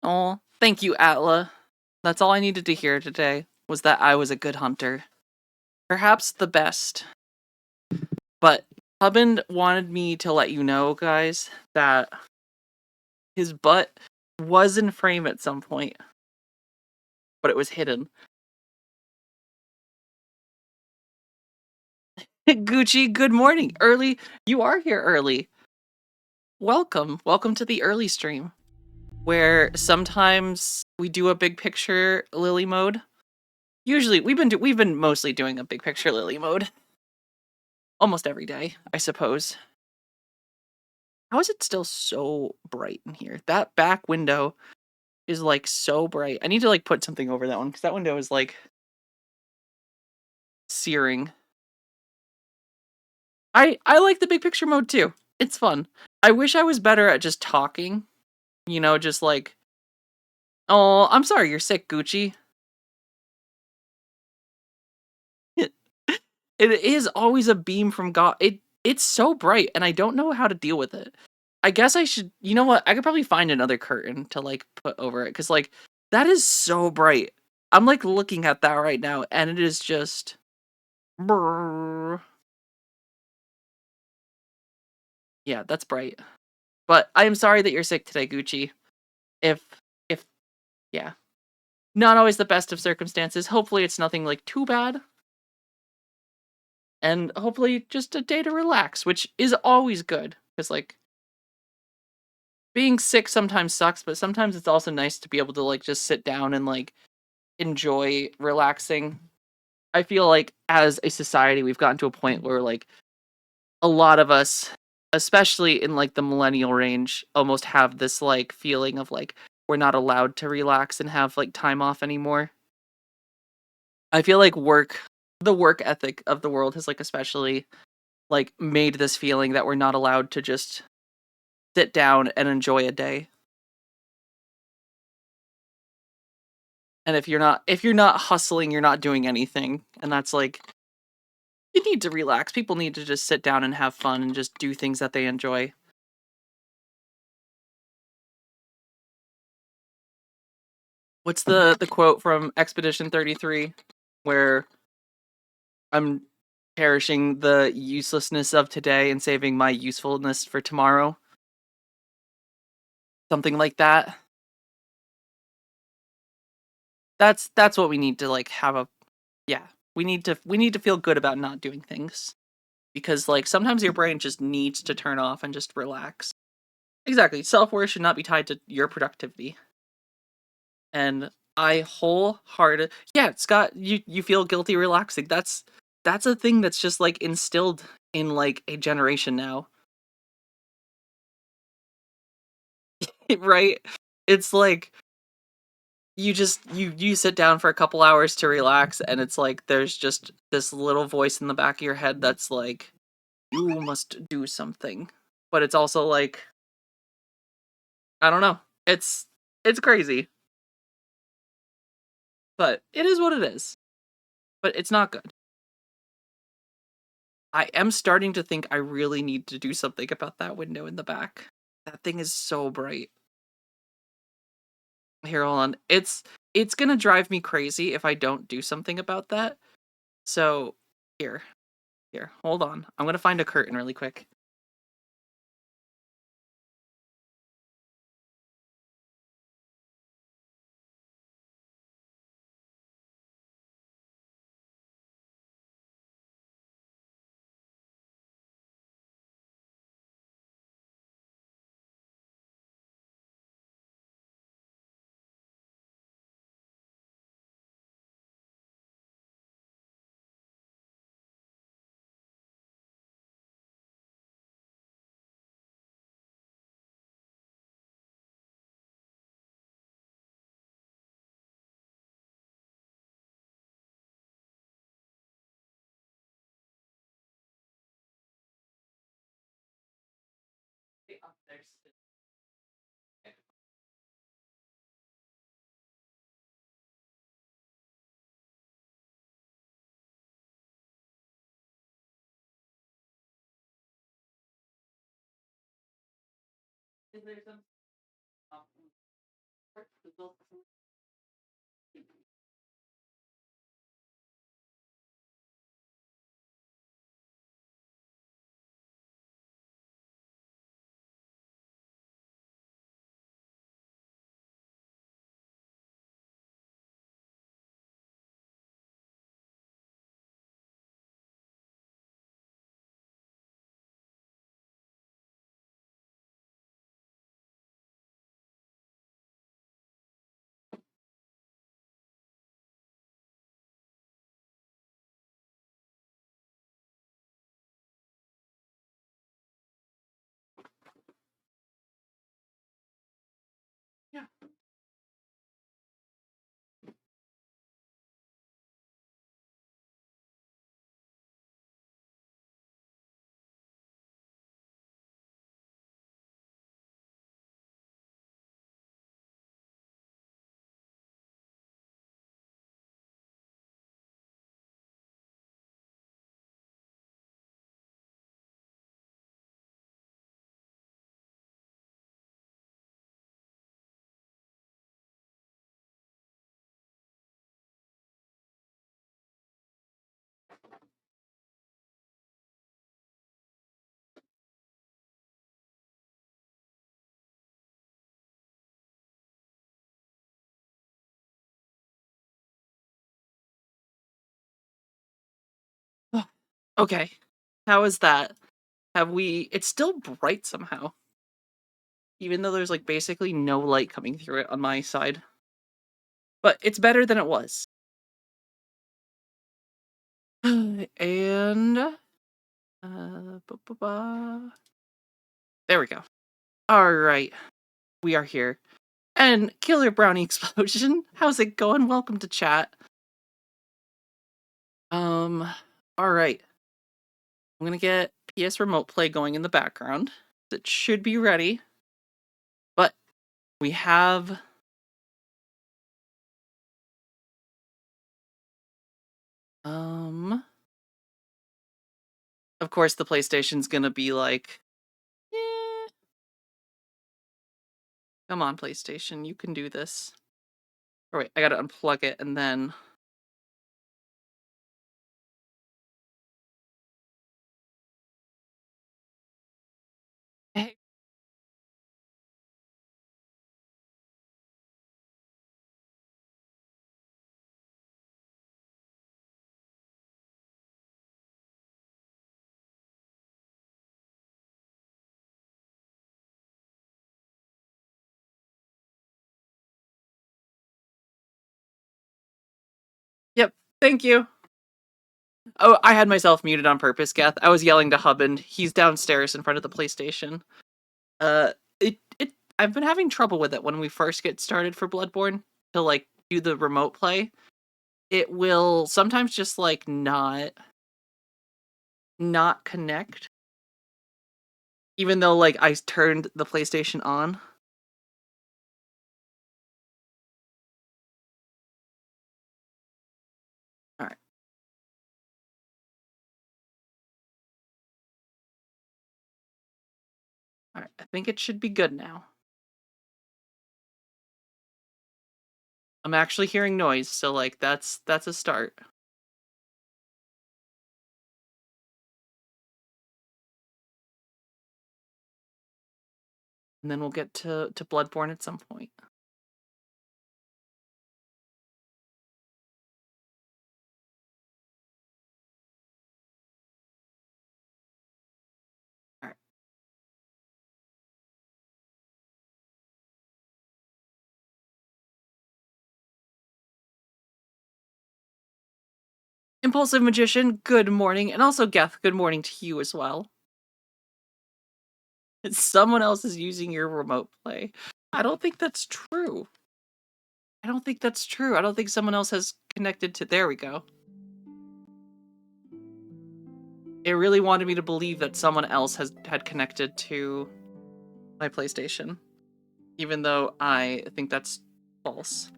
Oh, thank you, Atla. That's all I needed to hear today, was that I was a good hunter. Perhaps the best. But Hubbard wanted me to let you know, guys, that his butt was in frame at some point, but it was hidden. Gucci, good morning. Early. You are here early. Welcome. Welcome to the early stream, where sometimes we do a big picture Lily mode. Usually, we've been mostly doing a big picture Lily mode almost every day, I suppose. How is it still so bright in here? That back window is like so bright. I need to like put something over that one because that window is like searing. I like the big picture mode too. It's fun. I wish I was better at just talking. Just like, oh, I'm sorry you're sick, Gucci. It is always a beam from God. It's so bright, and I don't know how to deal with it. I guess I should. You know what? I could probably find another curtain to like put over it because like that is so bright. I'm like looking at that right now, and it is just. Brrr. Yeah, that's bright. But I am sorry that you're sick today, Gucci. If if yeah, not always the best of circumstances. Hopefully, it's nothing like too bad, and hopefully, just a day to relax, which is always good because like being sick sometimes sucks, but sometimes it's also nice to be able to like just sit down and like enjoy relaxing. I feel like as a society we've gotten to a point where like a lot of us, especially in like the millennial range, almost have this like feeling of like we're not allowed to relax and have like time off anymore. I feel like the work ethic of the world has like especially like made this feeling that we're not allowed to just sit down and enjoy a day. And if you're not hustling, you're not doing anything. And that's like you need to relax. People need to just sit down and have fun and just do things that they enjoy. What's the quote from Expedition 33 where I'm cherishing the uselessness of today and saving my usefulness for tomorrow? Something like that. That's what we need to like have a yeah. We need to feel good about not doing things because like sometimes your brain just needs to turn off and just relax. Exactly. Self-worth should not be tied to your productivity. And I wholehearted yeah, Scott, you feel guilty relaxing. That's a thing that's just like instilled in like a generation now. Right? It's like you sit down for a couple hours to relax and it's like there's just this little voice in the back of your head that's like you must do something. But it's also like I don't know. It's crazy, but it is what it is. But it's not good. I am starting to think I really need to do something about that window in the back. That thing is so bright. Here, hold on. It's gonna drive me crazy if I don't do something about that. So here, here, hold on. I'm gonna find a curtain really quick. Is there some? Yeah. Okay. How is that? Have we it's still bright somehow. Even though there's like basically no light coming through it on my side. But it's better than it was. And there we go. All right. We are here. And Killer Brownie Explosion. How's it going? Welcome to chat. All right. I'm going to get PS Remote Play going in the background. It should be ready. But we have of course the PlayStation's going to be like, eh. Come on PlayStation, you can do this. Oh wait, I got to unplug it and then Hey. Yep, thank you. Oh, I had myself muted on purpose, Geth. I was yelling to Hubband. He's downstairs in front of the PlayStation. Uh, it. I've been having trouble with it when we first get started for Bloodborne to like do the remote play. It will sometimes just like not connect, even though like I turned the PlayStation on. All right, all right. I think it should be good now. I'm actually hearing noise, so like that's a start. And then we'll get to Bloodborne at some point. All right. Impulsive Magician, good morning, and also Geth, good morning to you as well. Someone else is using your remote play. I don't think that's true. I don't think that's true. I don't think someone else has connected to. There we go. It really wanted me to believe that someone else had connected to my PlayStation, even though I think that's false.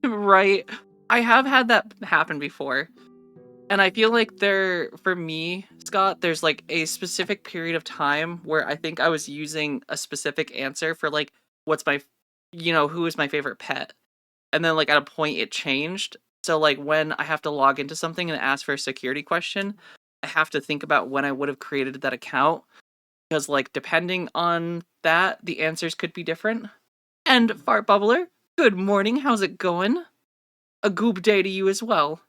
Right. I have had that happen before. And I feel like for me, Scott, there's like a specific period of time where I think I was using a specific answer for like what's my, who is my favorite pet. And then like at a point it changed. So like when I have to log into something and ask for a security question, I have to think about when I would have created that account because like depending on that, the answers could be different. And Fart Bubbler, good morning. How's it going? A goob day to you as well.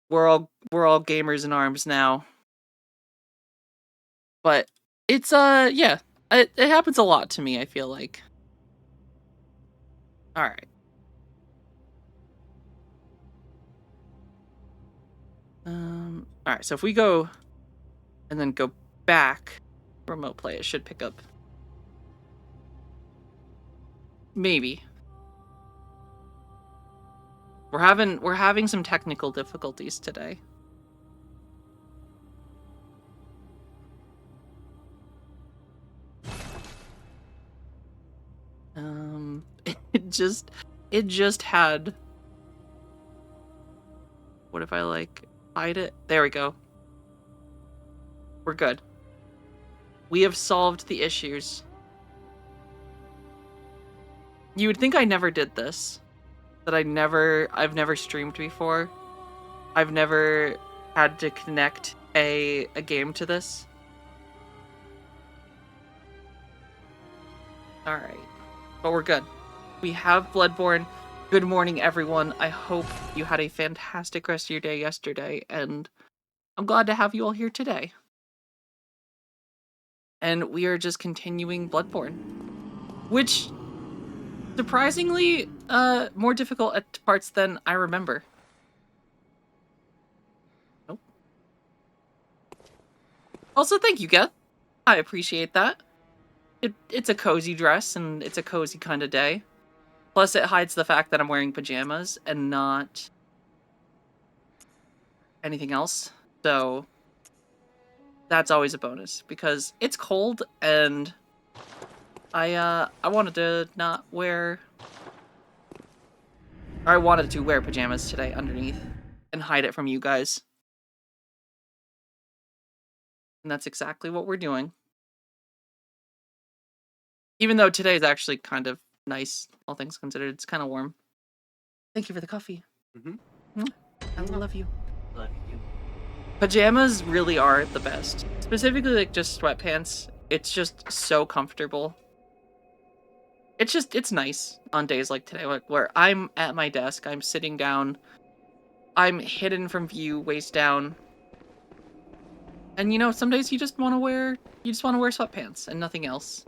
We're all gamers in arms now. But it's yeah, it happens a lot to me, I feel like. All right. All right, so if we go and then go back remote play, it should pick up. Maybe. We're having some technical difficulties today. It just had. What if I like hide it? There we go. We're good. We have solved the issues. You would think I never did this. That I've never streamed before. I've never had to connect a game to this. Alright. But we're good. We have Bloodborne. Good morning, everyone. I hope you had a fantastic rest of your day yesterday, and I'm glad to have you all here today. And we are just continuing Bloodborne. Which, surprisingly, more difficult at parts than I remember. Nope. Also, thank you, Geth. I appreciate that. It's a cozy dress, and it's a cozy kind of day. Plus, it hides the fact that I'm wearing pajamas and not anything else. So, that's always a bonus, because it's cold, and I wanted to not wear... Or I wanted to wear pajamas today underneath and hide it from you guys. And that's exactly what we're doing. Even though today is actually kind of nice, all things considered. It's kind of warm. Thank you for the coffee. Mm-hmm. I love you. Love you. Pajamas really are the best. Specifically, like, just sweatpants. It's just so comfortable. It's nice on days like today, like, where I'm at my desk, I'm sitting down, I'm hidden from view, waist down. And, some days you just want to wear sweatpants and nothing else.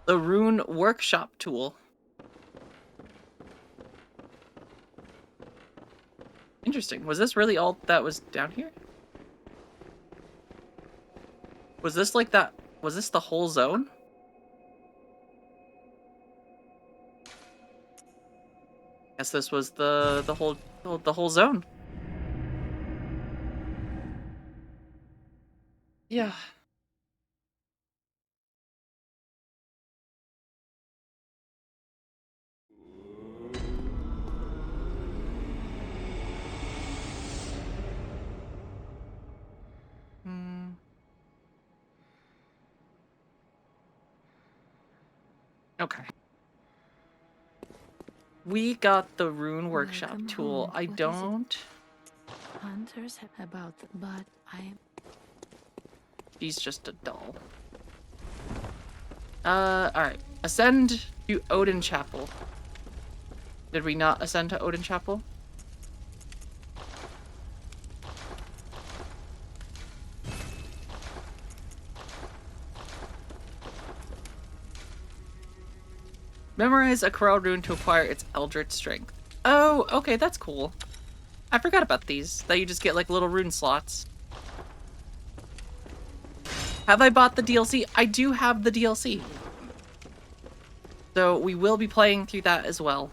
The Rune Workshop tool. Interesting. Was this really all that was down here? Was this like that? Was this the whole zone? Guess this was the whole zone. Yeah. Okay. We got the Rune Workshop Welcome tool. home. I What is it? don't. Hunters about, but I am. She's just a doll. Alright. Ascend to Odin Chapel. Did we not ascend to Odin Chapel? Memorize a Corel rune to acquire its Eldritch Strength. Oh, okay, that's cool. I forgot about these. That you just get like little rune slots. Have I bought the DLC? I do have the DLC. So we will be playing through that as well.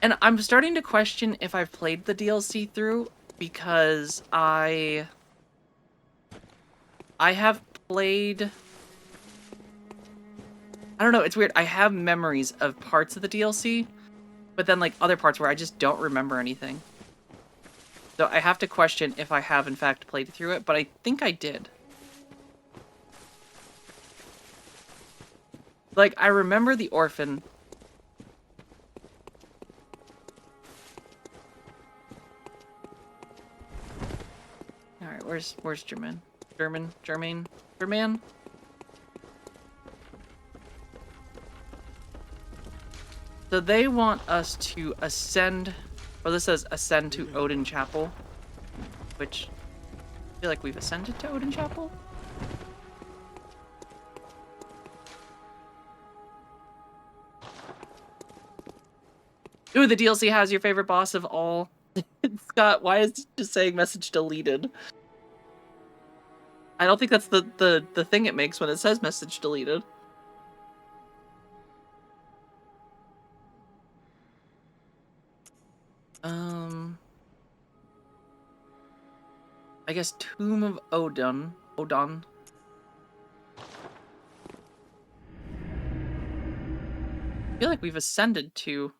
And I'm starting to question if I've played the DLC through, because I have played... I don't know, it's weird. I have memories of parts of the DLC, but then like other parts where I just don't remember anything. So I have to question if I have in fact played through it, but I think I did. Like, I remember the orphan. Alright, where's German? Germain? So they want us to ascend, or this says ascend to Odin Chapel, which I feel like we've ascended to Odin Chapel. Ooh, the DLC has your favorite boss of all. Scott, why is it just saying message deleted? I don't think that's the thing it makes when it says message deleted. I guess Tomb of Odin. I feel like we've ascended to...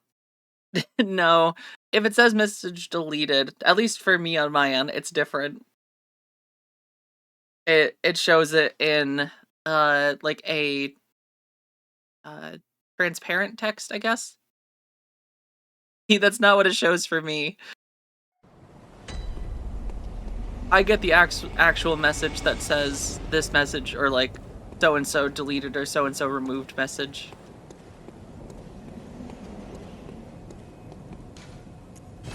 No, if it says message deleted, at least for me on my end, it's different. It shows it in like a transparent text, I guess. That's not what it shows for me. I get the actual message that says this message, or like so and so deleted or so and so removed message.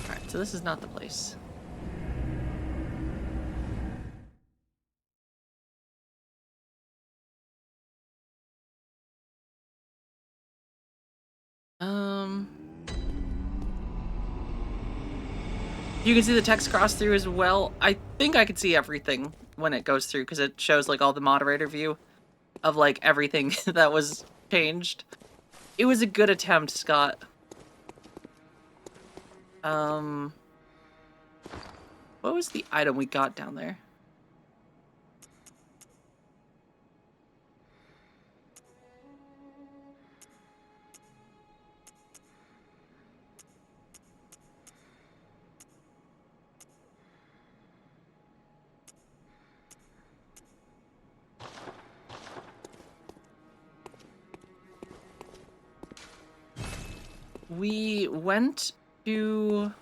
Alright, so this is not the place. You can see the text cross through as well. I think I could see everything when it goes through because it shows like all the moderator view of like everything that was changed. It was a good attempt, Scott. What was the item we got down there? We went to...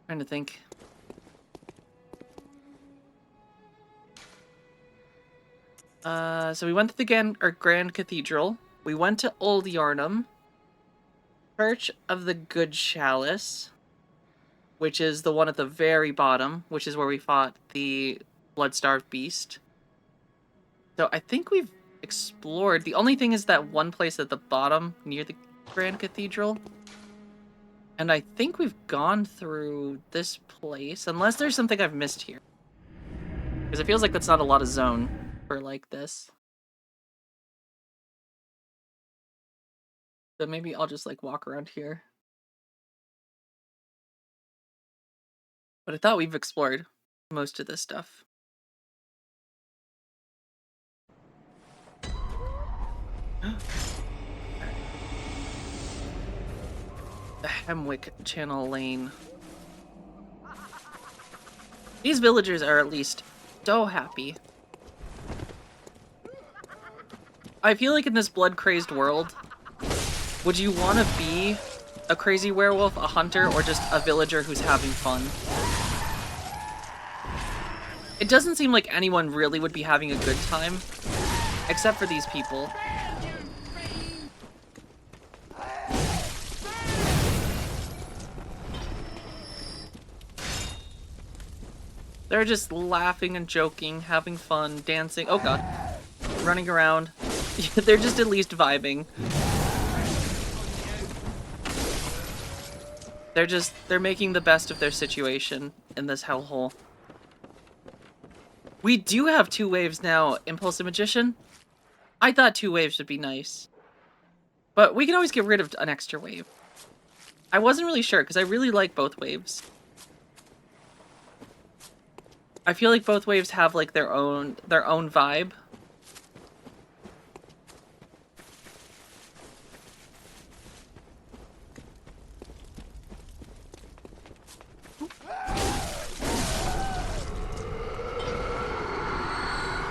trying to think. So we went to the Grand Cathedral. We went to Old Yarnum. Church of the Good Chalice, which is the one at the very bottom, which is where we fought the blood-starved beast. So I think we've explored. The only thing is that one place at the bottom near the Grand Cathedral. And I think we've gone through this place, unless there's something I've missed here. Because it feels like that's not a lot of zone for like this. So maybe I'll just like walk around here. But I thought we've explored most of this stuff. The Hemwick Channel Lane. These villagers are at least so happy. I feel like in this blood-crazed world, would you want to be a crazy werewolf, a hunter, or just a villager who's having fun? It doesn't seem like anyone really would be having a good time, except for these people. They're just laughing and joking, having fun, dancing. Oh god. Running around. They're just at least vibing. They're making the best of their situation in this hellhole. We do have 2 waves now, Impulsive Magician. I thought 2 waves would be nice. But we can always get rid of an extra wave. I wasn't really sure, because I really like both waves. I feel like both waves have like their own vibe.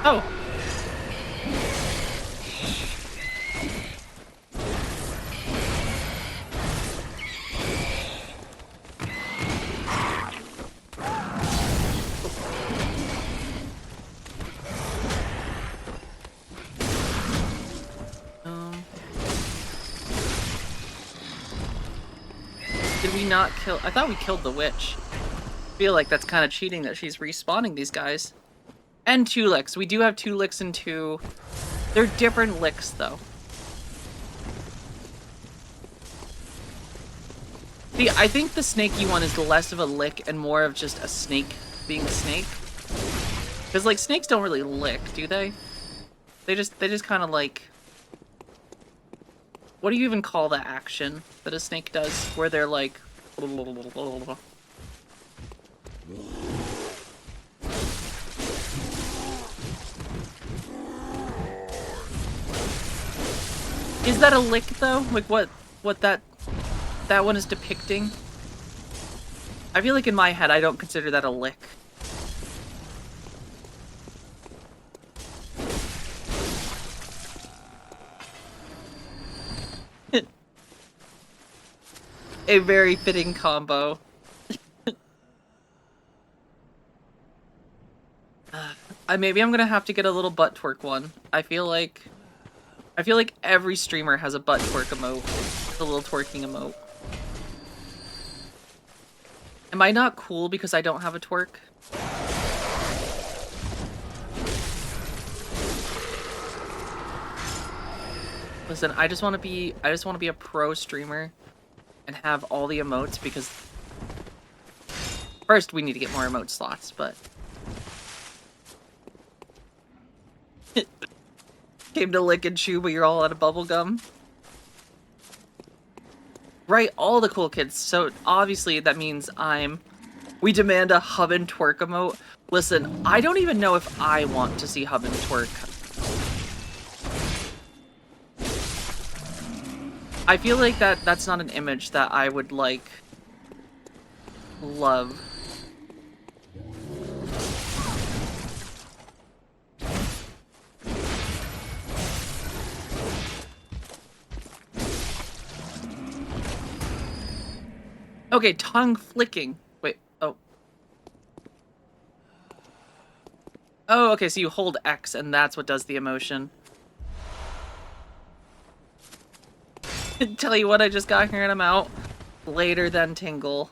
Oh. Did we not kill? I thought we killed the witch. I feel like that's kind of cheating that she's respawning these guys. And 2 licks. We do have 2 licks and 2. They're different licks, though. See, I think the snaky one is less of a lick and more of just a snake being a snake. Because, like, snakes don't really lick, do they? They just kind of, like... What do you even call that action that a snake does? Where they're, like... Is that a lick, though? Like, what that one is depicting? I feel like in my head, I don't consider that a lick. A very fitting combo. Maybe I'm gonna have to get a little butt twerk one. I feel like every streamer has a butt twerk emote. The little twerking emote. Am I not cool because I don't have a twerk? Listen, I just want to be a pro streamer and have all the emotes because first we need to get more emote slots, but came to lick and chew, but you're all out of bubblegum. Right, all the cool kids. So obviously that means we demand a hub and twerk emote. Listen, I don't even know if I want to see hub and twerk. I feel like that's not an image that I would, like, love. Okay, tongue flicking. Wait, oh. Oh, okay, so you hold X and that's what does the emotion. Tell you what, I just got here and I'm out later than Tingle.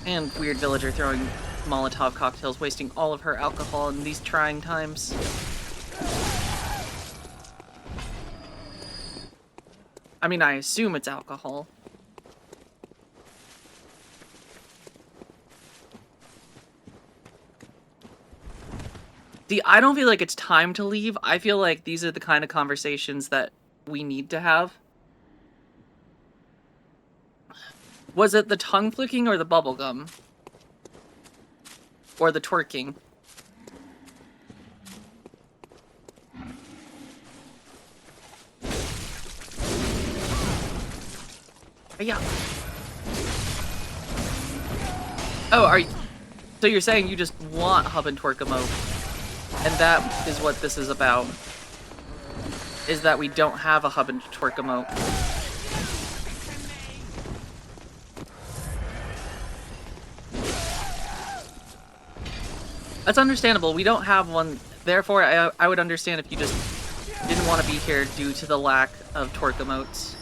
And weird villager throwing Molotov cocktails, wasting all of her alcohol in these trying times. I mean, I assume it's alcohol. See, I don't feel like it's time to leave. I feel like these are the kind of conversations that we need to have. Was it the tongue flicking or the bubblegum? Or the twerking? Yeah. Oh, are you... So you're saying you just want hub and twerk emote. And that is what this is about. Is that we don't have a hub and twerk emote. That's understandable. We don't have one. Therefore, I would understand if you just didn't want to be here due to the lack of twerk emotes.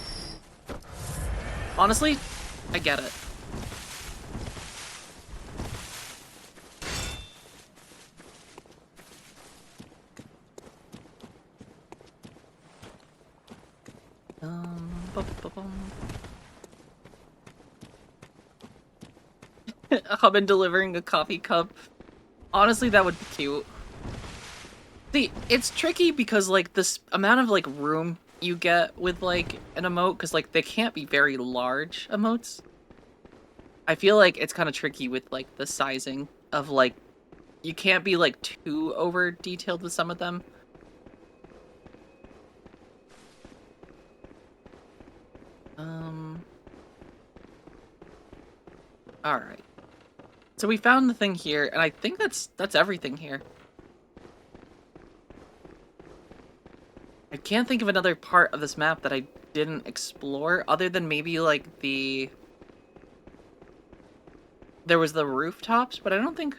Honestly, I get it. Hubin delivering a coffee cup. Honestly, that would be cute. See, it's tricky because, like, this amount of, like, room you get with, like, an emote, because, like, they can't be very large emotes. I feel like it's kind of tricky with, like, the sizing of, like, you can't be, like, too over-detailed with some of them. Alright. So we found the thing here, and I think that's everything here. I can't think of another part of this map that I didn't explore, other than maybe, like, there was the rooftops, but I don't think...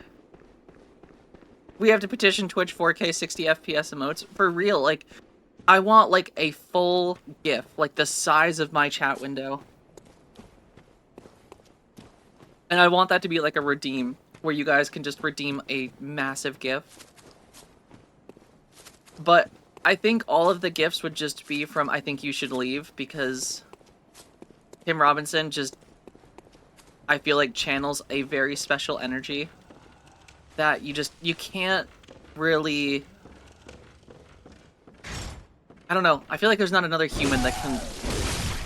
We have to petition Twitch 4K 60 FPS emotes. For real, like, I want, like, a full GIF, like, the size of my chat window. And I want that to be, like, a redeem, where you guys can just redeem a massive GIF. But I think all of the GIFs would just be from I Think You Should Leave, because Tim Robinson just, I feel like, channels a very special energy that you can't really... I don't know. I feel like there's not another human that can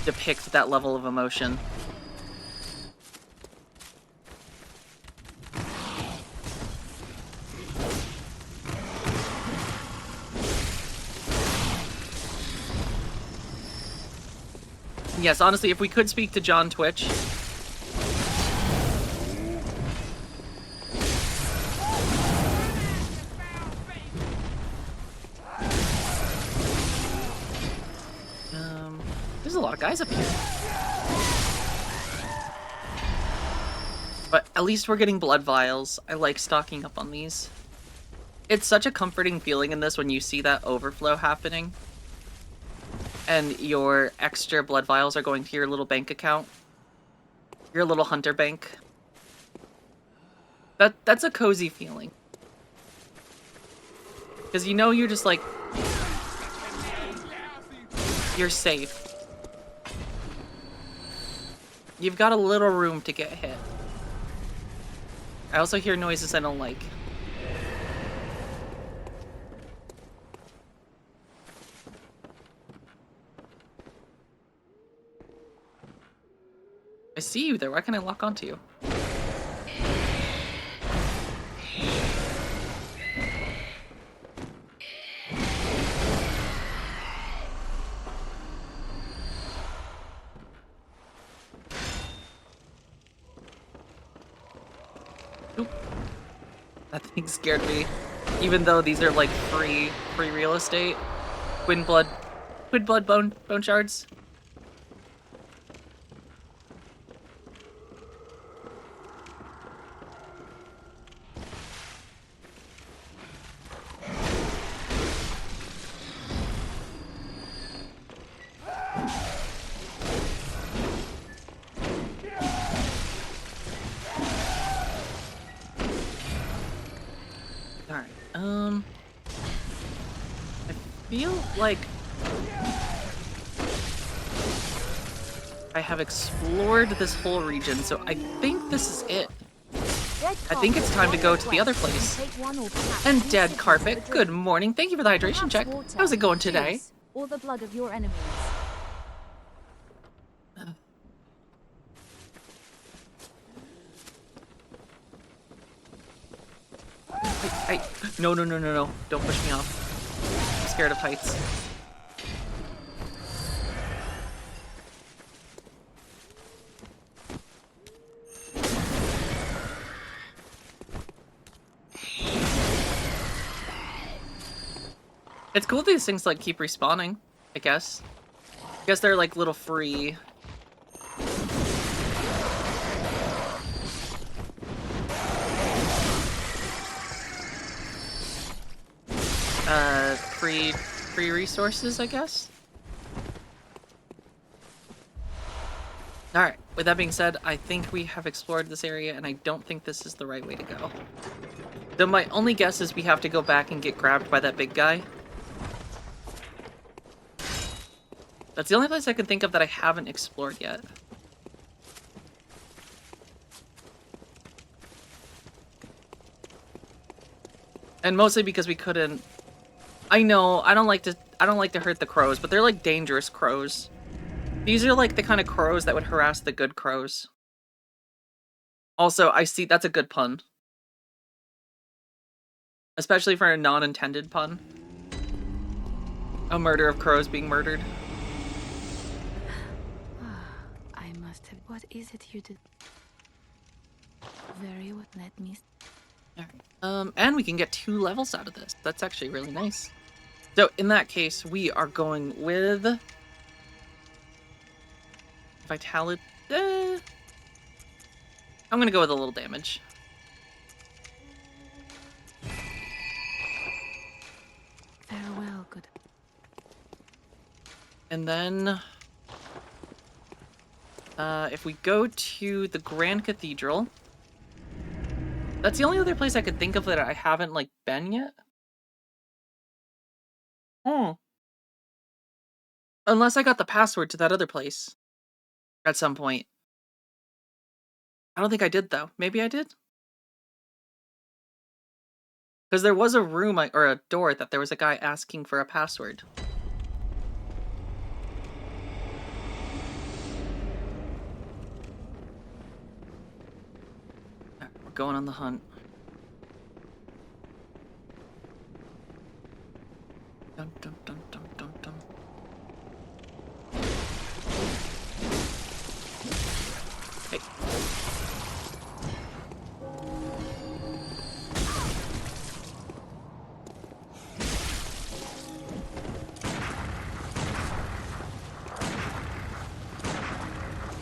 depict that level of emotion. Yes, honestly, if we could speak to John Twitch... There's a lot of guys up here. But at least we're getting blood vials. I like stocking up on these. It's such a comforting feeling in this when you see that overflow happening. And your extra blood vials are going to your little bank account. Your little hunter bank. That's a cozy feeling. Because you know you're just like... You're safe. You've got a little room to get hit. I also hear noises I don't like. I see you there. Why can't I lock onto you? Oop. That thing scared me. Even though these are like free real estate. Twin blood bone shards. I feel like I have explored this whole region, so I think this is it. I think it's time to go to the other place. And Dead Carpet, good morning. Thank you for the hydration check. How's it going today? Or the blood of your enemies. No. Don't push me off. I'm scared of heights. It's cool these things like keep respawning, I guess. I guess they're like little free. Free resources, I guess? Alright, with that being said, I think we have explored this area, and I don't think this is the right way to go. Though my only guess is we have to go back and get grabbed by that big guy. That's the only place I can think of that I haven't explored yet. And mostly because we couldn't... I know, I don't like to hurt the crows, but they're like dangerous crows. These are like the kind of crows that would harass the good crows. Also, I see that's a good pun. Especially for a non-intended pun. A murder of crows being murdered. I must have. What is it you did? Very what? Let me. Alright. And we can get 2 levels out of this. That's actually really nice. So in that case, we are going with Vitality. I'm gonna go with a little damage. Farewell, good. And then, if we go to the Grand Cathedral, that's the only other place I could think of that I haven't, like, been yet. Unless I got the password to that other place at some point. I don't think I did, though. Maybe I did? Because there was a room, or a door, that there was a guy asking for a password. Alright, we're going on the hunt. Dum dum dum dum dum dum. Hey.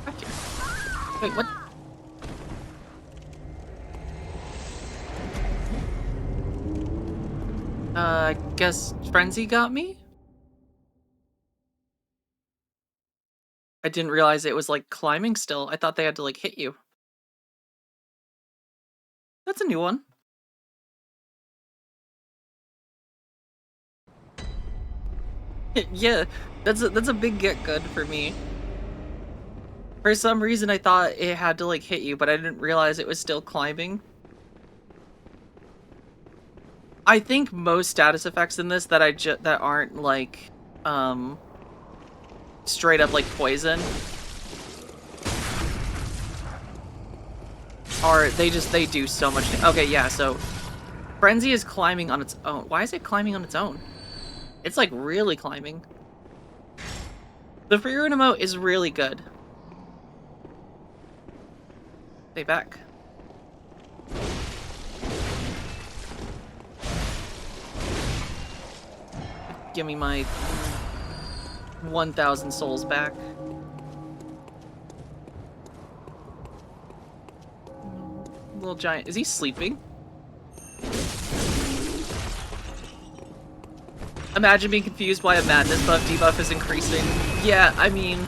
Gotcha. Wait, what? I guess Frenzy got me? I didn't realize it was, like, climbing still. I thought they had to, like, hit you. That's a new one. Yeah, that's a big get good for me. For some reason, I thought it had to, like, hit you, but I didn't realize it was still climbing. I think most status effects in this that that aren't, like, straight up, like, poison they do so much. Okay, yeah, so Frenzy is climbing on its own. Why is it climbing on its own? It's, like, really climbing. The free run emote is really good. Stay back. Give me my 1,000 souls back. Little giant. Is he sleeping? Imagine being confused why a madness buff debuff is increasing. Yeah, I mean...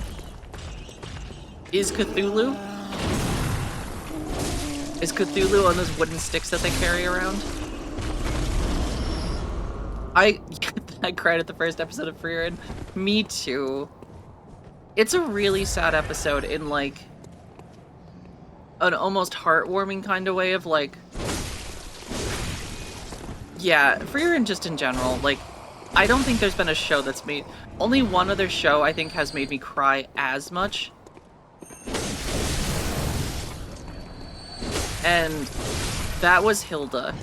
Is Cthulhu? Is Cthulhu on those wooden sticks that they carry around? I cried at the first episode of Freerin. Me too. It's a really sad episode in, like, an almost heartwarming kind of way of, like... Yeah, Freerin just in general, like, I don't think there's been a show that's made... Only one other show, I think, has made me cry as much. And that was Hilda.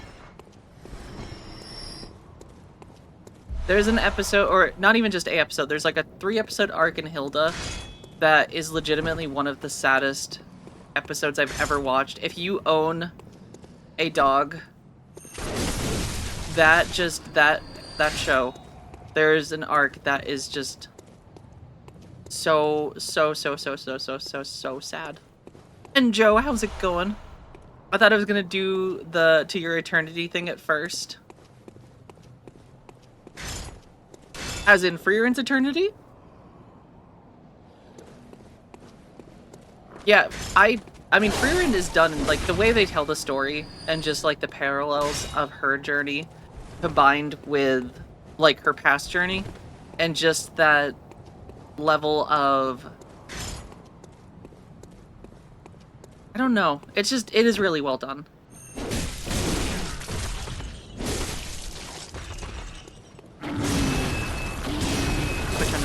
There's an episode, or not even just a episode, there's like a 3-episode arc in Hilda that is legitimately one of the saddest episodes I've ever watched. If you own a dog, that show, there's an arc that is just so sad. And Joe, how's it going? I thought I was gonna do the To Your Eternity thing at first. As in Freerin's Eternity? Yeah, I mean, Freerin is done, like, the way they tell the story, and just, like, the parallels of her journey, combined with, like, her past journey, and just that level of... I don't know. It's just, it is really well done.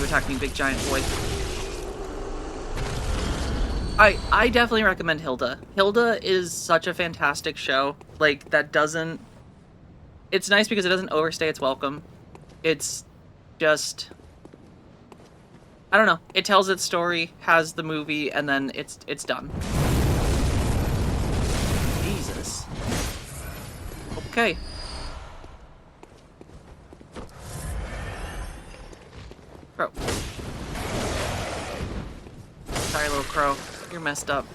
attack me, big giant boy. I definitely recommend Hilda. Hilda is such a fantastic show. Like, that doesn't... It's nice because it doesn't overstay its welcome. It's just... I don't know. It tells its story, has the movie, and then it's done. Jesus. Okay. Crow. Sorry, little crow. You're messed up.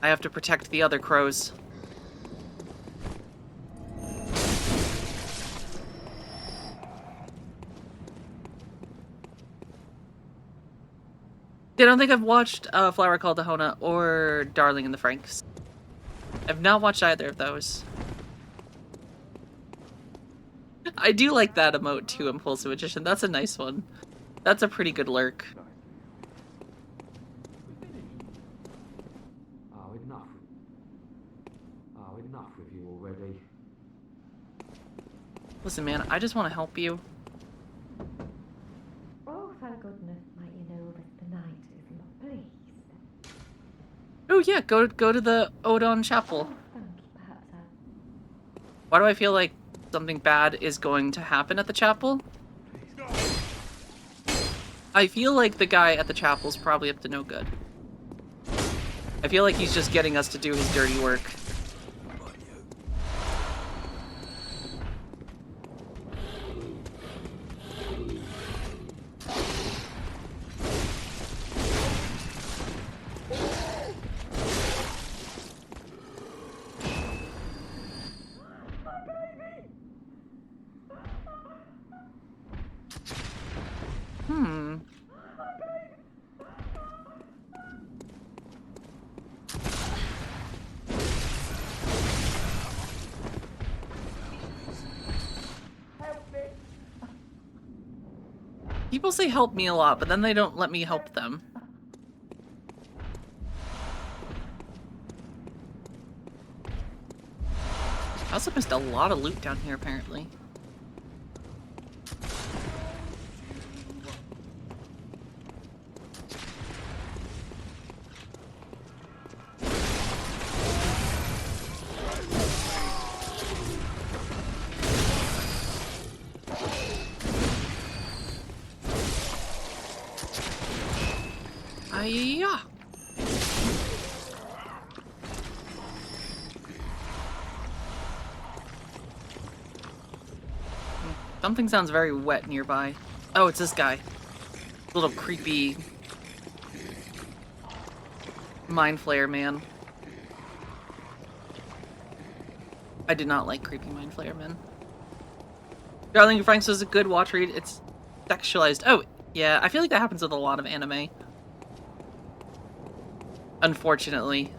I have to protect the other crows. I don't think I've watched Flower Called Dahona or Darling in the Franxx. I've not watched either of those. I do like that emote too, Impulsive Magician. That's a nice one. That's a pretty good lurk. Oh, enough with you already. Listen, man, I just want to help you. Oh, thank goodness, might you know that the night is not pleased. Oh yeah, go to the Odon Chapel. Oh, thank you, perhaps Why do I feel like something bad is going to happen at the chapel? I feel like the guy at the chapel's probably up to no good. I feel like he's just getting us to do his dirty work. People say help me a lot, but then they don't let me help them. I also missed a lot of loot down here, apparently. Yeah. Something sounds very wet nearby. Oh, it's this guy. Little creepy Mind Flayer man. I did not like creepy Mind Flayer men. Darling in Franxx was a good watch read. It's sexualized. Oh, yeah, I feel like that happens with a lot of anime. Unfortunately.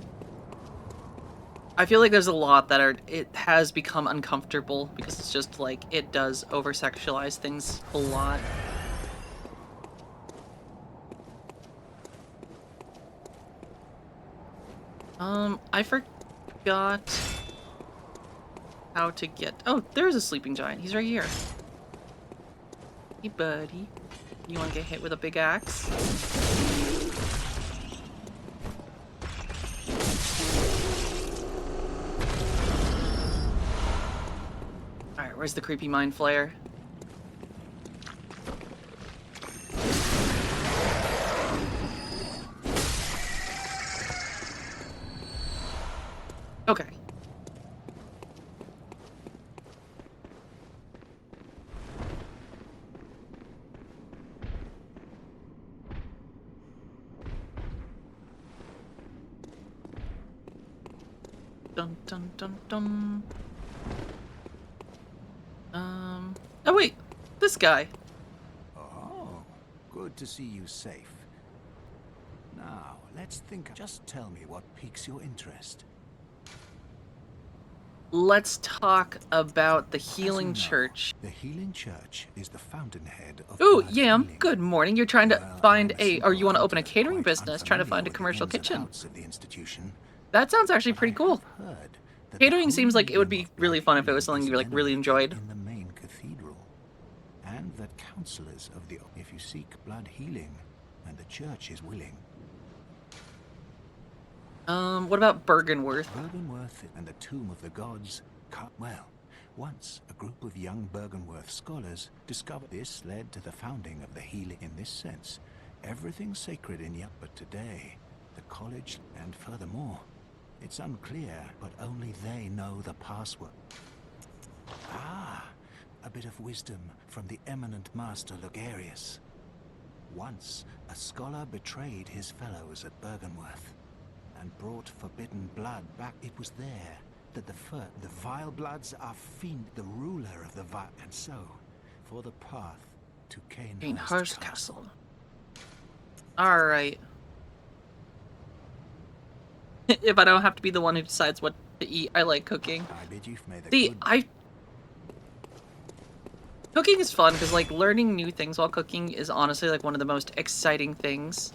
I feel like there's a lot that it has become uncomfortable because it's just like, it does over-sexualize things a lot. I forgot how to get... Oh, there's a sleeping giant. He's right here. Hey, buddy. You want to get hit with a big axe? Alright, where's the creepy Mind Flayer? Okay. Dun dun dun dun. Oh wait, this guy. Oh, good to see you safe. Now, let's think. Just tell me what piques your interest. Let's talk about the Healing As you know, Church. The Healing Church is the fountainhead of Ooh, blood Yam, healing. good morning. You're trying to Well, find I'm a, or you want to open a super catering quite business, trying to find a unfamiliar with the commercial ins and kitchen. outs of the institution, That sounds actually but pretty I cool. have heard that the Catering seems holy like it would name be of really blood fun if it healing was something is you like really venerated enjoyed. in the main cathedral, and that counselors of the... If you seek blood healing, and the church is willing. What about Bergenworth? Bergenworth and the Tomb of the Gods. Well, once a group of young Bergenworth scholars discovered this led to the founding of the healing. In this sense, everything sacred in Yap. But today, the college, and furthermore, it's unclear, but only they know the password. Ah, a bit of wisdom from the eminent master Logarius. Once, a scholar betrayed his fellows at Bergenworth and brought forbidden blood back. It was there that the vile bloods are fiend, the ruler of the vile, and so, for the path to Cainhurst Castle. Alright. If I don't have to be the one who decides what to eat, I like cooking. I bid you may the See, cooking is fun, because, like, learning new things while cooking is honestly, like, one of the most exciting things.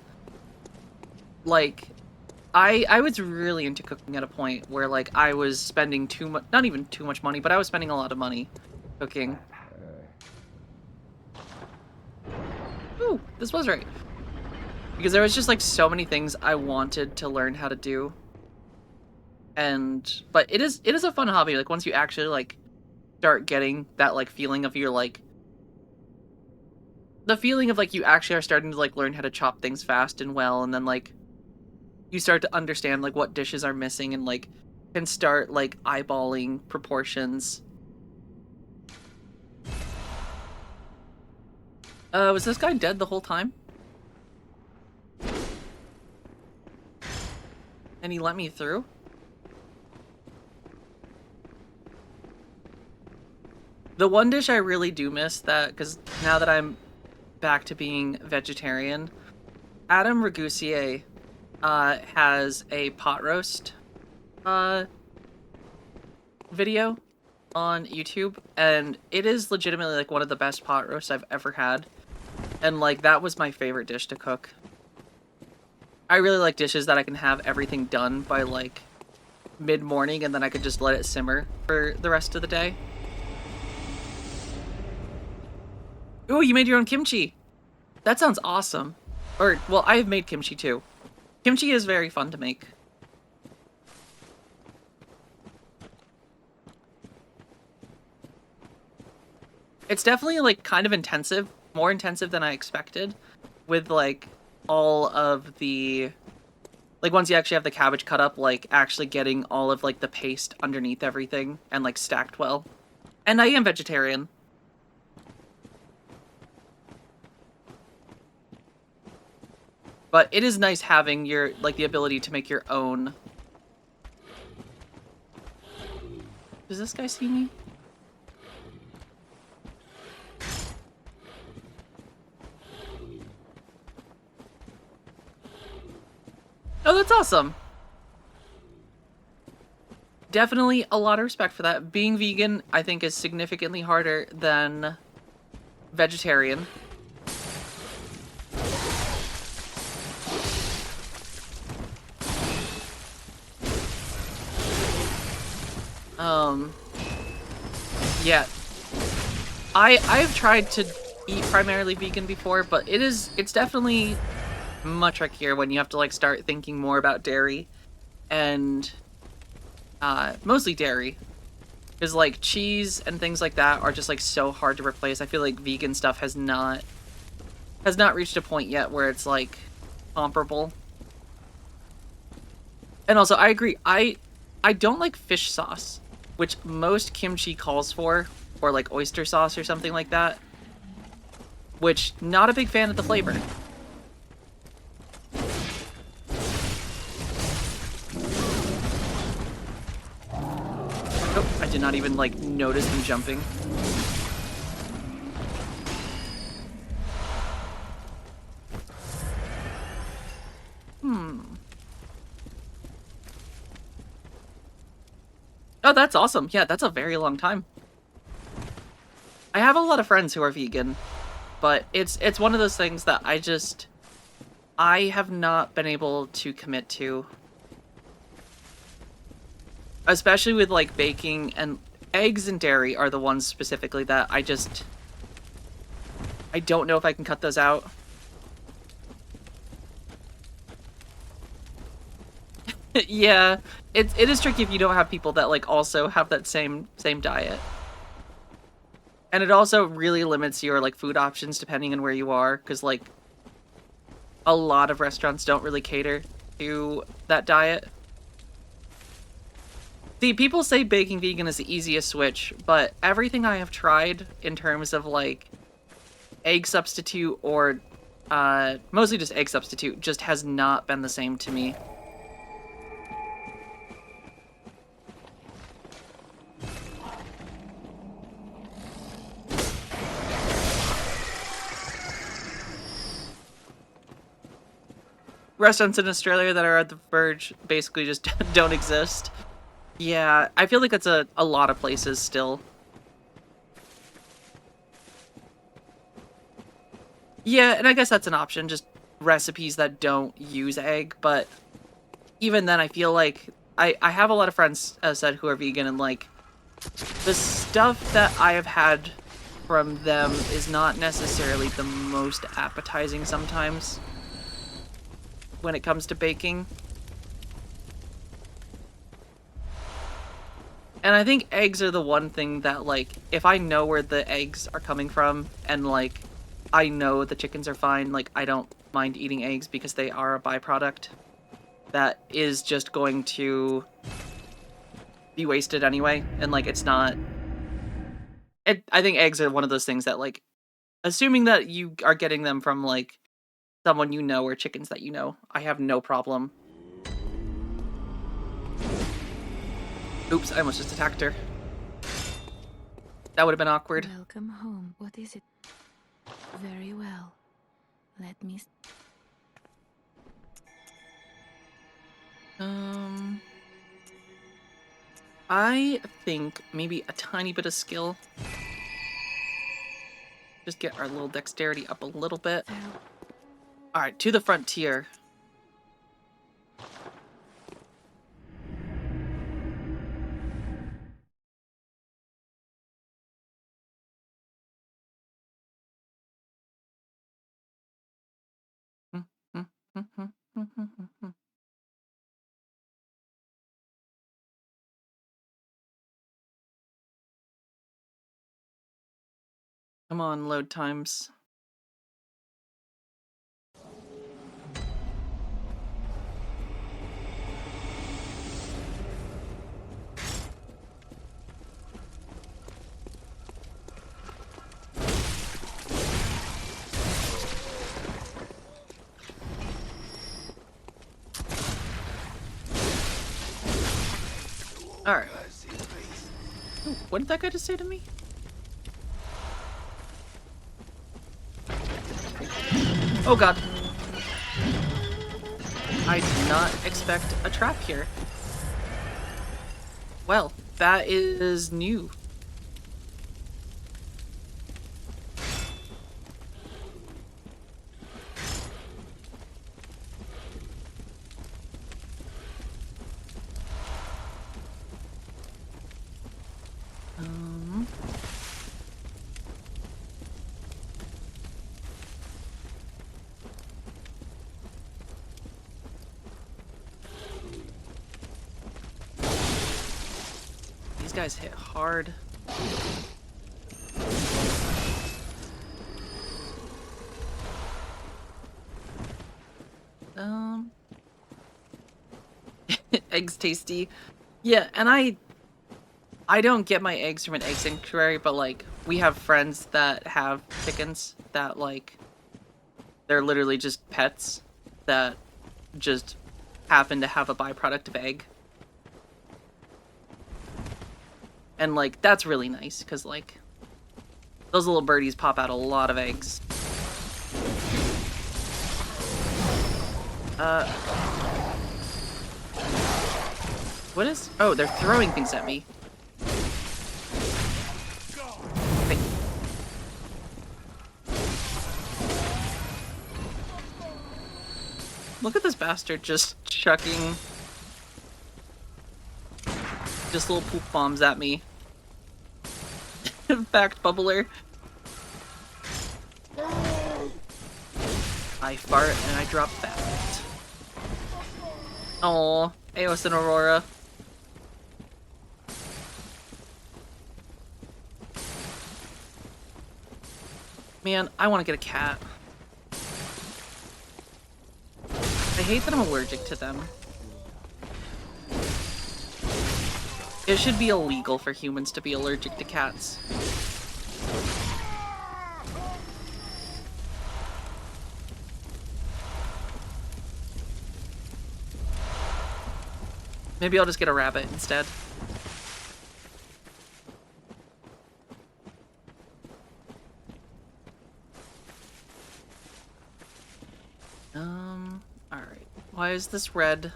Like, I was really into cooking at a point where, like, I was spending too much, not even too much money, but I was spending a lot of money cooking. Ooh, this was right. Because there was just, like, so many things I wanted to learn how to do. But it is a fun hobby, like, once you actually, like, start getting that, like, feeling of you're, like, the feeling of, like, you actually are starting to, like, learn how to chop things fast and well, and then, like, you start to understand, like, what dishes are missing, and, like, can start, like, eyeballing proportions. Was this guy dead the whole time? And he let me through? The one dish I really do miss that, because now that I'm back to being vegetarian, Adam Ragusier has a pot roast video on YouTube, and it is legitimately, like, one of the best pot roasts I've ever had. And, like, that was my favorite dish to cook. I really like dishes that I can have everything done by, like, mid-morning, and then I could just let it simmer for the rest of the day. Ooh, you made your own kimchi! That sounds awesome. Or, well, I have made kimchi too. Kimchi is very fun to make. It's definitely, like, kind of intensive. More intensive than I expected. With, like, all of the... Like, once you actually have the cabbage cut up, like, actually getting all of, like, the paste underneath everything and, like, stacked well. And I am vegetarian. But it is nice having your, like, the ability to make your own. Does this guy see me? Oh, that's awesome. Definitely a lot of respect for that. Being vegan, I think, is significantly harder than vegetarian. Yeah. I've tried to eat primarily vegan before, but it's definitely much trickier when you have to, like, start thinking more about dairy. And mostly dairy. Because, like, cheese and things like that are just, like, so hard to replace. I feel like vegan stuff has not reached a point yet where it's, like, comparable. And also, I agree, I don't like fish sauce, which most kimchi calls for, or, like, oyster sauce or something like that. Which, not a big fan of the flavor. Oh, I did not even, like, notice them jumping. Oh, that's awesome. Yeah, that's a very long time. I have a lot of friends who are vegan, but it's one of those things that I have not been able to commit to. Especially with, like, baking, and eggs and dairy are the ones specifically that I don't know if I can cut those out. Yeah, it is tricky if you don't have people that like also have that same diet. And it also really limits your like food options depending on where you are, because like a lot of restaurants don't really cater to that diet. See, people say baking vegan is the easiest switch, but everything I have tried in terms of like egg substitute or mostly just egg substitute just has not been the same to me. Restaurants in Australia that are at the verge basically just don't exist. Yeah, I feel like that's a lot of places still. Yeah, and I guess that's an option, just recipes that don't use egg, but even then I feel like I have a lot of friends, as said, who are vegan, and like the stuff that I have had from them is not necessarily the most appetizing sometimes when it comes to baking. And I think eggs are the one thing that, like, if I know where the eggs are coming from and, like, I know the chickens are fine, like, I don't mind eating eggs because they are a byproduct that is just going to be wasted anyway. And, like, it's not... I think eggs are one of those things that, like, assuming that you are getting them from, like, someone you know or chickens that you know, I have no problem. Oops, I almost just attacked her. That would have been awkward. Welcome home. What is it? Very well. Let me... I think maybe a tiny bit of skill. Just get our little dexterity up a little bit. Alright, to the frontier. Come on, load times. Alright. Ooh, what did that guy just say to me? Oh god. I did not expect a trap here. Well, that is new. These guys hit hard. Eggs tasty. Yeah, and I don't get my eggs from an egg sanctuary, but like we have friends that have chickens that like they're literally just pets that just happen to have a byproduct of egg. And like that's really nice because like those little birdies pop out a lot of eggs. What is... Oh, they're throwing things at me. Wait. Look at this bastard just chucking just little poop bombs at me. Fact bubbler. I fart and I drop fat. Oh, Eos and Aurora. Man, I want to get a cat. I hate that I'm allergic to them. It should be illegal for humans to be allergic to cats. Maybe I'll just get a rabbit instead. Alright. Why is this red?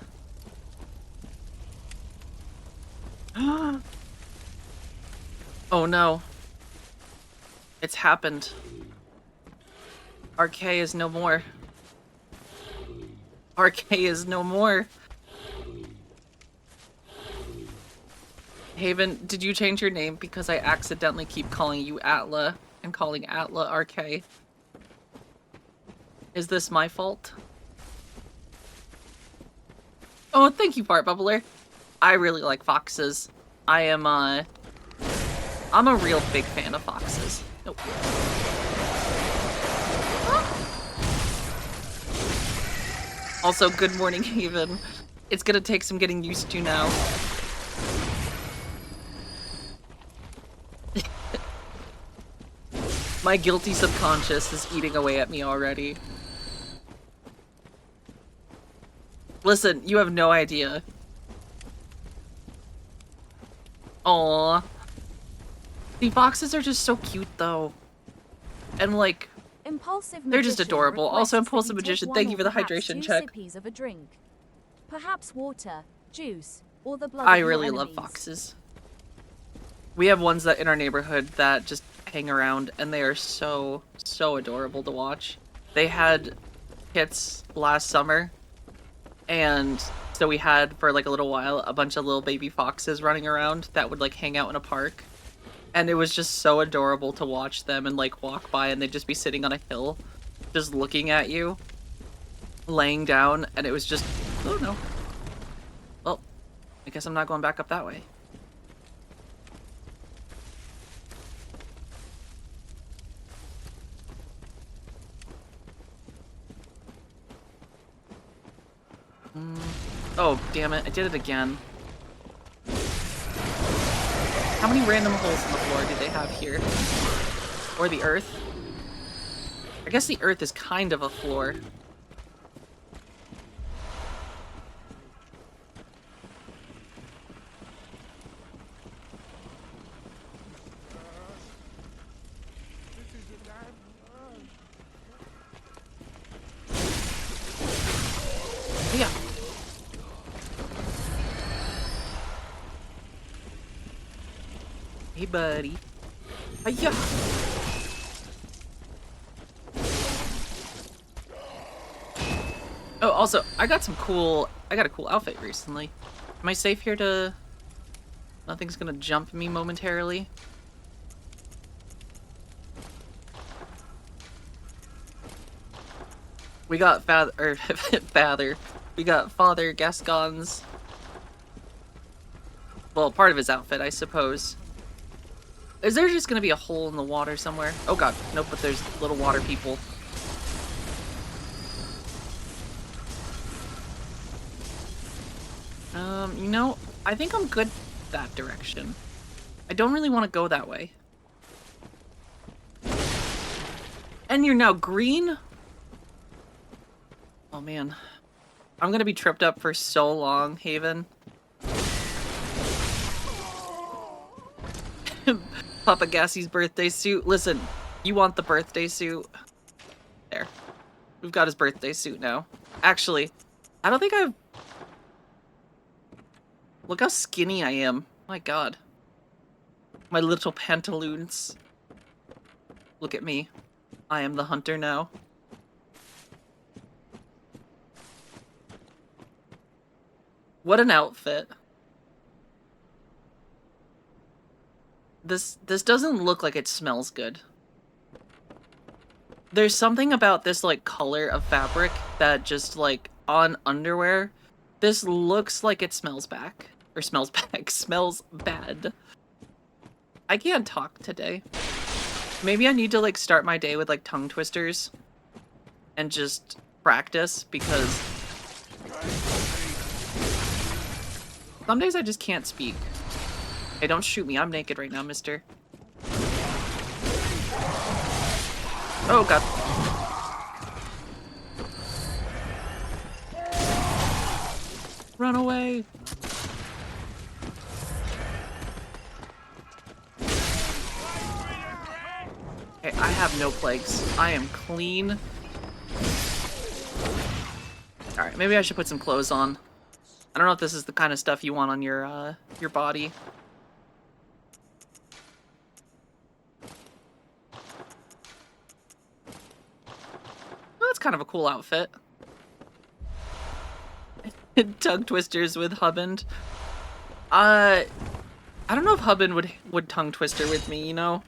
Oh no. It's happened. RK is no more. RK is no more. Haven, did you change your name? Because I accidentally keep calling you Atla and calling Atla RK. Is this my fault? Oh, thank you, Fart Bubbler. I really like foxes. I'm a real big fan of foxes. Nope. Also, good morning, Haven. It's gonna take some getting used to now. My guilty subconscious is eating away at me already. Listen, you have no idea. Aww. The foxes are just so cute, though. And, like, they're just adorable. Also, Impulsive Magician, thank you for the hydration check. Of a drink. Perhaps water, juice, or the blood I of your really love enemies. foxes. We have ones that in our neighborhood that just hang around, and they are so, so adorable to watch. They had kits last summer, and so we had, for like a little while, a bunch of little baby foxes running around that would like hang out in a park. And it was just so adorable to watch them and like walk by, and they'd just be sitting on a hill, just looking at you, laying down, and it was just, oh no. Well, I guess I'm not going back up that way. Oh, damn it. I did it again. How many random holes in the floor do they have here? Or the earth? I guess the earth is kind of a floor. Yeah. Hey, buddy. Hiya. Oh, also, I got a cool outfit recently. Am I safe here to... Nothing's gonna jump me momentarily? We got we got Father Gascon's... Well, part of his outfit, I suppose. Is there just gonna be a hole in the water somewhere? Oh god, nope, but there's little water people. You know, I think I'm good that direction. I don't really want to go that way. And you're now green? Oh man. I'm gonna be tripped up for so long, Haven. Papa Gassie's birthday suit. Listen, you want the birthday suit? There. We've got his birthday suit now. Actually, I don't think I've... Look how skinny I am. My god. My little pantaloons. Look at me. I am the hunter now. What an outfit. This doesn't look like it smells good. There's something about this like color of fabric that just like on underwear, this looks like it smells back. Or smells back. Smells bad. I can't talk today. Maybe I need to like start my day with like tongue twisters and just practice, because some days I just can't speak. Hey, don't shoot me. I'm naked right now, mister. Oh, God. Run away. Okay, I have no plagues. I am clean. Alright, maybe I should put some clothes on. I don't know if this is the kind of stuff you want on your body. Well, that's kind of a cool outfit. Tongue twisters with Hubband. I don't know if Hubband would tongue twister with me, you know?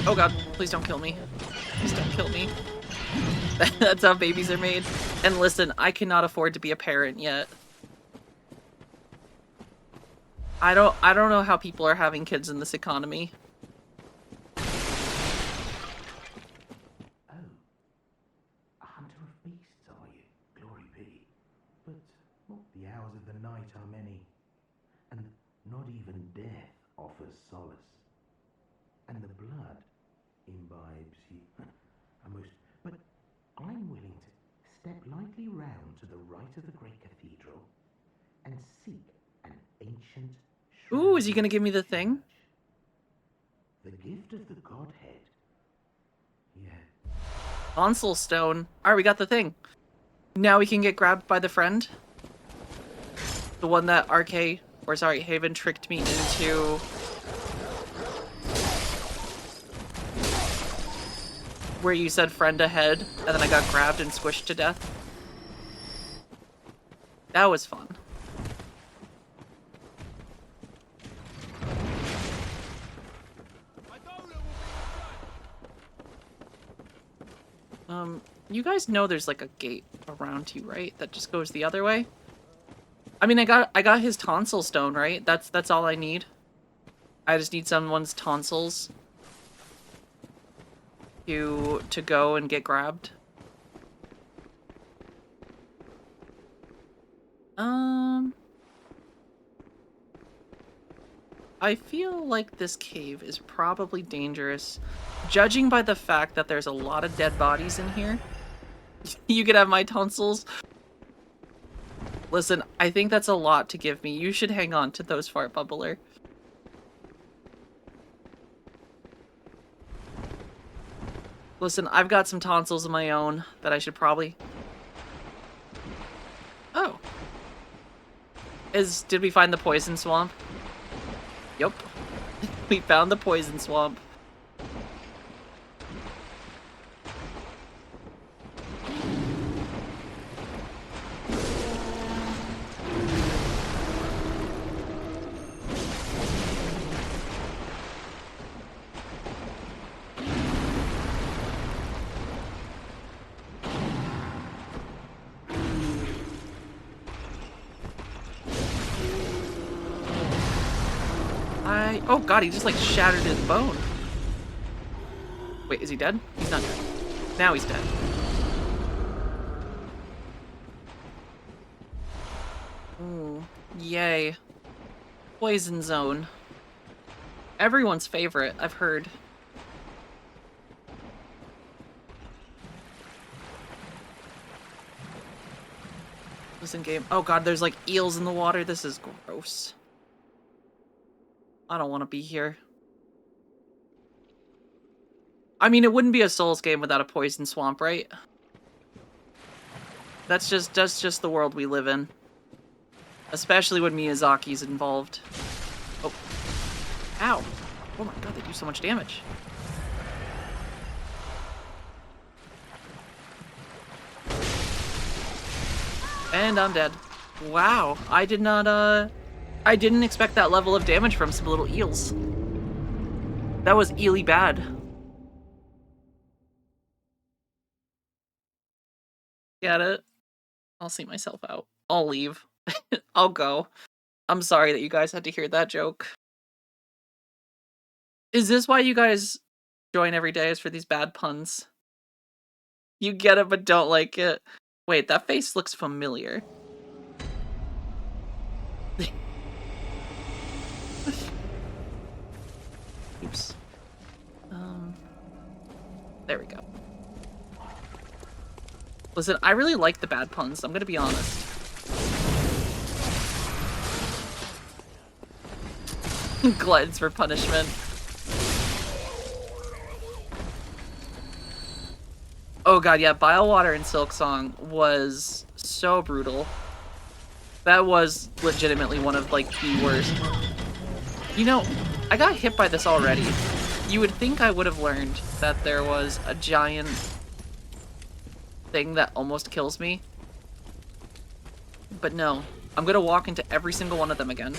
Oh God, please don't kill me. Please don't kill me. That's how babies are made. And listen, I cannot afford to be a parent yet. I don't know how people are having kids in this economy. Oh, a hunter of beasts, are you? Glory be. But not the hours of the night are many, and not even death offers solace. And the blood imbibes you a most. But I'm willing to step lightly round to the right of the great cathedral and seek an ancient. Ooh, is he gonna give me the thing? The gift of the Godhead. Yeah. Console stone. Alright, we got the thing. Now we can get grabbed by the friend. The one that Haven tricked me into. Where you said friend ahead, and then I got grabbed and squished to death. That was fun. You guys know there's like a gate around you, right? That just goes the other way? I mean, I got his tonsil stone, right? That's all I need. I just need someone's tonsils to go and get grabbed. I feel like this cave is probably dangerous, judging by the fact that there's a lot of dead bodies in here. You could have my tonsils. Listen, I think that's a lot to give me. You should hang on to those, Fart Bubbler. Listen, I've got some tonsils of my own that I should probably... Oh. Did we find the poison swamp? Yup. We found the poison swamp. Oh God, he just like shattered his bone. Wait, is he dead? He's not dead. Now he's dead. Ooh, yay. Poison zone. Everyone's favorite, I've heard. Listen, game. Oh God, there's like eels in the water. This is gross. I don't want to be here. I mean, it wouldn't be a Souls game without a poison swamp, right? That's just the world we live in. Especially when Miyazaki's involved. Oh. Ow. Oh my God, they do so much damage. And I'm dead. Wow, I did not I didn't expect that level of damage from some little eels. That was eely bad. Get it? I'll see myself out. I'll leave. I'll go. I'm sorry that you guys had to hear that joke. Is this why you guys join every day, is for these bad puns? You get it but don't like it. Wait, that face looks familiar. Oops. There we go. Listen, I really like the bad puns, I'm gonna be honest. Gluttons for punishment. Oh god, yeah, Bilewater in Silksong was so brutal. That was legitimately one of, like, the worst. You know, I got hit by this already. You would think I would have learned that there was a giant thing that almost kills me. But no, I'm gonna walk into every single one of them again.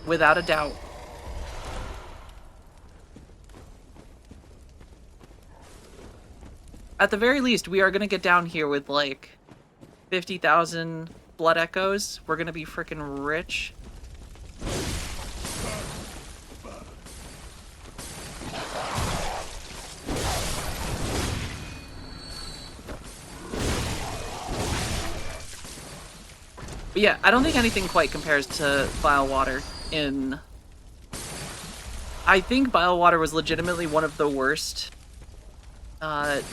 Without a doubt. At the very least, we are gonna get down here with, like, 50,000 blood echoes. We're gonna be freaking rich. But yeah, I don't think anything quite compares to Bilewater in... I think Bilewater was legitimately one of the worst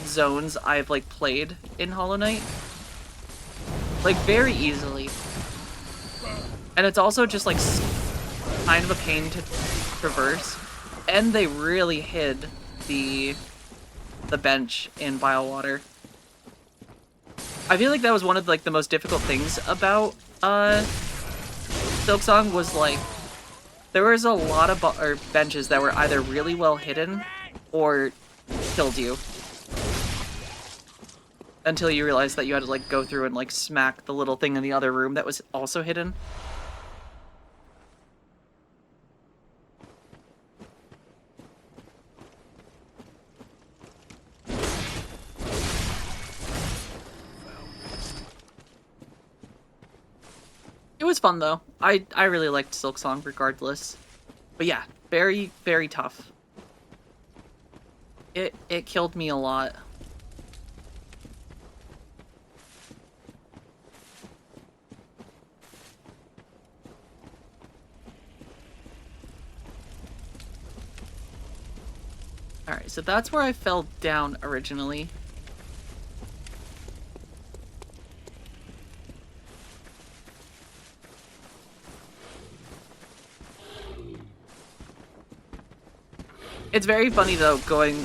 zones I've, like, played in Hollow Knight. Like, very easily. And it's also just, like, kind of a pain to traverse. And they really hid the bench in Bilewater. I feel like that was one of, like, the most difficult things about Silksong was, like, there was a lot of benches that were either really well hidden or killed you. Until you realized that you had to, like, go through and, like, smack the little thing in the other room that was also hidden. It was fun, though. I really liked Silksong regardless. But yeah, very, very tough. It killed me a lot. Alright, so that's where I fell down originally. It's very funny, though, going...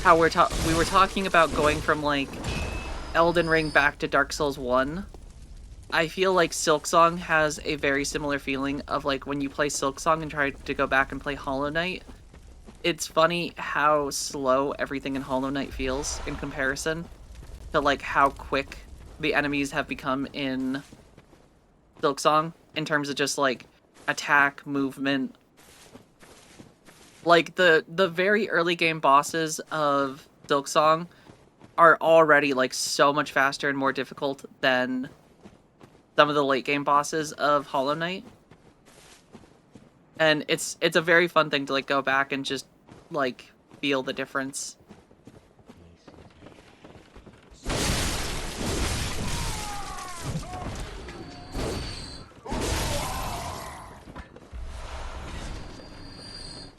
how we were talking about going from, like, Elden Ring back to Dark Souls 1. I feel like Silksong has a very similar feeling of, like, when you play Silksong and try to go back and play Hollow Knight. It's funny how slow everything in Hollow Knight feels in comparison to, like, how quick the enemies have become in Silksong in terms of just, like, attack, movement. Like, the very early game bosses of Silksong are already, like, so much faster and more difficult than some of the late game bosses of Hollow Knight. And it's a very fun thing to, like, go back and just, like, feel the difference.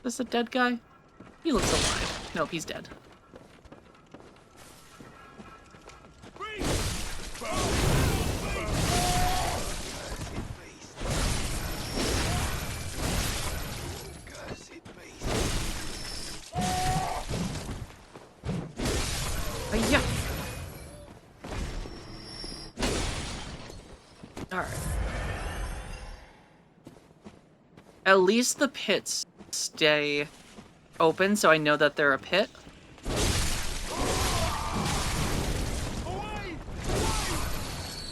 Is this a dead guy? He looks alive. Nope, he's dead. Yeah. Alright. At least the pits stay open, so I know that they're a pit.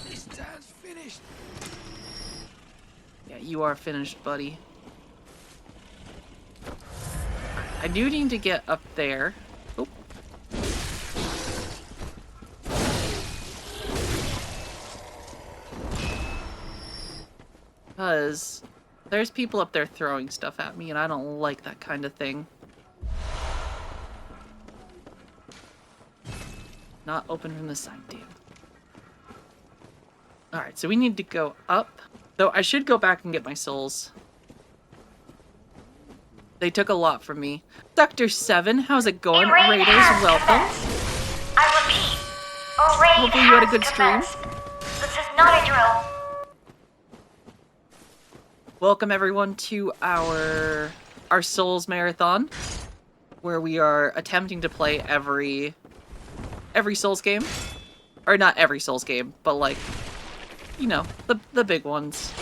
This town's finished. you are finished, buddy. I do need to get up there. Oh. Because there's people up there throwing stuff at me, and I don't like that kind of thing. Not open from the side, damn. Alright, so we need to go up. Though I should go back and get my souls. They took a lot from me. Sector 7, how's it going? Raiders, welcome. I repeat, a raid Hopefully you had a good has stream. commenced. This is not a drill. Welcome everyone to our Souls Marathon, where we are attempting to play every Souls game. Or not every Souls game, but like, you know, the big ones.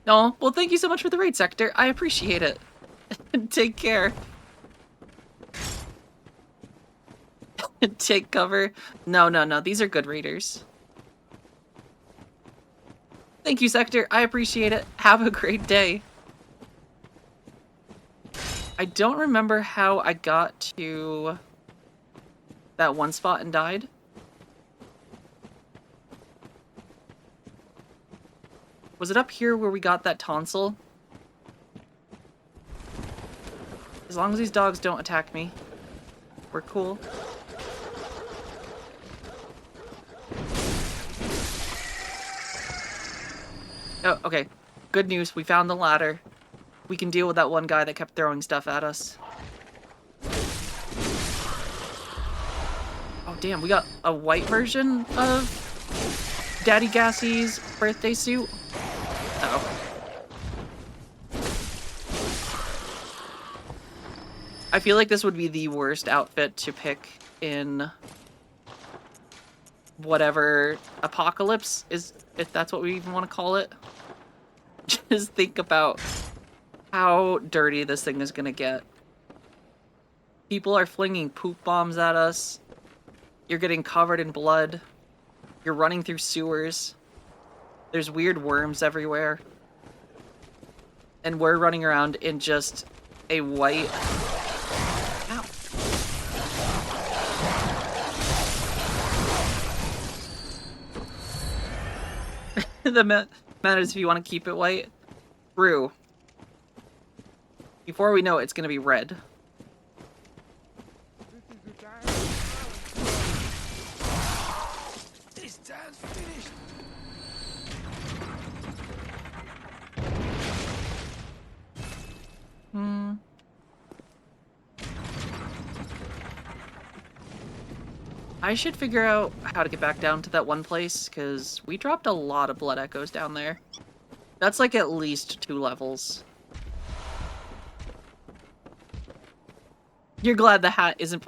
No, well thank you so much for the raid, Sector. I appreciate it. Take care. Take cover. No, these are good raiders. Thank you, Sector. I appreciate it. Have a great day. I don't remember how I got to that one spot and died. Was it up here where we got that tonsil? As long as these dogs don't attack me, we're cool. Oh, okay. Good news. We found the ladder. We can deal with that one guy that kept throwing stuff at us. Oh, damn. We got a white version of Daddy Gassie's birthday suit. Uh-oh. I feel like this would be the worst outfit to pick in whatever apocalypse is, if that's what we even want to call it. Just think about how dirty this thing is gonna get. People are flinging poop bombs at us. You're getting covered in blood. You're running through sewers. There's weird worms everywhere. And we're running around in just a white... Ow. The matters if you want to keep it white. True. Before we know it, it's going to be red. This time's finished. I should figure out how to get back down to that one place, because we dropped a lot of blood echoes down there. That's like at least 2 levels. You're glad the hat isn't...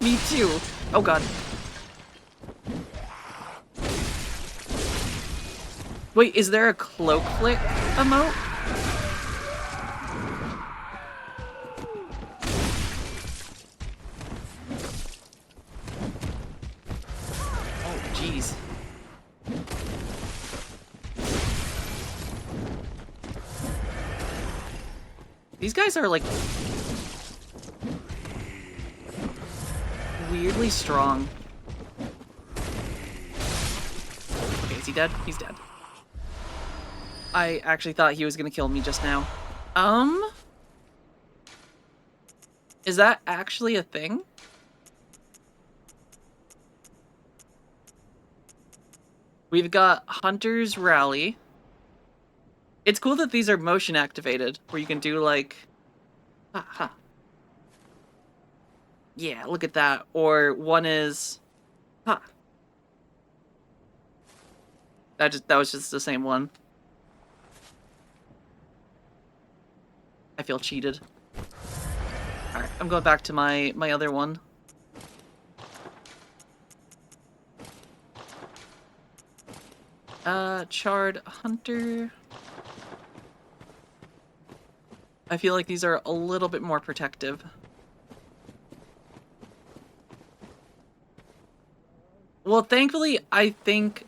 Me too. Oh god. Wait, is there a cloak flick emote? Oh, jeez. These guys are like weirdly strong. Okay, is he dead? He's dead. I actually thought he was gonna kill me just now. Is that actually a thing? We've got Hunter's Rally. It's cool that these are motion activated, where you can do like... Ha. Yeah, look at that. Or one is... Ha. That was just the same one. I feel cheated. Alright, I'm going back to my other one. Charred Hunter. I feel like these are a little bit more protective. Well, thankfully, I think,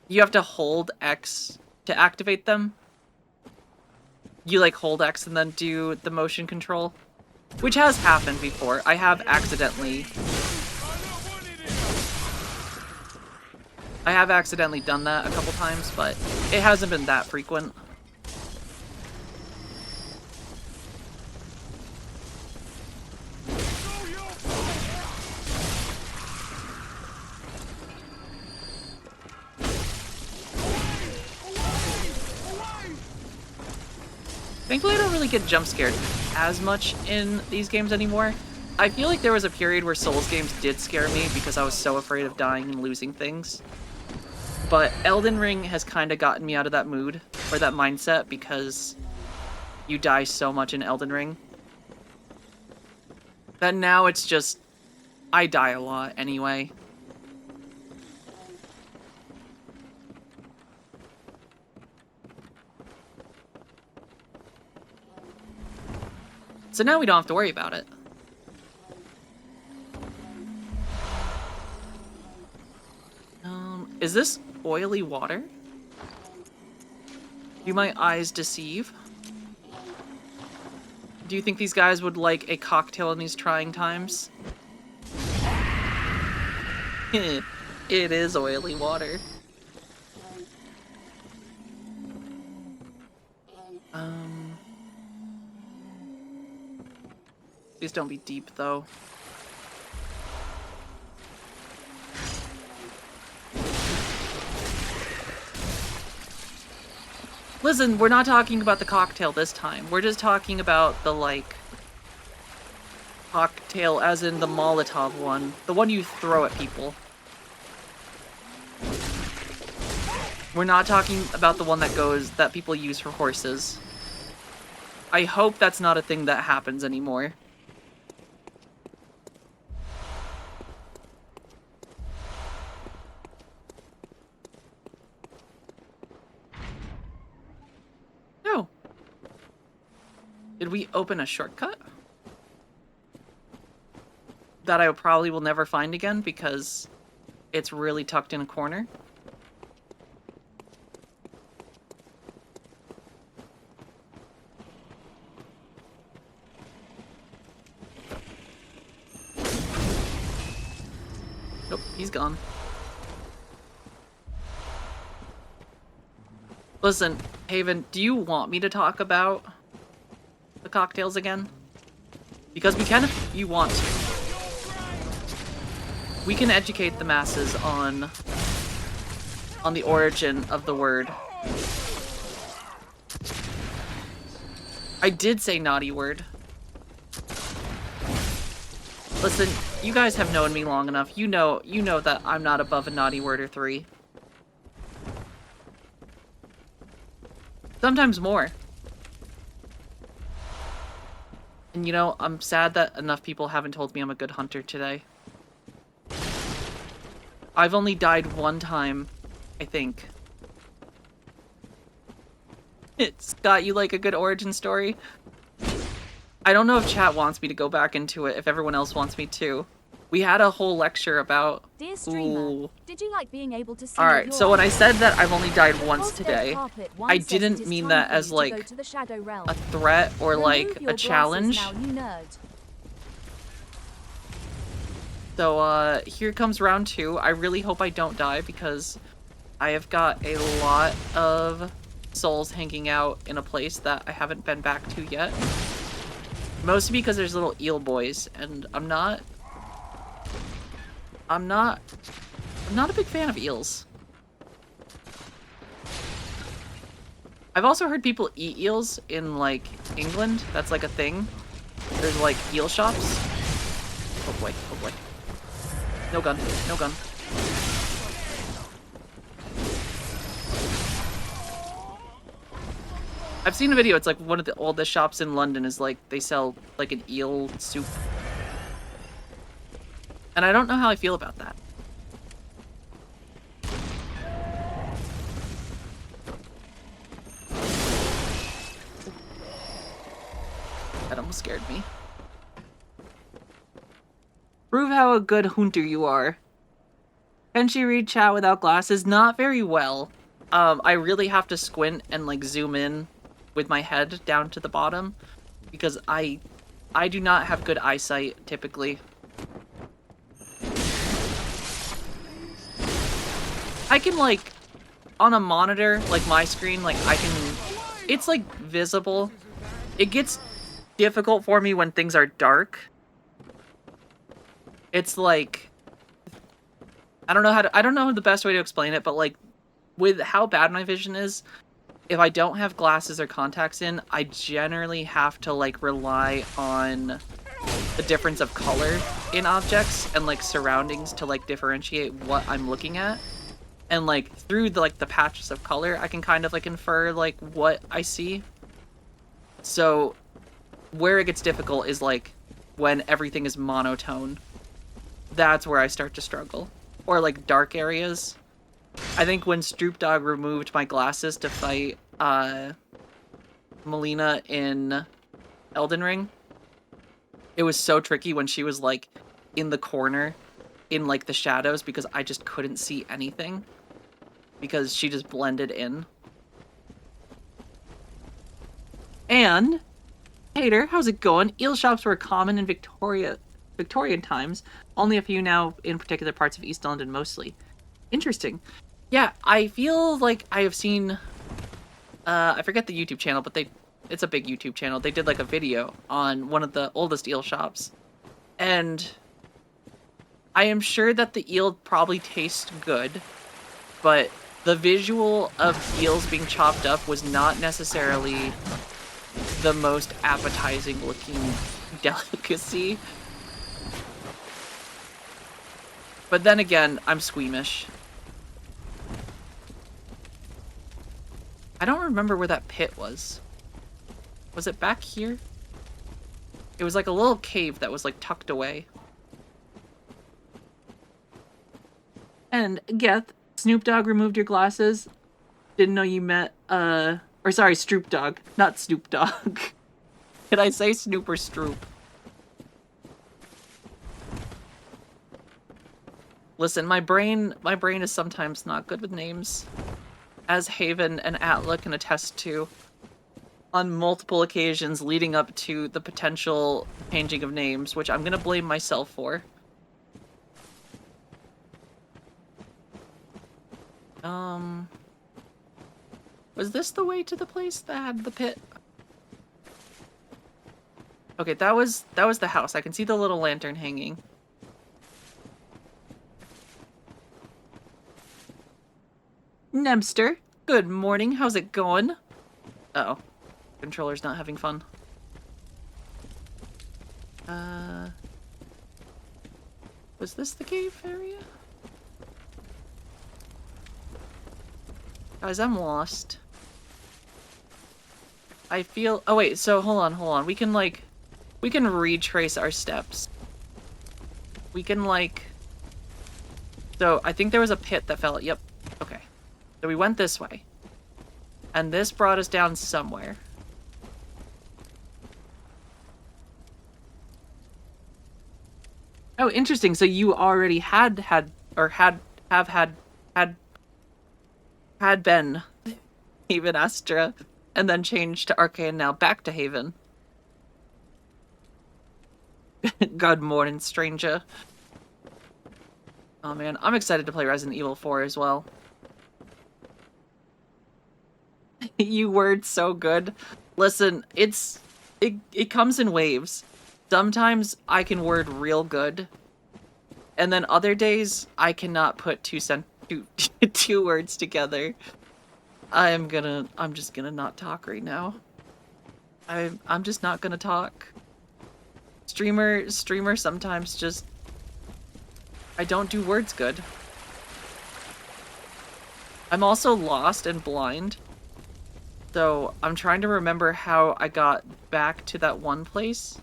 you have to hold X to activate them. You like hold X and then do the motion control, which has happened before. I have accidentally done that a couple times, but it hasn't been that frequent. Thankfully, I don't really get jump scared as much in these games anymore. I feel like there was a period where Souls games did scare me because I was so afraid of dying and losing things. But Elden Ring has kind of gotten me out of that mood, or that mindset, because you die so much in Elden Ring. That now it's just, I die a lot anyway. So now we don't have to worry about it. Is this oily water? Do my eyes deceive? Do you think these guys would like a cocktail in these trying times? It is oily water. Please don't be deep, though. Listen, we're not talking about the cocktail this time. We're just talking about the, like, cocktail as in the Molotov one. The one you throw at people. We're not talking about the one that people use for horses. I hope that's not a thing that happens anymore. No. Did we open a shortcut? That I probably will never find again because it's really tucked in a corner. Nope, he's gone. Listen, Haven, do you want me to talk about the cocktails again? Because we can if you want to. We can educate the masses on the origin of the word. I did say naughty word. Listen, you guys have known me long enough. You know that I'm not above a naughty word or three. Sometimes more. And you know, I'm sad that enough people haven't told me I'm a good hunter today. I've only died one time, I think. Scott, you like a good origin story? I don't know if chat wants me to go back into it, if everyone else wants me to. We had a whole lecture about... Dear streamer, did you like being able to see? Alright, so when I said that I've only died once today, I didn't mean that as like a threat or like a challenge. So here comes round 2. I really hope I don't die because I have got a lot of souls hanging out in a place that I haven't been back to yet. Mostly because there's little eel boys, and I'm not a big fan of eels. I've also heard people eat eels in, like, England. That's, like, a thing. There's, like, eel shops. Oh boy, oh boy. No gun, no gun. I've seen a video, it's like one of the oldest shops in London is like, they sell like an eel soup. And I don't know how I feel about that. That almost scared me. Prove how a good hunter you are. Can she read chat without glasses? Not very well. I really have to squint and like zoom in with my head down to the bottom because I do not have good eyesight typically. I can like on a monitor, like my screen, like it's like visible. It gets difficult for me when things are dark. It's like I don't know the best way to explain it, but like with how bad my vision is, if I don't have glasses or contacts in, I generally have to like rely on the difference of color in objects and like surroundings to like differentiate what I'm looking at. And like through the patches of color, I can kind of like infer like what I see. So where it gets difficult is like when everything is monotone. That's where I start to struggle. Or like dark areas. I think when Stroop Dogg removed my glasses to fight Melina in Elden Ring, it was so tricky when she was like in the corner in like the shadows because I just couldn't see anything because she just blended in. And Hater, how's it going? Eel shops were common in Victorian times. Only a few now in particular parts of East London mostly. Interesting. Yeah, I feel like I have seen I forget the YouTube channel, but it's a big YouTube channel. They did like a video on one of the oldest eel shops. And I am sure that the eel probably tastes good, but the visual of eels being chopped up was not necessarily the most appetizing looking delicacy. But then again, I'm squeamish. I don't remember where that pit was. Was it back here? It was like a little cave that was like tucked away. And Geth, Snoop Dogg removed your glasses. Didn't know you met, or sorry, Stroop Dogg, not Snoop Dogg. Did I say Snoop or Stroop? Listen, my brain is sometimes not good with names, as Haven and Atla can attest to on multiple occasions leading up to the potential changing of names, which I'm gonna blame myself for. Was this the way to the place that had the pit? Okay, that was the house. I can see the little lantern hanging. Nemster, good morning. How's it going? Uh-oh. Controller's not having fun. Was this the cave area? Guys, I'm lost. I feel... Oh, wait, so hold on. We can retrace our steps. We can, like... So, I think there was a pit that fell... Yep. Okay. So we went this way. And this brought us down somewhere. Oh, interesting. So you already had been Haven Astra, and then changed to Arcane, now back to Haven. Good morning, stranger. Oh man, I'm excited to play Resident Evil 4 as well. You word so good. Listen, it comes in waves. Sometimes I can word real good, and then other days I cannot put two words together. I'm just gonna not talk right now. I'm just not gonna talk. Streamer sometimes just... I don't do words good. I'm also lost and blind. So I'm trying to remember how I got back to that one place.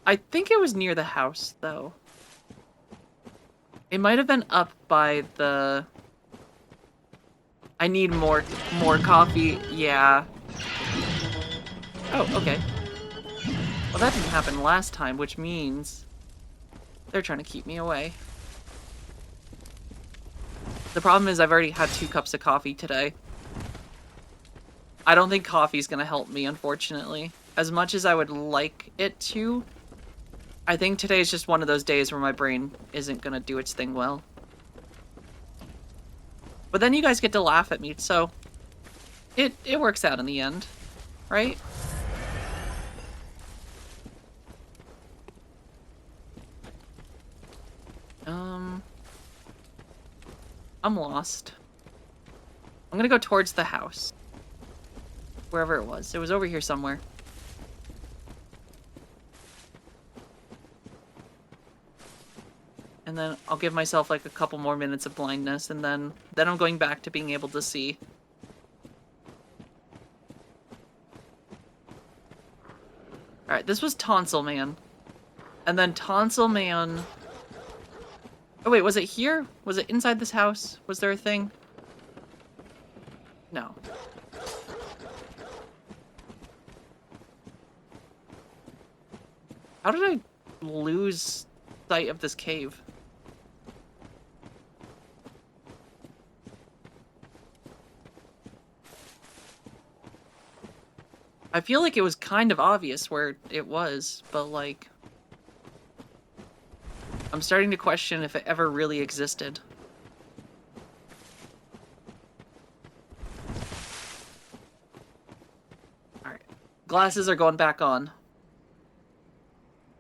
I think it was near the house, though. It might have been up by the... I need more coffee. Yeah. Oh, okay. Well, that didn't happen last time, which means they're trying to keep me away. The problem is I've already had 2 cups of coffee today. I don't think coffee's gonna help me, unfortunately. As much as I would like it to, I think today is just one of those days where my brain isn't gonna do its thing well. But then you guys get to laugh at me, so it works out in the end, right? I'm lost. I'm gonna go towards the house. Wherever it was. It was over here somewhere. And then I'll give myself like a couple more minutes of blindness, and then I'm going back to being able to see. Alright, this was Tonsil Man. And then Tonsil Man... Oh wait, was it here? Was it inside this house? Was there a thing? No. How did I lose sight of this cave? I feel like it was kind of obvious where it was, but like... I'm starting to question if it ever really existed. Alright. Glasses are going back on.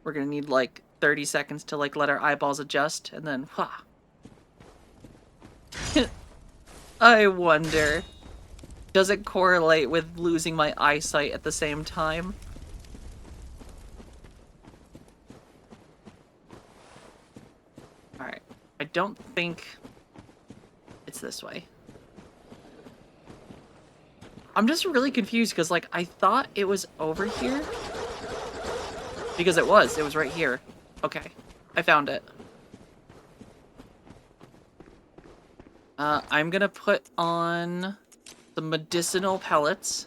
We're gonna need like 30 seconds to like let our eyeballs adjust, and then, I wonder, does it correlate with losing my eyesight at the same time? Alright, I don't think it's this way. I'm just really confused because, like, I thought it was over here. Because it was right here. Okay, I found it. I'm gonna put on some medicinal pellets.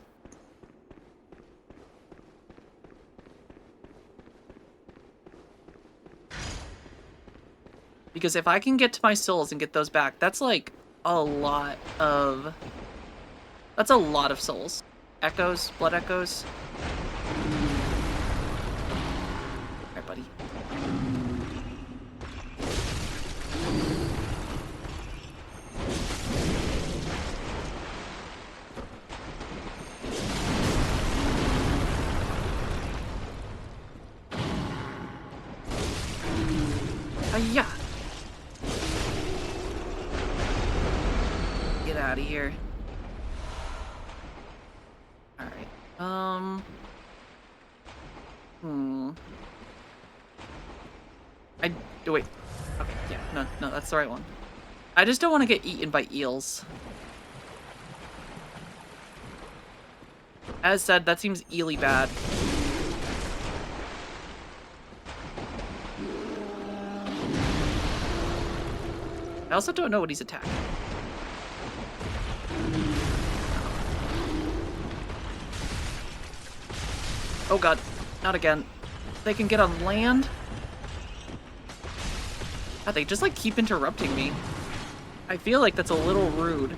Because if I can get to my souls and get those back, that's like a lot of... That's a lot of souls. Echoes, blood echoes. Alright, buddy. Yeah. Get out of here. Alright. Oh, wait. Okay, yeah, no, that's the right one. I just don't want to get eaten by eels. As said, that seems eely bad. I also don't know what he's attacking. Oh god, not again. They can get on land? God, they just like keep interrupting me. I feel like that's a little rude.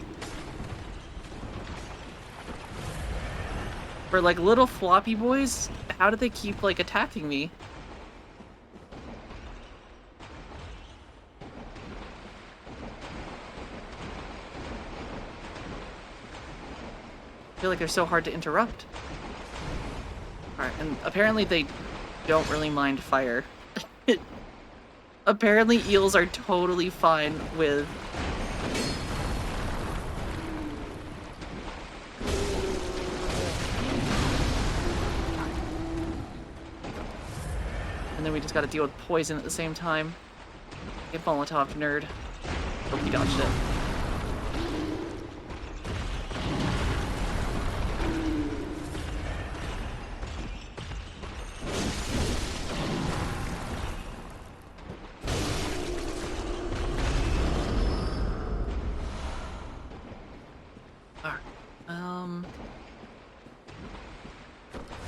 For like little floppy boys, how do they keep like attacking me? I feel like they're so hard to interrupt. Alright, and apparently they don't really mind fire. Apparently eels are totally fine with... And then we just gotta deal with poison at the same time. Get Molotov, nerd. Hope he dodged it.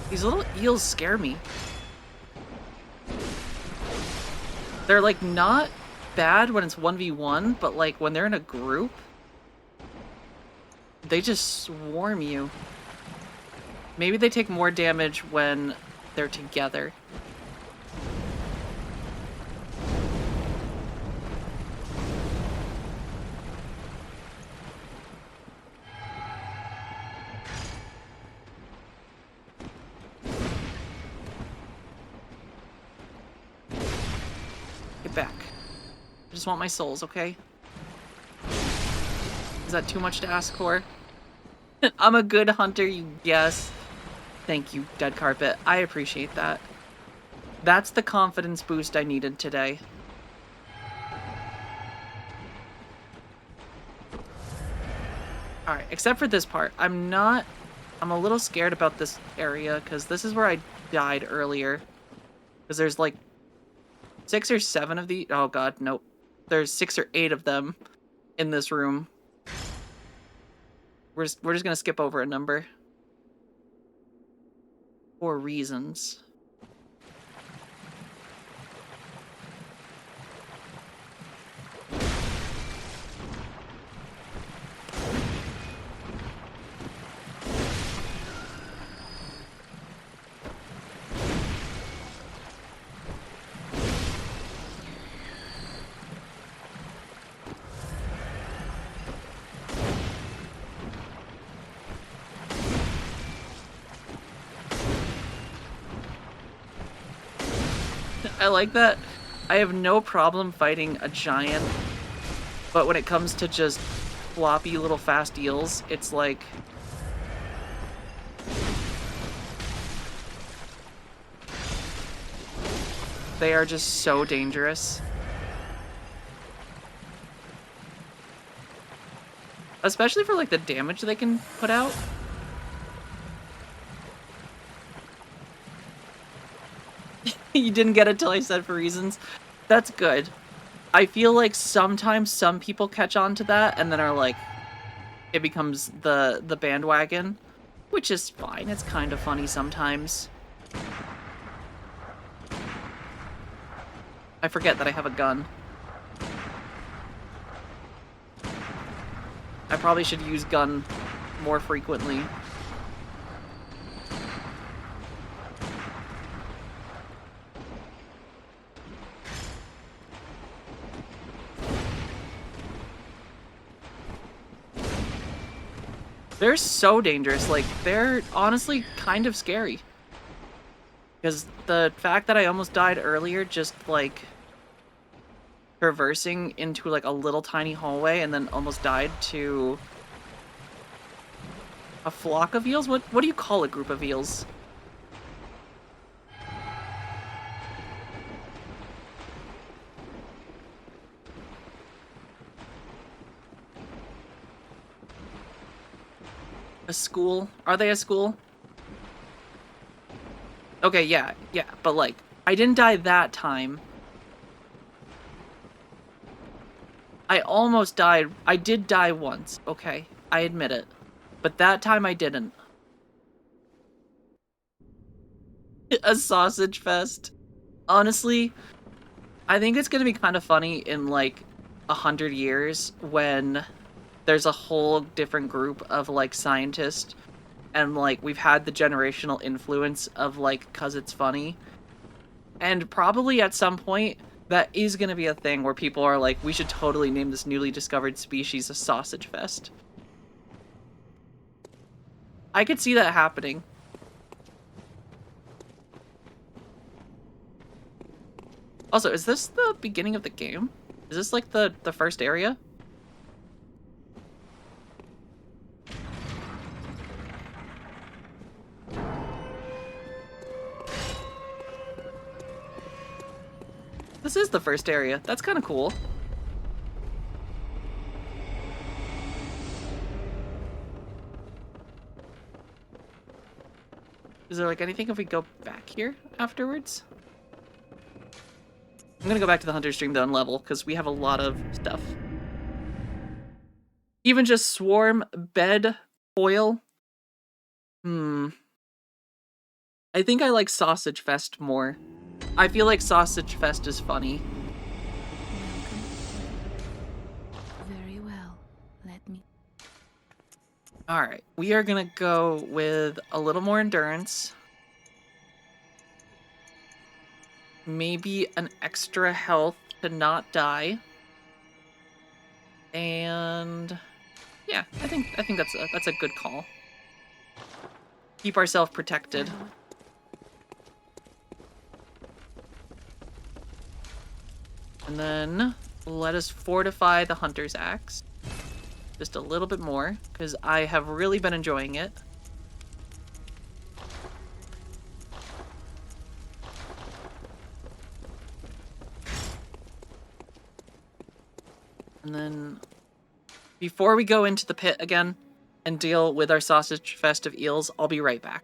These little eels scare me. They're like not bad when it's 1v1, but like when they're in a group, they just swarm you. Maybe they take more damage when they're together. Get back. I just want my souls, okay? Is that too much to ask for? I'm a good hunter, you guess. Thank you, Dead Carpet. I appreciate that. That's the confidence boost I needed today. Alright, except for this part. I'm a little scared about this area, because this is where I died earlier. Because there's like 6 or 7 of the... Oh god, nope. There's 6 or 8 of them in this room. We're just gonna skip over a number. For reasons. I like that. I have no problem fighting a giant, but when it comes to just floppy little fast eels, it's like... They are just so dangerous. Especially for like the damage they can put out. You didn't get it till I said for reasons. That's good. I feel like sometimes some people catch on to that and then are like, it becomes the bandwagon, which is fine. It's kind of funny sometimes. I forget that I have a gun. I probably should use gun more frequently. They're so dangerous, like, they're honestly kind of scary. Because the fact that I almost died earlier, just, like, traversing into, like, a little tiny hallway and then almost died to a flock of eels? What do you call a group of eels? A school? Are they a school? Okay, yeah, but like, I didn't die that time. I almost died. I did die once, okay, I admit it. But that time I didn't. A sausage fest. Honestly, I think it's gonna be kind of funny in like 100 years when there's a whole different group of like scientists and like we've had the generational influence of like 'cause it's funny, and probably at some point that is going to be a thing where people are like, we should totally name this newly discovered species a sausage fest. I could see that happening. Also, is this the beginning of the game? Is this like the first area? This is the first area. That's kind of cool. Is there like anything if we go back here afterwards? I'm gonna go back to the hunter stream though and level, because we have a lot of stuff. Even just swarm, bed, foil. I think I like Sausage Fest more. I feel like Sausage Fest is funny. Welcome. Alright, we are gonna go with a little more endurance. Maybe an extra health to not die. And yeah, I think that's a good call. Keep ourselves protected. And then let us fortify the Hunter's Axe. Just a little bit more, because I have really been enjoying it. And then, before we go into the pit again and deal with our sausage fest of eels, I'll be right back.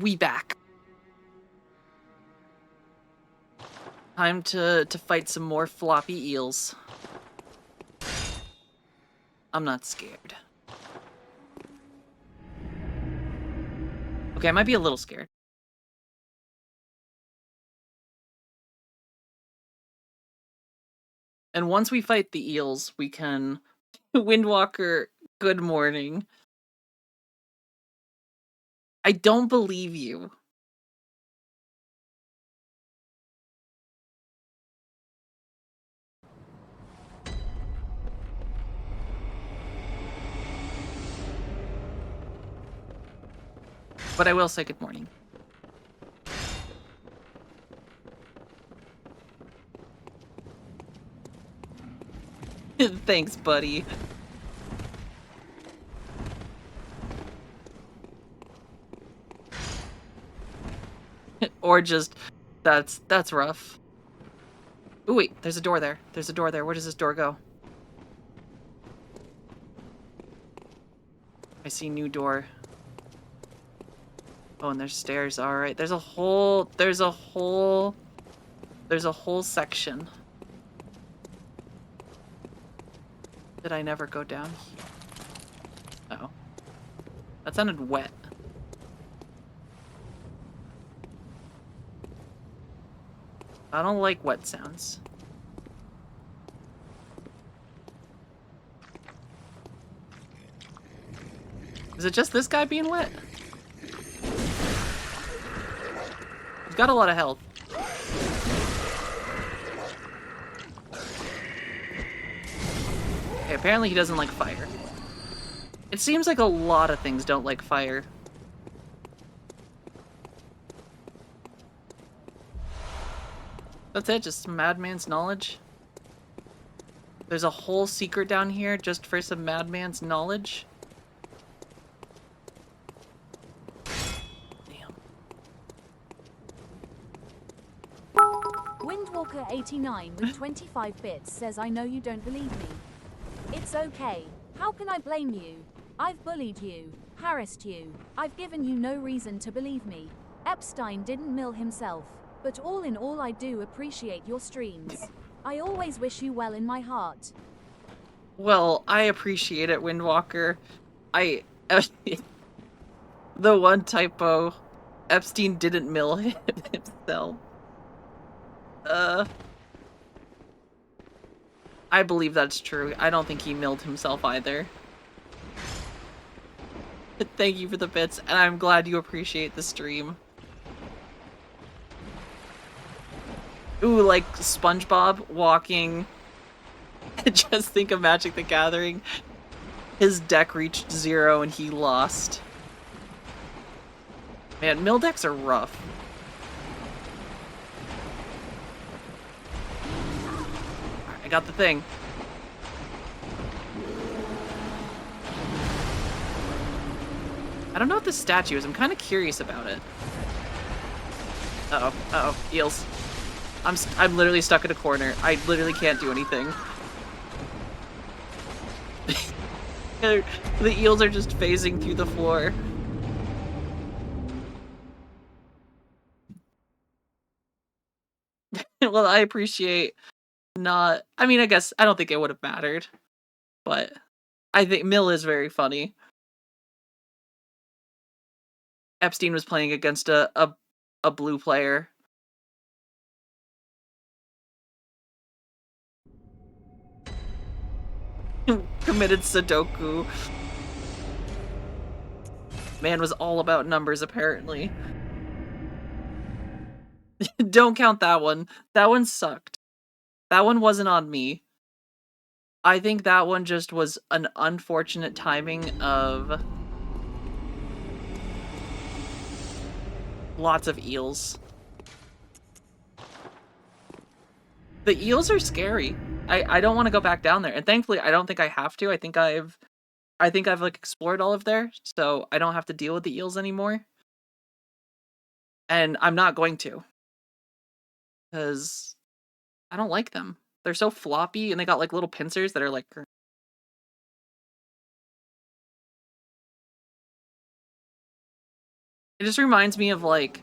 We back. Time to fight some more floppy eels. I'm not scared. Okay, I might be a little scared. And once we fight the eels, we can... Windwalker, good morning. I don't believe you. But I will say good morning. Thanks, buddy. Or just, that's rough. Ooh, wait, there's a door there. There's a door there. Where does this door go? I see new door. Oh, and there's stairs. All right. There's a whole section. Did I never go down? Oh. That sounded wet. I don't like wet sounds. Is it just this guy being wet? He's got a lot of health. Okay, apparently he doesn't like fire. It seems like a lot of things don't like fire. That's it, just some madman's knowledge. There's a whole secret down here just for some madman's knowledge. Damn. Windwalker 89 with 25 bits says, I know you don't believe me. It's okay. How can I blame you? I've bullied you, harassed you. I've given you no reason to believe me. Epstein didn't mill himself. But all in all, I do appreciate your streams. I always wish you well in my heart. Well, I appreciate it, Windwalker. The one typo, Epstein didn't mill himself. I believe that's true. I don't think he milled himself either. Thank you for the bits, and I'm glad you appreciate the stream. Ooh, like SpongeBob walking. Just think of Magic the Gathering. His deck reached 0 and he lost. Man, mill decks are rough. I got the thing. I don't know what this statue is. I'm kind of curious about it. Uh-oh. Uh-oh. Eels. I'm literally stuck in a corner. I literally can't do anything. The eels are just phasing through the floor. Well, I appreciate not... I mean, I guess I don't think it would have mattered. But I think Mill is very funny. Epstein was playing against a blue player. Committed Sudoku. Man was all about numbers, apparently. Don't count that one. That one sucked. That one wasn't on me. I think that one just was an unfortunate timing of lots of eels. The eels are scary. I don't want to go back down there, and thankfully I don't think I have to. I think I've like explored all of there, so I don't have to deal with the eels anymore. And I'm not going to, because I don't like them. They're so floppy, and they got like little pincers that are like... It just reminds me of like...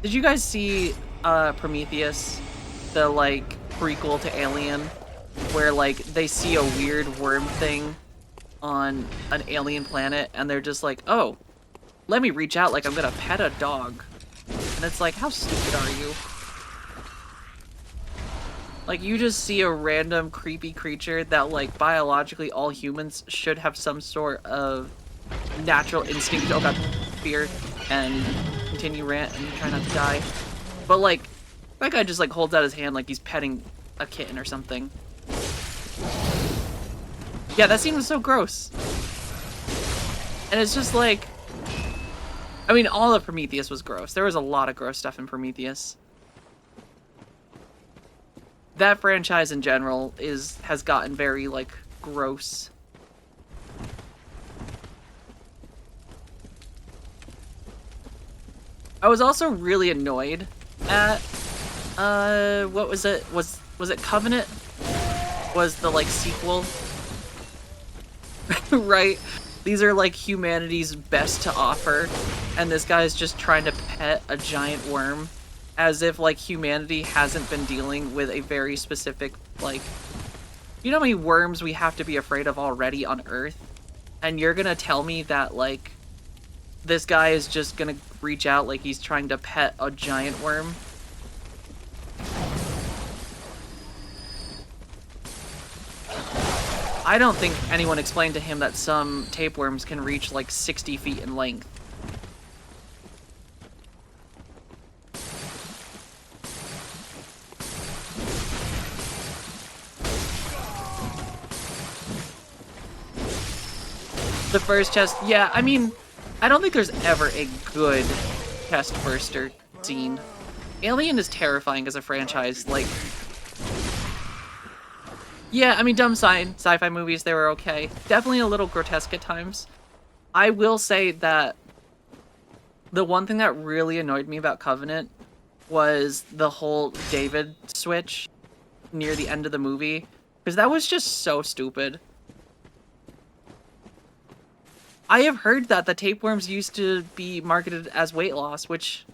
Did you guys see Prometheus? The like prequel to Alien, where like they see a weird worm thing on an alien planet and they're just like, oh, let me reach out like I'm gonna pet a dog. And it's like, how stupid are you? Like, you just see a random creepy creature that like biologically all humans should have some sort of natural instinct, oh god, fear, and continue rant and try not to die. But like, that guy just like holds out his hand like he's petting a kitten or something. Yeah, that scene was so gross. And it's just like... I mean, all of Prometheus was gross. There was a lot of gross stuff in Prometheus. That franchise in general has gotten very, like, gross. I was also really annoyed at... what was it? Was it Covenant? Was the, like, sequel? Right? These are like humanity's best to offer, and this guy's just trying to pet a giant worm as if like humanity hasn't been dealing with a very specific, like, you know how many worms we have to be afraid of already on Earth? And you're gonna tell me that like this guy is just gonna reach out like he's trying to pet a giant worm? I don't think anyone explained to him that some tapeworms can reach like 60 feet in length. The first chest, yeah, I mean, I don't think there's ever a good chest burster scene. Alien is terrifying as a franchise, like... Yeah, I mean, dumb sci-fi movies, they were okay. Definitely a little grotesque at times. I will say that the one thing that really annoyed me about Covenant was the whole David switch near the end of the movie, because that was just so stupid. I have heard that the tapeworms used to be marketed as weight loss, which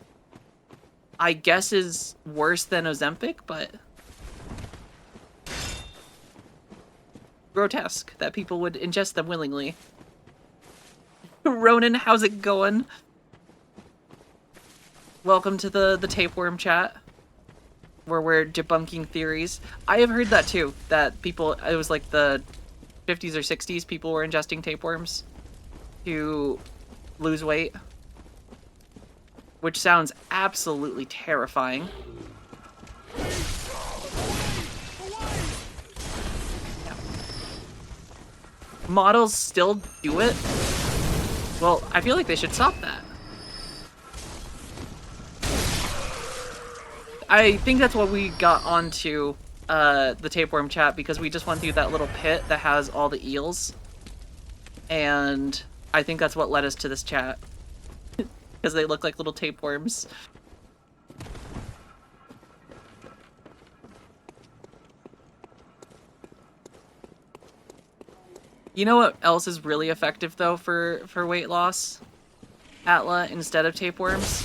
I guess is worse than Ozempic, but grotesque that people would ingest them willingly. Ronan, how's it going? Welcome to the tapeworm chat, where we're debunking theories. I have heard that too, that people, it was like the 50s or 60s, people were ingesting tapeworms to lose weight, which sounds absolutely terrifying. Yeah. Models still do it? Well, I feel like they should stop that. I think that's what we got onto the tapeworm chat, because we just went through that little pit that has all the eels, and I think that's what led us to this chat. Because they look like little tapeworms. You know what else is really effective though for weight loss? Atla, instead of tapeworms?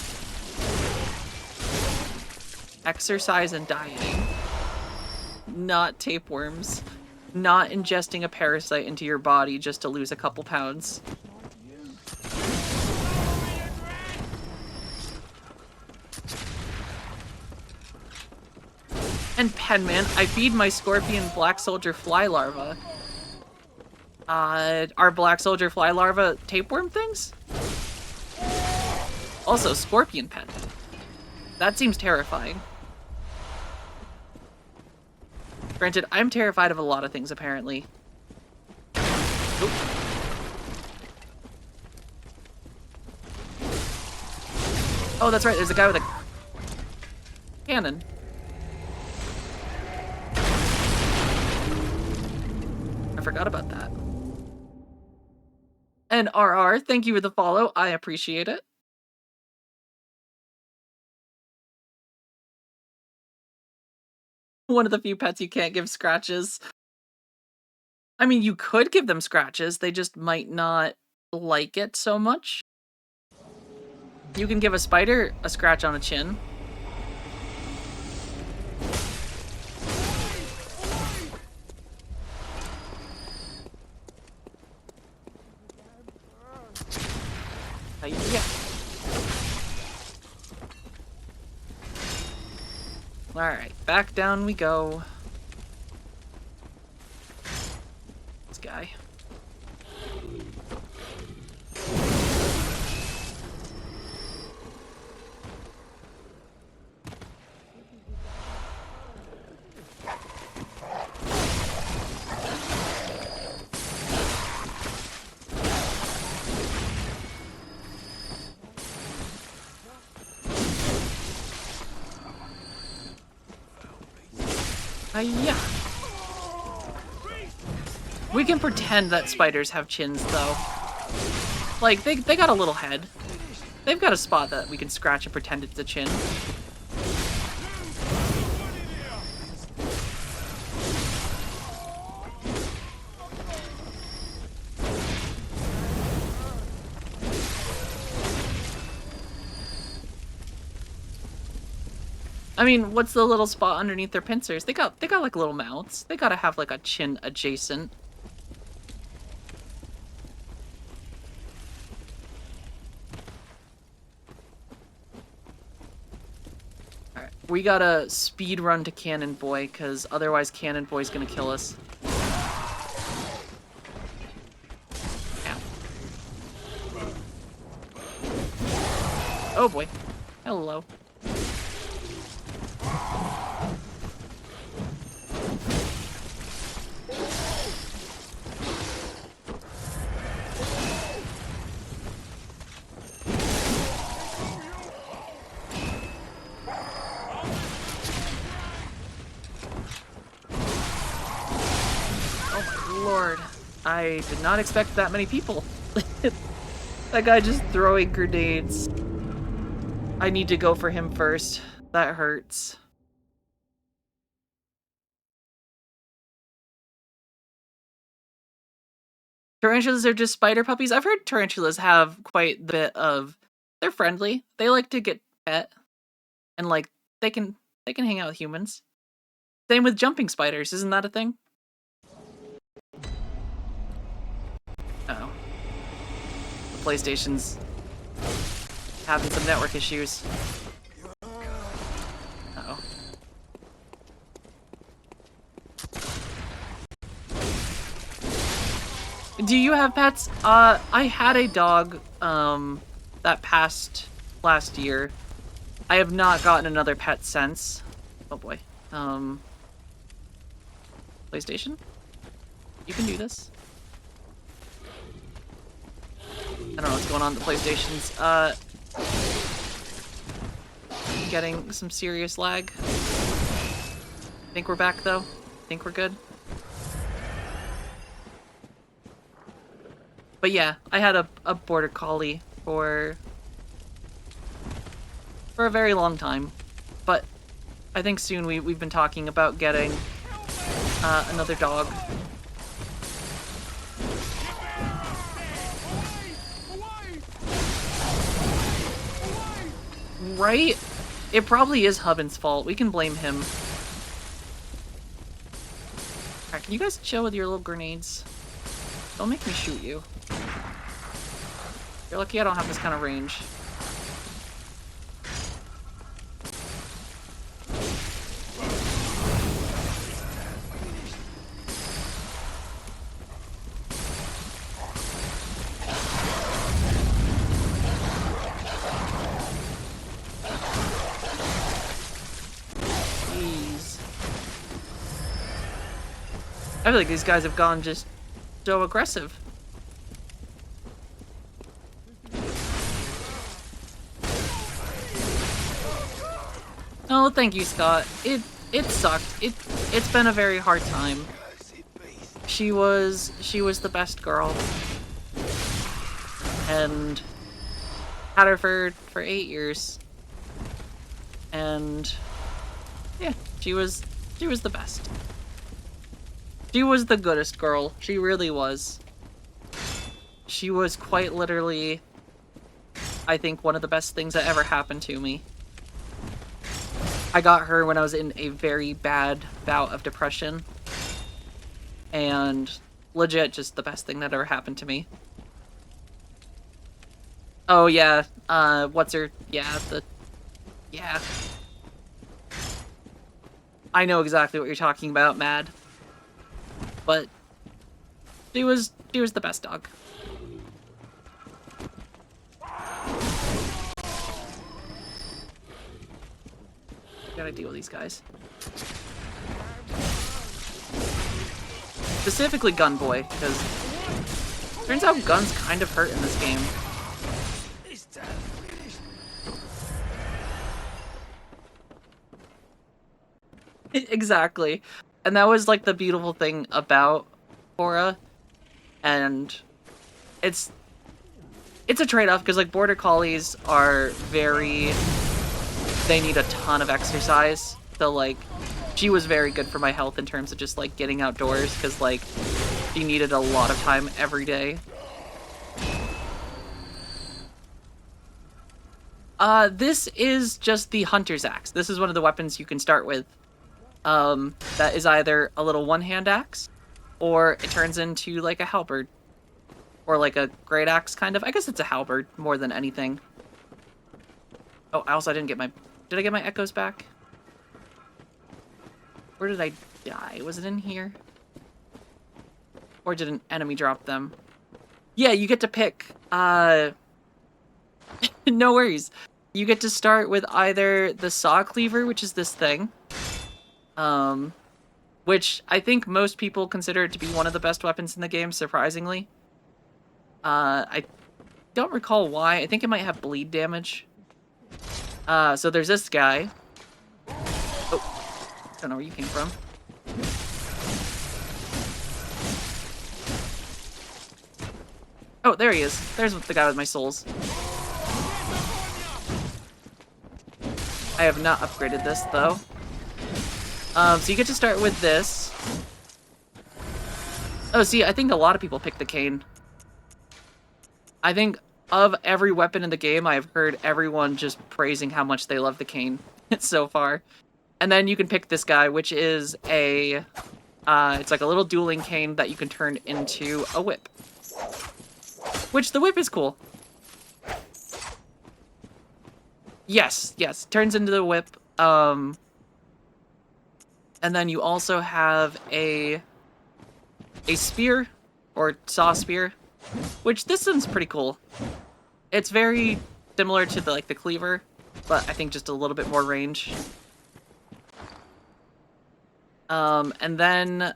Exercise and dieting. Not tapeworms. Not ingesting a parasite into your body just to lose a couple pounds. And Penman, I feed my scorpion black soldier fly larva. Are black soldier fly larva tapeworm things? Also, scorpion pen. That seems terrifying. Granted, I'm terrified of a lot of things, apparently. Oop. Oh, that's right, there's a guy with a cannon. I forgot about that. And RR, thank you for the follow. I appreciate it. One of the few pets you can't give scratches. I mean, you could give them scratches. They just might not like it so much. You can give a spider a scratch on the chin. Yeah. Alright, back down we go. This guy. Yeah. We can pretend that spiders have chins, though. Like, they got a little head. They've got a spot that we can scratch and pretend it's a chin. I mean, what's the little spot underneath their pincers? They got like little mouths. They gotta have like a chin adjacent. Alright, we gotta speed run to Cannon Boy, because otherwise Cannon Boy's gonna kill us. Oh boy. Hello. Oh my lord. I did not expect that many people. That guy just throwing grenades. I need to go for him first. That hurts. Tarantulas are just spider puppies? I've heard tarantulas have quite a bit of... They're friendly. They like to get pet. And, like, they can hang out with humans. Same with jumping spiders. Isn't that a thing? Uh-oh. The PlayStation's having some network issues. Uh-oh. Do you have pets? I had a dog, that passed last year. I have not gotten another pet since. Oh boy. PlayStation? You can do this. I don't know what's going on with the PlayStations. Getting some serious lag. Think we're back though? Think we're good? But yeah, I had a border collie for a very long time. But I think soon we've been talking about getting another dog. Right? It probably is Hubin's fault. We can blame him. Alright, can you guys chill with your little grenades? Don't make me shoot you. You're lucky I don't have this kind of range. I feel like these guys have gone just so aggressive. Oh, thank you, Scott. It sucked. It's been a very hard time. She was the best girl. And had her for 8 years. And yeah, she was the best. She was the goodest girl. She really was. She was quite literally, I think, one of the best things that ever happened to me. I got her when I was in a very bad bout of depression. And legit just the best thing that ever happened to me. Oh yeah, what's her, yeah. I know exactly what you're talking about, Mad. But she was the best dog. Gotta deal with these guys. Specifically Gun Boy, because turns out guns kind of hurt in this game. Exactly. And that was like the beautiful thing about Cora. And it's a trade-off because like border collies are very, they need a ton of exercise. So like she was very good for my health in terms of just like getting outdoors because like she needed a lot of time every day. This is just the hunter's axe. This is one of the weapons you can start with. That is either a little one-hand axe, or it turns into like a halberd. Or like a great axe, kind of. I guess it's a halberd more than anything. Oh, I didn't get my... Did I get my echoes back? Where did I die? Was it in here? Or did an enemy drop them? Yeah, you get to pick, no worries. You get to start with either the saw cleaver, which is this thing. Which I think most people consider it to be one of the best weapons in the game, surprisingly. I don't recall why. I think it might have bleed damage. So there's this guy. Oh, don't know where you came from. Oh, there he is. There's the guy with my souls. I have not upgraded this, though. So you get to start with this. Oh, see, I think a lot of people pick the cane. I think of every weapon in the game, I've heard everyone just praising how much they love the cane so far. And then you can pick this guy, which is a... it's like a little dueling cane that you can turn into a whip. Which, the whip is cool. Yes, turns into the whip. And then you also have a spear, or saw spear, which this one's pretty cool. It's very similar to the cleaver, but I think just a little bit more range. And then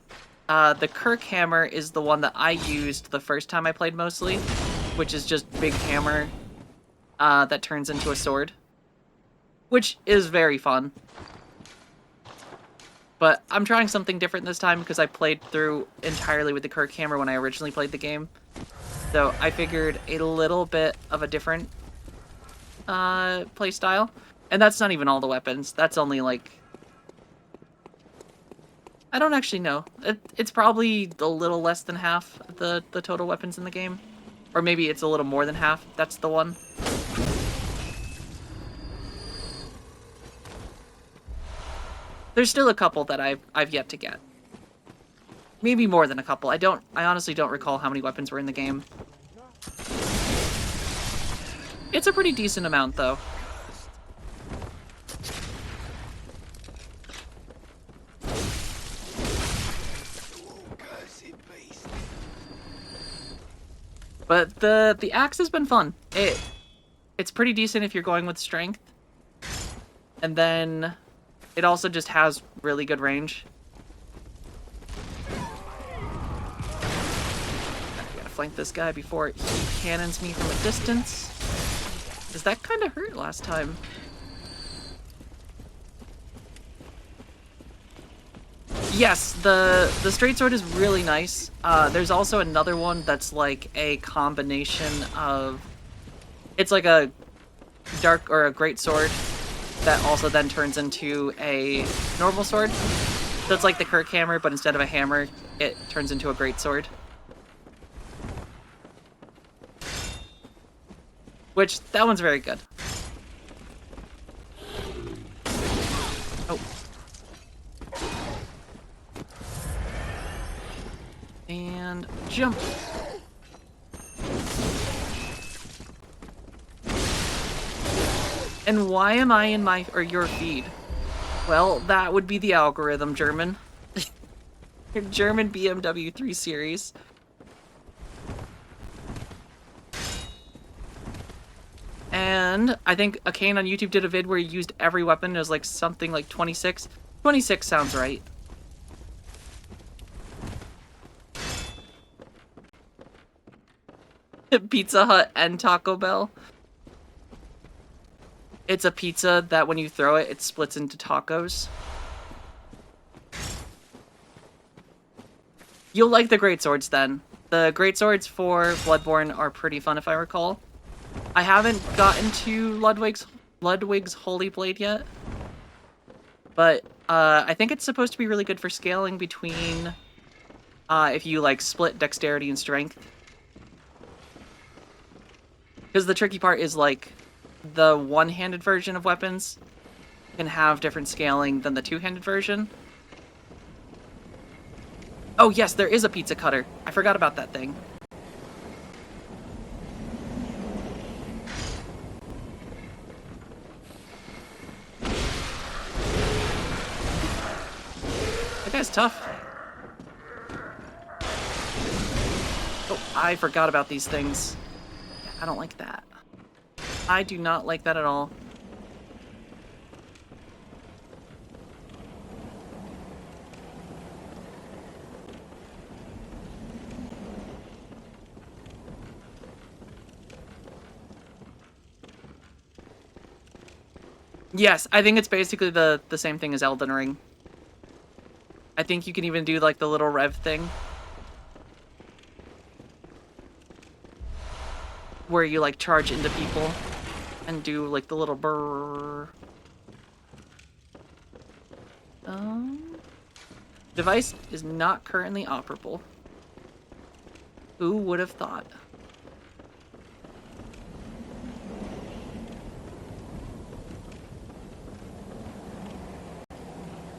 the Kirk hammer is the one that I used the first time I played mostly, which is just big hammer that turns into a sword, which is very fun. But I'm trying something different this time because I played through entirely with the Kirk hammer when I originally played the game. So I figured a little bit of a different play style. And that's not even all the weapons. That's only like... I don't actually know. It's probably a little less than half the total weapons in the game. Or maybe it's a little more than half. That's the one. There's still a couple that I've yet to get. Maybe more than a couple. I honestly don't recall how many weapons were in the game. It's a pretty decent amount, though. But the axe has been fun. It's pretty decent if you're going with strength. And then it also just has really good range. I gotta flank this guy before he cannons me from a distance. Because that kind of hurt last time. Yes, the straight sword is really nice. There's also another one that's like a combination of... It's like a dark or a great sword that also then turns into a normal sword. So it's like the Kirk hammer, but instead of a hammer, it turns into a great sword. Which, that one's very good. Oh. And jump. And why am I in your feed? Well, that would be the algorithm, German. German BMW 3 Series. And I think a Kane on YouTube did a vid where he used every weapon. It was like something like 26. 26 sounds right. Pizza Hut and Taco Bell. It's a pizza that when you throw it, it splits into tacos. You'll like the greatswords then. The greatswords for Bloodborne are pretty fun if I recall. I haven't gotten to Ludwig's Holy Blade yet. But I think it's supposed to be really good for scaling between if you like split dexterity and strength. Because the tricky part is like the one-handed version of weapons can have different scaling than the two-handed version. Oh yes, there is a pizza cutter. I forgot about that thing. That guy's tough. Oh, I forgot about these things. Yeah, I don't like that. I do not like that at all. Yes, I think it's basically the same thing as Elden Ring. I think you can even do like the little rev thing. Where you like charge into people and do like the little brrrr. Device is not currently operable. Who would have thought?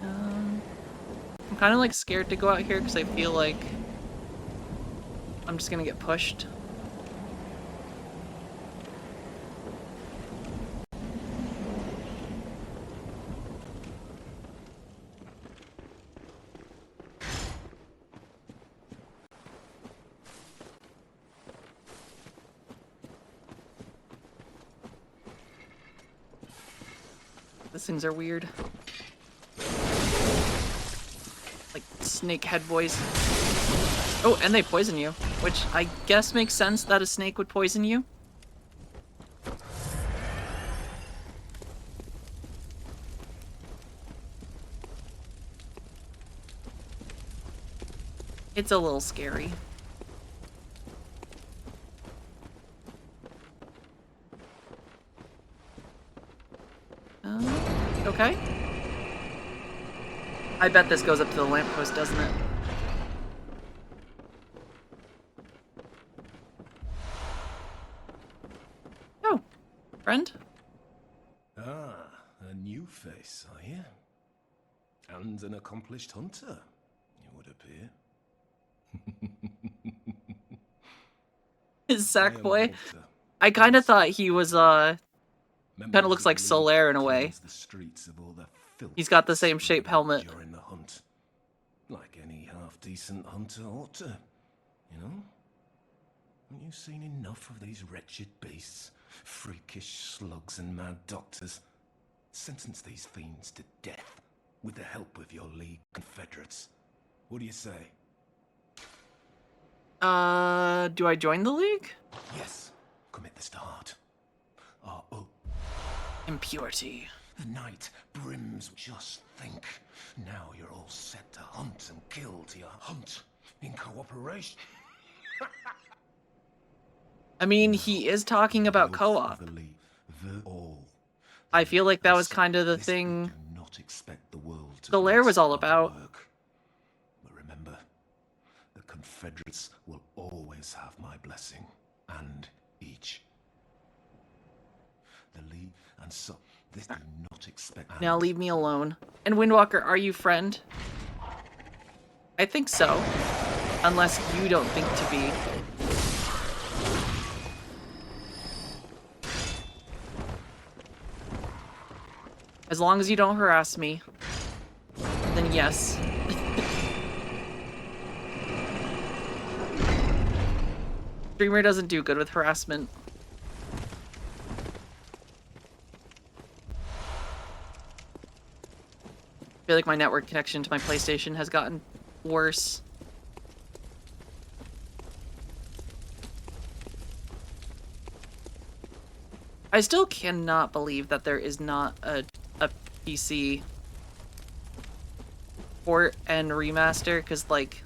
I'm kind of like scared to go out here because I feel like I'm just gonna get pushed. These things are weird. Like snake head boys. Oh, and they poison you, which I guess makes sense that a snake would poison you. It's a little scary. Okay. I bet this goes up to the lamppost, doesn't it? Oh, friend? Ah, a new face, are you? And an accomplished hunter, it would appear. His sack boy. I kind of thought he was, kind of looks like Solaire in a way. He's got the same shape helmet. During the hunt, like any half-decent hunter ought to, you know? Haven't you seen enough of these wretched beasts? Freakish slugs and mad doctors. Sentence these fiends to death with the help of your League confederates. What do you say? Do I join the League? Yes. Commit this to heart. Impurity. The night brims. Just think. Now you're all set to hunt and kill to your hunt in cooperation. I mean, he is talking about co-op. I feel like that was kind of the thing Solaire was all about. But remember, the Confederates will always have my blessing, and each. The League, and so this do not expect. Now leave me alone. And Windwalker, are you friend? I think so. Unless you don't think to be. As long as you don't harass me, then yes. Streamer doesn't do good with harassment. I feel like my network connection to my PlayStation has gotten worse. I still cannot believe that there is not a PC port and remaster, because like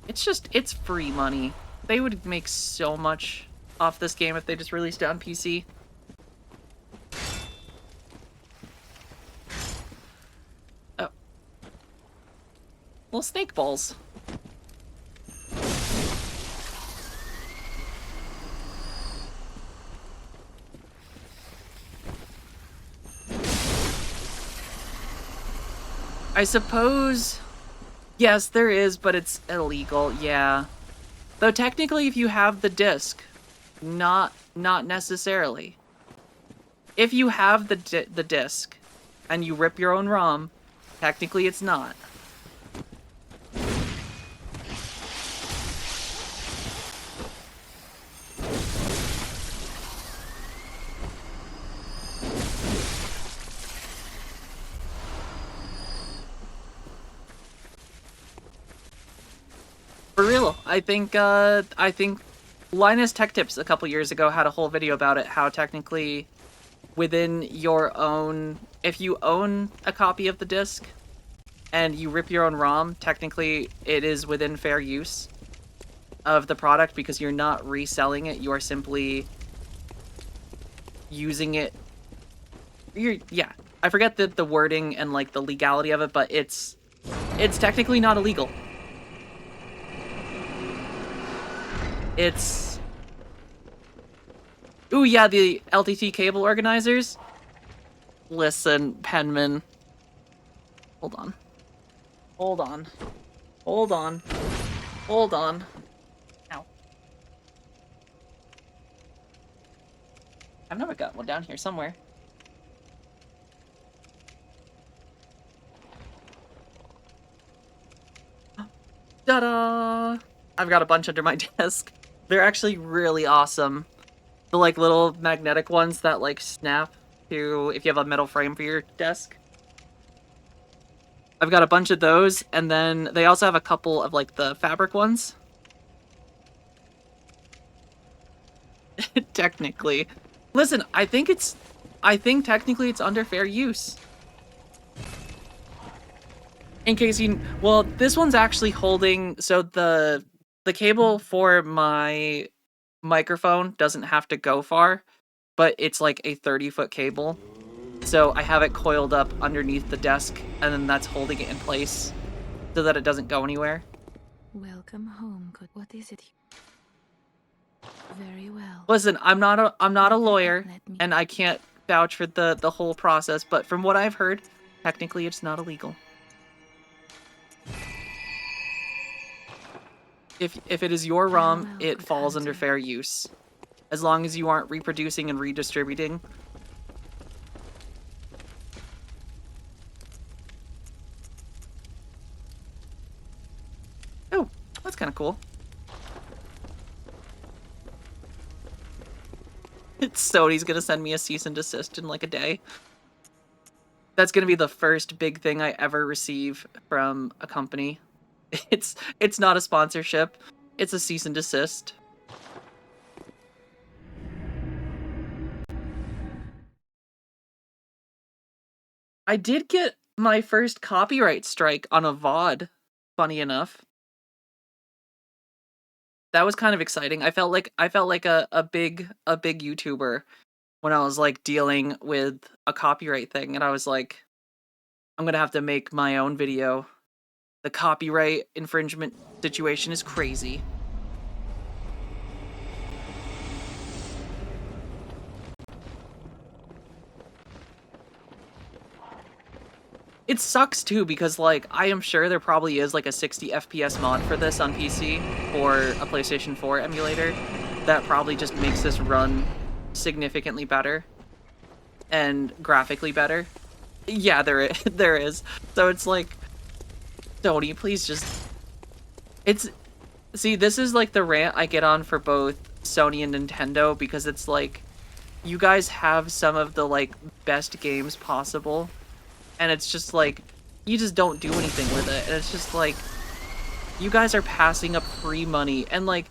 it's free money. They would make so much off this game if they just released it on PC. Oh. Little snake balls. I suppose, yes, there is, but it's illegal, yeah. Though technically, if you have the disc, not necessarily. If you have the disc, and you rip your own ROM, technically it's not. For real, I think Linus Tech Tips a couple years ago had a whole video about it, how technically within your own, if you own a copy of the disc and you rip your own ROM, technically it is within fair use of the product because you're not reselling it, you are simply using it. Yeah, I forget the wording and like the legality of it, but it's technically not illegal. It's... Ooh, yeah, the LTT cable organizers. Listen, Penman. Hold on. Hold on. Hold on. Hold on. Ow. I've never got one down here somewhere. Ta-da! I've got a bunch under my desk. They're actually really awesome. The like little magnetic ones that like snap to if you have a metal frame for your desk. I've got a bunch of those, and then they also have a couple of like the fabric ones. Technically. Listen, I think technically it's under fair use. In case you, well, this one's actually holding, so the cable for my microphone doesn't have to go far, but it's like a 30-foot cable. So I have it coiled up underneath the desk, and then that's holding it in place so that it doesn't go anywhere. Welcome home, good. What is it? Very well. Listen, I'm not a lawyer, and I can't vouch for the whole process, but from what I've heard, technically it's not illegal. If it is your ROM, it falls under fair use. As long as you aren't reproducing and redistributing. Oh, that's kind of cool. Sony's gonna send me a cease and desist in like a day. That's gonna be the first big thing I ever receive from a company. It's not a sponsorship. It's a cease and desist. I did get my first copyright strike on a VOD, funny enough. That was kind of exciting. I felt like a big YouTuber when I was like dealing with a copyright thing, and I was like, I'm gonna have to make my own video. The copyright infringement situation is crazy. It sucks too because like I am sure there probably is like a 60 FPS mod for this on PC or a PlayStation 4 emulator that probably just makes this run significantly better and graphically better. Yeah, there is. So it's like, Sony, please just... See, this is like the rant I get on for both Sony and Nintendo because it's like, you guys have some of the like best games possible, and it's just like, you just don't do anything with it, and it's just like, you guys are passing up free money, and like,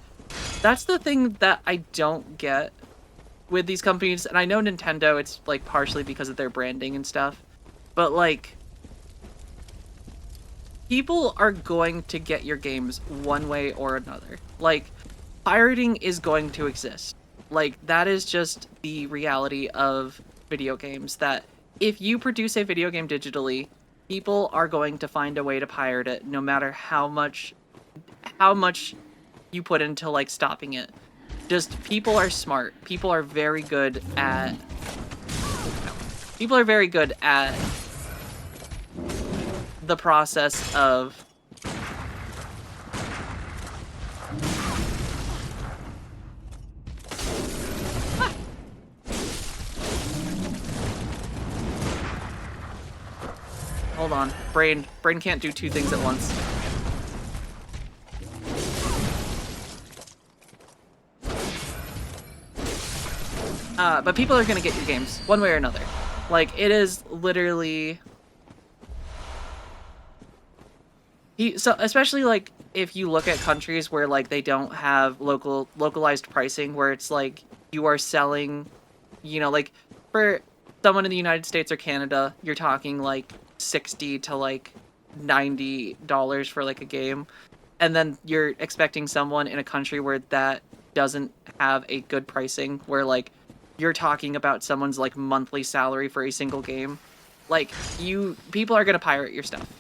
that's the thing that I don't get with these companies, and I know Nintendo, it's like partially because of their branding and stuff, but like, people are going to get your games one way or another. Like, pirating is going to exist. Like, that is just the reality of video games, that if you produce a video game digitally, people are going to find a way to pirate it, no matter how much you put into, like, stopping it. Just, people are smart. People are very good at the process of hold on. Brain can't do two things at once. But people are gonna get your games one way or another. Like, it is literally so especially like if you look at countries where like they don't have localized pricing, where it's like you are selling, you know, like for someone in the United States or Canada, you're talking like $60 to like $90 for like a game, and then you're expecting someone in a country where that doesn't have a good pricing, where like you're talking about someone's like monthly salary for a single game. Like, people are gonna pirate your stuff.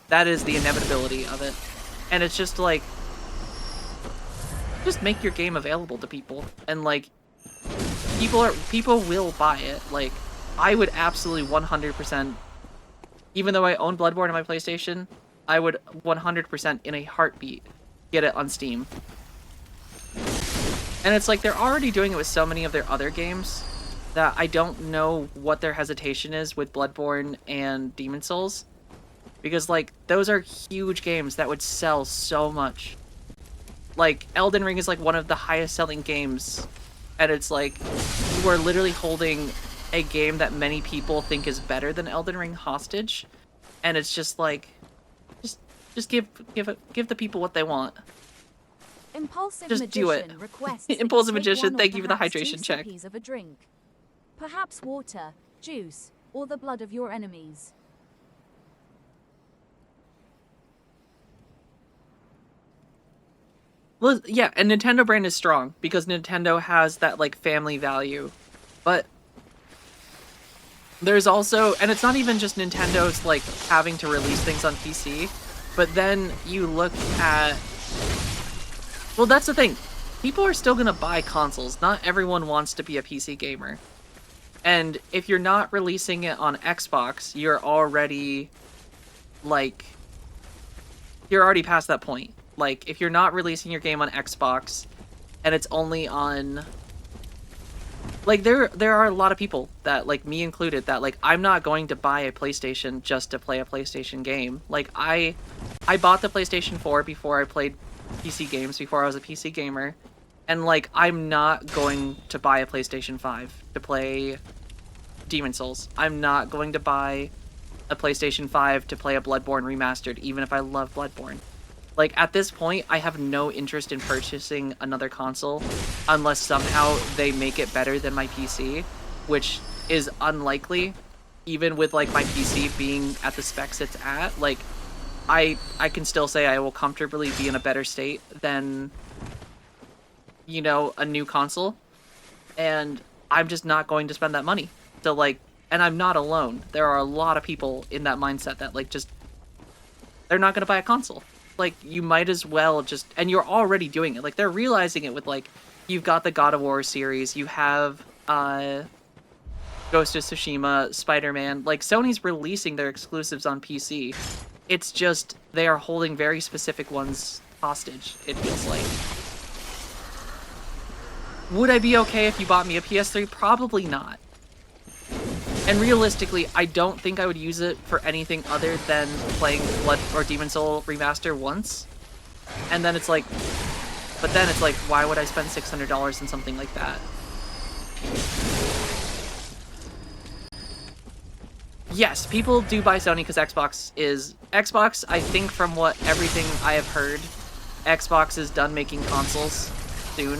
That is the inevitability of it. And it's just like, just make your game available to people, and like people will buy it. Like, I would absolutely 100%, even though I own Bloodborne on my PlayStation, I would 100% in a heartbeat get it on Steam. And it's like they're already doing it with so many of their other games that I don't know what their hesitation is with Bloodborne and Demon's Souls. Because, like, those are huge games that would sell so much. Like, Elden Ring is, like, one of the highest-selling games. And it's like, you are literally holding a game that many people think is better than Elden Ring hostage. And it's just like, just give the people what they want. Impulsive Just do it. Magician requests that Impulsive you take Magician, one or thank you for the perhaps hydration two check. sippies of a drink. Perhaps water, juice, or the blood of your enemies. Well, yeah, and Nintendo brand is strong because Nintendo has that like family value. But there's also, and it's not even just Nintendo's like having to release things on PC, but then you look at, well, that's the thing. People are still gonna buy consoles. Not everyone wants to be a PC gamer. And if you're not releasing it on Xbox, you're already past that point. Like, if you're not releasing your game on Xbox and it's only on, like, there are a lot of people that, like me included, that like, I'm not going to buy a PlayStation just to play a PlayStation game. Like, I bought the PlayStation 4 before I played PC games, before I was a PC gamer. And like, I'm not going to buy a PlayStation 5 to play Demon's Souls. I'm not going to buy a PlayStation 5 to play a Bloodborne remastered, even if I love Bloodborne. Like, at this point, I have no interest in purchasing another console unless somehow they make it better than my PC, which is unlikely, even with, like, my PC being at the specs it's at. Like, I can still say I will comfortably be in a better state than, you know, a new console. And I'm just not going to spend that money. So, like, and I'm not alone. There are a lot of people in that mindset that, like, just, they're not going to buy a console. Like, you might as well just, and you're already doing it. Like, they're realizing it with, like, you've got the God of War series, you have, Ghost of Tsushima, Spider-Man. Like, Sony's releasing their exclusives on PC. It's just, they are holding very specific ones hostage, it feels like. Would I be okay if you bought me a PS3? Probably not. And realistically, I don't think I would use it for anything other than playing Blood or Demon's Soul Remaster once. And then it's like, but then it's like, why would I spend $600 on something like that? Yes, people do buy Sony because Xbox, I think from what everything I have heard, Xbox is done making consoles soon.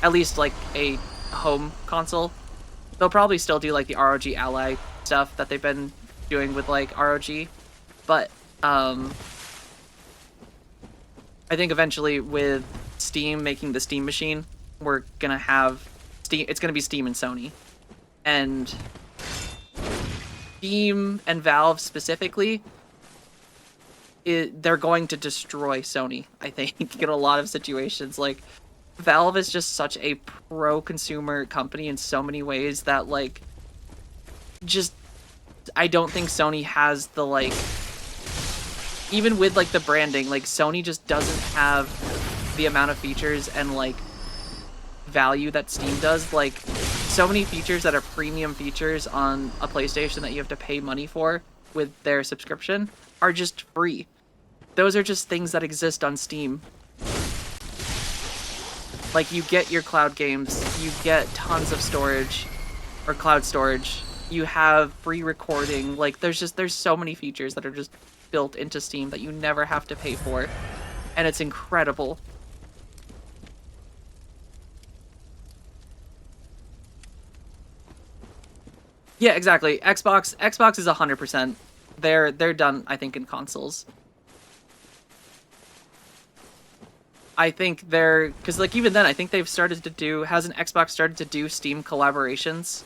At least like a home console. They'll probably still do, like, the ROG Ally stuff that they've been doing with, like, ROG. But, I think eventually with Steam making the Steam machine, we're gonna have Steam. It's gonna be Steam and Sony. And Steam and Valve specifically, they're going to destroy Sony, I think, in a lot of situations. Like, Valve is just such a pro-consumer company in so many ways that, like, just, I don't think Sony has the, like, even with like the branding, like Sony just doesn't have the amount of features and like value that Steam does. Like so many features that are premium features on a PlayStation that you have to pay money for with their subscription are just free. Those are just things that exist on Steam. Like you get your cloud games, you get tons of storage or cloud storage. You have free recording. Like there's so many features that are just built into Steam that you never have to pay for. And it's incredible. Yeah, exactly. Xbox is 100%. They're done, I think, in consoles. I think they're, because like even then, I think they've started to do, hasn't Xbox started to do Steam collaborations?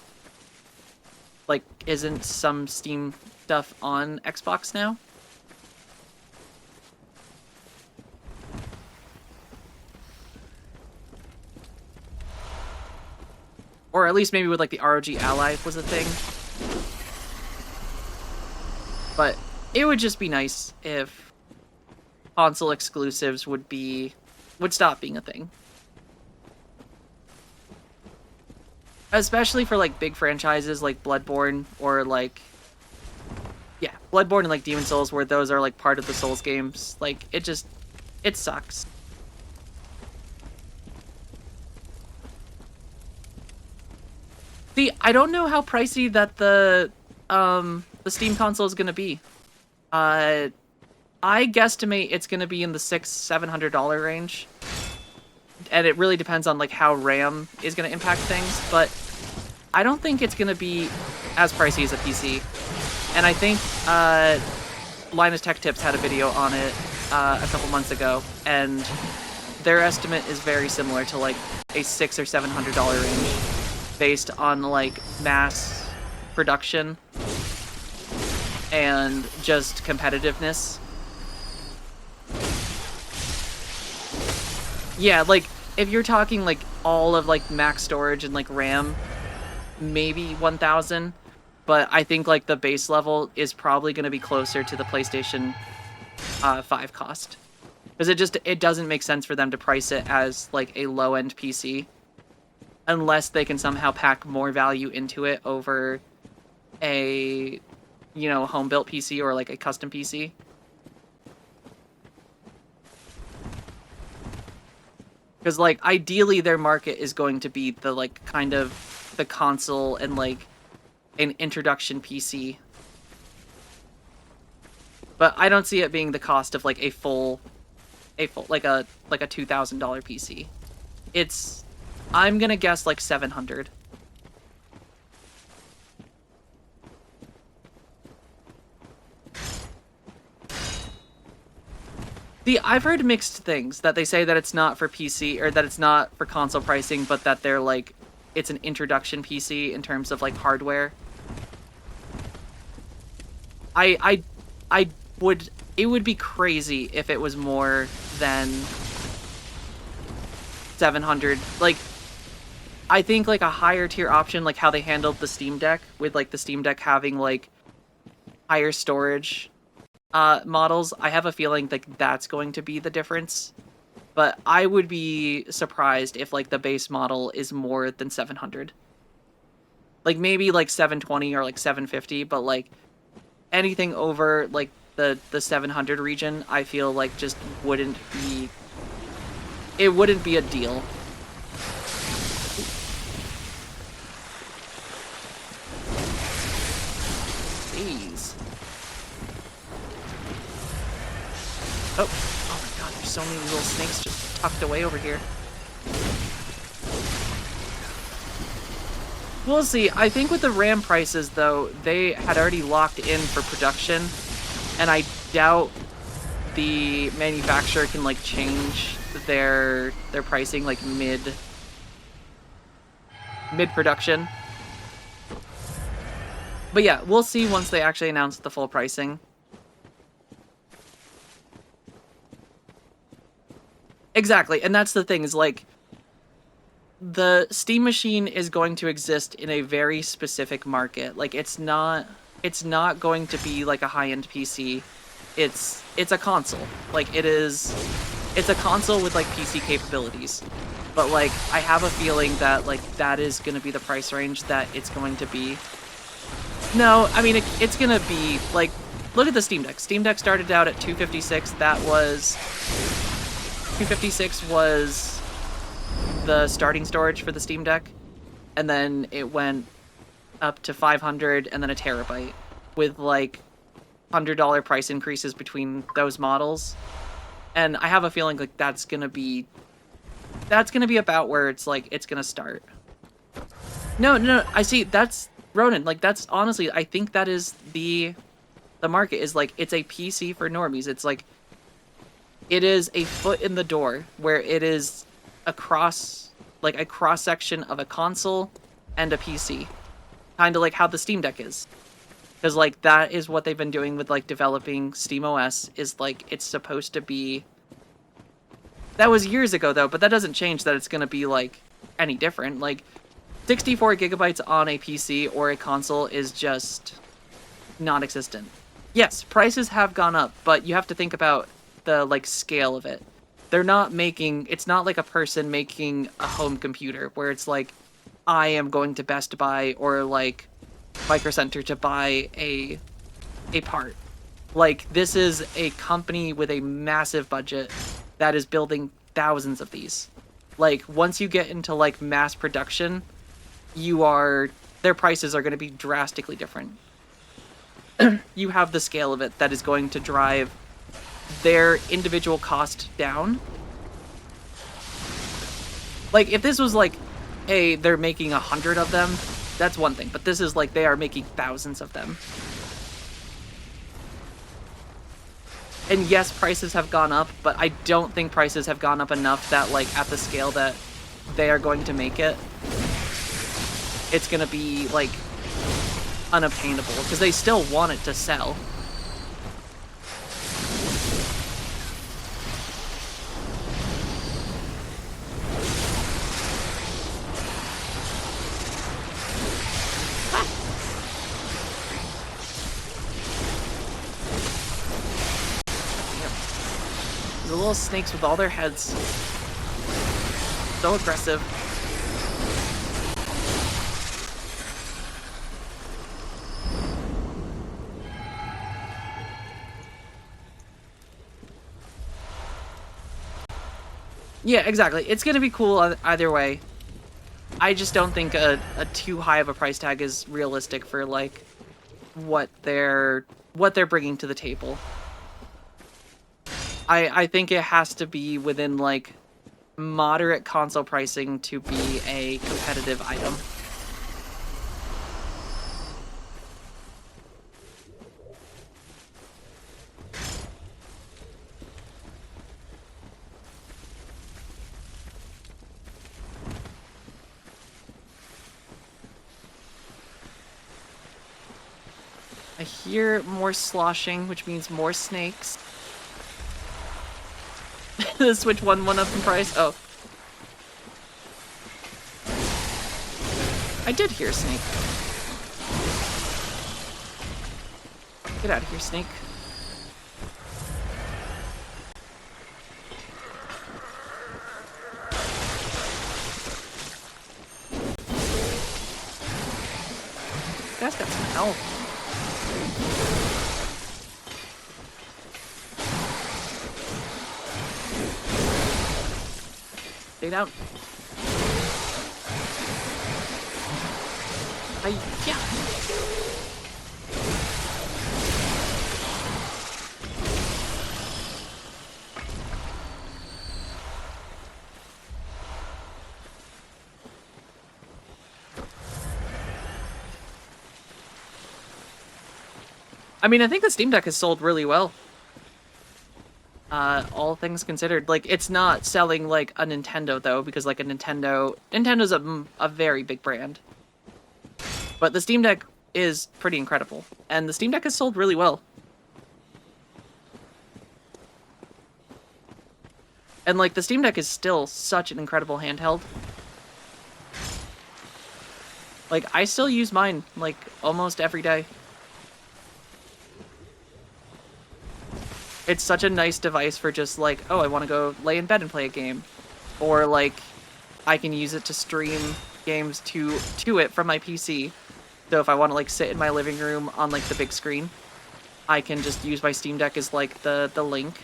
Like, isn't some Steam stuff on Xbox now? Or at least maybe with like the ROG Ally was a thing. But it would just be nice if console exclusives would stop being a thing. Especially for like big franchises like Bloodborne or like Bloodborne and like Demon Souls, where those are like part of the Souls games. Like it sucks. See, I don't know how pricey that the Steam console is gonna be. I guesstimate it's gonna be in the $600-700 range. And it really depends on like how RAM is gonna impact things, but I don't think it's gonna be as pricey as a PC. And I think Linus Tech Tips had a video on it a couple months ago, and their estimate is very similar to like a $600 or $700 range, based on like mass production and just competitiveness. Yeah, like if you're talking like all of like max storage and like RAM, maybe 1000, but I think like the base level is probably going to be closer to the PlayStation 5 cost, because it doesn't make sense for them to price it as like a low-end PC unless they can somehow pack more value into it over a home-built PC or like a custom PC. Because like ideally their market is going to be the like kind of the console and like an introduction PC. But I don't see it being the cost of like a full like a $2,000 PC. I'm gonna guess like 700. See, I've heard mixed things, that they say that it's not for PC, or that it's not for console pricing, but that they're like, it's an introduction PC in terms of like hardware. It would be crazy if it was more than 700. Like, I think like a higher tier option, like how they handled the Steam Deck, with like the Steam Deck having like higher storage models, I have a feeling like that's going to be the difference. But I would be surprised if like the base model is more than 700. Like maybe like 720 or like 750, but like anything over like the 700 region, I feel like just wouldn't be a deal. Jeez. Oh my god, there's so many little snakes just tucked away over here. We'll see. I think with the RAM prices, though, they had already locked in for production, and I doubt the manufacturer can like change their pricing like mid production. But yeah, we'll see once they actually announce the full pricing. Exactly, and that's the thing, is like the Steam machine is going to exist in a very specific market. Like it's not going to be like a high-end PC. it's a console. Like it's a console with like PC capabilities. But like I have a feeling that like that is going to be the price range that it's going to be. No, I mean it's going to be like, look at the Steam Deck. Steam Deck started out at $256. That was $256 was the starting storage for the Steam Deck, and then it went up to 500 and then a terabyte with like $100 price increases between those models. And I have a feeling like that's gonna be about where it's like it's gonna start. No, I see. That's Ronan. Like that's honestly, I think that is the market is like it's a PC for normies. It's like it is a foot in the door where it is a cross section of a console and a PC, kind of like how the Steam Deck is. Because, like, that is what they've been doing with, like, developing SteamOS, is, like, it's supposed to be... That was years ago, though, but that doesn't change that it's going to be, like, any different. Like, 64 gigabytes on a PC or a console is just non-existent. Yes, prices have gone up, but you have to think about the, like, scale of it. They're not making... It's not like a person making a home computer, where it's like, I am going to Best Buy, or, like... Micro Center to buy a part. Like, this is a company with a massive budget that is building thousands of these. Like, once you get into like mass production, their prices are going to be drastically different. You have the scale of it that is going to drive their individual cost down. Like, if this was like, hey, they're making 100 of them, that's one thing, but this is like they are making thousands of them. And yes, prices have gone up, but I don't think prices have gone up enough that, like, at the scale that they are going to make it, it's gonna be, like, unobtainable, because they still want it to sell. The little snakes with all their heads. So aggressive. Yeah, exactly. It's gonna be cool either way. I just don't think a too high of a price tag is realistic for, like, what they're bringing to the table. I think it has to be within, like, moderate console pricing to be a competitive item. I hear more sloshing, which means more snakes. The Switch 1 went up in price? Oh. I did hear a snake. Get out of here, snake. This guy's got some health. Stay down. Yeah. I mean, I think the Steam Deck has sold really well. All things considered. Like, it's not selling like a Nintendo, though, because, like, Nintendo's a very big brand. But the Steam Deck is pretty incredible, and the Steam Deck has sold really well. And, like, the Steam Deck is still such an incredible handheld. Like, I still use mine, like, almost every day. It's such a nice device for just like, oh, I want to go lay in bed and play a game. Or like, I can use it to stream games to it from my PC. So if I want to like sit in my living room on like the big screen, I can just use my Steam Deck as like the link.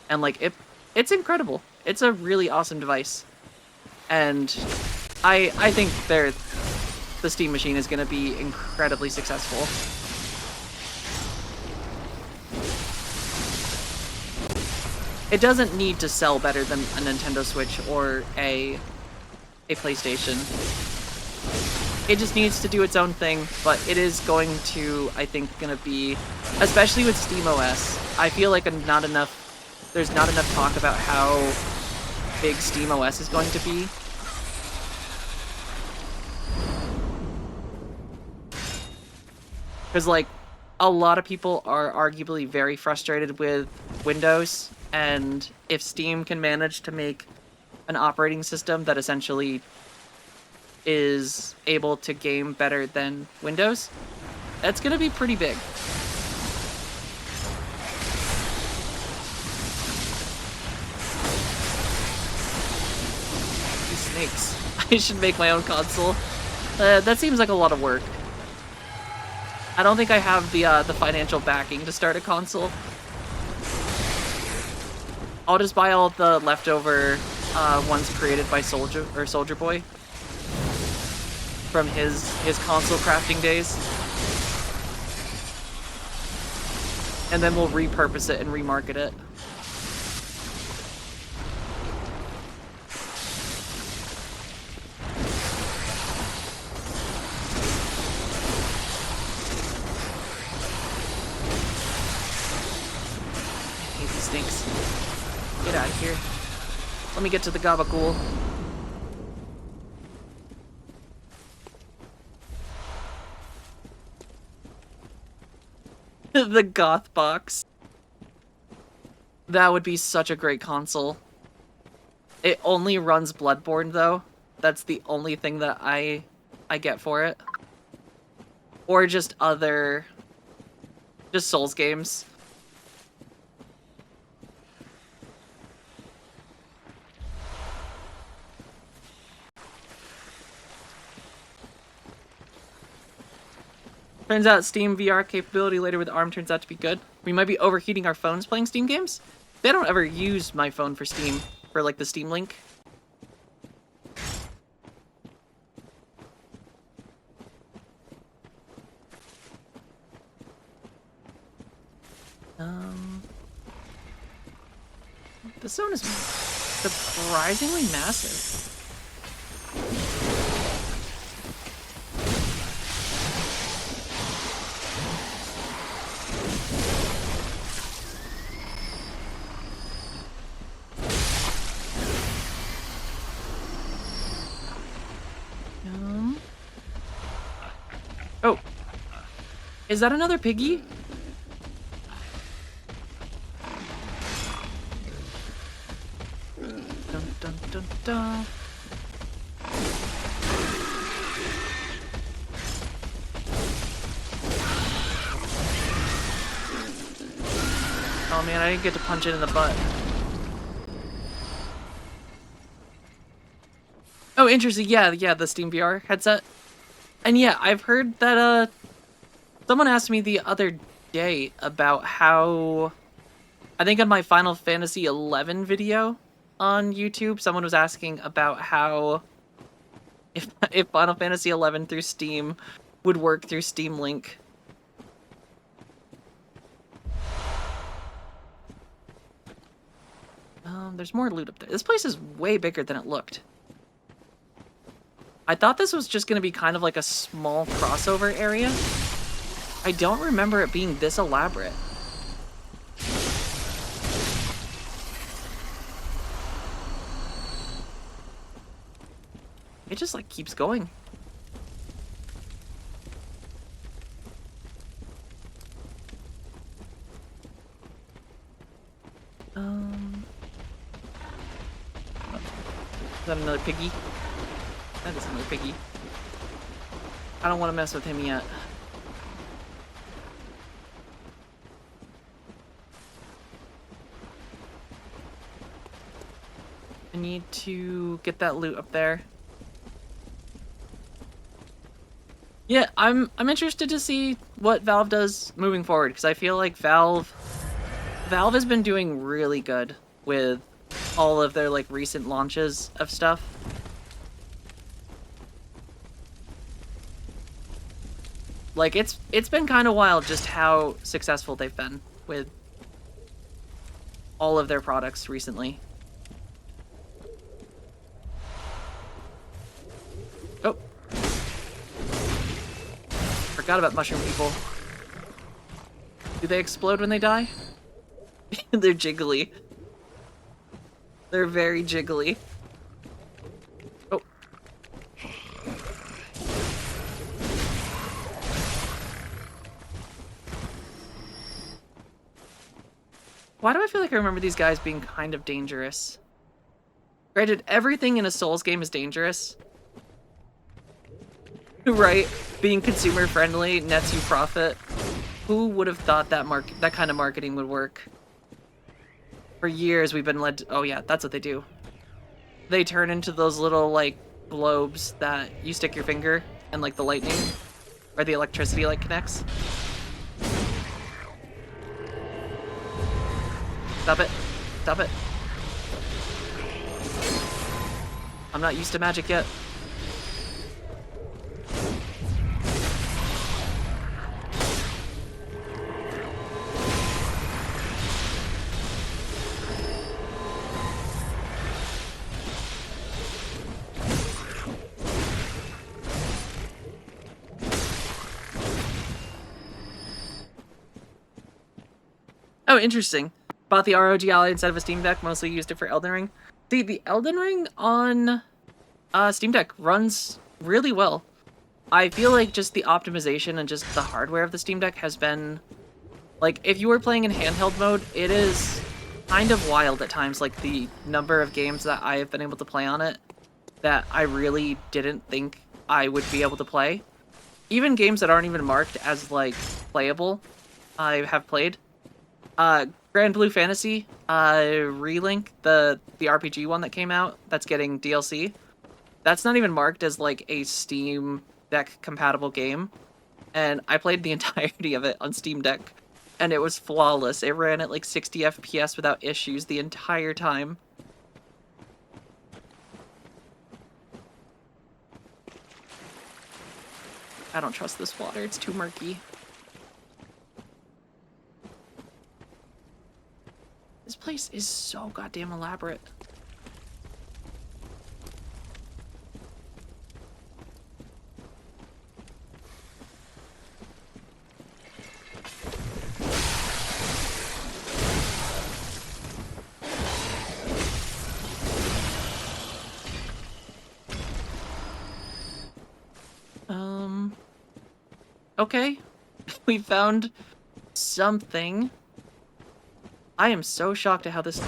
And like it's incredible. It's a really awesome device. And I think the Steam Machine is going to be incredibly successful. It doesn't need to sell better than a Nintendo Switch or a PlayStation. It just needs to do its own thing, but it is going to, I think, gonna be, especially with SteamOS, I feel like there's not enough talk about how big SteamOS is going to be. Because, like, a lot of people are arguably very frustrated with Windows, and if Steam can manage to make an operating system that essentially is able to game better than Windows, that's going to be pretty big. These snakes. I should make my own console. That seems like a lot of work. I don't think I have the financial backing to start a console. I'll just buy all the leftover ones created by Soldier Boy from his console crafting days, and then we'll repurpose it and remarket it. I hate these snakes. Get out of here. Let me get to the gabagool. The goth box. That would be such a great console. It only runs Bloodborne though. That's the only thing that I get for it. Or just Souls games. Turns out Steam VR capability later with ARM turns out to be good. We might be overheating our phones playing Steam games. They don't ever use my phone for Steam, for like the Steam Link. This zone is surprisingly massive. Oh, is that another piggy? Dun, dun, dun, dun. Oh man, I didn't get to punch it in the butt. Oh, interesting. Yeah, the Steam VR headset. And yeah, I've heard that, someone asked me the other day about how, I think on my Final Fantasy XI video on YouTube, someone was asking about how, if Final Fantasy XI through Steam would work through Steam Link. There's more loot up there. This place is way bigger than it looked. I thought this was just going to be kind of like a small crossover area. I don't remember it being this elaborate. It just like keeps going. Is that another piggy? That is another piggy. I don't want to mess with him yet. need to get that loot up there. Yeah, I'm interested to see what Valve does moving forward, because I feel like Valve has been doing really good with all of their like recent launches of stuff. Like it's been kind of wild just how successful they've been with all of their products recently. Oh. Forgot about mushroom people. Do they explode when they die? They're jiggly. They're very jiggly. Oh. Why do I feel like I remember these guys being kind of dangerous? Granted, everything in a Souls game is dangerous. Right? Being consumer friendly nets you profit. Who would have thought that that kind of marketing would work? For years we've been led to, oh yeah, that's what they do. They turn into those little like globes that you stick your finger and like the lightning or the electricity like connects. Stop it. Stop it. I'm not used to magic yet. Oh, interesting. Bought the ROG Ally instead of a Steam Deck, mostly used it for Elden Ring. The Elden Ring on Steam Deck runs really well. I feel like just the optimization and just the hardware of the Steam Deck has been... Like, if you were playing in handheld mode, it is kind of wild at times, like the number of games that I have been able to play on it that I really didn't think I would be able to play. Even games that aren't even marked as, like, playable, I have played. Grand Blue Fantasy, Relink, the RPG one that came out, that's getting DLC. That's not even marked as like a Steam Deck compatible game. And I played the entirety of it on Steam Deck, and it was flawless. It ran at like 60 FPS without issues the entire time. I don't trust this water, it's too murky. This place is so goddamn elaborate. Okay. We found something. I am so shocked at how this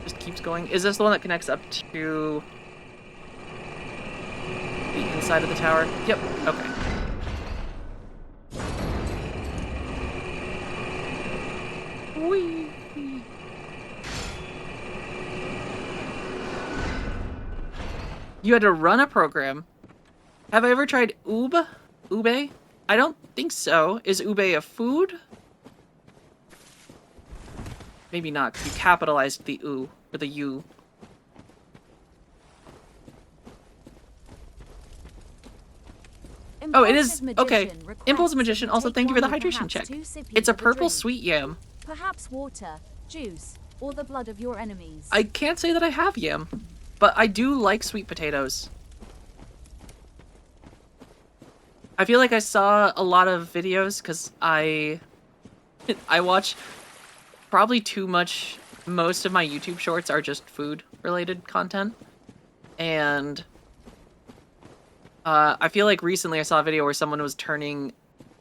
just keeps going. Is this the one that connects up to the inside of the tower? Yep, okay. Whee! You had to run a program. Have I ever tried Ube? Ube? I don't think so. Is Ube a food? Maybe not, because you capitalized the U, or the U. Oh, it is, okay. Impulse Magician, also thank you for the hydration check. It's a purple sweet yam. Perhaps water, juice, or the blood of your enemies. I can't say that I have yam, but I do like sweet potatoes. I feel like I saw a lot of videos, because I watch probably too much. Most of my YouTube shorts are just food-related content. And I feel like recently I saw a video where someone was trying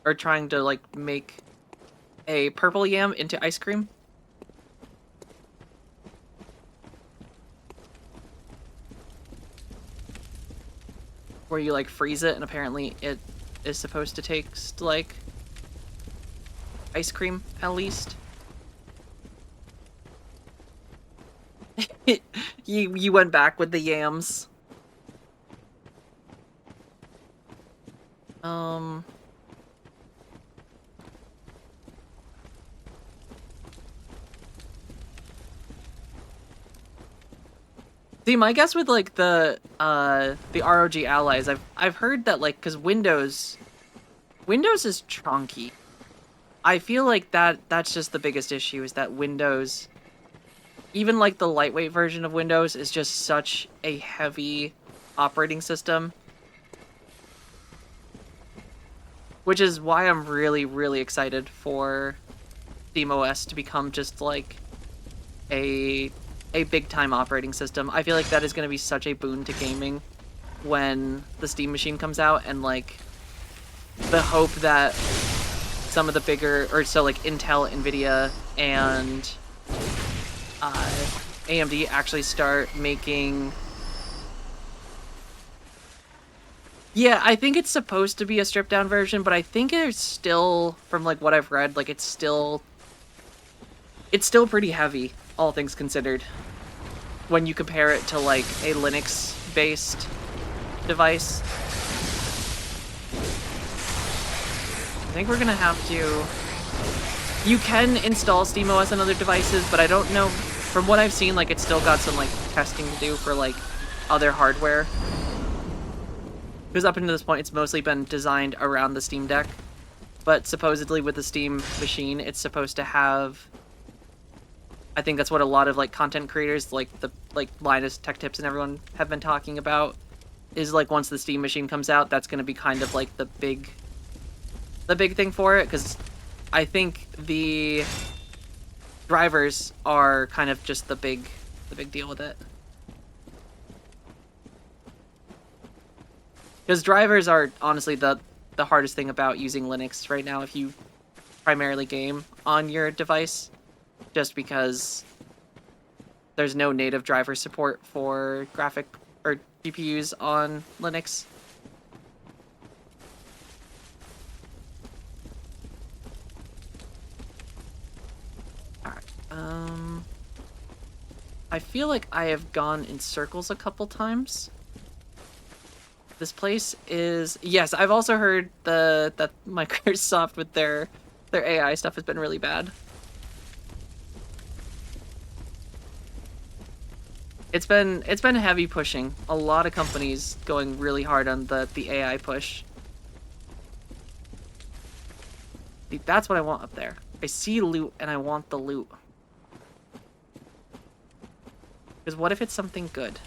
to, like, make a purple yam into ice cream. Where you, like, freeze it, and apparently it is supposed to taste like ice cream, at least. You went back with the yams. See, my guess with like the ROG allies, I've heard that like because Windows is chunky. I feel like that's just the biggest issue is that Windows, even like the lightweight version of Windows, is just such a heavy operating system. Which is why I'm really, really excited for SteamOS to become just like a big-time operating system. I feel like that is going to be such a boon to gaming when the Steam machine comes out, and like the hope that some of the bigger, or so like Intel, Nvidia, and AMD actually start making... Yeah, I think it's supposed to be a stripped-down version, but I think it's still, from like what I've read, like it's still pretty heavy, all things considered, when you compare it to like a Linux-based device. I think we're gonna have to... You can install SteamOS on other devices, but I don't know, from what I've seen, like it's still got some like testing to do for like other hardware. Because up until this point, it's mostly been designed around the Steam Deck. But supposedly with the Steam machine, it's supposed to have... I think that's what a lot of like content creators, like Linus Tech Tips and everyone have been talking about, is like once the Steam machine comes out, that's going to be kind of like the big thing for it. Because I think the drivers are kind of just the big deal with it. Because drivers are honestly the hardest thing about using Linux right now if you primarily game on your device, just because there's no native driver support for graphic or GPUs on Linux. Alright, I feel like I have gone in circles a couple times. This place is... Yes, I've also heard that Microsoft with their AI stuff has been really bad. It's been heavy pushing. A lot of companies going really hard on the AI push. See, that's what I want up there. I see loot and I want the loot. Because what if it's something good?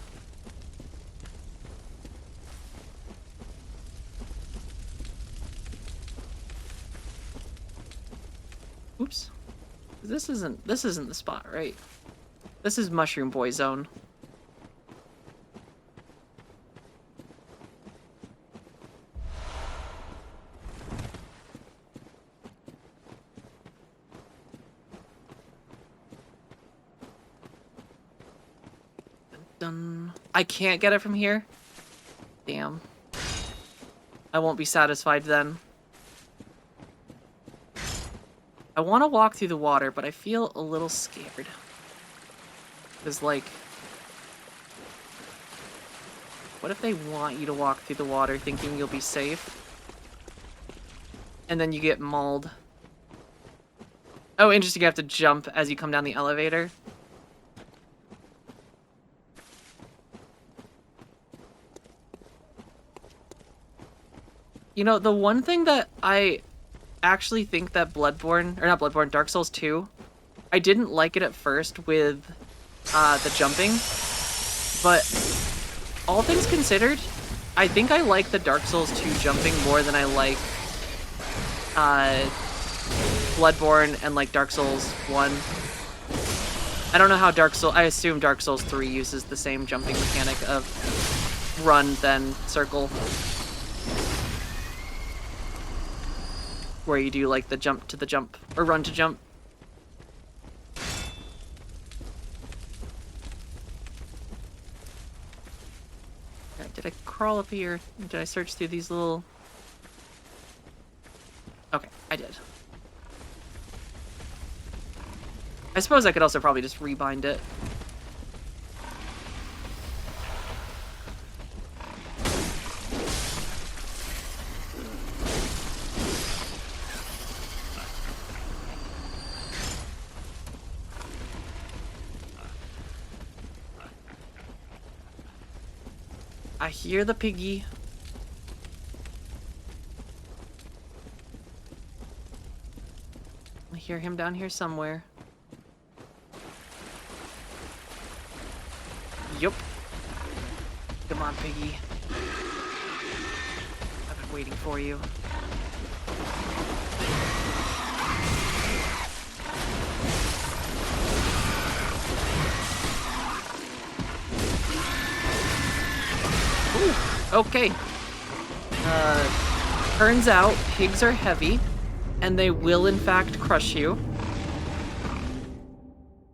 Oops. This isn't the spot, right? This is Mushroom Boy Zone. Dun. I can't get it from here? Damn. I won't be satisfied then. I want to walk through the water, but I feel a little scared. Because, like... What if they want you to walk through the water thinking you'll be safe? And then you get mauled. Oh, interesting, you have to jump as you come down the elevator. You know, the one thing that I actually think that Dark Souls 2, I didn't like it at first with the jumping, but all things considered, I think I like the Dark Souls 2 jumping more than I like Bloodborne and like Dark Souls 1. I don't know how I assume Dark Souls 3 uses the same jumping mechanic of run then circle, where you do like the jump to the jump, or run to jump. Right, did I crawl up here? Did I search through these little... Okay, I did. I suppose I could also probably just rebind it. I hear the piggy. I hear him down here somewhere. Yup. Come on, piggy. I've been waiting for you. Ooh, okay. Turns out pigs are heavy, and they will in fact crush you.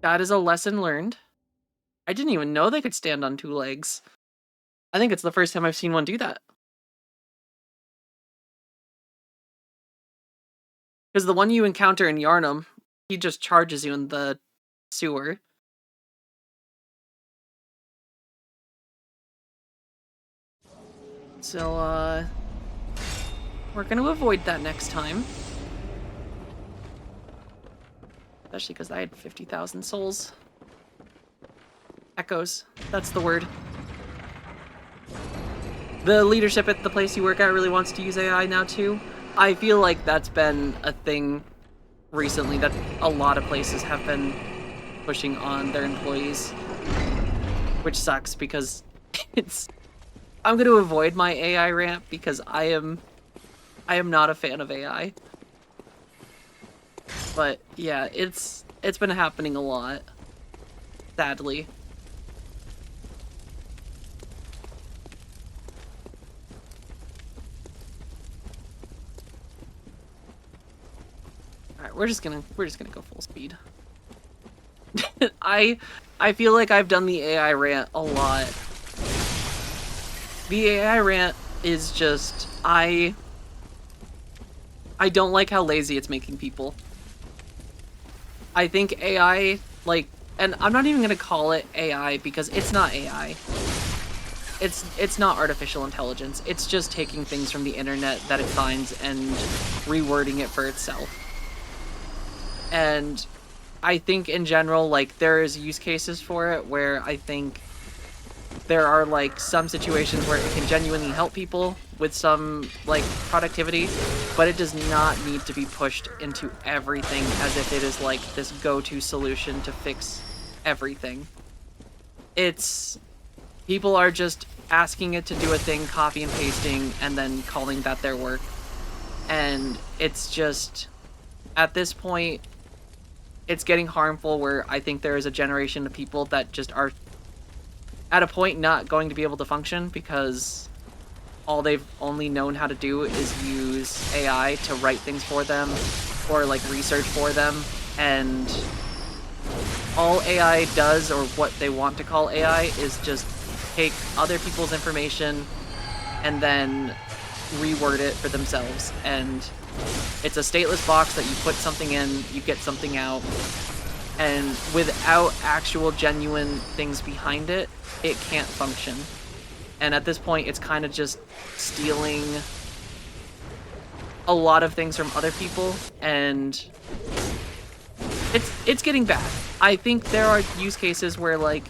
That is a lesson learned. I didn't even know they could stand on 2 legs. I think it's the first time I've seen one do that. Because the one you encounter in Yarnum, he just charges you in the sewer. So, we're gonna avoid that next time. Especially because I had 50,000 souls. Echoes. That's the word. The leadership at the place you work at really wants to use AI now too. I feel like that's been a thing recently that a lot of places have been pushing on their employees. Which sucks because I'm going to avoid my AI rant because I am not a fan of AI. But yeah, it's been happening a lot. Sadly. Alright, we're just gonna go full speed. I feel like I've done the AI rant a lot. The AI rant is just I don't like how lazy it's making people. I think AI, like, and I'm not even gonna call it AI because it's not AI. It's not artificial intelligence. It's just taking things from the internet that it finds and rewording it for itself. And I think in general, like, there is use cases for it where I think there are, like, some situations where it can genuinely help people with some, like, productivity, but it does not need to be pushed into everything as if it is, like, this go-to solution to fix everything. People are just asking it to do a thing, copy and pasting, and then calling that their work. And it's just, at this point, it's getting harmful where I think there is a generation of people that just are at a point not going to be able to function because all they've only known how to do is use AI to write things for them or like research for them, and all AI does, or what they want to call AI, is just take other people's information and then reword it for themselves. And it's a stateless box that you put something in, you get something out, and without actual genuine things behind it, it can't function. And at this point, it's kind of just stealing a lot of things from other people, and it's getting bad. I think there are use cases where, like,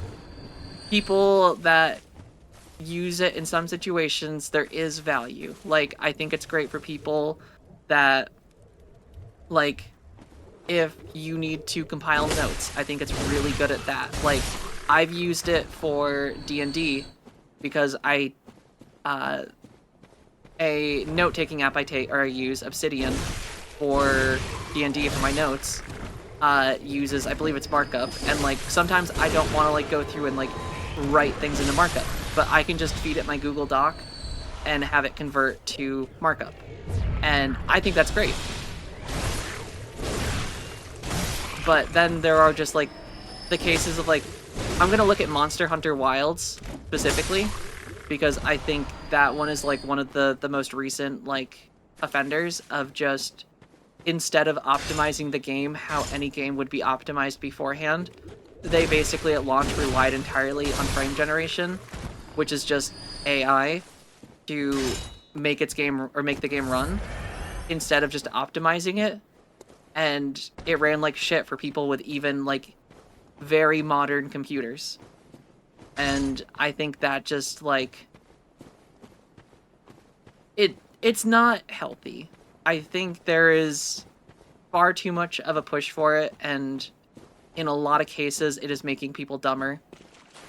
people that use it in some situations, there is value. Like, I think it's great for people that, like, if you need to compile notes, I think it's really good at that. Like, I've used it for D&D because a note-taking app I use, Obsidian, for D&D for my notes, uses, I believe it's markup, and, like, sometimes I don't want to, like, go through and, like, write things into markup, but I can just feed it my Google Doc and have it convert to markup. And I think that's great. But then there are just, like, the cases of, like, I'm gonna look at Monster Hunter Wilds specifically, because I think that one is, like, one of the most recent, like, offenders of just, instead of optimizing the game how any game would be optimized beforehand, they basically at launch relied entirely on frame generation, which is just AI to make its game, or make the game run, instead of just optimizing it. And it ran like shit for people with even, like, very modern computers. And I think that just, like, it's not healthy. I think there is far too much of a push for it, and in a lot of cases it is making people dumber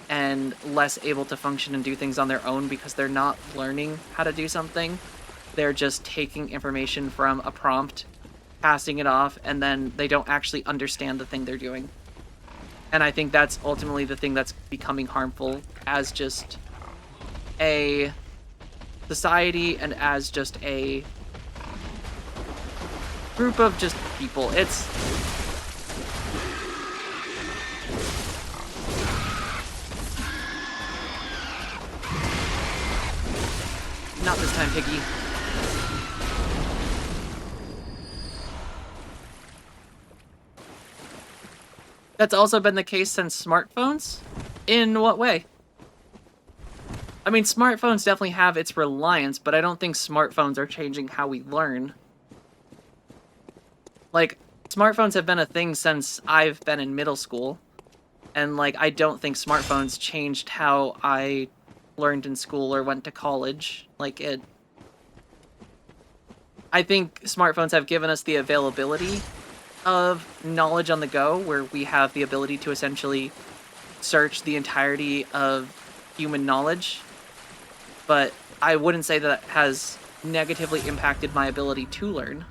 and less able to function and do things on their own because they're not learning how to do something. They're just taking information from a prompt, passing it off, and then they don't actually understand the thing they're doing. And I think that's ultimately the thing that's becoming harmful as just a society and as just a group of just people. It's not this time, Piggy. That's also been the case since smartphones? In what way? I mean, smartphones definitely have its reliance, but I don't think smartphones are changing how we learn. Like, smartphones have been a thing since I've been in middle school, and, like, I don't think smartphones changed how I learned in school or went to college. I think smartphones have given us the availability of knowledge on the go, where we have the ability to essentially search the entirety of human knowledge, but I wouldn't say that has negatively impacted my ability to learn.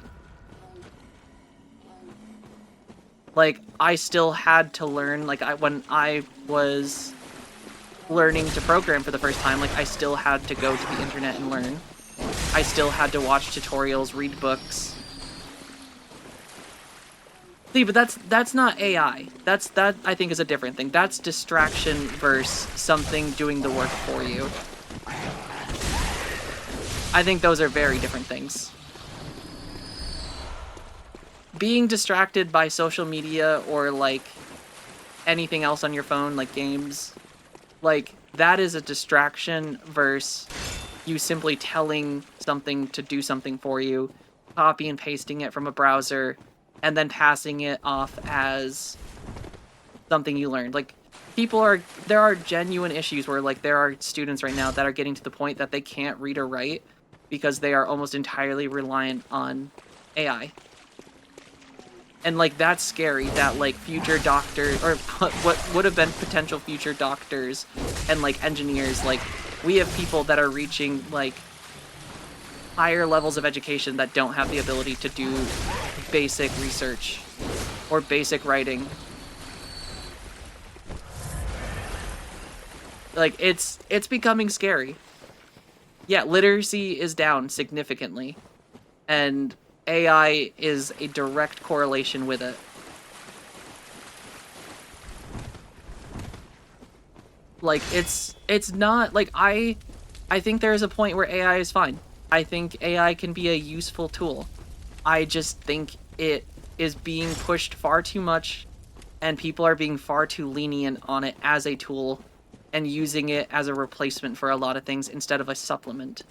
Like, I still had to learn, like, when I was learning to program for the first time, like, I still had to go to the internet and learn. I still had to watch tutorials, read books. See, but that's not AI. That I think is a different thing. That's distraction versus something doing the work for you. I think those are very different things. Being distracted by social media or, like, anything else on your phone, like games, like, that is a distraction versus you simply telling something to do something for you, copy and pasting it from a browser, and then passing it off as something you learned. Like, there are genuine issues where, like, there are students right now that are getting to the point that they can't read or write because they are almost entirely reliant on AI. And, like, that's scary that, like, future doctors, or what would have been potential future doctors and, like, engineers, like, we have people that are reaching, like, higher levels of education that don't have the ability to do basic research or basic writing. Like, it's becoming scary. Yeah, literacy is down significantly, and AI is a direct correlation with it. Like, it's not, like, I think there is a point where AI is fine. I think AI can be a useful tool. I just think it is being pushed far too much, and people are being far too lenient on it as a tool and using it as a replacement for a lot of things instead of a supplement.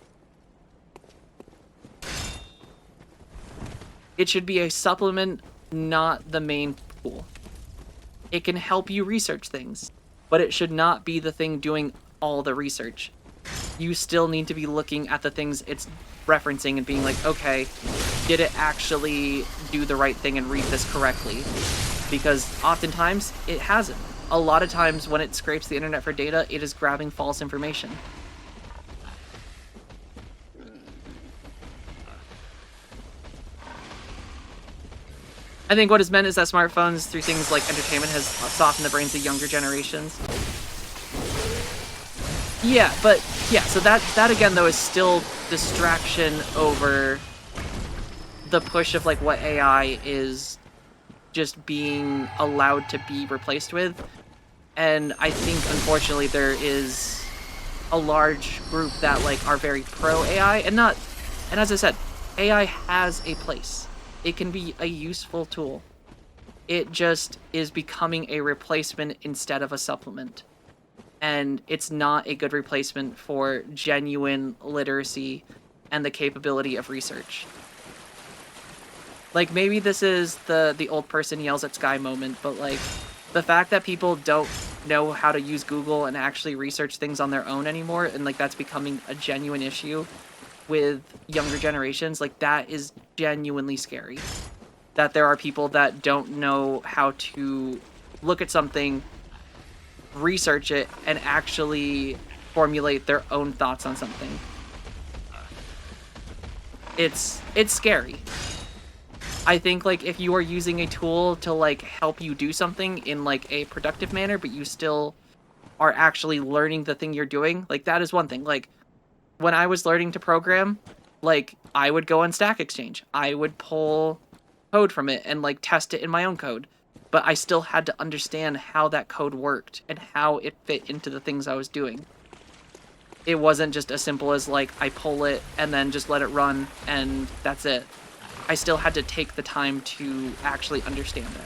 It should be a supplement, not the main tool. It can help you research things, but it should not be the thing doing all the research. You still need to be looking at the things it's referencing and being like, okay, did it actually do the right thing and read this correctly? Because oftentimes, it hasn't. A lot of times when it scrapes the internet for data, it is grabbing false information. I think what is meant is that smartphones, through things like entertainment, has softened the brains of younger generations. Yeah, but, yeah, so that again, though, is still distraction over the push of, like, what AI is just being allowed to be replaced with. And I think, unfortunately, there is a large group that, like, are very pro-AI, and as I said, AI has a place. It can be a useful tool. It just is becoming a replacement instead of a supplement. And it's not a good replacement for genuine literacy and the capability of research. Like, maybe this is the old person yells at sky moment, but, like, the fact that people don't know how to use Google and actually research things on their own anymore, and, like, that's becoming a genuine issue with younger generations, like that is genuinely scary. That there are people that don't know how to look at something, research it, and actually formulate their own thoughts on something. It's scary. I think like if you are using a tool to like help you do something in like a productive manner, but you still are actually learning the thing you're doing, like that is one thing. Like when I was learning to program, like I would go on Stack Exchange. I would pull code from it and like test it in my own code. But I still had to understand how that code worked and how it fit into the things I was doing. It wasn't just as simple as like I pull it and then just let it run and that's it. I still had to take the time to actually understand it.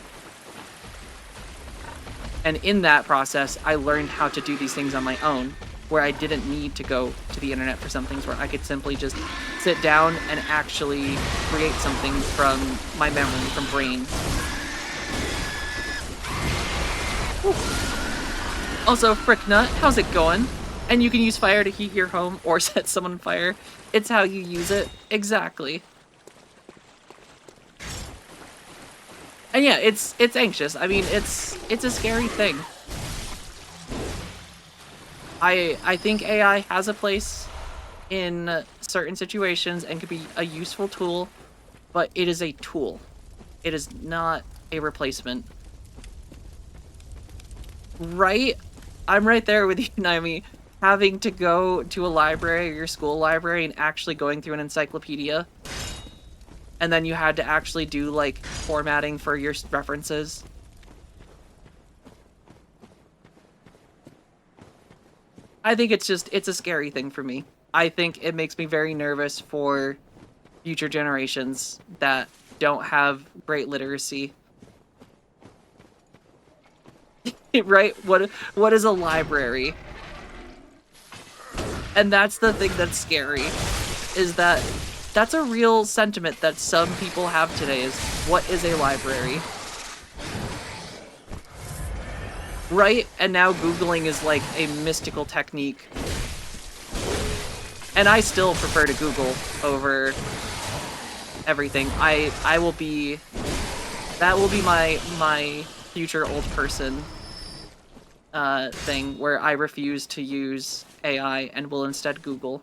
And in that process, I learned how to do these things on my own, where I didn't need to go to the internet for some things, where I could simply just sit down and actually create something from my memory, from brain. Whew. Also, Fricknut, how's it going? And you can use fire to heat your home or set someone on fire. It's how you use it. Exactly. And yeah, it's anxious. I mean, it's a scary thing. I think AI has a place in certain situations and could be a useful tool, but it is a tool. It is not a replacement. Right? I'm right there with you, Naomi. Having to go to a library or your school library and actually going through an encyclopedia. And then you had to actually do, like, formatting for your references. I think it's a scary thing for me. I think it makes me very nervous for future generations that don't have great literacy. Right? What is a library? And that's the thing that's scary, is that that's a real sentiment that some people have today, is what is a library? Right? And now Googling is like a mystical technique. And I still prefer to Google over everything. I will be, that will be my future old person thing, where I refuse to use AI and will instead Google.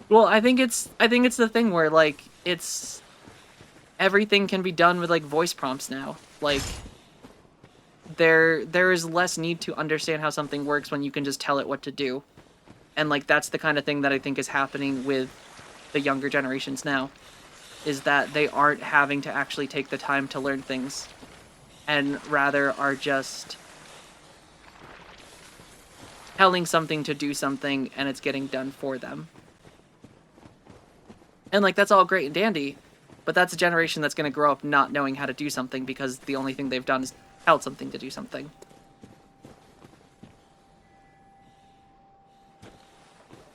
Well, I think it's the thing where like it's everything can be done with like voice prompts now. Like there is less need to understand how something works when you can just tell it what to do. And like that's the kind of thing that I think is happening with the younger generations now, is that they aren't having to actually take the time to learn things and rather are just telling something to do something and it's getting done for them. And like that's all great and dandy, but that's a generation that's going to grow up not knowing how to do something because the only thing they've done is tell something to do something.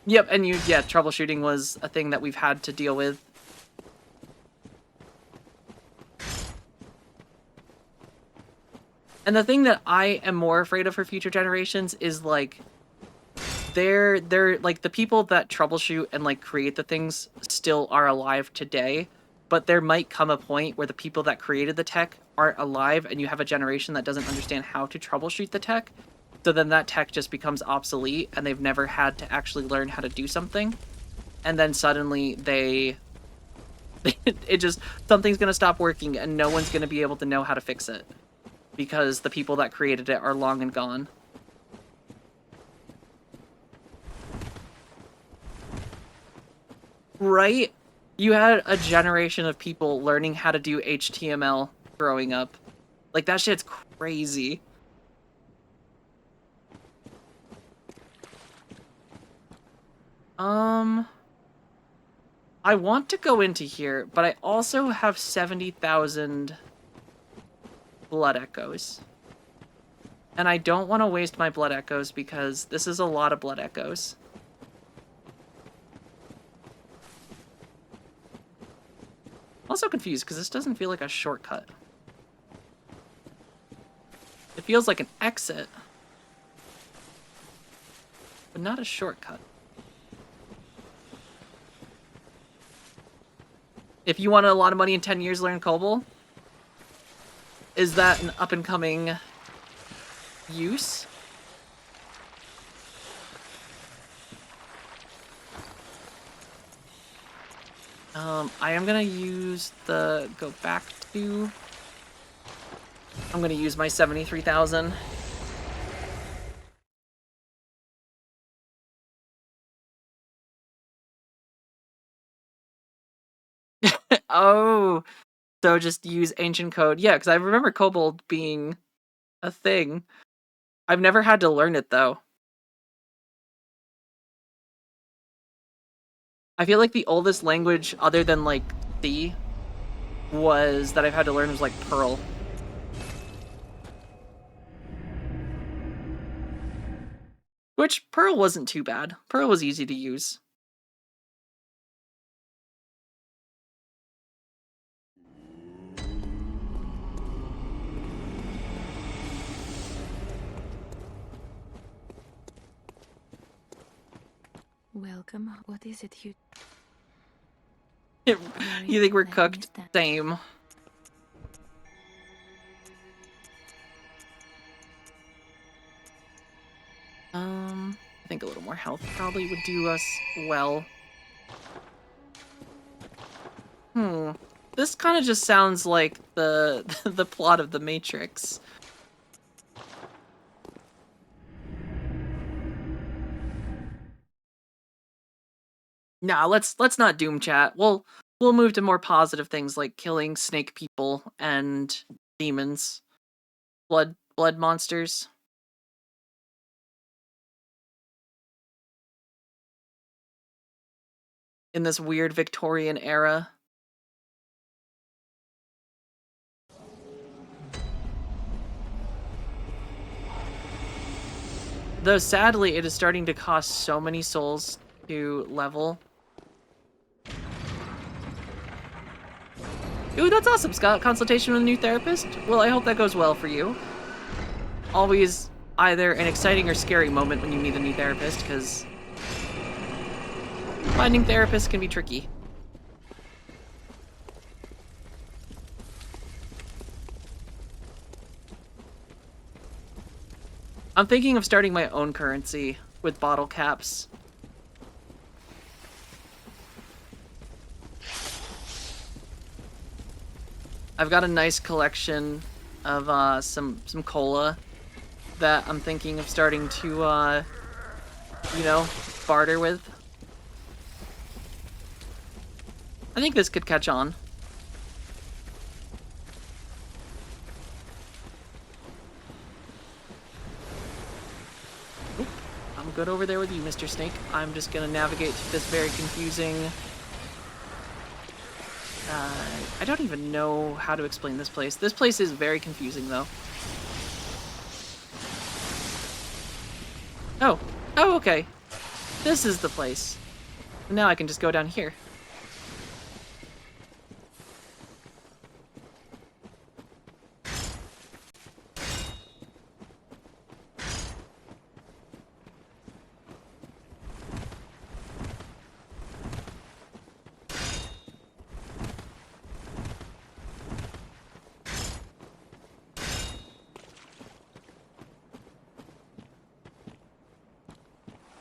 Yep, and troubleshooting was a thing that we've had to deal with. And the thing that I am more afraid of for future generations is like they're like the people that troubleshoot and like create the things still are alive today, but there might come a point where the people that created the tech aren't alive and you have a generation that doesn't understand how to troubleshoot the tech. So then that tech just becomes obsolete and they've never had to actually learn how to do something. And then suddenly something's going to stop working and no one's going to be able to know how to fix it because the people that created it are long and gone. Right? You had a generation of people learning how to do HTML growing up. Like, that shit's crazy. I want to go into here, but I also have 70,000 blood echoes. And I don't want to waste my blood echoes because this is a lot of blood echoes. also confused because this doesn't feel like a shortcut. It feels like an exit, but not a shortcut. If you want a lot of money in 10 years, learn COBOL. Is that an up-and-coming use? I am gonna use the go back to. I'm gonna use my 73,000. Oh, so just use ancient code. Yeah, because I remember Kobold being a thing. I've never had to learn it though. I feel like the oldest language other than like C was that I've had to learn was like Perl. Which Perl wasn't too bad. Perl was easy to use. Welcome. What is it you... You think we're cooked? Same. I think a little more health probably would do us well. This kind of just sounds like the the plot of The Matrix. Nah, let's not doom chat. We'll move to more positive things like killing snake people and demons. Blood monsters. In this weird Victorian era. Though sadly, it is starting to cost so many souls to level. Ooh, that's awesome, Scott. Consultation with a new therapist? Well, I hope that goes well for you. Always either an exciting or scary moment when you meet a new therapist, because finding therapists can be tricky. I'm thinking of starting my own currency with bottle caps. I've got a nice collection of some cola that I'm thinking of starting to you know, barter with. I think this could catch on. Oop, I'm good over there with you, Mr. Snake. I'm just gonna navigate through this very confusing... I don't even know how to explain this place. This place is very confusing, though. Oh. Oh, okay. This is the place. Now I can just go down here.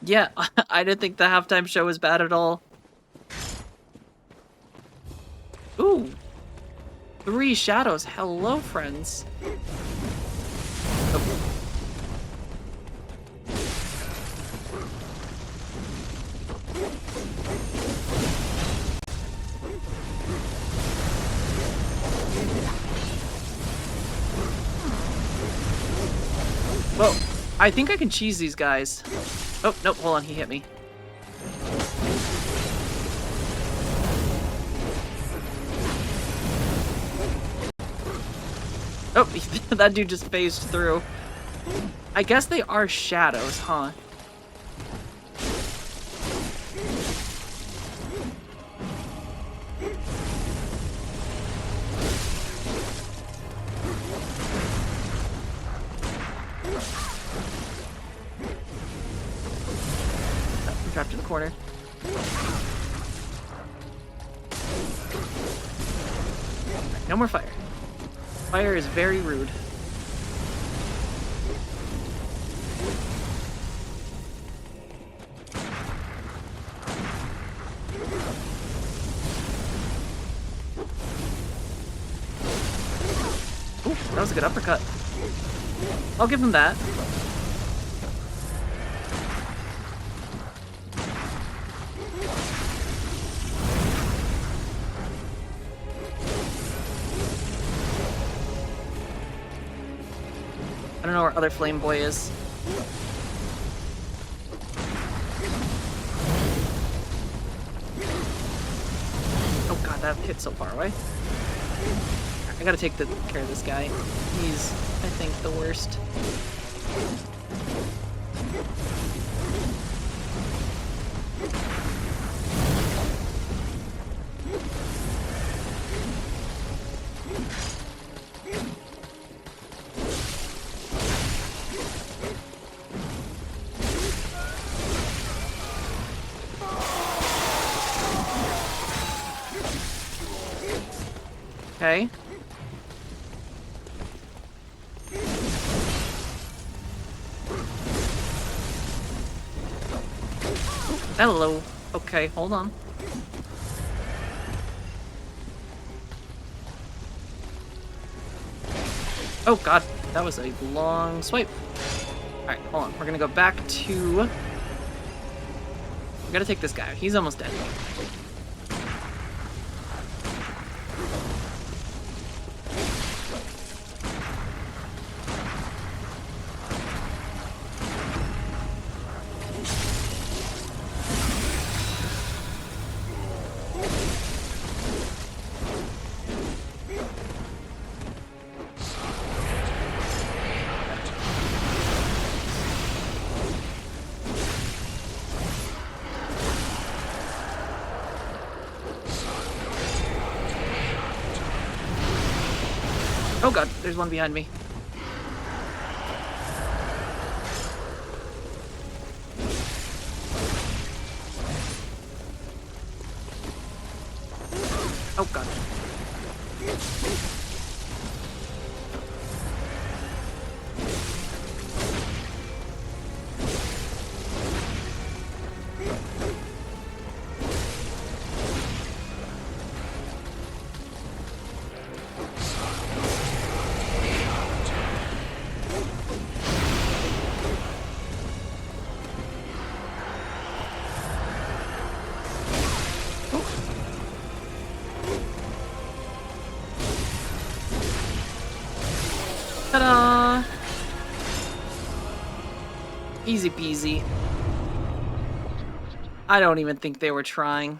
Yeah, I didn't think the halftime show was bad at all. Ooh. 3 shadows. Hello, friends. Oh. Whoa. I think I can cheese these guys. Oh, nope, hold on, he hit me. Oh, that dude just phased through. I guess they are shadows, huh? to the corner. No more fire. Fire is very rude. Ooh, that was a good uppercut. I'll give him that. I don't know where other Flame Boy is. Oh god, that hit so far away. I gotta take care of this guy. He's, I think, the worst. Okay. Hello. Okay, hold on. Oh god, that was a long swipe. Alright, hold on. We're gonna go back to... We gotta take this guy. He's almost dead. Oh god, there's one behind me. Oh god. Ta-da! Easy peasy. I don't even think they were trying.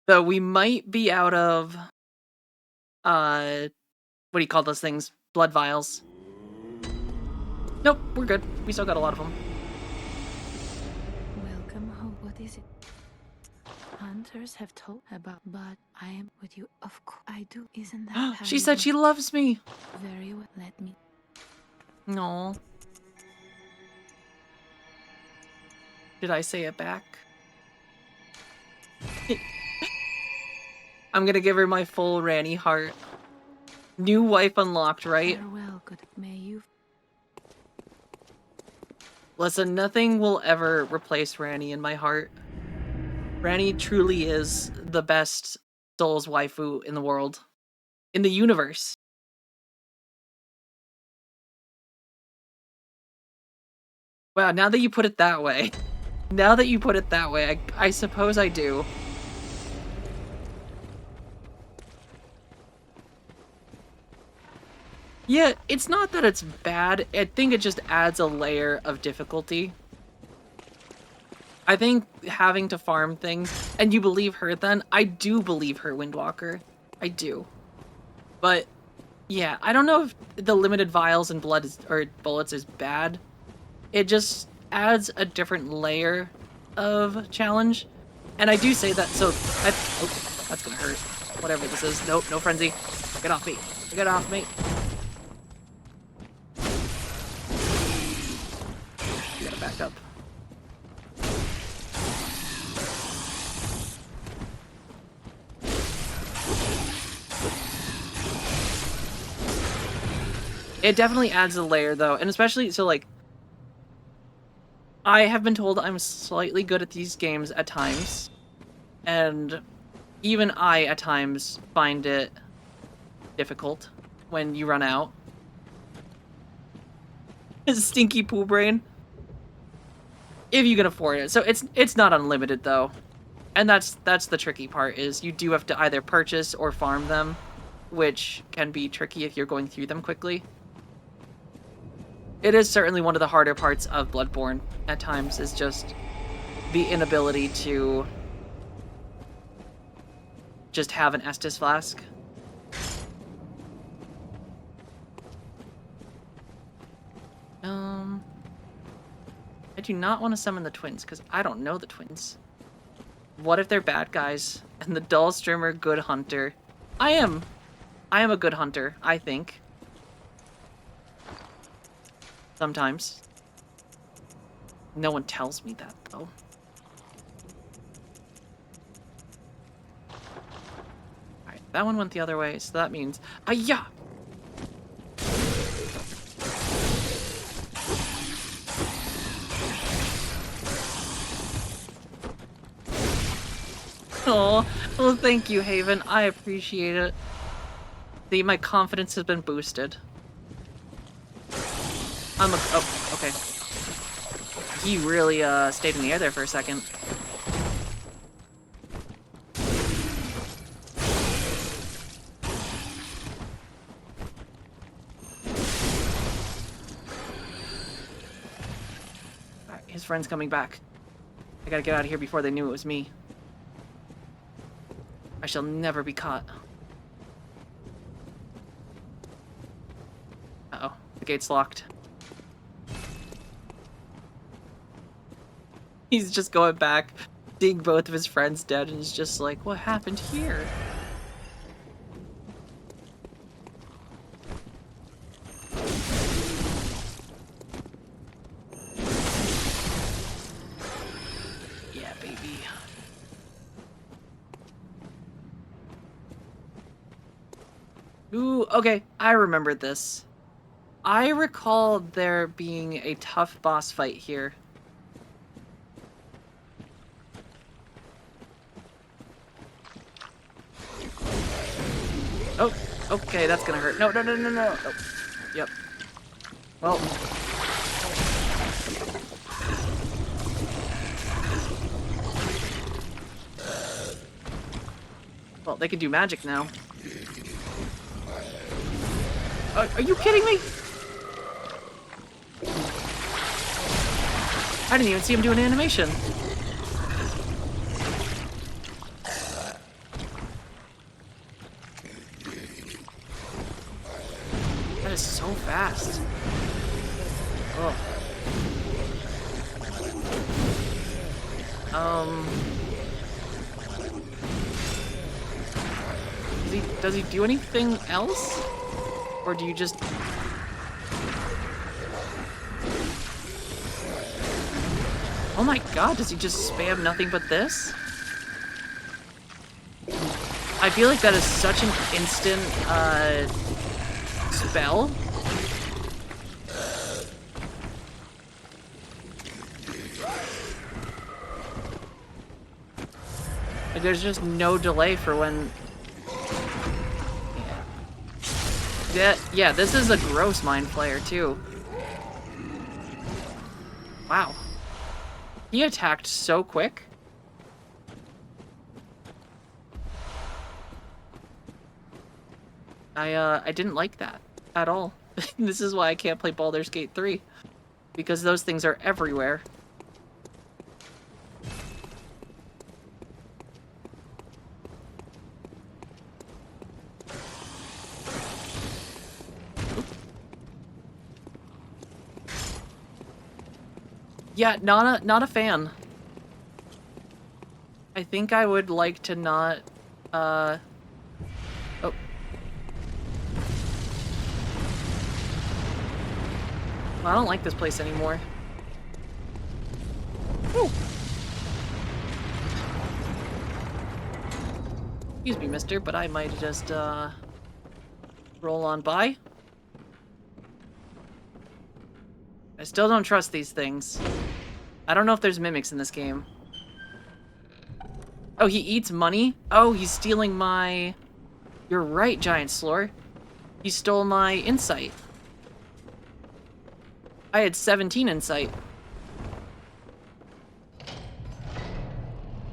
So we might be out of, what do you call those things? Blood vials. Nope, we're good. We still got a lot of them. Welcome home. What is it? Hunters have told about, but I am with you. Of course I do. Isn't that how She you said do? she loves me. Very well. Let me. No. Did I say it back? I'm gonna give her my full Ranny heart. New wife unlocked, right? Farewell, good. May you. Listen, nothing will ever replace Ranny in my heart. Ranny truly is the best Souls waifu in the world. In the universe. Wow, now that you put it that way. Now that you put it that way, I suppose I do. Yeah, it's not that it's bad. I think it just adds a layer of difficulty. I think having to farm things, and you believe her then? I do believe her, Windwalker. I do. But, yeah, I don't know if the limited vials and or bullets is bad. It just adds a different layer of challenge. And I do say that, so... oh, that's gonna hurt. Whatever this is. Nope, no frenzy. Get off me. Get off me. You gotta back up. It definitely adds a layer, though, and especially, so, like, I have been told I'm slightly good at these games at times, and even I, at times, find it difficult when you run out. Stinky poo brain. If you can afford it. So it's not unlimited, though. And that's the tricky part, is you do have to either purchase or farm them, which can be tricky if you're going through them quickly. It is certainly one of the harder parts of Bloodborne at times, is just the inability to just have an Estus flask. I do not want to summon the twins, because I don't know the twins. What if they're bad guys, and the dull streamer good hunter? I am a good hunter, I think. Sometimes. No one tells me that, though. Alright, that one went the other way, so that means... Ayah! Oh, well, thank you, Haven. I appreciate it. See, my confidence has been boosted. Oh, okay. He really, stayed in the air there for a second. Alright, his friend's coming back. I gotta get out of here before they knew it was me. I shall never be caught. Uh-oh, the gate's locked. He's just going back, seeing both of his friends dead, and he's just like, what happened here? Yeah, baby. Ooh, okay, I remembered this. I recall there being a tough boss fight here. Oh, okay, that's gonna hurt. No, no, no, no, no. Oh, yep. Well. Well, they can do magic now. Are you kidding me? I didn't even see him do an animation. That is so fast. Oh. Does he do anything else? Or do you just... Oh my god, does he just spam nothing but this? I feel like that is such an instant, spell. Like, there's just no delay for when... Yeah, this is a gross mind flayer, too. Wow. He attacked so quick. I didn't like that at all. This is why I can't play Baldur's Gate 3. Because those things are everywhere. Yeah, not a fan. I think I would like to not, oh. I don't like this place anymore. Woo. Excuse me, mister, but I might just, roll on by. I still don't trust these things. I don't know if there's mimics in this game. Oh, he eats money? Oh, he's stealing my... You're right, Giant Slore. He stole my insight. I had 17 insight.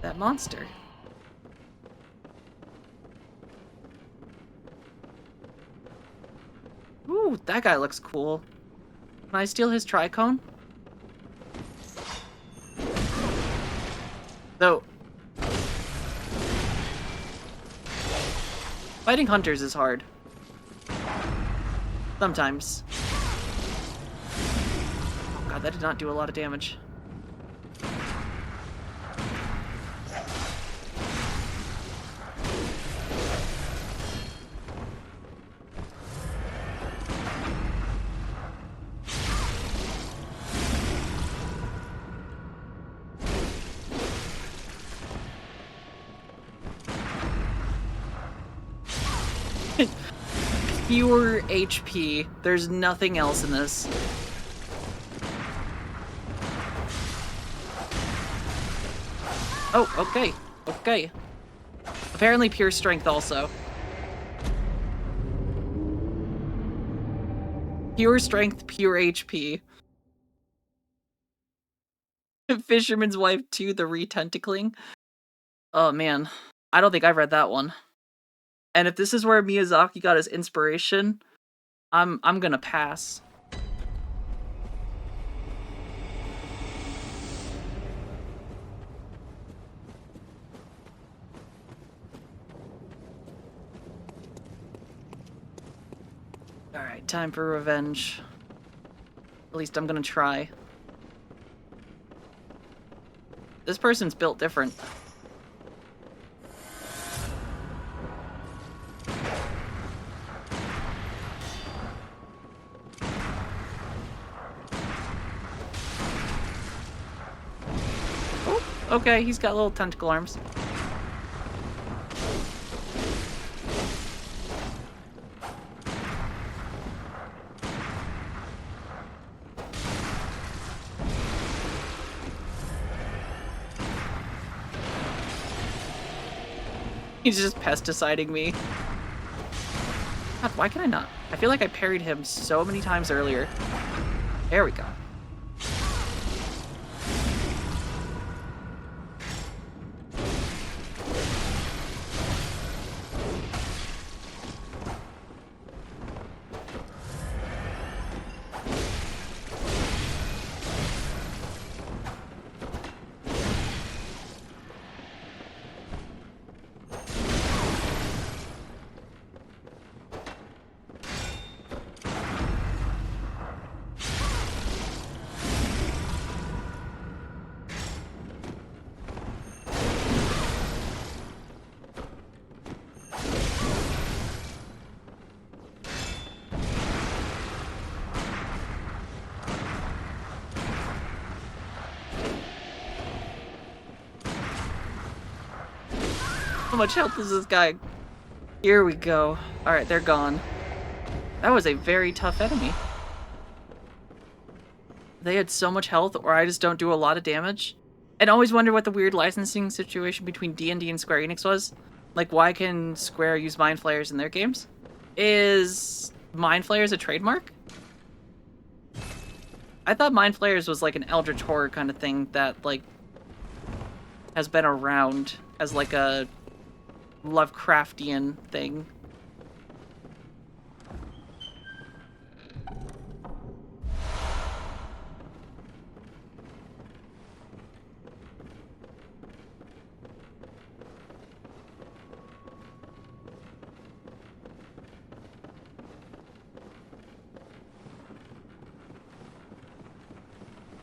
That monster. Ooh, that guy looks cool. Can I steal his tricone? Though... Fighting hunters is hard. Sometimes. Oh god, that did not do a lot of damage. Pure HP. There's nothing else in this. Oh, okay. Okay. Apparently pure strength also. Pure strength, pure HP. Fisherman's Wife 2, the retentacling. Oh man. I don't think I've read that one. And if this is where Miyazaki got his inspiration, I'm gonna pass. Alright, time for revenge. At least I'm gonna try. This person's built different. Okay, he's got little tentacle arms. He's just pesticiding me. God, why can I not? I feel like I parried him so many times earlier. There we go. How much health is this guy? Here we go. Alright, they're gone. That was a very tough enemy. They had so much health, or I just don't do a lot of damage. And always wonder what the weird licensing situation between D&D and Square Enix was. Like, why can Square use Mind Flayers in their games? Is Mind Flayers a trademark? I thought Mind Flayers was like an Eldritch Horror kind of thing that, like, has been around as like a Lovecraftian thing.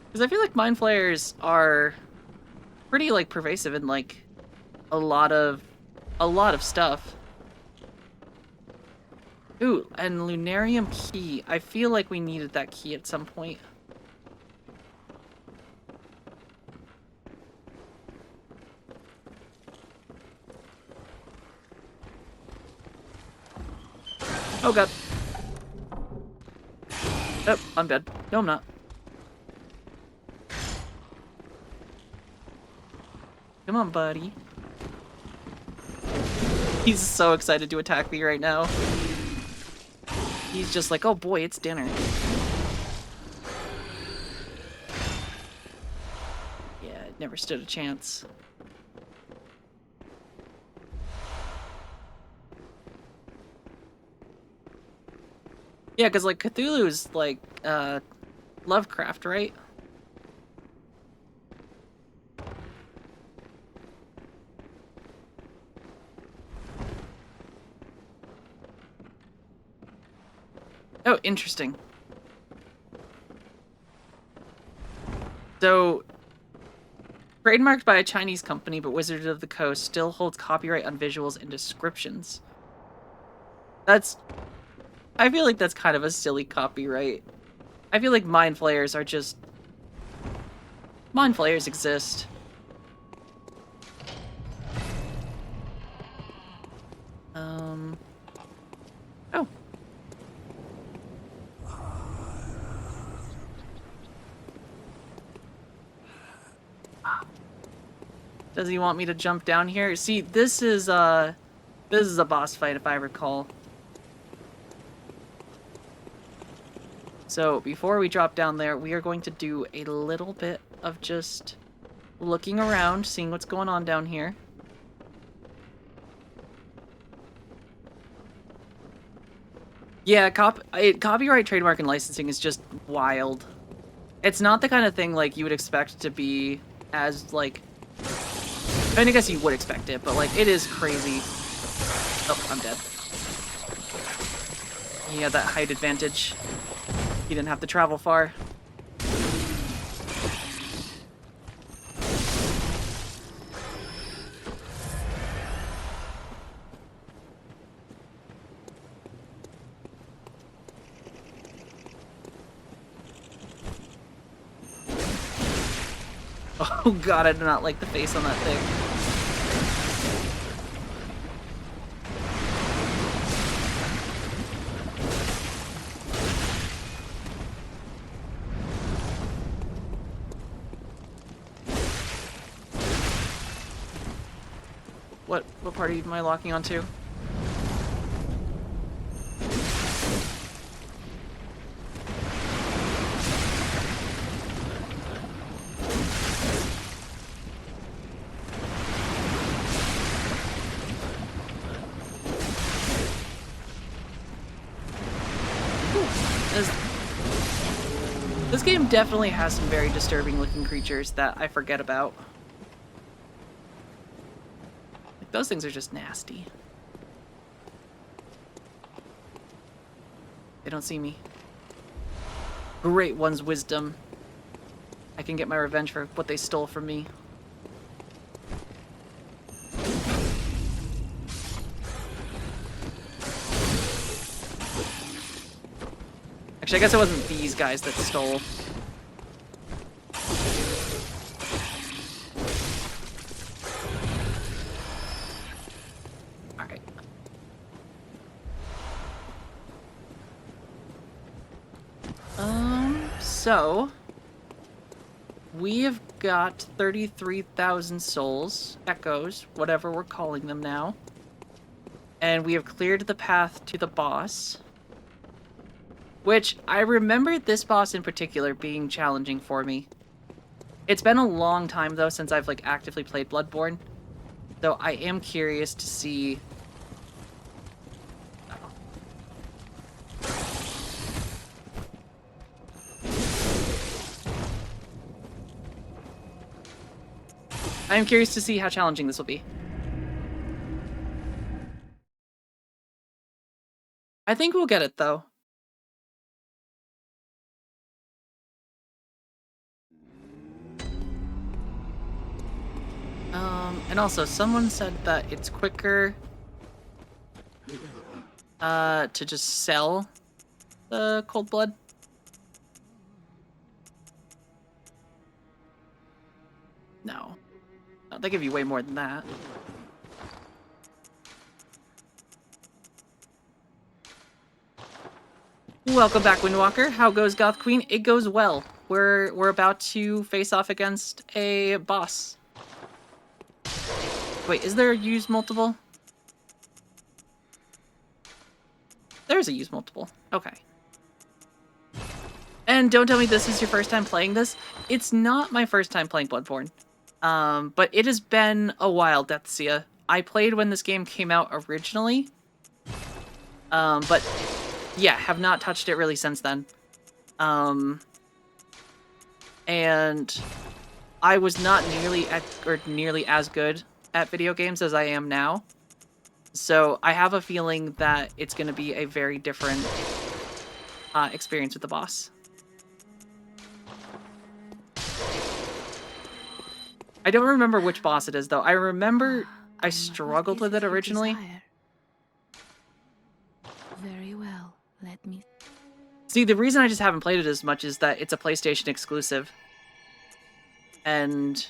Because I feel like Mind Flayers are pretty, like, pervasive in, like, a lot of stuff. Ooh, and Lunarium key. I feel like we needed that key at some point. Oh god. Oh, I'm dead. No, I'm not. Come on, buddy. He's so excited to attack me right now. He's just like, oh boy, it's dinner. Yeah, it never stood a chance. Yeah, because, like, Cthulhu is, like, Lovecraft, right? Oh, interesting. So, trademarked by a Chinese company, but Wizards of the Coast still holds copyright on visuals and descriptions. That's... I feel like that's kind of a silly copyright. I feel like Mind Flayers are just... Mind Flayers exist. Oh. Does he want me to jump down here? See, this is a boss fight if I recall. So, before we drop down there, we are going to do a little bit of just looking around, seeing what's going on down here. Yeah, copyright, trademark, and licensing is just wild. It's not the kind of thing, like, you would expect to be as, like... I mean, I guess you would expect it, but, like, it is crazy. Oh, I'm dead. He had that height advantage. He didn't have to travel far. Oh god, I do not like the face on that thing. What party am I locking onto? This game definitely has some very disturbing looking creatures that I forget about. Like, those things are just nasty. They don't see me. Great One's wisdom. I can get my revenge for what they stole from me. Actually, I guess it wasn't these guys that stole. Alright. So... we have got 33,000 souls, echoes, whatever we're calling them now. And we have cleared the path to the boss. Which, I remember this boss in particular being challenging for me. It's been a long time, though, since I've, like, actively played Bloodborne. So I am curious to see... I'm curious to see how challenging this will be. I think we'll get it, though. And also, someone said that it's quicker to just sell the cold blood. No. No, they give you way more than that. Welcome back, Windwalker. How goes Goth Queen? It goes well. We're about to face off against a boss. Wait, is there a use multiple? There's a use multiple. Okay. And don't tell me this is your first time playing this. It's not my first time playing Bloodborne. But it has been a while, Deathsia. I played when this game came out originally. But yeah, have not touched it really since then. And I was not nearly as good at video games as I am now. So I have a feeling that it's going to be a very different experience with the boss. I don't remember which boss it is, though. I remember I struggled with it originally. Very well. Let me. See, the reason I just haven't played it as much is that it's a PlayStation exclusive. And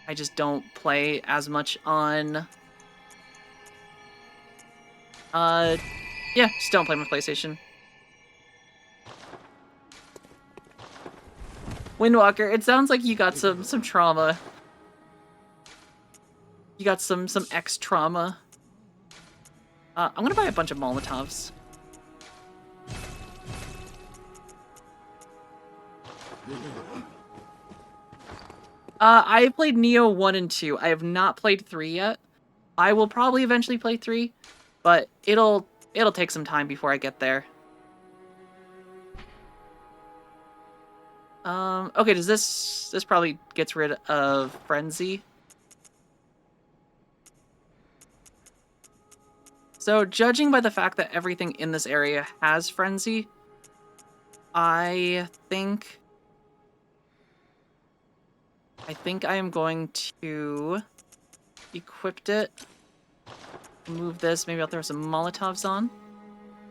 I just don't play as much on... yeah, just don't play my PlayStation. Windwalker, it sounds like you got some trauma. You got some X-trauma. I'm gonna buy a bunch of Molotovs. I played Neo 1 and 2. I have not played 3 yet. I will probably eventually play 3, but it'll take some time before I get there. Okay, does this probably gets rid of Frenzy? So, judging by the fact that everything in this area has Frenzy, I think I am going to equip it. Move this. Maybe I'll throw some Molotovs on.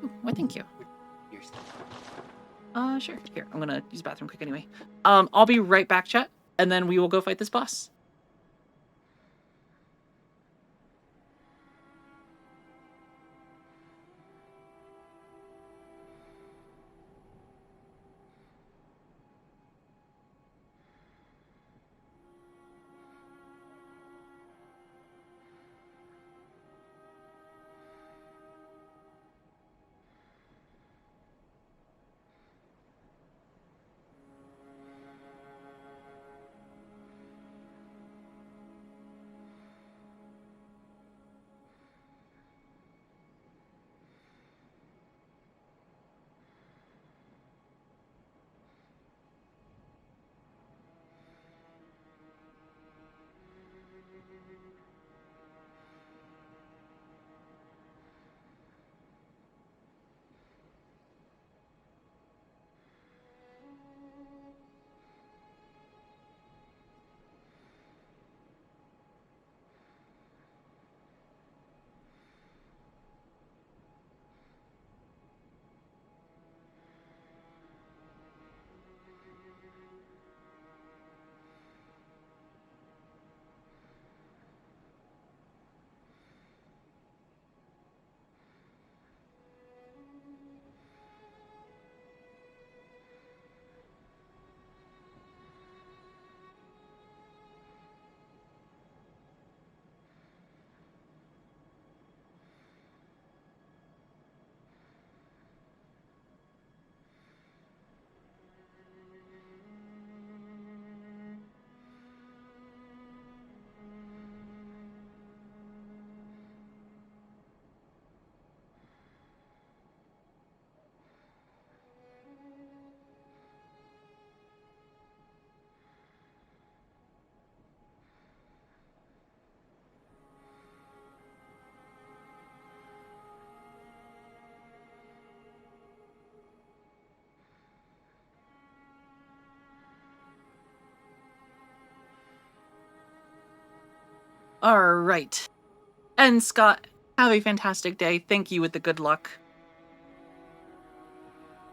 Ooh, why, thank you. Sure. Here, I'm gonna use the bathroom quick anyway. I'll be right back, chat, and then we will go fight this boss. All right. And Scott, Have a fantastic day. Thank you with the good luck.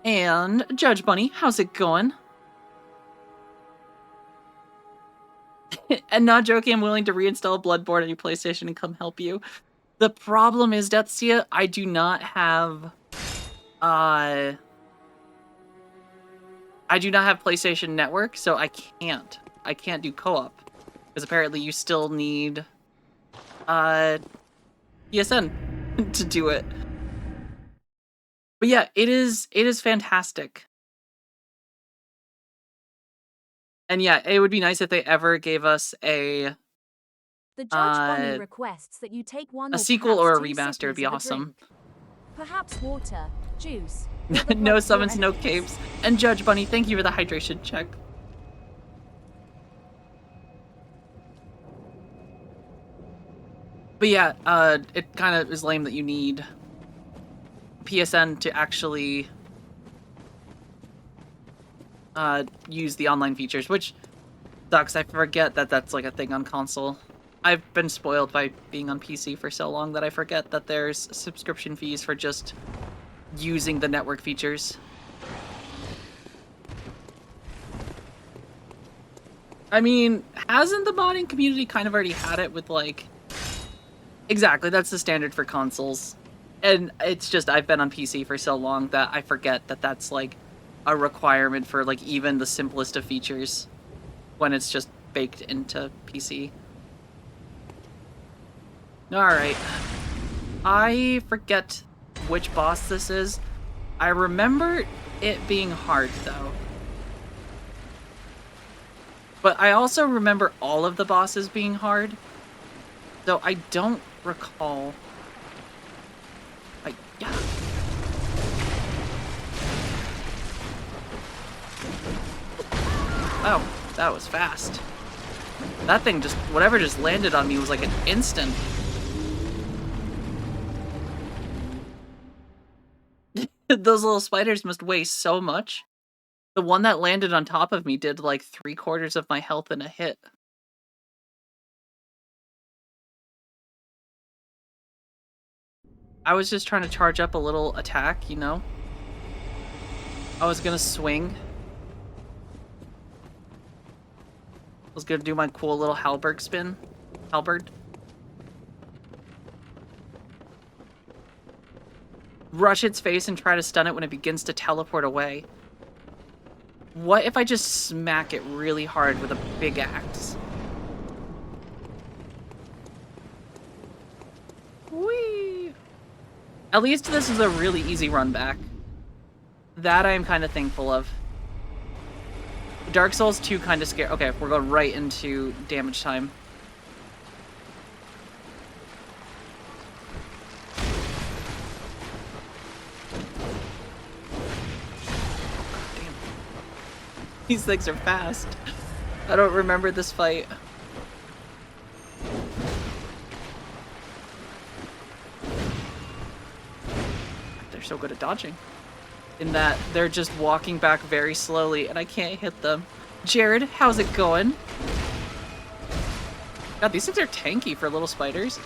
And Judge Bunny, how's it going? And not joking, I'm willing to reinstall Bloodborne on your PlayStation and come help you. The problem is, Deathsia, I do not have PlayStation Network, so I can't do co-op. Because apparently you still need PSN to do it. But yeah, it is fantastic. And yeah, it would be nice if they ever gave us a The Judge Bunny requests that you take one or sequel or a perhaps two remaster would sippies be of a awesome. drink. Perhaps water, juice, or the blood No of your summons, no enemies. capes. And Judge Bunny, thank you for the hydration check. But yeah, it kind of is lame that you need PSN to actually use the online features, which sucks. I forget that that's like a thing on console. I've been spoiled by being on PC for so long that I forget that there's subscription fees for just using the network features. I mean, hasn't the modding community kind of already had it with, like... Exactly, that's the standard for consoles. And it's just, I've been on PC for so long that I forget that that's, like, a requirement for, like, even the simplest of features when it's just baked into PC. Alright. I forget which boss this is. I remember it being hard, though. But I also remember all of the bosses being hard. Though I don't recall... Yeah. Oh, that was fast. That thing just... Whatever just landed on me was like an instant. Those little spiders must weigh so much. The one that landed on top of me did like 3/4 of my health in a hit. I was just trying to charge up a little attack, you know? I was gonna swing. I was gonna do my cool little halberd spin. Halberd. Rush its face and try to stun it when it begins to teleport away. What if I just smack it really hard with a big axe? Whee! At least this is a really easy run back. That I am kind of thankful of. Dark Souls 2 kind of scare. Okay, we're going right into damage time. Damn. These things are fast. I don't remember this fight. They're so good at dodging. In that they're just walking back very slowly and I can't hit them. Jared, how's it going? God, these things are tanky for little spiders.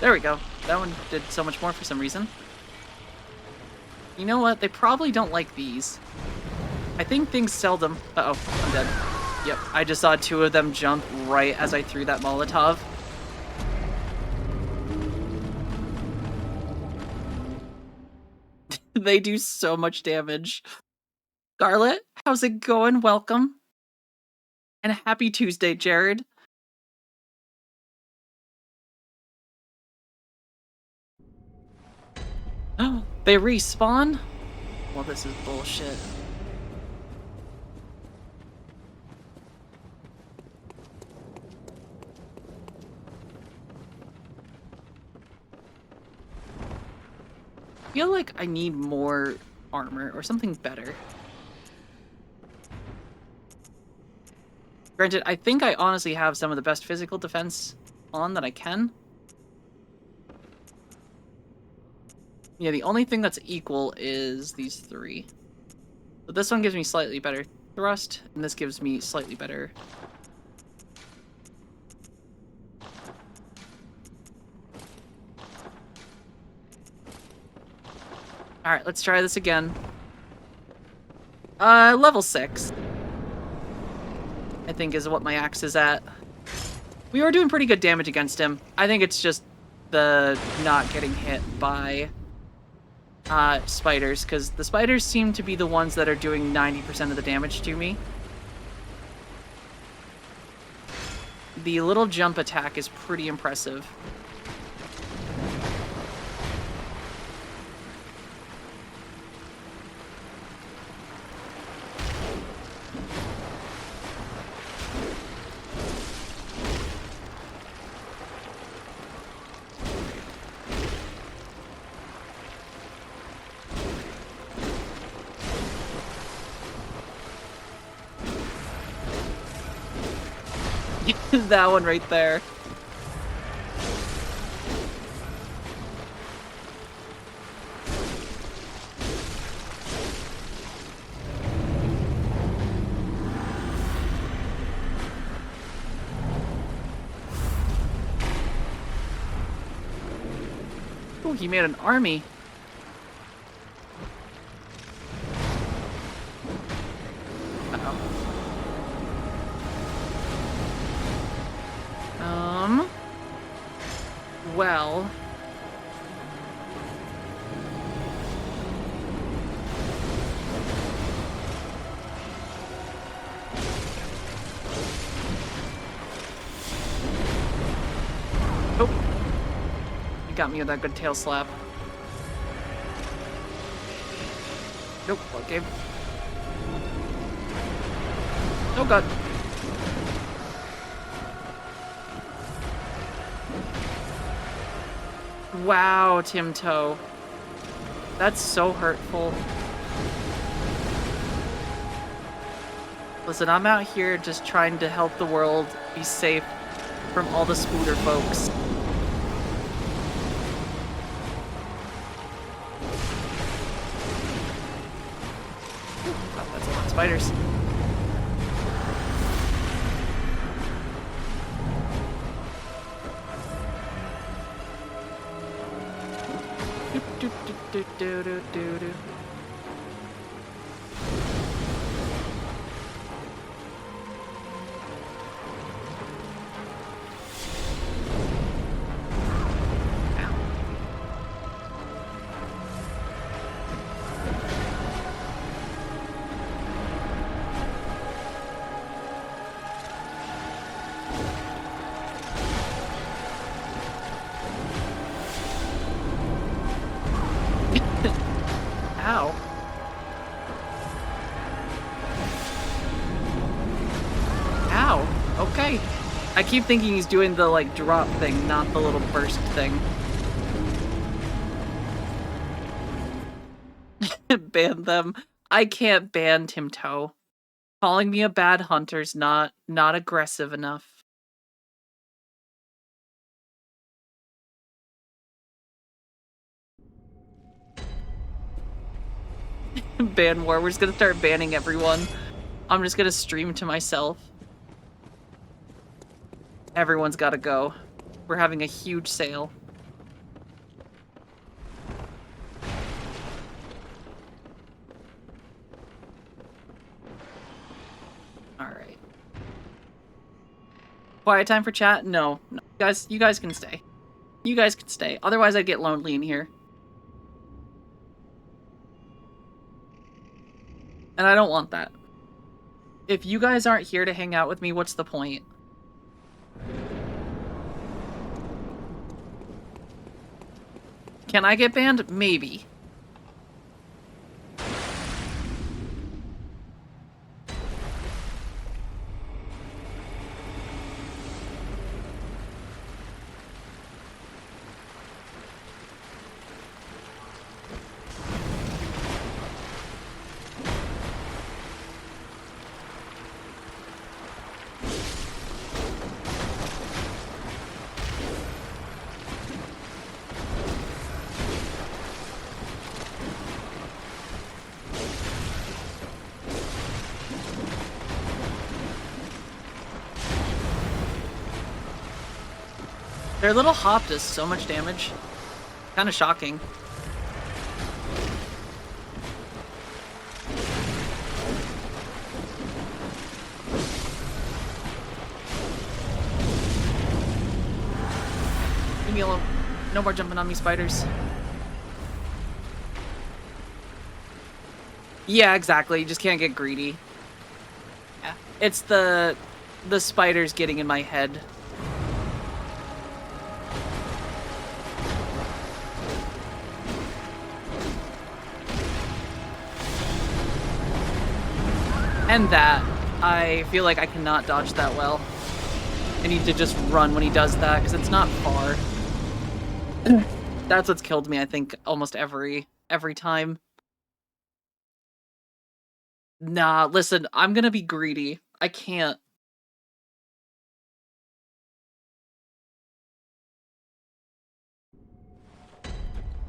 There we go. That one did so much more for some reason. You know what? They probably don't like these. I think things seldom... Uh-oh, I'm dead. Yep, I just saw 2 of them jump right as I threw that Molotov. They do so much damage. Scarlet, how's it going? Welcome. And happy Tuesday, Jared. Oh, they respawn? Well, this is bullshit. I feel like I need more armor or something better. Granted, I think I honestly have some of the best physical defense on that I can. Yeah, the only thing that's equal is these 3. But this one gives me slightly better thrust, and this gives me slightly better... Alright, let's try this again. Level 6. I think is what my axe is at. We were doing pretty good damage against him. I think it's just the not getting hit by spiders, because the spiders seem to be the ones that are doing 90% of the damage to me. The little jump attack is pretty impressive. That one right there. Oh, he made an army. Well... Oh! You got me with that good tail slap. Nope, okay. Oh god. Wow, Timto. That's so hurtful. Listen, I'm out here just trying to help the world be safe from all the spooder folks. Oh, that's a lot of spiders. Do. Ow. Ow. Okay. I keep thinking he's doing the, like, drop thing, not the little burst thing. Ban them. I can't ban Timto. Calling me a bad hunter's not aggressive enough. Ban war. We're just gonna start banning everyone. I'm just gonna stream to myself. Everyone's gotta go. We're having a huge sale. Alright. Quiet time for chat? No. You guys can stay. You guys can stay. Otherwise I'd get lonely in here. And I don't want that. If you guys aren't here to hang out with me, what's the point? Can I get banned? Maybe. Their little hop does so much damage. Kind of shocking. Leave me alone. No more jumping on me, spiders. Yeah, exactly. You just can't get greedy. Yeah. It's the spiders getting in my head. And that. I feel like I cannot dodge that well. I need to just run when he does that, because it's not far. That's what's killed me, I think, almost every time. Nah, listen, I'm gonna be greedy. I can't.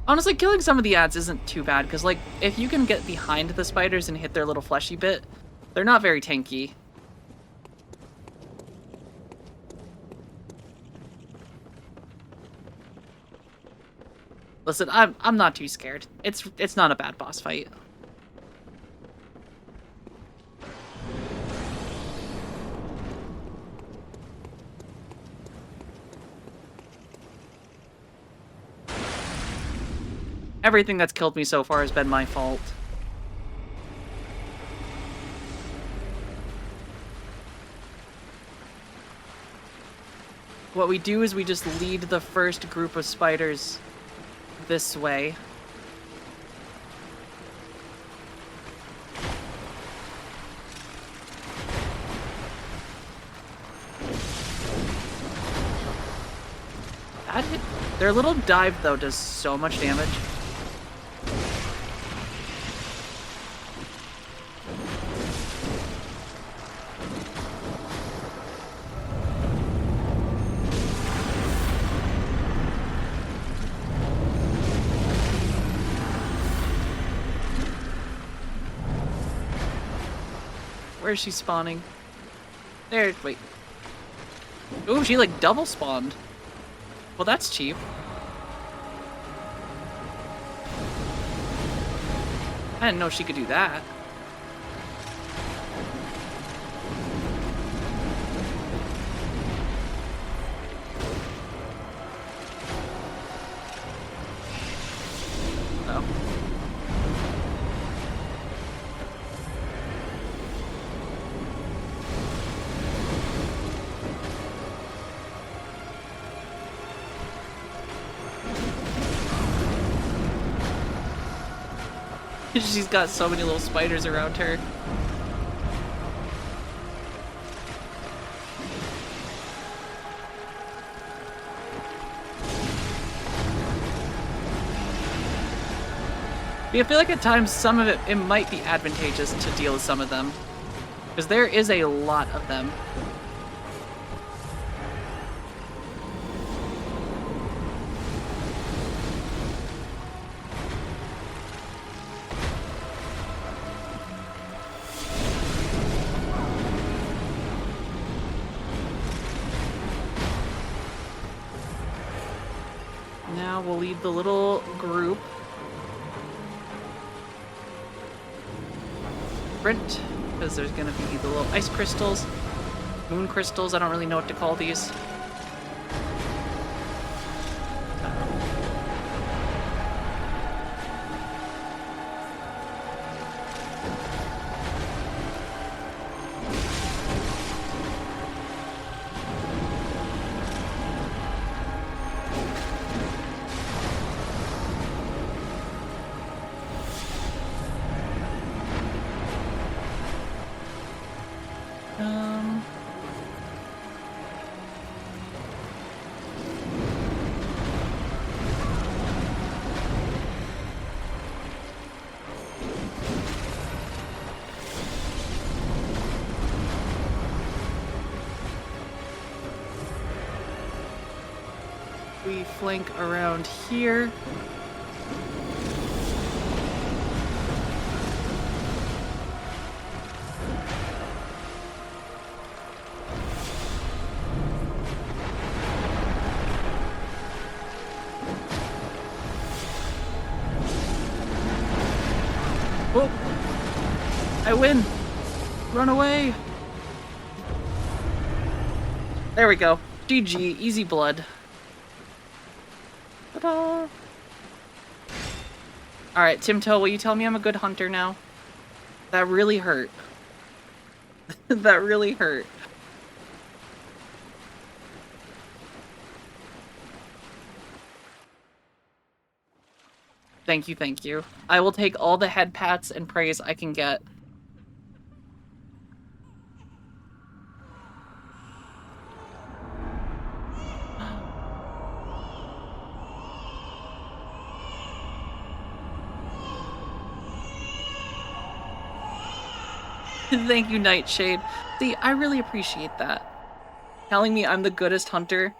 Honestly, killing some of the ads isn't too bad, because, like, if you can get behind the spiders and hit their little fleshy bit, they're not very tanky. Listen, I'm not too scared. It's not a bad boss fight. Everything that's killed me so far has been my fault. What we do is we just lead the first group of spiders this way. That hit. Their little dive, though, does so much damage. Where is she spawning? There, wait. Ooh, she like double spawned. Well, that's cheap. I didn't know she could do that. Oh. She's got so many little spiders around her. I feel like at times some of it might be advantageous to deal with some of them. Because there is a lot of them. Now we'll lead the little group. Sprint, because there's gonna be the little ice crystals, moon crystals, I don't really know what to call these. We flank around here. I win! Run away! There we go. GG, easy blood. Ta-da! Alright, Timto, will you tell me I'm a good hunter now? That really hurt. That really hurt. Thank you, thank you. I will take all the head pats and praise I can get. Thank you, Nightshade. See, I really appreciate that. Telling me I'm the goodest hunter.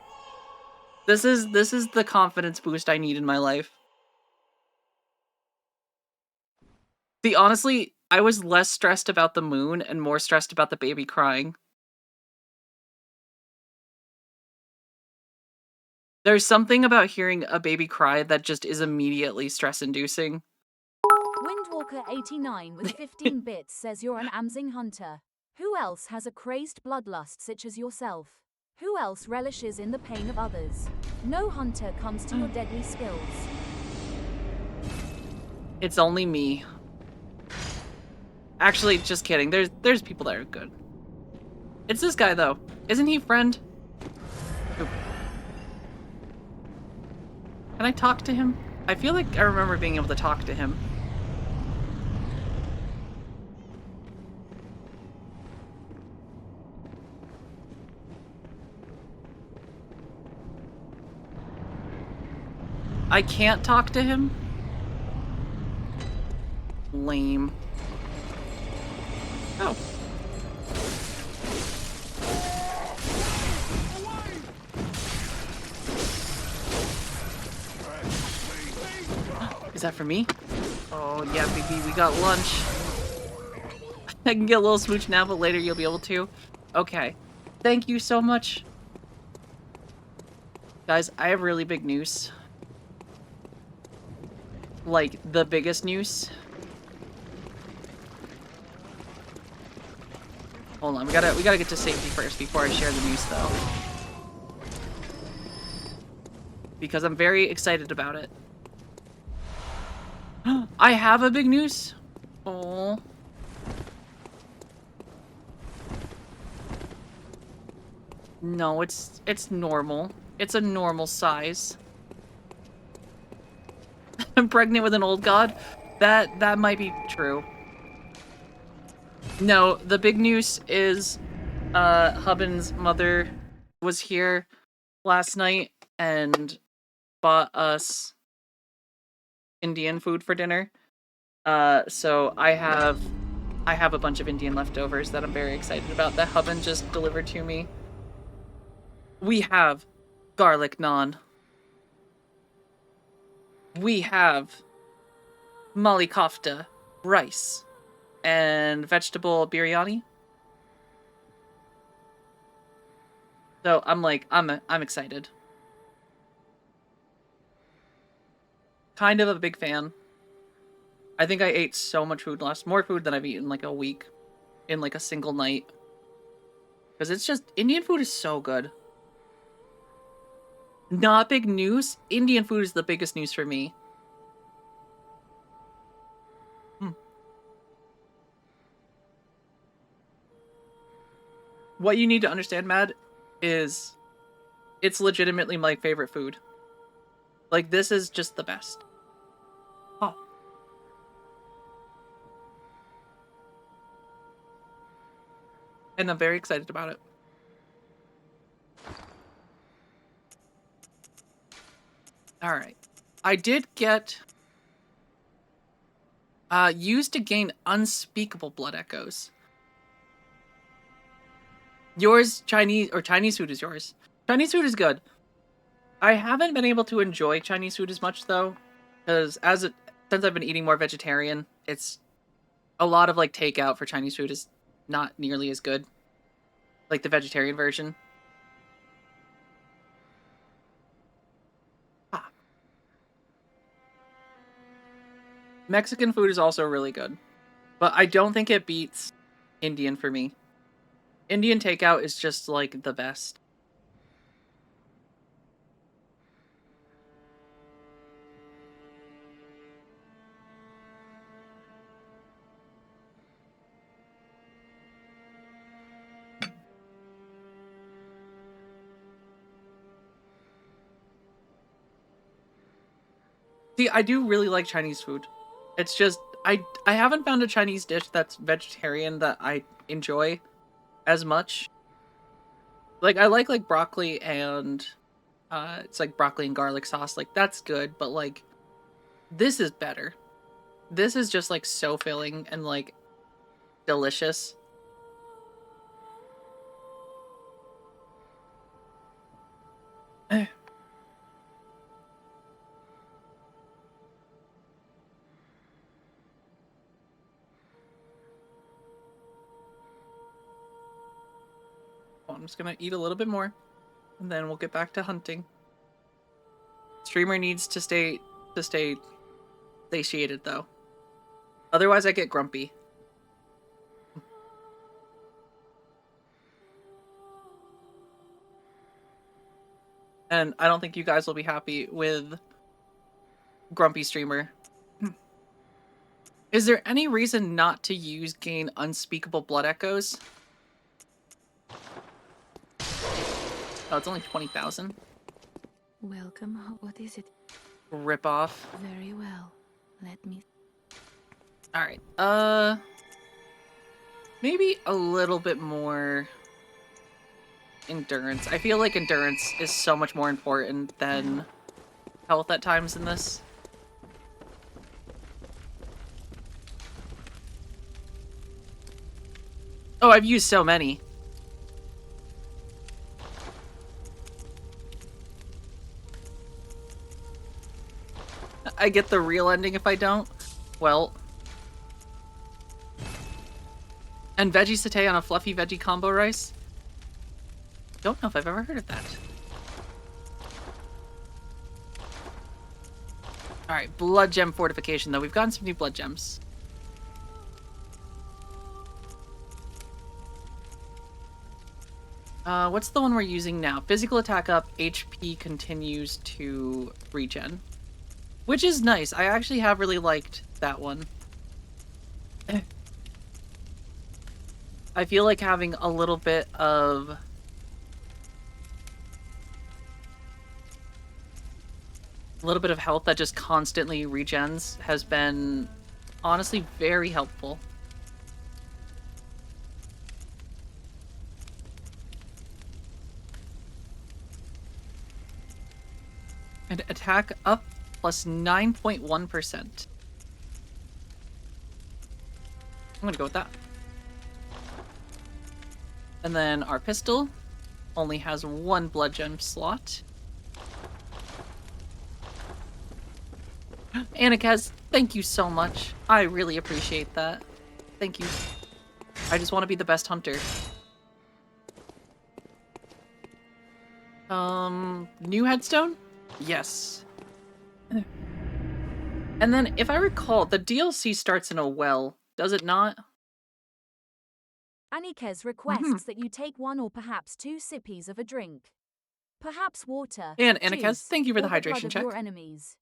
This is the confidence boost I need in my life. See, honestly, I was less stressed about the moon and more stressed about the baby crying. There's something about hearing a baby cry that just is immediately stress-inducing. Windwalker89 with 15 bits says you're an amazing hunter. Who else has a crazed bloodlust such as yourself? Who else relishes in the pain of others? No hunter comes to your deadly skills. It's only me. Actually, just kidding. There's people that are good. It's this guy though. Isn't he friend? Oop. Can I talk to him? I feel like I remember being able to talk to him. I can't talk to him? Lame. Oh. Is that for me? Oh yeah, baby, we got lunch. I can get a little smooch now, but later you'll be able to. Okay. Thank you so much. Guys, I have really big news. Like, the biggest news. Hold on, we gotta get to safety first before I share the news, though. Because I'm very excited about it. I have a big news? Oh. No, it's normal. It's a normal size. I'm pregnant with an old god? That might be true. No, the big news is Hubin's mother was here last night and bought us Indian food for dinner. So I have a bunch of Indian leftovers that I'm very excited about that Hubin just delivered to me. We have garlic naan. We have mali kofta, rice, and vegetable biryani. So I'm excited. Kind of a big fan. I think I ate so much food more food than I've eaten like a week in like a single night. Because it's just, Indian food is so good. Not big news. Indian food is the biggest news for me. What you need to understand, Mad, is it's legitimately my favorite food. Like, this is just the best. Oh. And I'm very excited about it. Alright. I did get used to gain unspeakable blood echoes. Yours, Chinese food is yours. Chinese food is good. I haven't been able to enjoy Chinese food as much though, because since I've been eating more vegetarian, it's a lot of like takeout for Chinese food is not nearly as good, like the vegetarian version. Ah. Mexican food is also really good. But I don't think it beats Indian for me. Indian takeout is just like the best. See, I do really like Chinese food. It's just I haven't found a Chinese dish that's vegetarian that I enjoy as much. Like I like broccoli and it's like broccoli and garlic sauce. Like that's good, but like this is better. This is just like so filling and like delicious. I'm just gonna eat a little bit more, and then we'll get back to hunting. Streamer needs to stay satiated though. Otherwise, I get grumpy. And I don't think you guys will be happy with grumpy streamer. Is there any reason not to gain unspeakable blood echoes? Oh, it's only 20,000. Welcome. What is it? Rip off. Very well. Let me. All right. Maybe a little bit more endurance. I feel like endurance is so much more important than health at times in this. Oh, I've used so many. I get the real ending if I don't. Well. And veggie satay on a fluffy veggie combo rice? Don't know if I've ever heard of that. Alright, blood gem fortification though. We've gotten some new blood gems. What's the one we're using now? Physical attack up, HP continues to regen. Which is nice. I actually have really liked that one. I feel like having a little bit of health that just constantly regens has been honestly very helpful. And attack up plus 9.1%. I'm gonna go with that. And then our pistol only has one blood gem slot. Anikaz, thank you so much. I really appreciate that. Thank you. I just want to be the best hunter. New headstone? Yes. And then, if I recall, the DLC starts in a well, does it not? Anikez requests that you take one or perhaps two sippies of a drink. Perhaps water. And Anikez, juice, thank you for the or blood hydration of check. your enemies.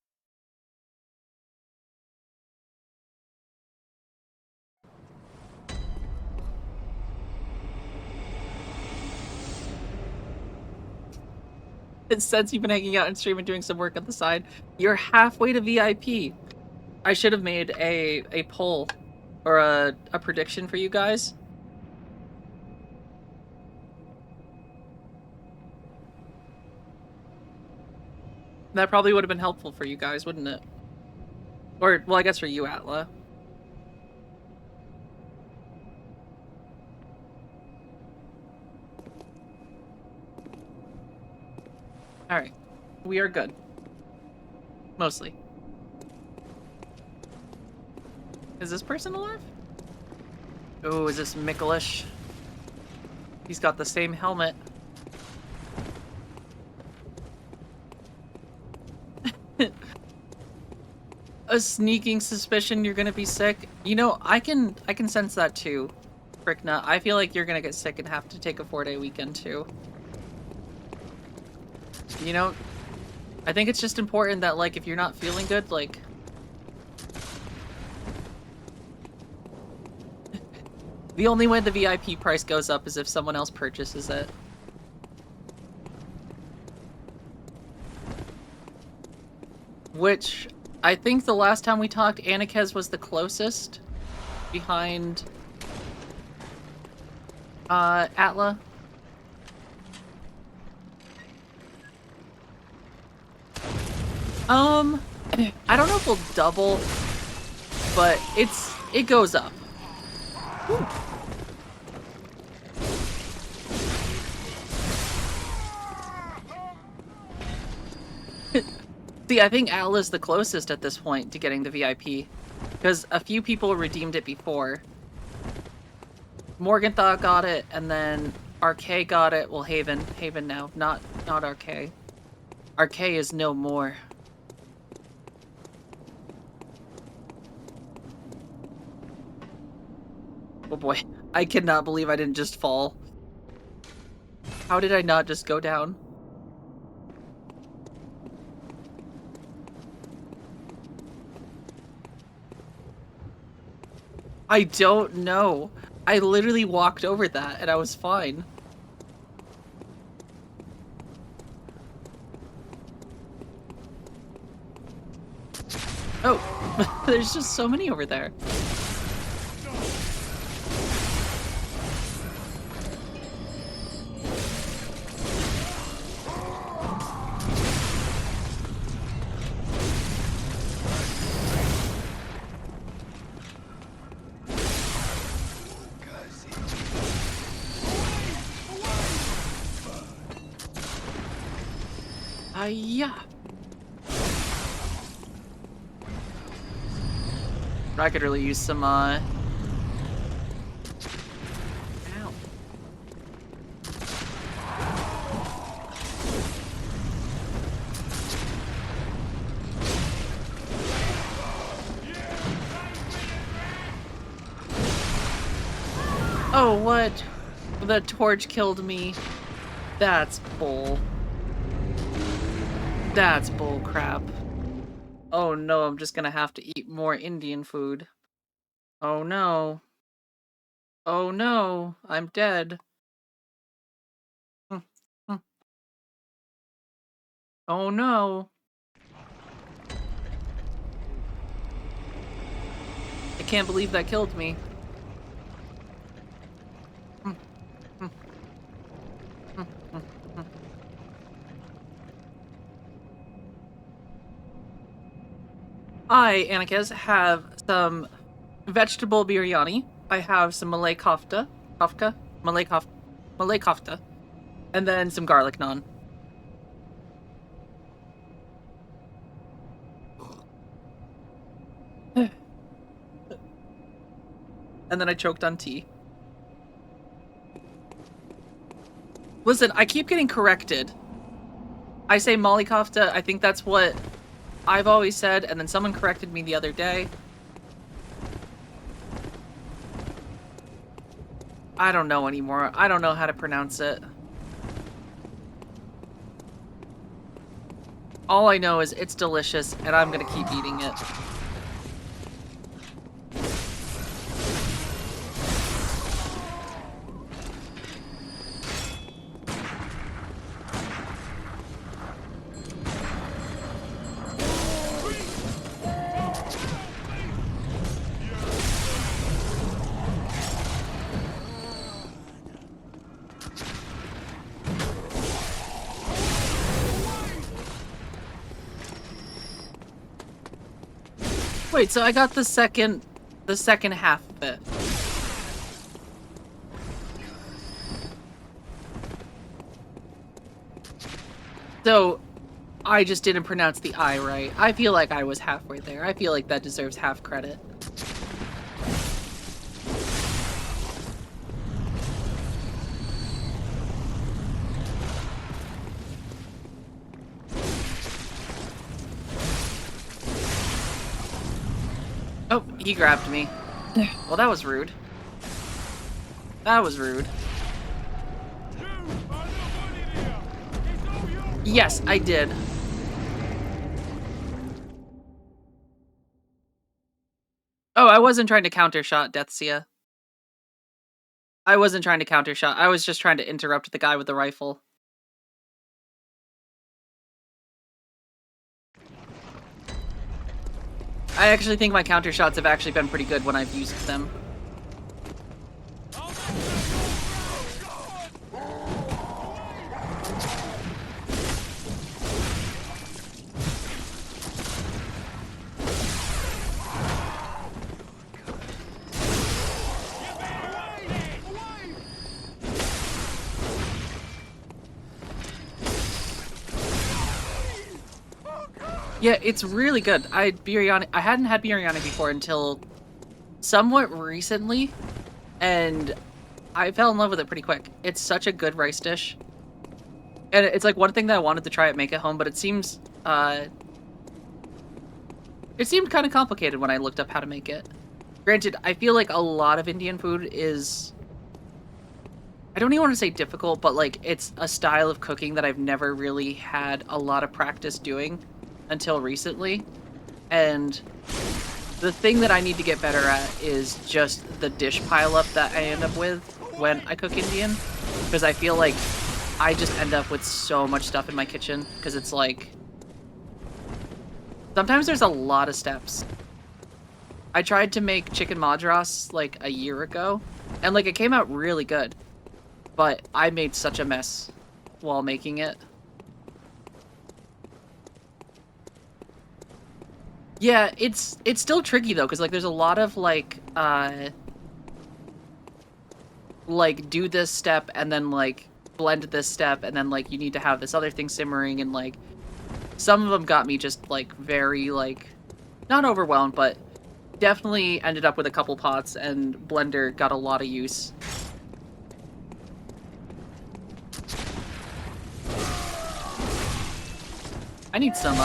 Since you've been hanging out and streaming, doing some work on the side, you're halfway to VIP. I should have made a poll or a prediction for you guys. That probably would have been helpful for you guys, wouldn't it? Or, well, I guess for you, Atla. Alright. We are good. Mostly. Is this person alive? Oh, is this Mikolish? He's got the same helmet. a sneaking suspicion you're gonna be sick. You know, I can sense that too, Frickna. I feel like you're gonna get sick and have to take a 4-day weekend too. You know, I think it's just important that, like, if you're not feeling good, like... The only way the VIP price goes up is if someone else purchases it. Which, I think the last time we talked, Annikez was the closest behind Atla. I don't know if we'll double, but it goes up. Whew. See, I think Atla's the closest at this point to getting the VIP, because a few people redeemed it before. Morgenthau got it, and then RK got it. Well, Haven now, not RK. RK is no more. Oh boy, I cannot believe I didn't just fall. How did I not just go down? I don't know. I literally walked over that and I was fine. Oh, there's just so many over there. Yeah. I could really use some, Ow. Oh, what? The torch killed me. That's bull. That's bull crap. Oh no, I'm just gonna have to eat more Indian food. Oh no. Oh no, I'm dead. Oh no. I can't believe that killed me. I, Annikez, have some vegetable biryani. I have some Malay Malay kofta, and then some garlic naan. And then I choked on tea. Listen, I keep getting corrected. I say Molly kofta, I think that's what I've always said, and then someone corrected me the other day. I don't know anymore. I don't know how to pronounce it. All I know is it's delicious, and I'm gonna keep eating it. Wait, so I got the second half of it. So, I just didn't pronounce the I right. I feel like I was halfway there. I feel like that deserves half credit. Oh, he grabbed me. Well, that was rude. That was rude. Yes, I did. Oh, I wasn't trying to counter shot Deathsia. I wasn't trying to counter shot. I was just trying to interrupt the guy with the rifle. I actually think my counter shots have actually been pretty good when I've used them. Yeah, it's really good. I hadn't had biryani before until somewhat recently, and I fell in love with it pretty quick. It's such a good rice dish. And it's like one thing that I wanted to try at Make at Home, but it seemed kind of complicated when I looked up how to make it. Granted, I feel like a lot of Indian food is, I don't even want to say difficult, but like it's a style of cooking that I've never really had a lot of practice doing until recently. And the thing that I need to get better at is just the dish pileup that I end up with when I cook Indian. Because I feel like I just end up with so much stuff in my kitchen. Because it's like, sometimes there's a lot of steps. I tried to make chicken madras like a year ago. And like it came out really good. But I made such a mess while making it. Yeah, it's still tricky though, because like there's a lot of like do this step and then like blend this step and then like you need to have this other thing simmering, and like some of them got me just like very like not overwhelmed, but definitely ended up with a couple pots, and Blender got a lot of use. I need some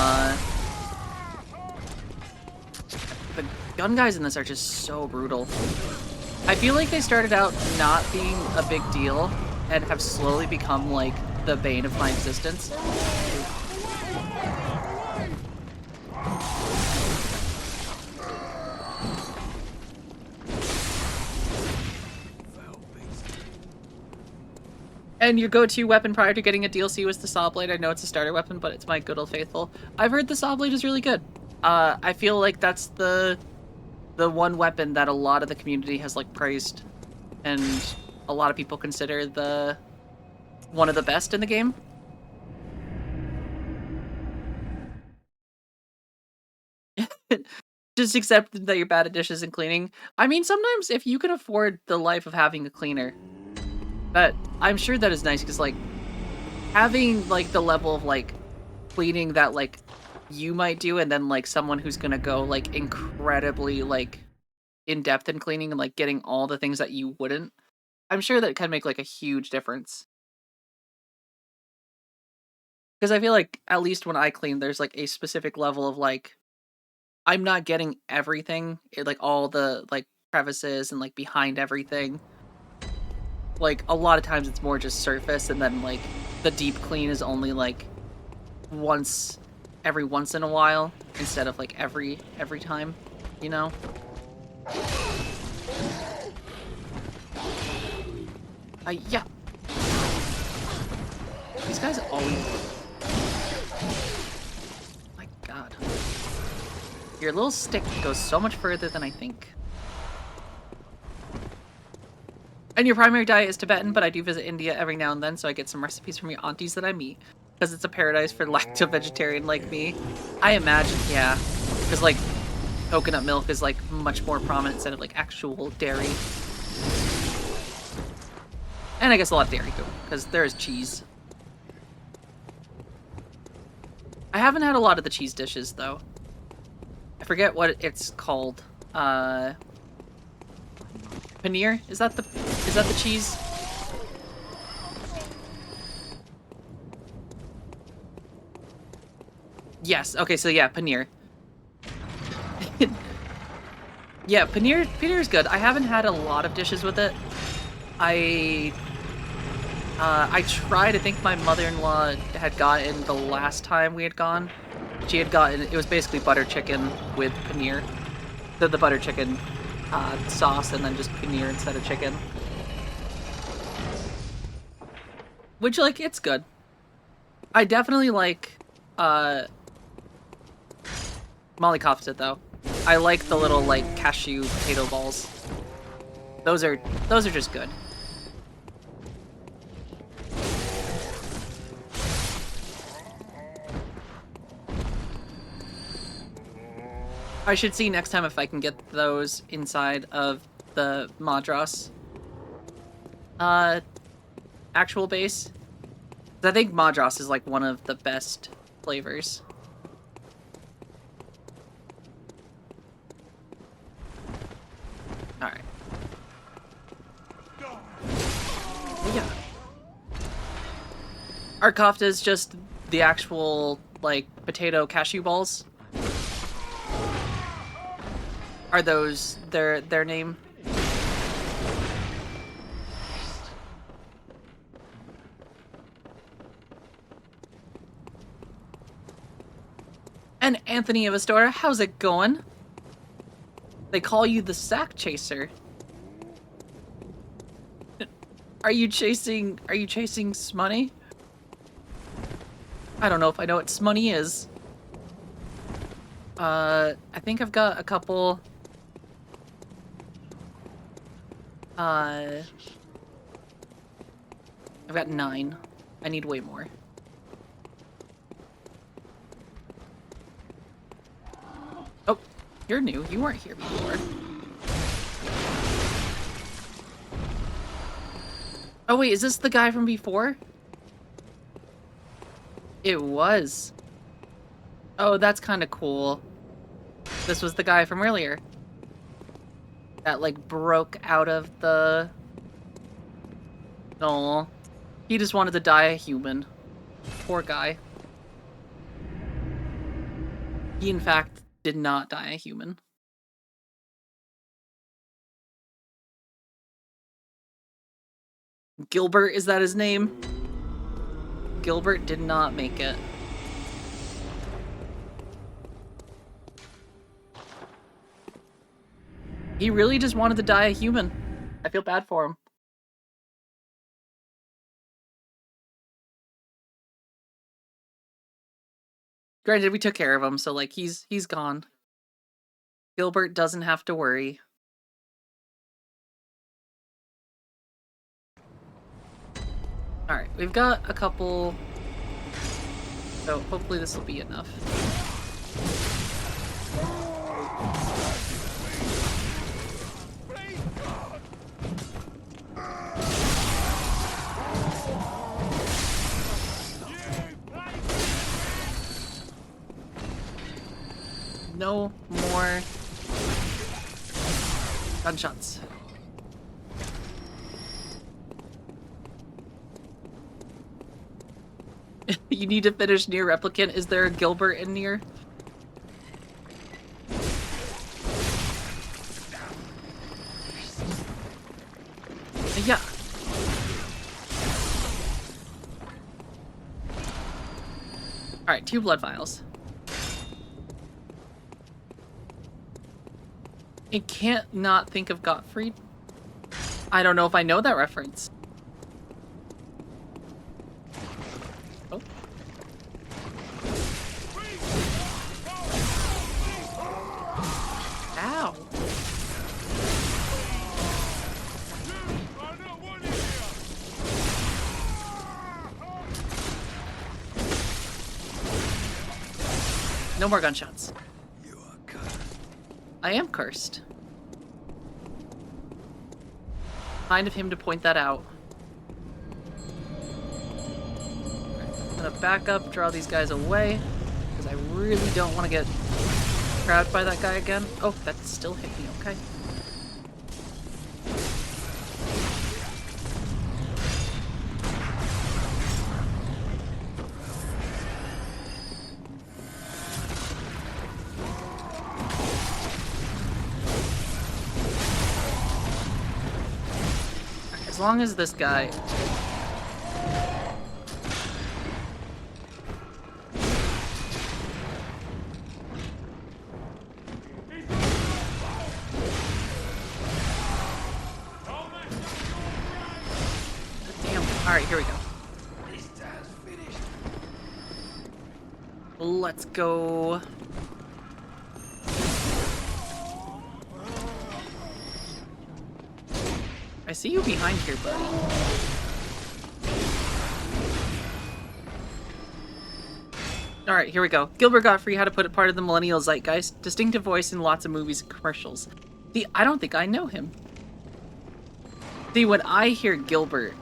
the gun guys in this are just so brutal. I feel like they started out not being a big deal and have slowly become like the bane of my existence. And your go-to weapon prior to getting a DLC was the saw blade. I know it's a starter weapon, but it's my good old faithful. I've heard the saw blade is really good. I feel like that's the one weapon that a lot of the community has like praised, and a lot of people consider one of the best in the game. Just accept that you're bad at dishes and cleaning. I mean, sometimes if you can afford the life of having a cleaner, but I'm sure that is nice, because like having like the level of like cleaning that like you might do, and then like someone who's gonna go like incredibly like in depth in cleaning and like getting all the things that you wouldn't, I'm sure that can make like a huge difference. Because I feel like at least when I clean, there's like a specific level of like I'm not getting everything, like all the like crevices and like behind everything. Like a lot of times it's more just surface, and then like the deep clean is only like every once in a while instead of like every time, you know? Yeah. These guys always... My god. Your little stick goes so much further than I think. And your primary diet is Tibetan, but I do visit India every now and then, so I get some recipes from your aunties that I meet. Because it's a paradise for lacto-vegetarian like me. I imagine, yeah. Because, like, coconut milk is, like, much more prominent instead of, like, actual dairy. And I guess a lot of dairy, too, because there is cheese. I haven't had a lot of the cheese dishes, though. I forget what it's called. Paneer? Is that the cheese? Yes. Okay, so yeah, paneer. Yeah, paneer is good. I haven't had a lot of dishes with it. I tried. I think my mother-in-law had gotten the last time we had gone. She had gotten, it was basically butter chicken with paneer. The butter chicken sauce and then just paneer instead of chicken. Which, like, it's good. I definitely like Molly Kofta though. I like the little like cashew potato balls. Those are just good. I should see next time if I can get those inside of the Madras actual base. I think Madras is like one of the best flavors. Alright. Yeah. Our kofta is just the actual, like, potato cashew balls. Are those their name? And Anthony of Astora, how's it going? They call you the sack chaser. Are you chasing Smoney? I don't know if I know what Smoney is. I think I've got a couple. I've got 9. I need way more. Oh, you're new. You weren't here before. Oh wait, is this the guy from before? It was. Oh, that's kind of cool. This was the guy from earlier. That, like, broke out of the... Oh. He just wanted to die a human. Poor guy. He, in fact, did not die a human. Gilbert, is that his name? Gilbert did not make it. He really just wanted to die a human. I feel bad for him. Granted, we took care of him, so, like, he's gone. Gilbert doesn't have to worry. Alright, we've got a couple... So, hopefully this will be enough. No more gunshots. You need to finish Nier Replicant. Is there a Gilbert in Nier? Yeah. Alright, 2 blood vials. I can't not think of Gottfried. I don't know if I know that reference. Oh. Ow. No more gunshots. I am cursed. Kind of him to point that out. I'm gonna back up, draw these guys away, because I really don't want to get grabbed by that guy again. Oh, that still hit me, okay. long as this guy... Damn. Alright, here we go. Let's go. I see you behind here, buddy. Alright, here we go. Gilbert Gottfried, How to Put It, part of the millennial zeitgeist. Distinctive voice in lots of movies and commercials. See, I don't think I know him. See, when I hear Gilbert,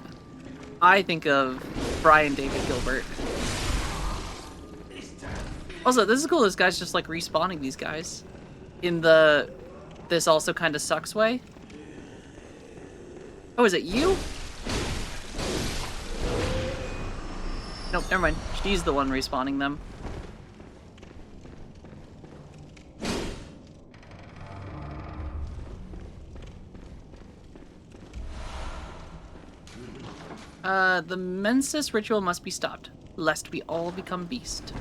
I think of Brian David Gilbert. Also, this is cool. This guy's just like respawning these guys in the this also kind of sucks way. Oh, is it you? Nope, never mind. She's the one respawning them. The Mensis ritual must be stopped, lest we all become beast.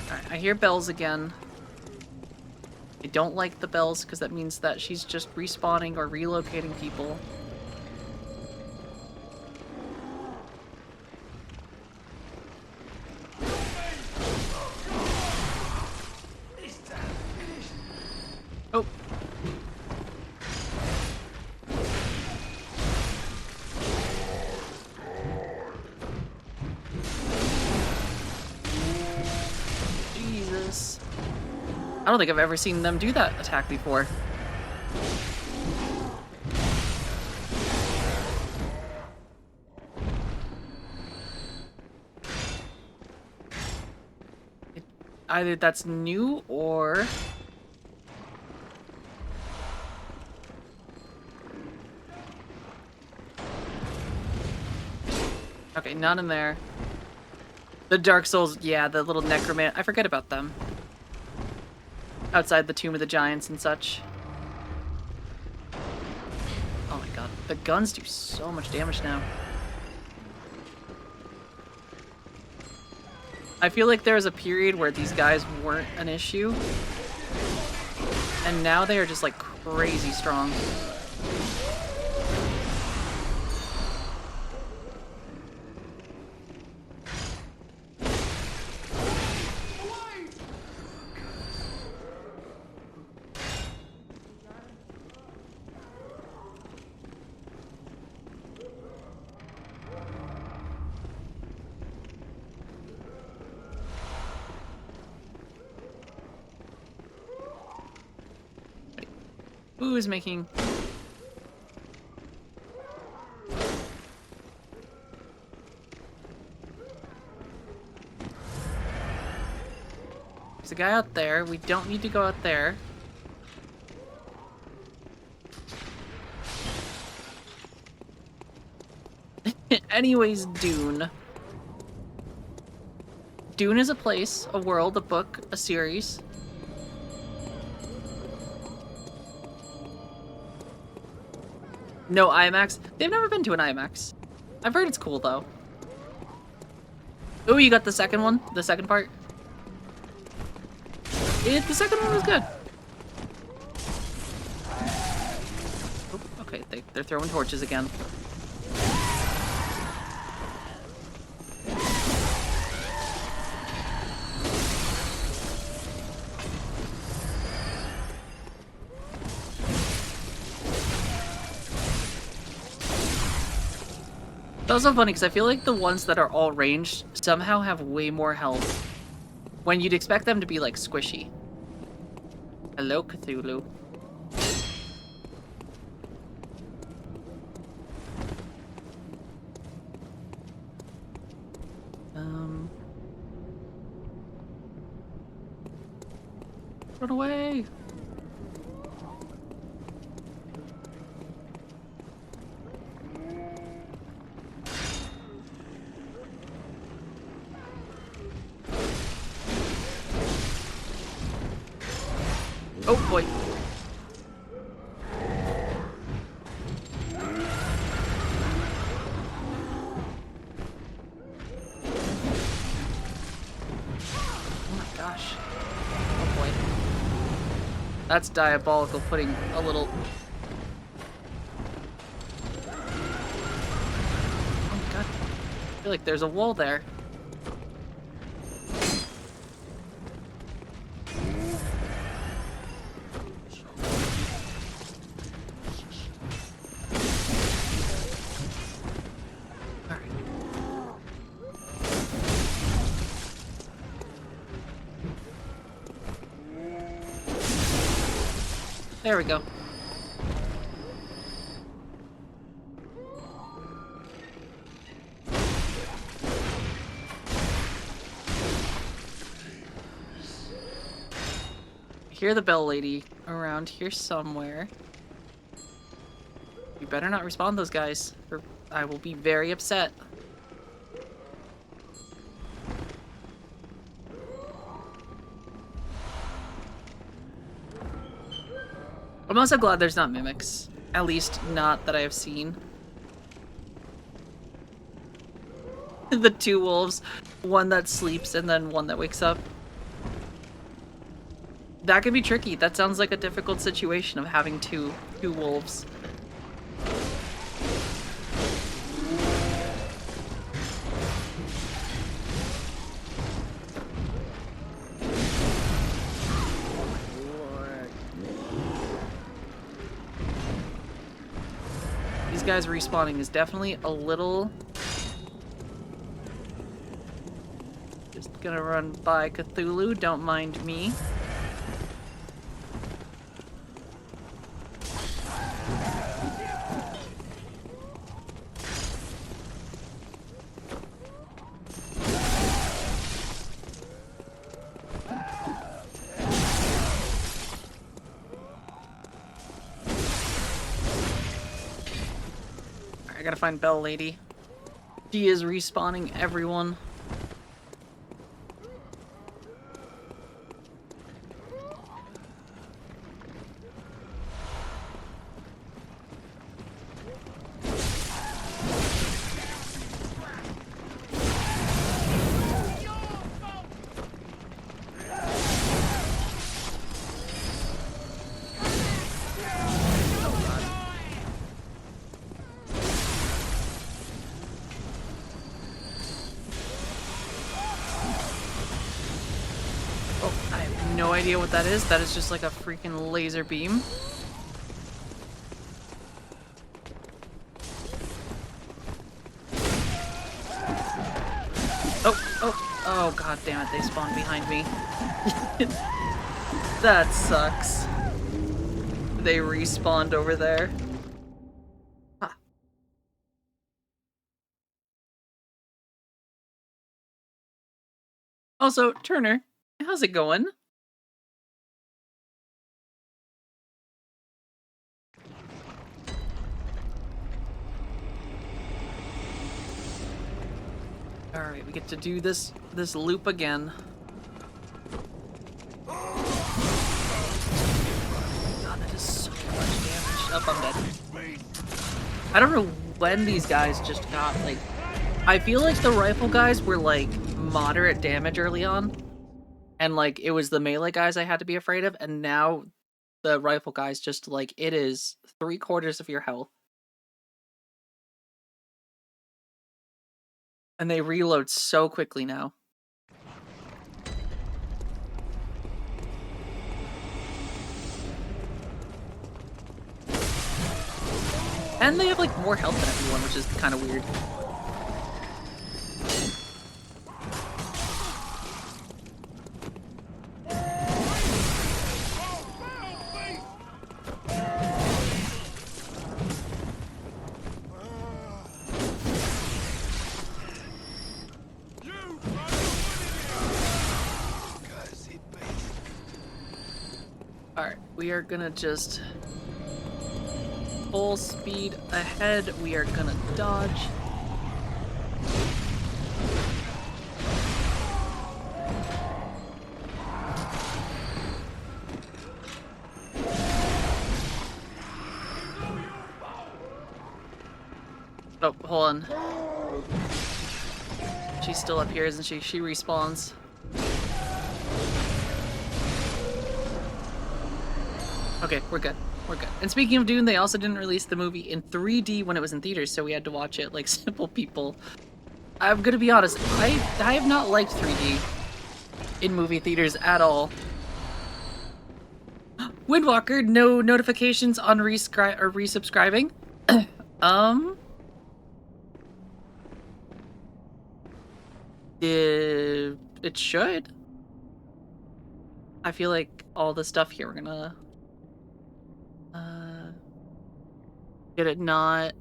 Alright, I hear bells again. I don't like the bells because that means that she's just respawning or relocating people. Oh. Jesus. I don't think I've ever seen them do that attack before. Either that's new or... Okay, none in there. The Dark Souls, yeah, the little necroman. I forget about them. Outside the Tomb of the Giants and such. Oh my god, the guns do so much damage now. I feel like there was a period where these guys weren't an issue. And now they are just like crazy strong. Who is making... There's a guy out there. We don't need to go out there. Anyways, Dune. Dune is a place, a world, a book, a series. No IMAX? They've never been to an IMAX. I've heard it's cool, though. Oh, you got the second one? The second part? The second one was good. Oh, okay, they're throwing torches again. It's also funny because I feel like the ones that are all ranged somehow have way more health when you'd expect them to be like squishy. Hello, Cthulhu. Run away! Oh boy. Oh my gosh. Oh boy. That's diabolical, putting a little... Oh god. I feel like there's a wall there. There we go. I hear the bell lady around here somewhere. You better not respawn those guys, or I will be very upset. I'm also glad there's not mimics. At least not that I have seen. The two wolves. One that sleeps and then one that wakes up. That can be tricky. That sounds like a difficult situation of having two wolves. These guys respawning is definitely a little... Just gonna run by Cthulhu, don't mind me. I gotta find Bell Lady. She is respawning everyone. No idea what that is. That is just like a freaking laser beam. Oh god damn it, they spawned behind me. That sucks. They respawned over there. Huh. Also, Turner, how's it going? Alright, we get to do this loop again. God, that is so much damage. Oh, I'm dead. I don't know when these guys just got, like... I feel like the rifle guys were, like, moderate damage early on. And, like, it was the melee guys I had to be afraid of. And now the rifle guys just, like, it is 3/4 of your health. And they reload so quickly now. And they have, like, more health than everyone, which is kind of weird. we are gonna just full speed ahead. We are gonna dodge. Oh, hold on. She's still up here, isn't she? She respawns. Okay, we're good. We're good. And speaking of Dune, they also didn't release the movie in 3D when it was in theaters, so we had to watch it like simple people. I'm gonna be honest, I have not liked 3D in movie theaters at all. Windwalker, no notifications on resubscribing. It should. I feel like all the stuff here, we're gonna get it not.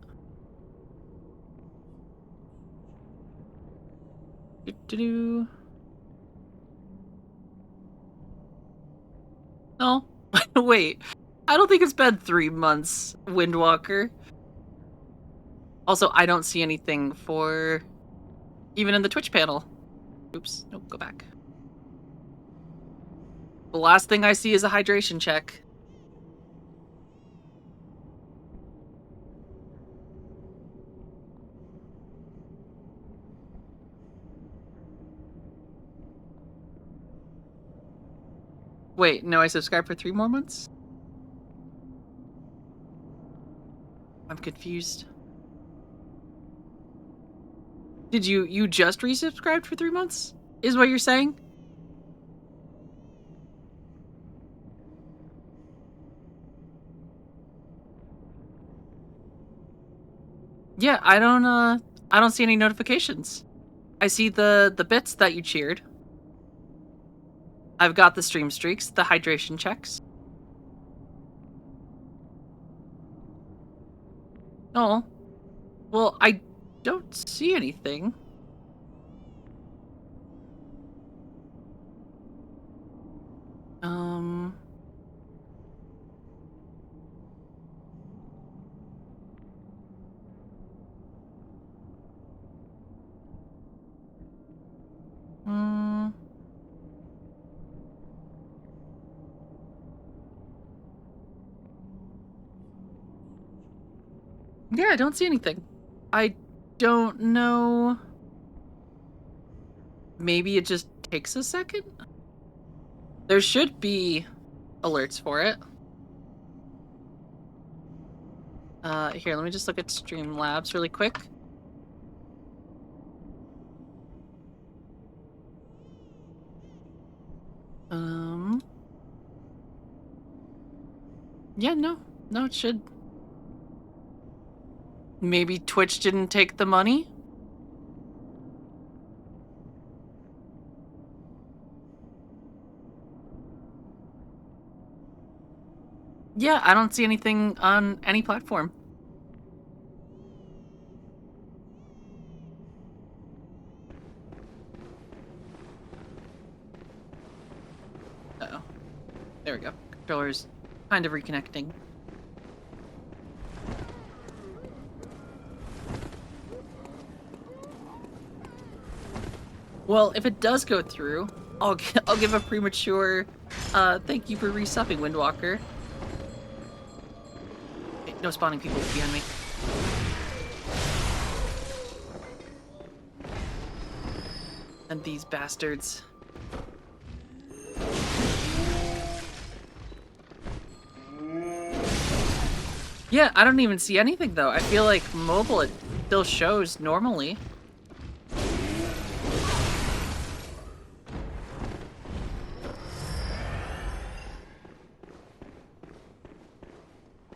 No. Wait. I don't think it's been 3 months, Windwalker. Also, I don't see anything for even in the Twitch panel. Oops. Nope, go back. The last thing I see is a hydration check. Wait, no, I subscribed for 3 more months? I'm confused. Did you just resubscribed for 3 months? Is what you're saying? Yeah, I don't see any notifications. I see the bits that you cheered. I've got the stream streaks, the hydration checks. Oh. Well, I don't see anything. Yeah, I don't see anything. I don't know. Maybe it just takes a second? There should be alerts for it. Here, let me just look at Streamlabs really quick. Yeah, no, it should. Maybe Twitch didn't take the money? Yeah, I don't see anything on any platform. Uh-oh. There we go. Controller's kind of reconnecting. Well, if it does go through, I'll give a premature thank you for resubbing, Windwalker. Okay, no spawning people behind me. And these bastards. Yeah, I don't even see anything though. I feel like mobile, it still shows normally.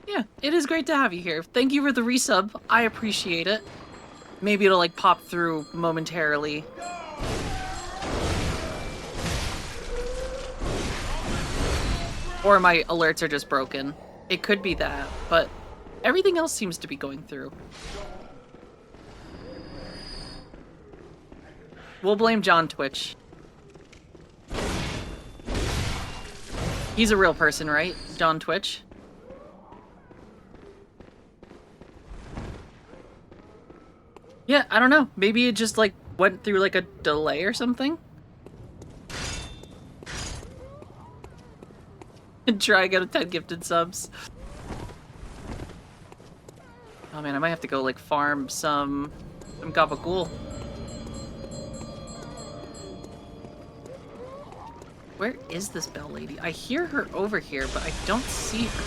Yeah, it is great to have you here. Thank you for the resub. I appreciate it. Maybe it'll like pop through momentarily. Or my alerts are just broken. It could be that, but everything else seems to be going through. We'll blame John Twitch. He's a real person, right? watched on Twitch. Yeah, I don't know. Maybe it just like went through like a delay or something. And try again with 10 gifted subs. Oh man, I might have to go like farm some gabagool. Where is this bell lady? I hear her over here, but I don't see her.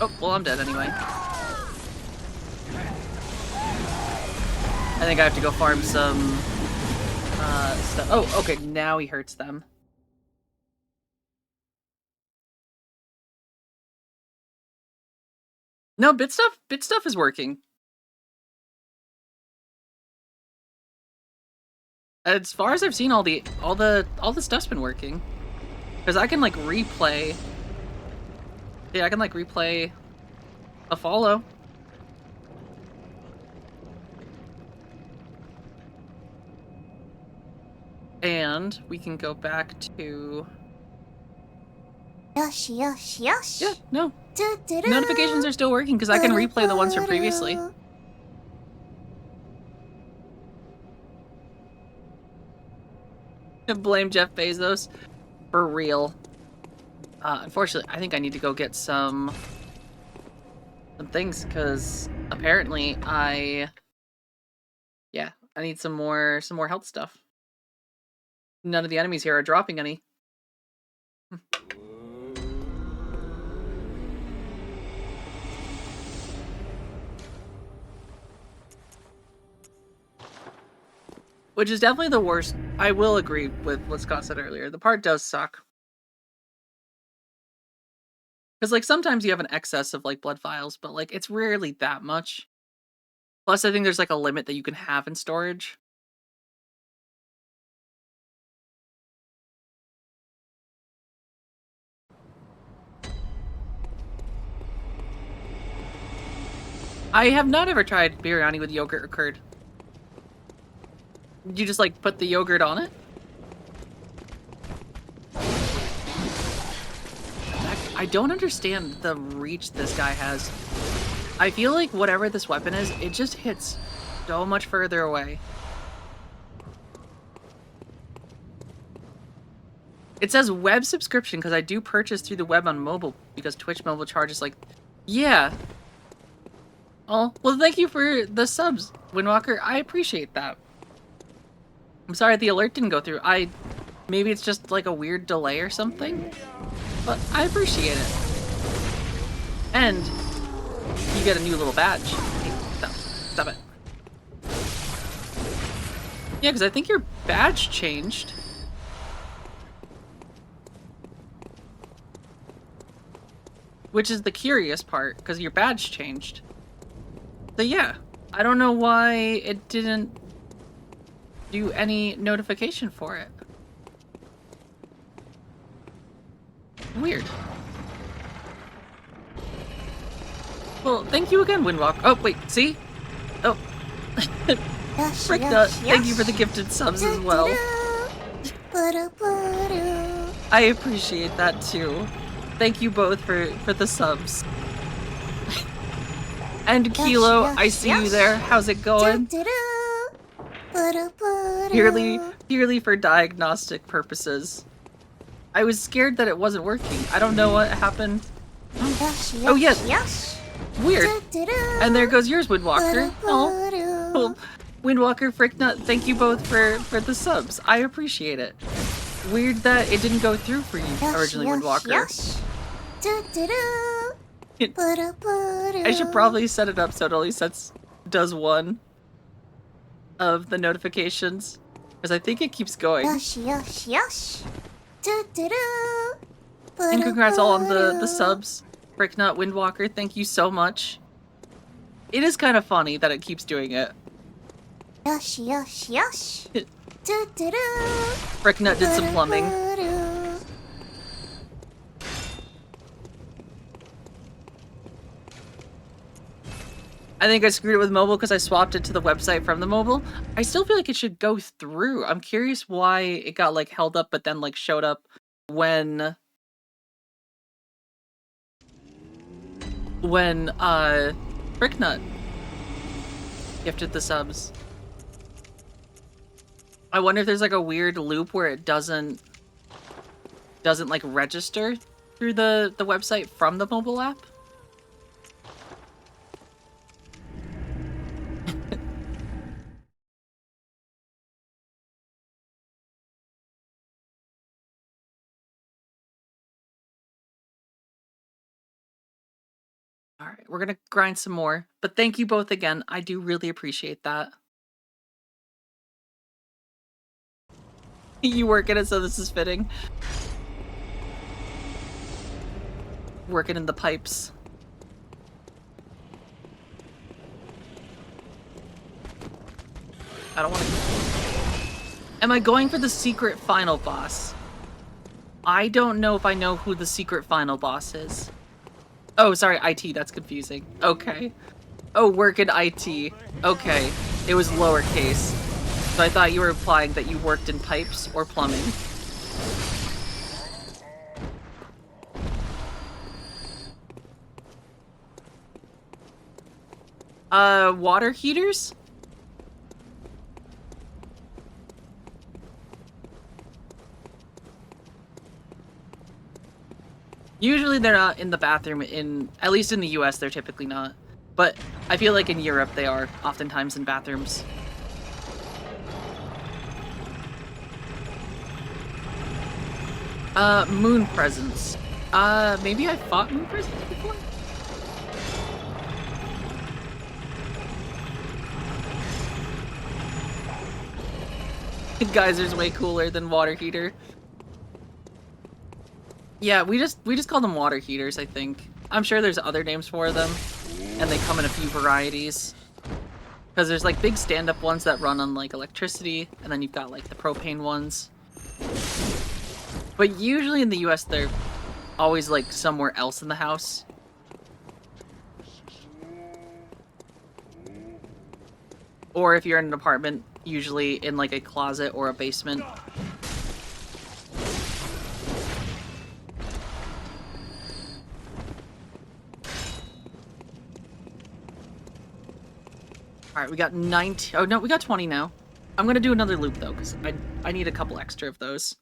Oh, well, I'm dead anyway. I think I have to go farm some stuff. Oh, okay, now he hurts them. No, bit stuff is working. As far as I've seen, all the stuff's been working. Because I can like replay. Yeah, I can like replay a follow. And we can go back to. Yosh, yosh, yosh. Yeah, no. Do-do-do. Notifications are still working because I can replay the ones from previously. Blame Jeff Bezos. For real. Unfortunately, I think I need to go get some things because apparently I need some more health stuff. None of the enemies here are dropping any. Which is definitely the worst. I will agree with what Scott said earlier. The part does suck. Because, like, sometimes you have an excess of, like, blood vials, but, like, it's rarely that much. Plus, I think there's, like, a limit that you can have in storage. I have not ever tried biryani with yogurt or curd. Did you just, like, put the yogurt on it? I don't understand the reach this guy has. I feel like whatever this weapon is, it just hits so much further away. It says web subscription because I do purchase through the web on mobile because Twitch mobile charges like... Yeah. Oh, well, thank you for the subs, Windwalker. I appreciate that. I'm sorry the alert didn't go through. Maybe it's just like a weird delay or something, but I appreciate it. And you get a new little badge. Hey, stop it. Yeah, because I think your badge changed. Which is the curious part, because your badge changed. So yeah, I don't know why it didn't do any notification for it. Weird. Well, thank you again, Windwalker. Oh, wait, see? Oh. Frick Nut, thank you for the gifted subs as well. I appreciate that too. Thank you both for the subs. And Kilo, I see you there. How's it going? Purely for diagnostic purposes. I was scared that it wasn't working. I don't know what happened. Oh yes. Weird. And there goes yours, Windwalker. Oh. Well, Windwalker, Fricknut, thank you both for the subs. I appreciate it. Weird that it didn't go through for you originally, Windwalker. I should probably set it up so it only does one of the notifications. Because I think it keeps going. And congrats all on the subs. Fricknut, Windwalker, thank you so much. It is kind of funny that it keeps doing it. Fricknut did some plumbing. I think I screwed it with mobile because I swapped it to the website from the mobile. I still feel like it should go through. I'm curious why it got like held up but then like showed up when Bricknut gifted the subs. I wonder if there's like a weird loop where it doesn't like register through the website from the mobile app. All right, we're gonna grind some more, but thank you both again. I do really appreciate that. You work in it, so this is fitting. Working in the pipes. I don't want to. Am I going for the secret final boss? I don't know if I know who the secret final boss is. Oh, sorry, IT, that's confusing. Okay. Oh, work in IT. Okay. It was lowercase. So I thought you were implying that you worked in pipes or plumbing. Water heaters? Usually they're not in the bathroom at least in the US they're typically not. But I feel like in Europe they are oftentimes in bathrooms. Moon presence. Maybe I fought moon presence before? Geyser's way cooler than water heater. Yeah, we just call them water heaters, I think. I'm sure there's other names for them, and they come in a few varieties. Because there's like big stand-up ones that run on like electricity, and then you've got like the propane ones. But usually in the US they're always like somewhere else in the house. Or if you're in an apartment, usually in like a closet or a basement. Alright, we got 19. Oh no, we got 20 now. I'm gonna do another loop though, because I need a couple extra of those.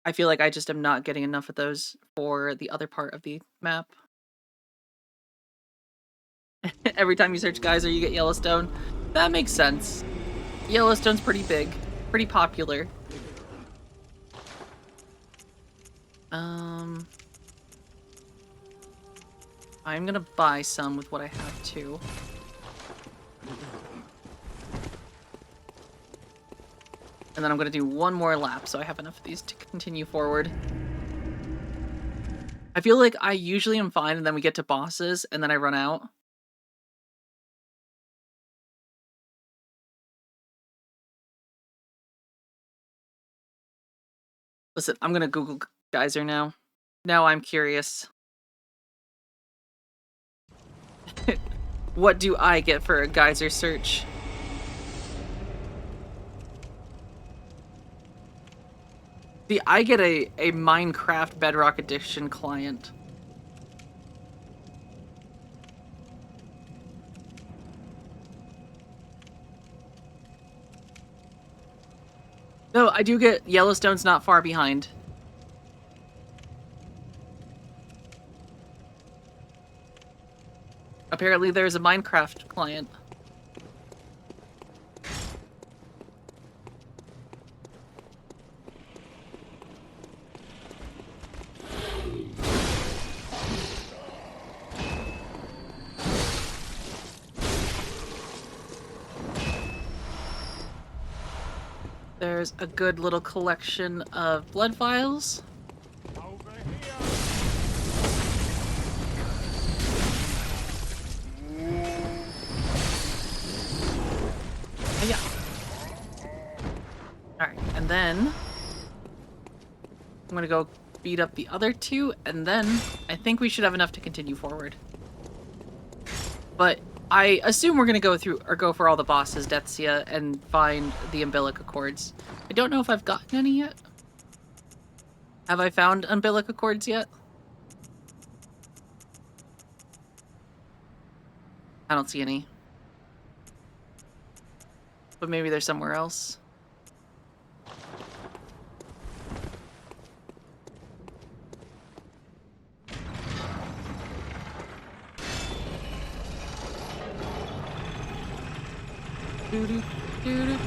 I feel like I just am not getting enough of those for the other part of the map. Every time you search Geyser, you get Yellowstone. That makes sense. Yellowstone's pretty big, pretty popular. I'm gonna buy some with what I have too. And then I'm gonna do one more lap so I have enough of these to continue forward. I feel like I usually am fine and then we get to bosses and then I run out. Listen, I'm gonna Google Geyser now. Now I'm curious. What do I get for a Geyser search? See, I get a Minecraft Bedrock Edition client. No, I do get Yellowstone's not far behind. Apparently there's a Minecraft client. There's a good little collection of blood vials. Yeah. Alright, and then I'm gonna go beat up the other two, and then I think we should have enough to continue forward. But I assume we're gonna go through or go for all the bosses, Dethsia, and find the umbilical cords. I don't know if I've gotten any yet. Have I found umbilical cords yet? I don't see any. But maybe they're somewhere else. Doo-doo, doo-doo.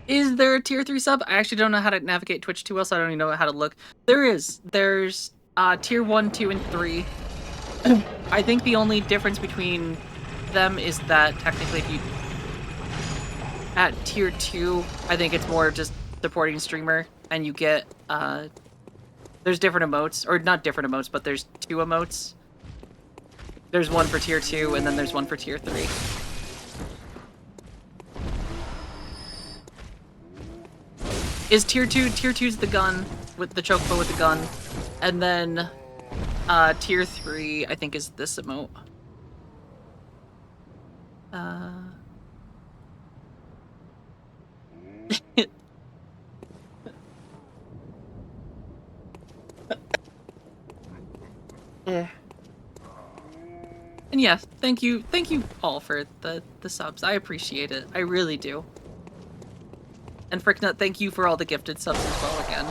Is there a tier 3 sub? I actually don't know how to navigate Twitch too well, so I don't even know how to look. There is. There's tier 1, 2, and 3. I think the only difference between them is that technically if you... At tier 2, I think it's more just supporting streamer, and you get... there's different emotes, or not different emotes, but there's 2 emotes. There's one for tier 2, and then there's one for tier 3. Is tier 2, tier 2's the gun, with the chokepo with the gun, and then tier 3, I think, is this emote. Yeah. And yeah, thank you all for the subs. I appreciate it. I really do. And Fricknut, thank you for all the gifted subs as well again,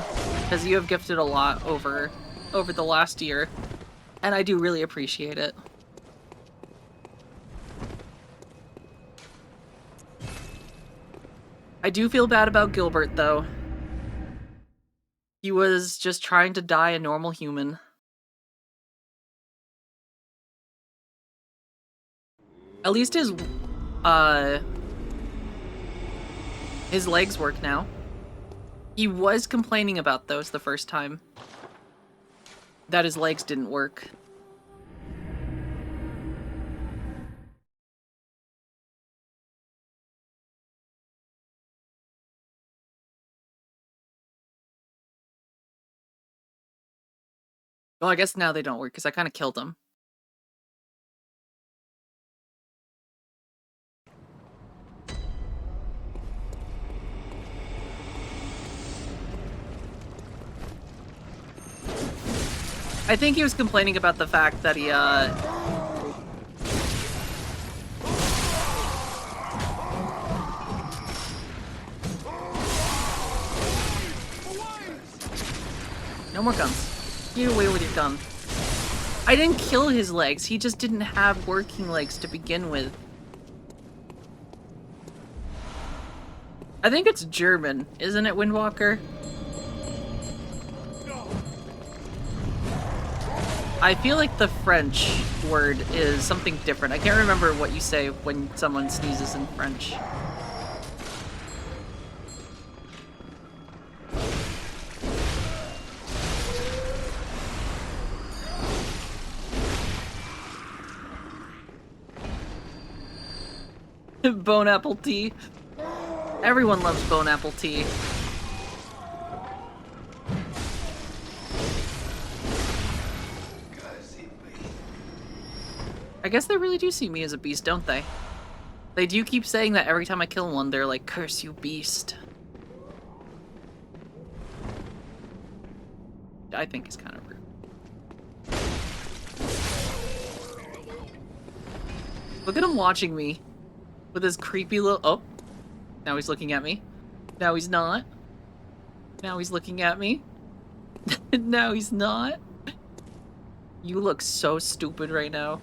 because you have gifted a lot over the last year, and I do really appreciate it. I do feel bad about Gilbert though. He was just trying to die a normal human. At least his legs work now. He was complaining about those the first time. That his legs didn't work. Well, I guess now they don't work because I kind of killed him. I think he was complaining about the fact that he, no more guns. Get away with your gun. I didn't kill his legs, he just didn't have working legs to begin with. I think it's German, isn't it, Windwalker? I feel like the French word is something different. I can't remember what you say when someone sneezes in French. Bone apple tea. Everyone loves bone apple tea. I guess they really do see me as a beast, don't they? They do keep saying that every time I kill one, they're like, "Curse you, beast." I think it's kind of rude. Look at him watching me. With his creepy little... Oh. Now he's looking at me. Now he's not. Now he's looking at me. Now he's not. You look so stupid right now.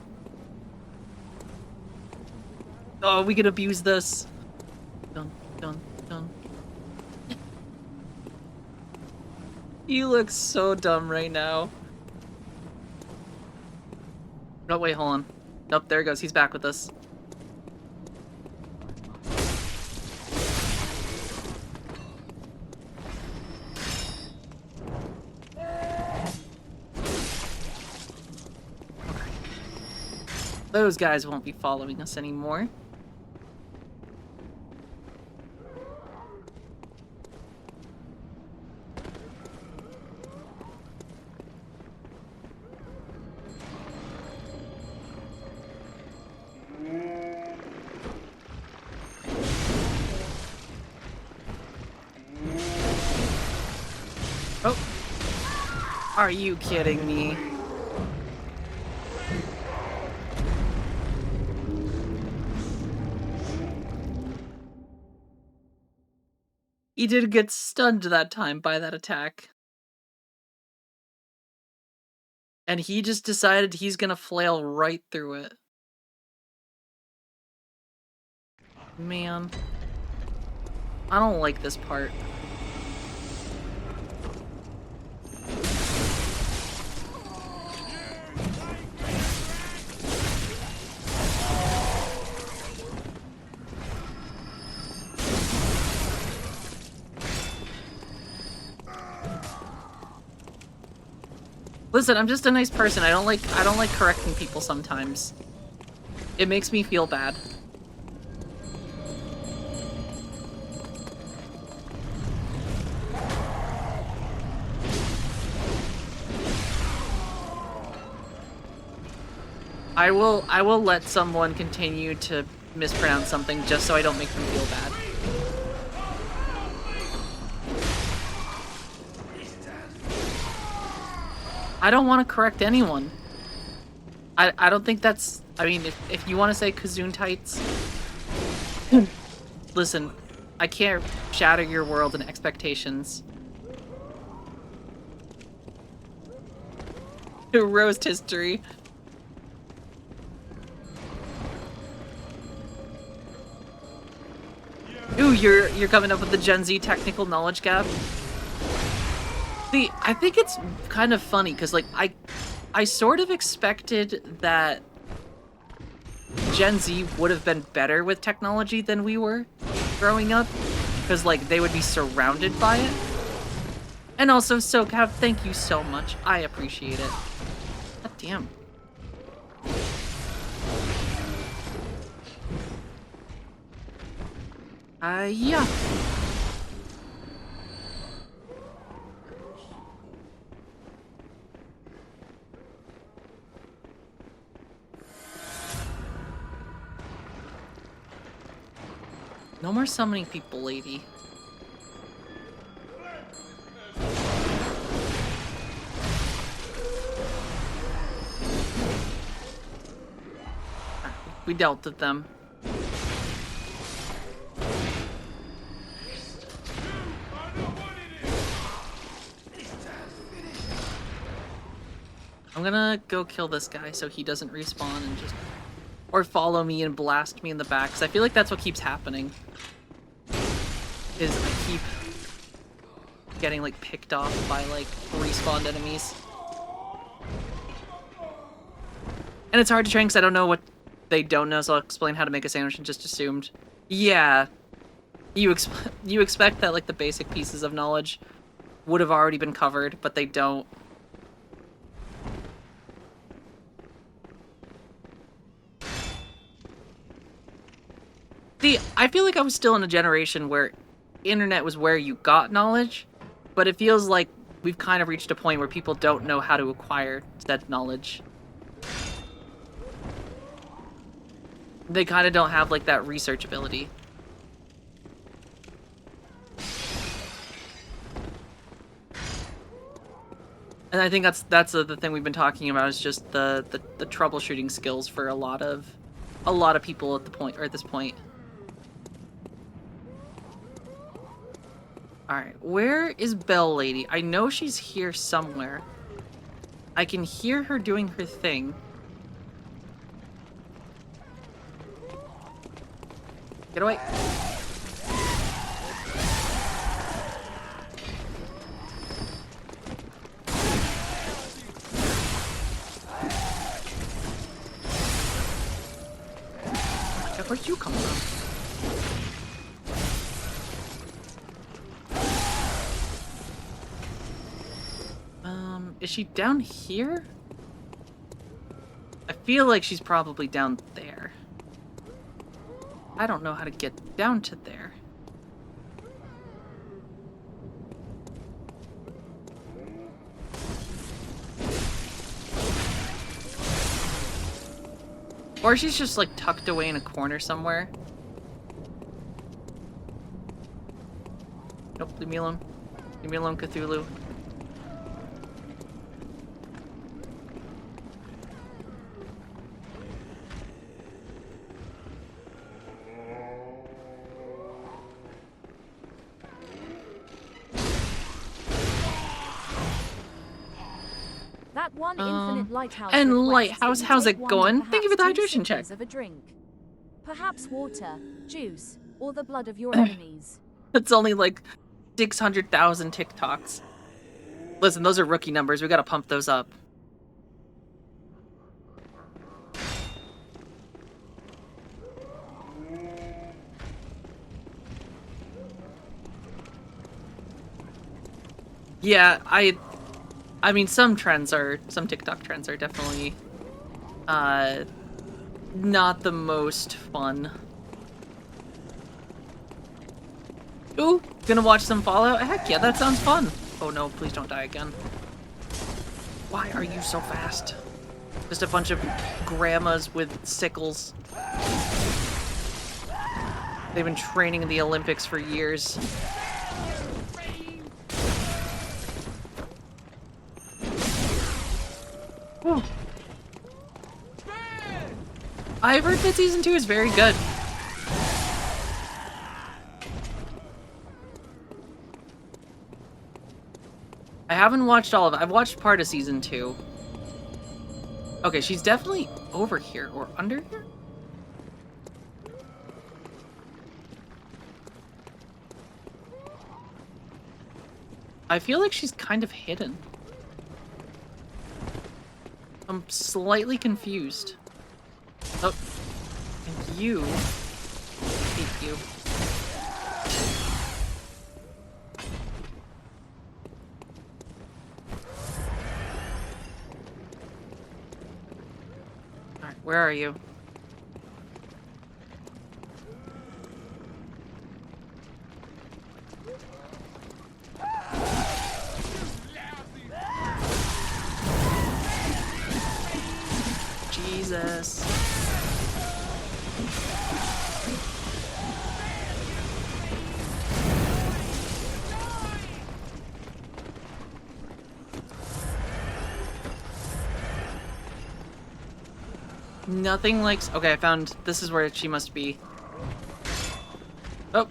Oh, we can abuse this. Dun, dun, dun. You look so dumb right now. Oh, wait, hold on. Nope, there he goes. He's back with us. Those guys won't be following us anymore. Are you kidding me? He did get stunned that time by that attack. And he just decided he's gonna flail right through it. Man. I don't like this part. Listen, I'm just a nice person. I don't like correcting people sometimes. It makes me feel bad. I will let someone continue to mispronounce something just so I don't make them feel bad. I don't want to correct anyone. I don't think that's... I mean, if you want to say Kazoon tights... Listen, I can't shatter your world and expectations. Roast history. Ooh, you're coming up with the Gen Z technical knowledge gap. See, I think it's kind of funny because like I sort of expected that Gen Z would have been better with technology than we were growing up, because like they would be surrounded by it. And also, SoCav, thank you so much. I appreciate it. God damn. Yeah. No more summoning people, lady. We dealt with them. I'm gonna go kill this guy so he doesn't respawn and just... Or follow me and blast me in the back, because I feel like that's what keeps happening. Is I keep getting, like, picked off by, like, respawned enemies. And it's hard to train because I don't know what they don't know, so I'll explain how to make a sandwich and just assumed. Yeah. You expect that, like, the basic pieces of knowledge would have already been covered, but they don't. See, I feel like I was still in a generation where internet was where you got knowledge, but it feels like we've kind of reached a point where people don't know how to acquire said knowledge. They kind of don't have, like, that research ability. And I think that's the thing we've been talking about, is just the troubleshooting skills for a lot of people at the point, or at this point. Alright, where is Bell Lady? I know she's here somewhere. I can hear her doing her thing. Get away. Where'd you come from? Is she down here? I feel like she's probably down there. I don't know how to get down to there. Or she's just, like, tucked away in a corner somewhere. Nope, leave me alone. Leave me alone, Cthulhu. One infinite lighthouse and request Lighthouse, that you how's take it one going? and Thank you for the perhaps 2 hydration check. sips of a drink. Perhaps water, juice, or the blood of your enemies. It's only like 600,000 TikToks. Listen, those are rookie numbers. We gotta pump those up. Yeah, I mean, some TikTok trends are definitely, not the most fun. Ooh, gonna watch some Fallout? Heck yeah, that sounds fun. Oh no, please don't die again. Why are you so fast? Just a bunch of grandmas with sickles. They've been training in the Olympics for years. Whew. I've heard that season 2 is very good. I haven't watched all of it. I've watched part of season 2. Okay, she's definitely over here or under here. I feel like she's kind of hidden. I'm slightly confused. Oh, and you. I hate you. Alright, where are you? Jesus. Nothing like... Okay, I found... This is where she must be. Oh.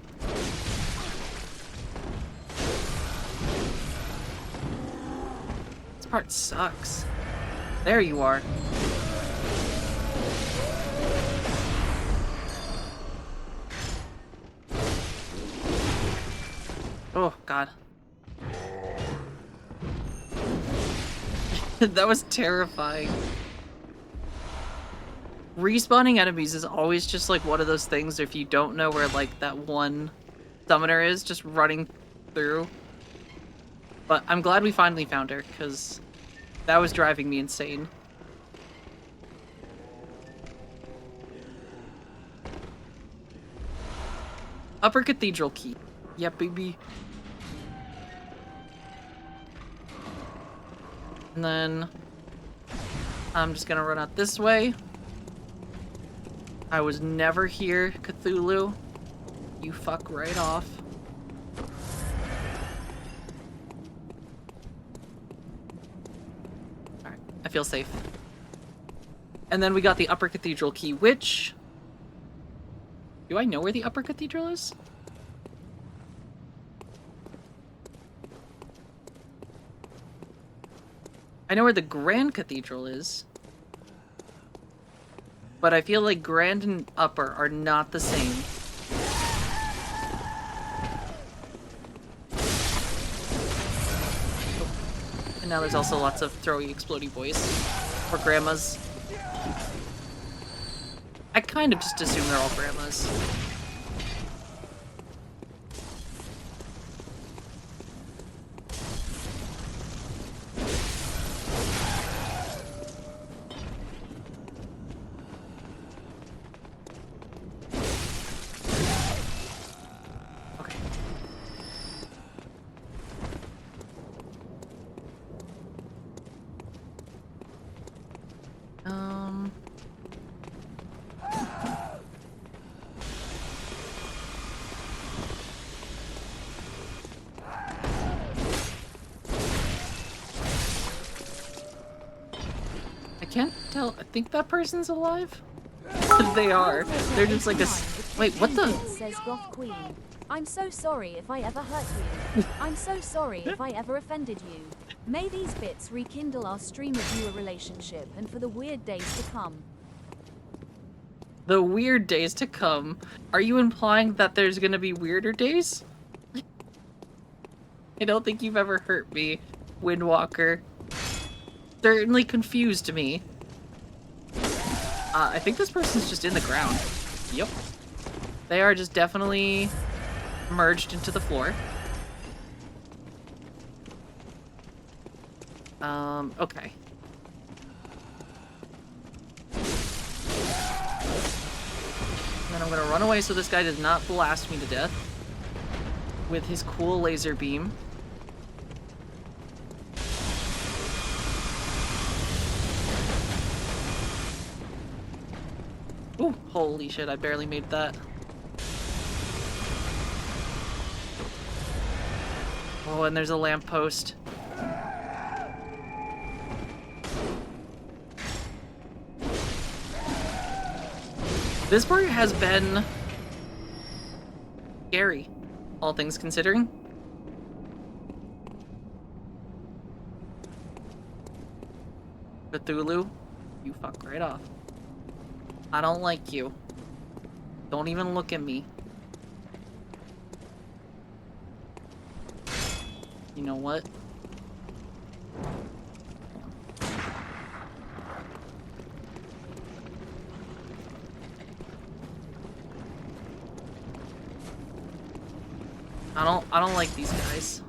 This part sucks. There you are. Oh, God. That was terrifying. Respawning enemies is always just like one of those things if you don't know where like that one summoner is, just running through. But I'm glad we finally found her, because that was driving me insane. Upper Cathedral key. Yep, baby. And then I'm just gonna run out this way. I was never here, Cthulhu. You fuck right off. Alright, I feel safe. And then we got the Upper Cathedral key, which... Do I know where the Upper Cathedral is? I know where the Grand Cathedral is. But I feel like Grand and Upper are not the same. Oh. And now there's also lots of throwy, explodey boys. Or grandmas. I kind of just assume they're all grandmas. I can't tell. I think that person's alive. They are. They're just like a. Wait, what the? Says Goth Queen. I'm so sorry if I ever hurt you. I'm so sorry if I ever offended you. May these bits rekindle our streamer-viewer relationship and for the weird days to come. The weird days to come. Are you implying that there's gonna be weirder days? I don't think you've ever hurt me, Windwalker. Certainly confused me. I think this person's just in the ground. Yep. They are just definitely merged into the floor. Okay. And then I'm gonna run away so this guy does not blast me to death with his cool laser beam. Ooh, holy shit, I barely made that. Oh, and there's a lamppost. This part has been scary, all things considering. Cthulhu, you fuck right off. I don't like you. Don't even look at me. You know what? I don't like these guys.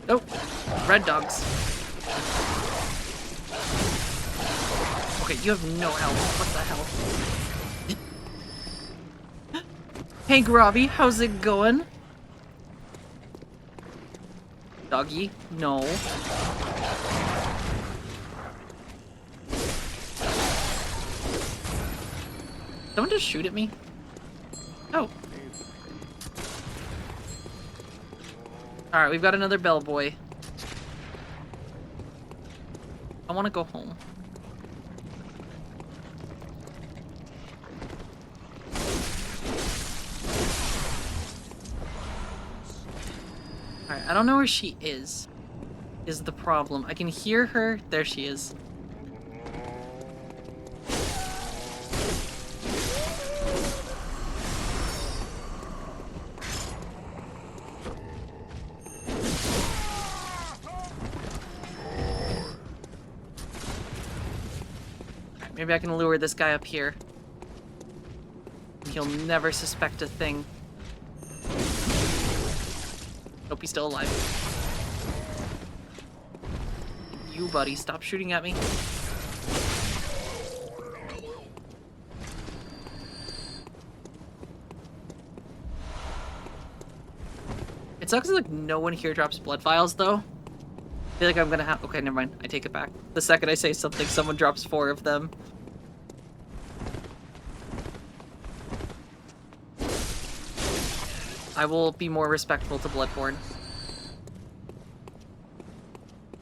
Nope. Red dogs. Okay, you have no health. What the hell? Hey, Grobby, how's it going? Doggy? No. Someone just shoot at me? Oh. Alright, we've got another bellboy. I want to go home. Alright, I don't know where she is the problem. I can hear her. There she is. Maybe I can lure this guy up here. He'll never suspect a thing. Hope he's still alive. You, buddy, stop shooting at me. It sucks that, like, no one here drops blood vials, though. I feel like I'm gonna have... Okay, never mind. I take it back. The second I say something, someone drops 4 of them. I will be more respectful to Bloodborne.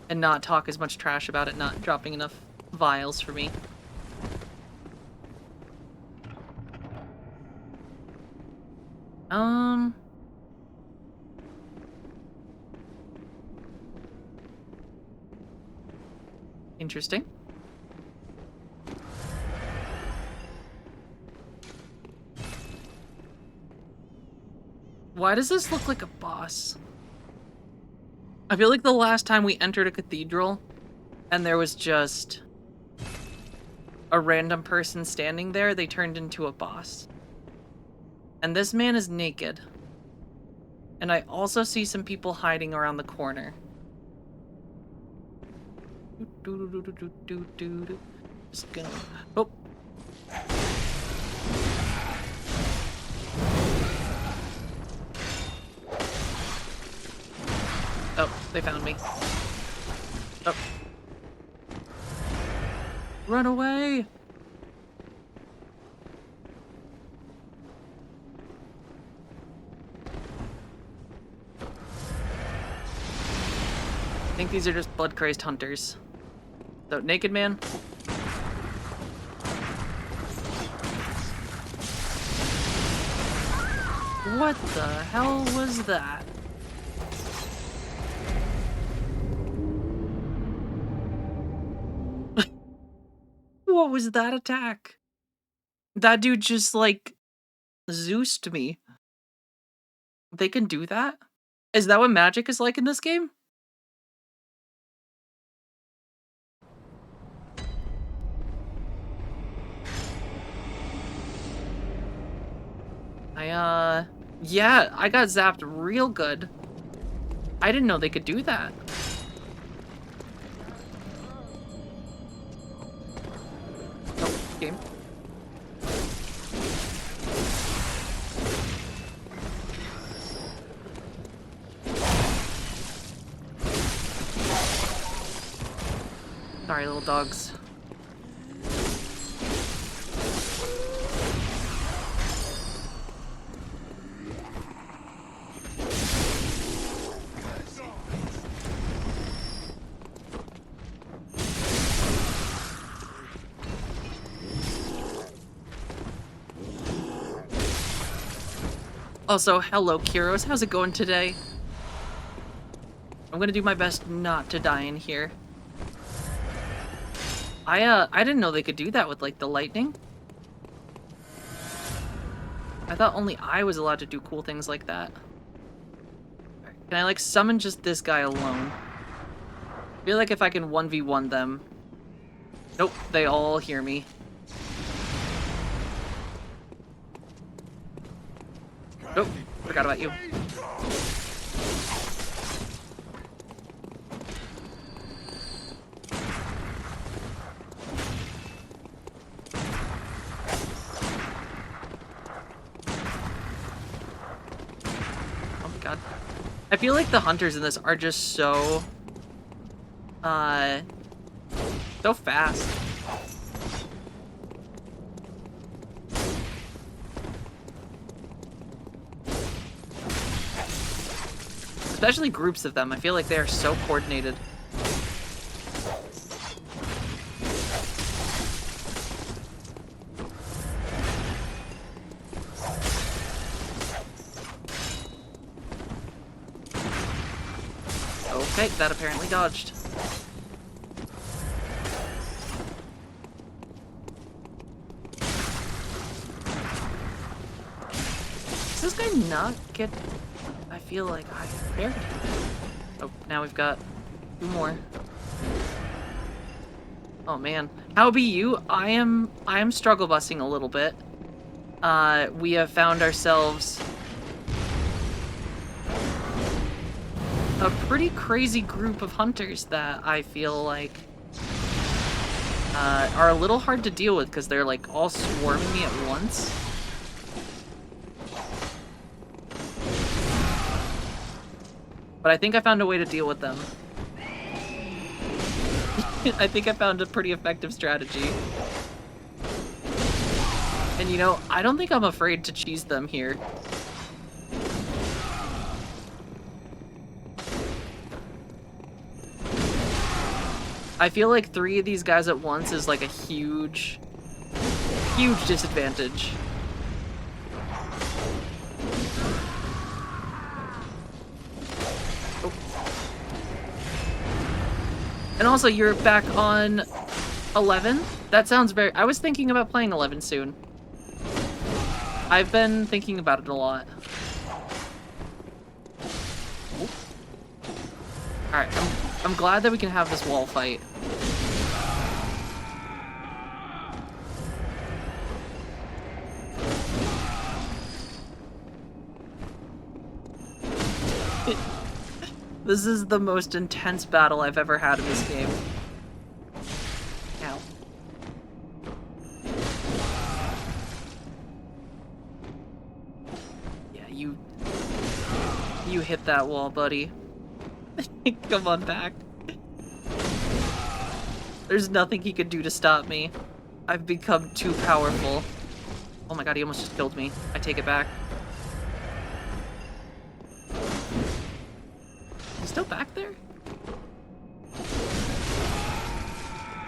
And not talk as much trash about it not dropping enough vials for me. Interesting. Why does this look like a boss? I feel like the last time we entered a cathedral and there was just a random person standing there, they turned into a boss. And this man is naked. And I also see some people hiding around the corner. Just gonna... Oh! Oh, they found me. Oh. Run away! I think these are just blood-crazed hunters. So, naked man. What the hell was that? What was that attack? That dude just, like, Zeused me. They can do that? Is that what magic is like in this game? Yeah, I got zapped real good. I didn't know they could do that. Oh, game. Sorry, little dogs. Also, hello, Kiros. How's it going today? I'm gonna do my best not to die in here. I didn't know they could do that with, like, the lightning. I thought only I was allowed to do cool things like that. Can I, like, summon just this guy alone? I feel like if I can 1v1 them... Nope, they all hear me. Nope, forgot about you. Oh my god. I feel like the hunters in this are just so... so fast. Especially groups of them. I feel like they are so coordinated. Okay, that apparently dodged. Does this guy not get... I feel like I prepared him. Oh, now we've got 2 more. Oh man. How be you? I am struggle busing a little bit. We have found ourselves a pretty crazy group of hunters that I feel like are a little hard to deal with because they're like all swarming me at once. But I think I found a way to deal with them. I think I found a pretty effective strategy. And you know, I don't think I'm afraid to cheese them here. I feel like 3 of these guys at once is like a huge disadvantage. Oh. And also, you're back on 11? That sounds very... I was thinking about playing 11 soon. I've been thinking about it a lot. Oh. Alright, I'm glad that we can have this wall fight. This is the most intense battle I've ever had in this game. Ow. Yeah, you hit that wall, buddy. Come on back. There's nothing he could do to stop me. I've become too powerful. Oh my god, he almost just killed me. I take it back. He's still back there?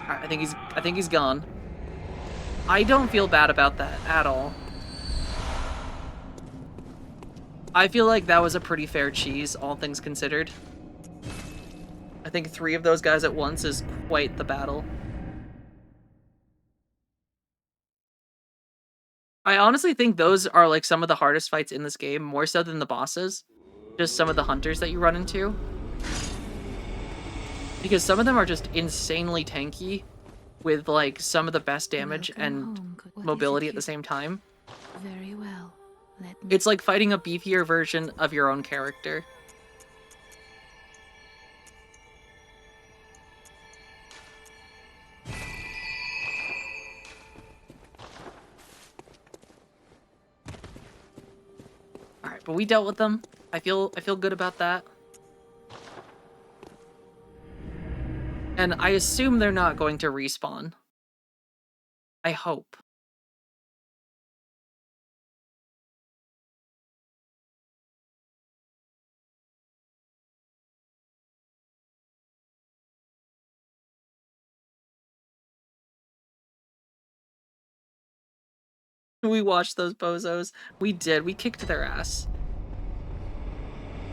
Alright, I think he's gone. I don't feel bad about that at all. I feel like that was a pretty fair cheese, all things considered. I think 3 of those guys at once is quite the battle. I honestly think those are like some of the hardest fights in this game, more so than the bosses. Just some of the hunters that you run into. Because some of them are just insanely tanky with like some of the best damage Welcome and home. What is mobility it at the same time. Very well. Let me. It's like fighting a beefier version of your own character. Alright, but we dealt with them. I feel good about that. And I assume they're not going to respawn. I hope. We watched those bozos. We did. We kicked their ass.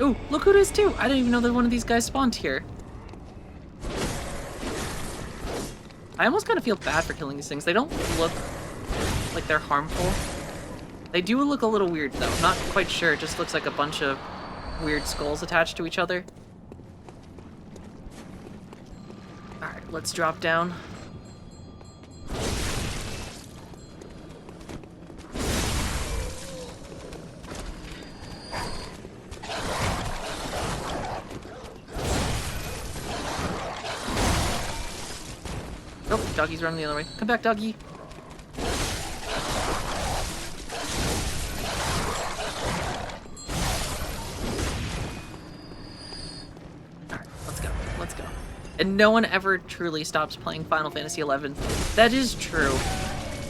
Ooh, look who it is too! I didn't even know that one of these guys spawned here. I almost kind of feel bad for killing these things. They don't look like they're harmful. They do look a little weird though. Not quite sure. It just looks like a bunch of weird skulls attached to each other. Alright, let's drop down. Oh, doggy's running the other way. Come back, doggy. Alright, let's go. Let's go. And no one ever truly stops playing Final Fantasy XI. That is true.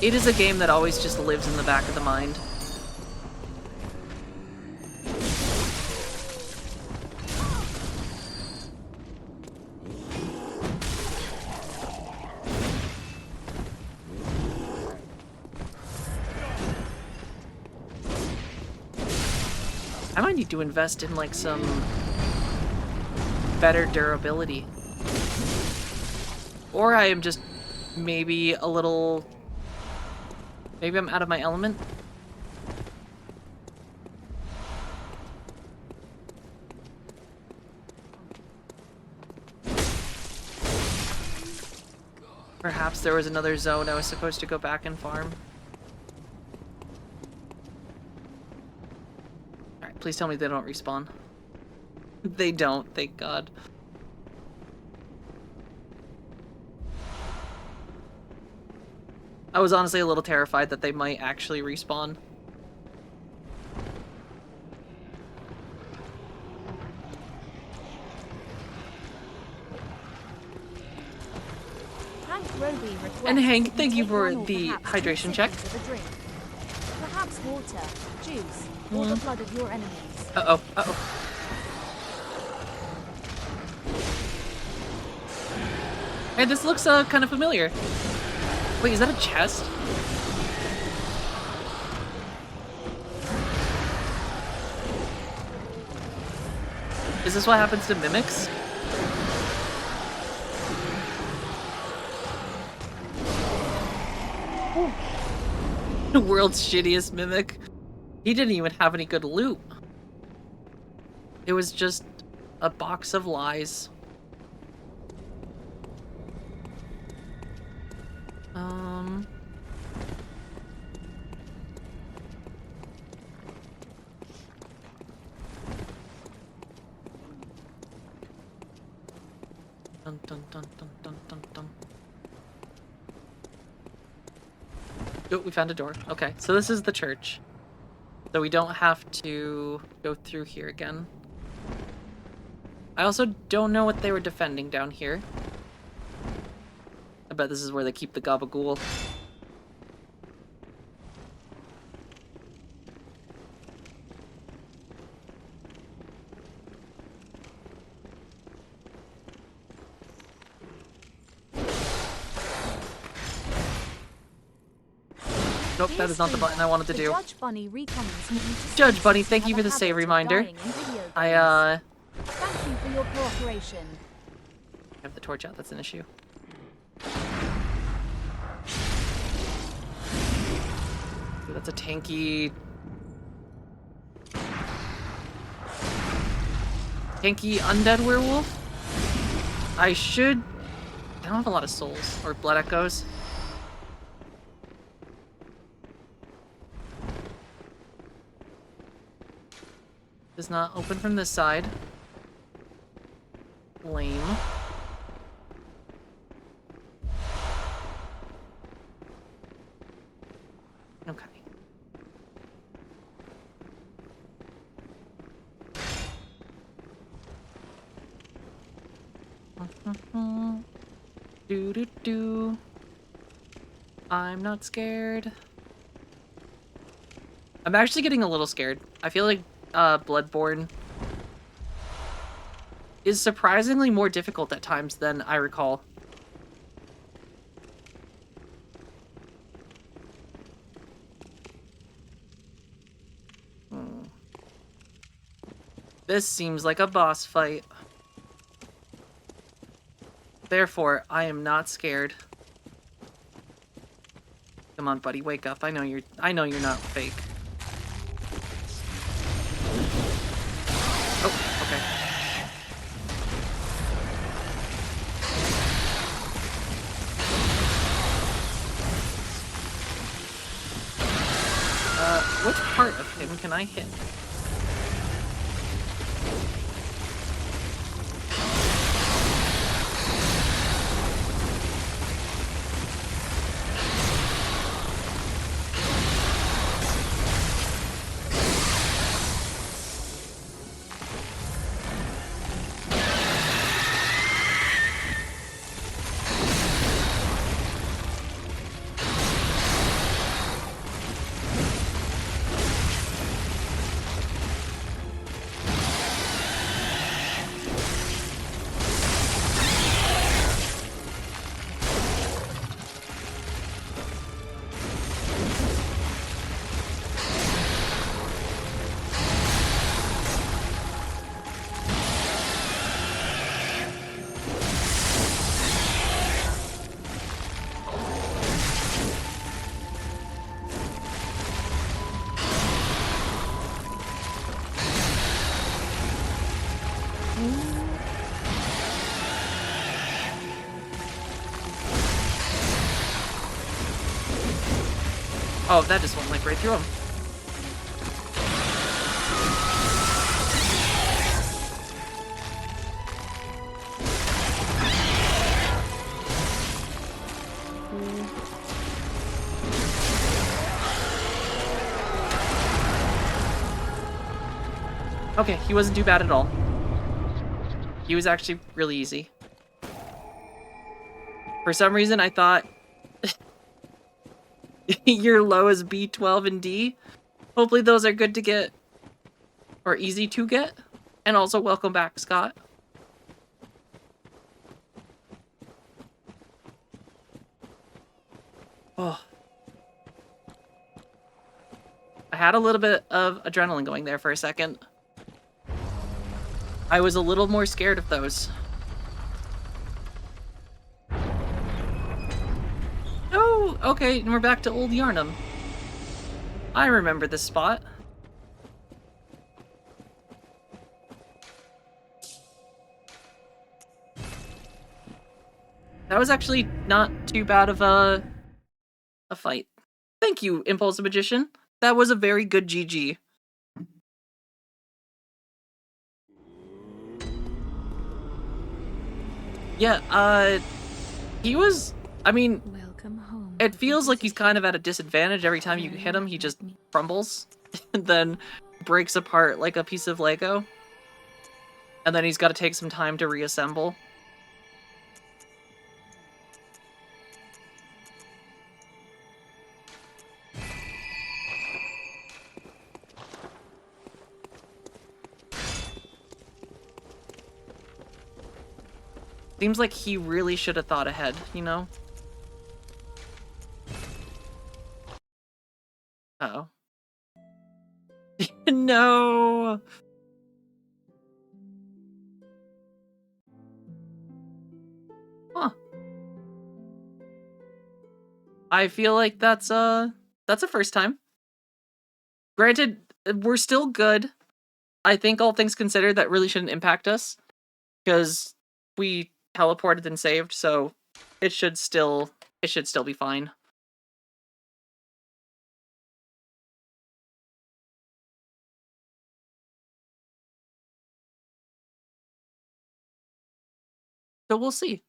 It is a game that always just lives in the back of the mind. I might need to invest in like some better durability. Or I am just maybe a little... Maybe I'm out of my element? Perhaps there was another zone I was supposed to go back and farm. Alright, please tell me they don't respawn. They don't, thank God. I was honestly a little terrified that they might actually respawn. And Hank, thank you for the hydration check. Perhaps water, juice, or the blood of your enemies. Uh-oh, uh-oh. Hey, this looks kind of familiar. Wait, is that a chest? Is this what happens to mimics? The world's shittiest mimic. He didn't even have any good loot. It was just a box of lies. Dun dun dun dun dun dun dun. Oh, we found a door. Okay, so this is the church. So we don't have to go through here again. I also don't know what they were defending down here. I bet this is where they keep the gabagool. Nope, that Dear is not the button I wanted to the do. Judge Bunny recommends you to Judge cease Bunny, to thank have you a for the save habit of reminder. dying in video games. I Thank you for your cooperation. have the torch out, that's an issue. Ooh, that's a tanky undead werewolf. I don't have a lot of souls or blood echoes. Does not open from this side. Lame. Okay. Do do do. I'm not scared. I'm actually getting a little scared. I feel like Bloodborne is surprisingly more difficult at times than I recall. This seems like a boss fight. Therefore, I am not scared. Come on, buddy, wake up. I know you're not fake. Oh, okay. Which part of him can I hit? Oh, that just went like right through him. Okay, he wasn't too bad at all. He was actually really easy. For some reason, I thought your low is B12 and D. Hopefully those are good to get, or easy to get. And also, welcome back, Scott. Oh. I had a little bit of adrenaline going there for a second. I was a little more scared of those. Oh, okay, and we're back to Old Yarnum. I remember this spot. That was actually not too bad of a fight. Thank you, Impulse Magician. That was a very good GG. Yeah, he was, I mean, Welcome home. it feels like he's kind of at a disadvantage every time you hit him. He just crumbles and then breaks apart like a piece of Lego. And then he's got to take some time to reassemble. Seems like he really should have thought ahead, you know? Uh-oh. No! Huh. I feel like that's a first time. Granted, we're still good. I think all things considered, that really shouldn't impact us. Because we teleported and saved, so it should still be fine. So we'll see.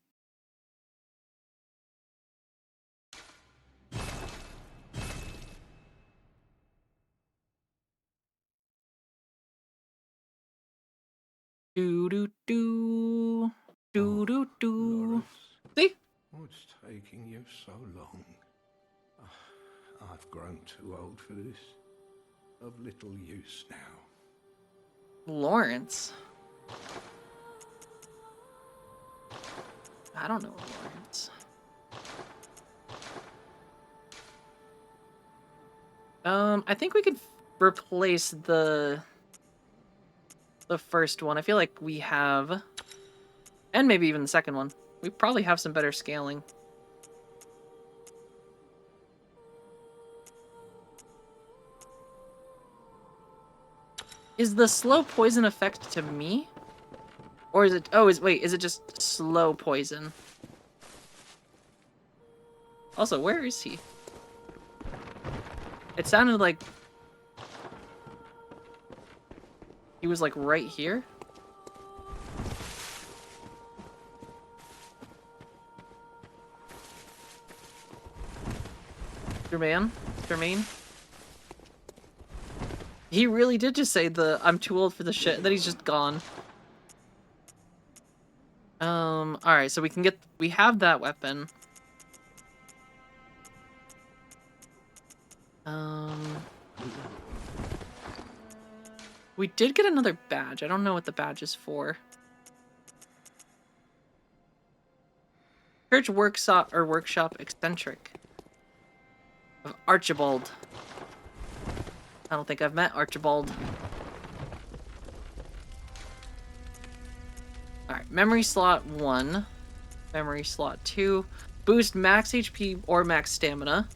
Do do do do do do. Lawrence, See? what's taking you so long? I've grown too old for this. Of little use now. Lawrence. I don't know Lawrence. I think we could replace the first one. I feel like we have, and maybe even the second one. We probably have some better scaling. Is the slow poison effect to me? Or is it... Oh, wait, is it just slow poison? Also, where is he? It sounded like... he was, like, right here? Jermaine? He really did just say I'm too old for the shit, and then he's just gone. Alright, so we have that weapon. We did get another badge. I don't know what the badge is for. Church workshop eccentric of Archibald. I don't think I've met Archibald. Alright, memory slot 1. Memory slot 2. Boost max HP or max stamina.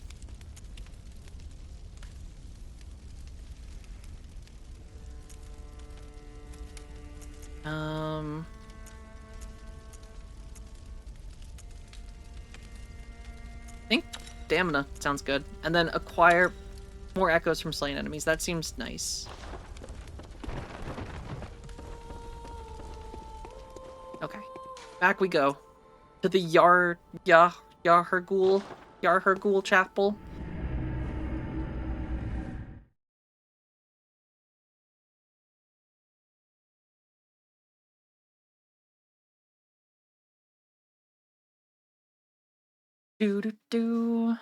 I think stamina sounds good. And then acquire more echoes from slain enemies. That seems nice. Okay. Back we go. To the Yarhergul Chapel. Do do do.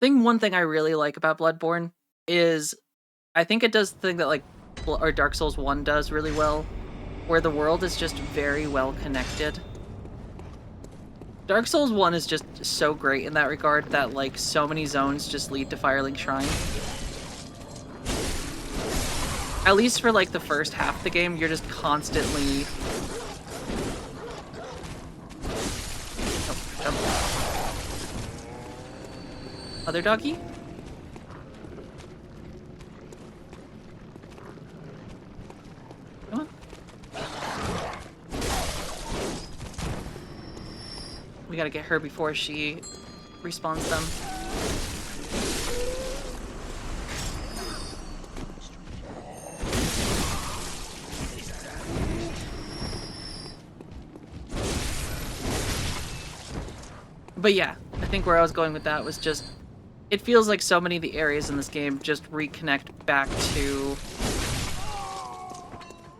One thing I really like about Bloodborne is I think it does the thing that like Dark Souls 1 does really well, where the world is just very well connected. Dark Souls 1 is just so great in that regard that like so many zones just lead to Firelink Shrine. At least for like the first half of the game, you're just constantly... Oh, jump. Other doggy? Come on. We gotta get her before she respawns them. But yeah, I think where I was going with that was just, it feels like so many of the areas in this game just reconnect back to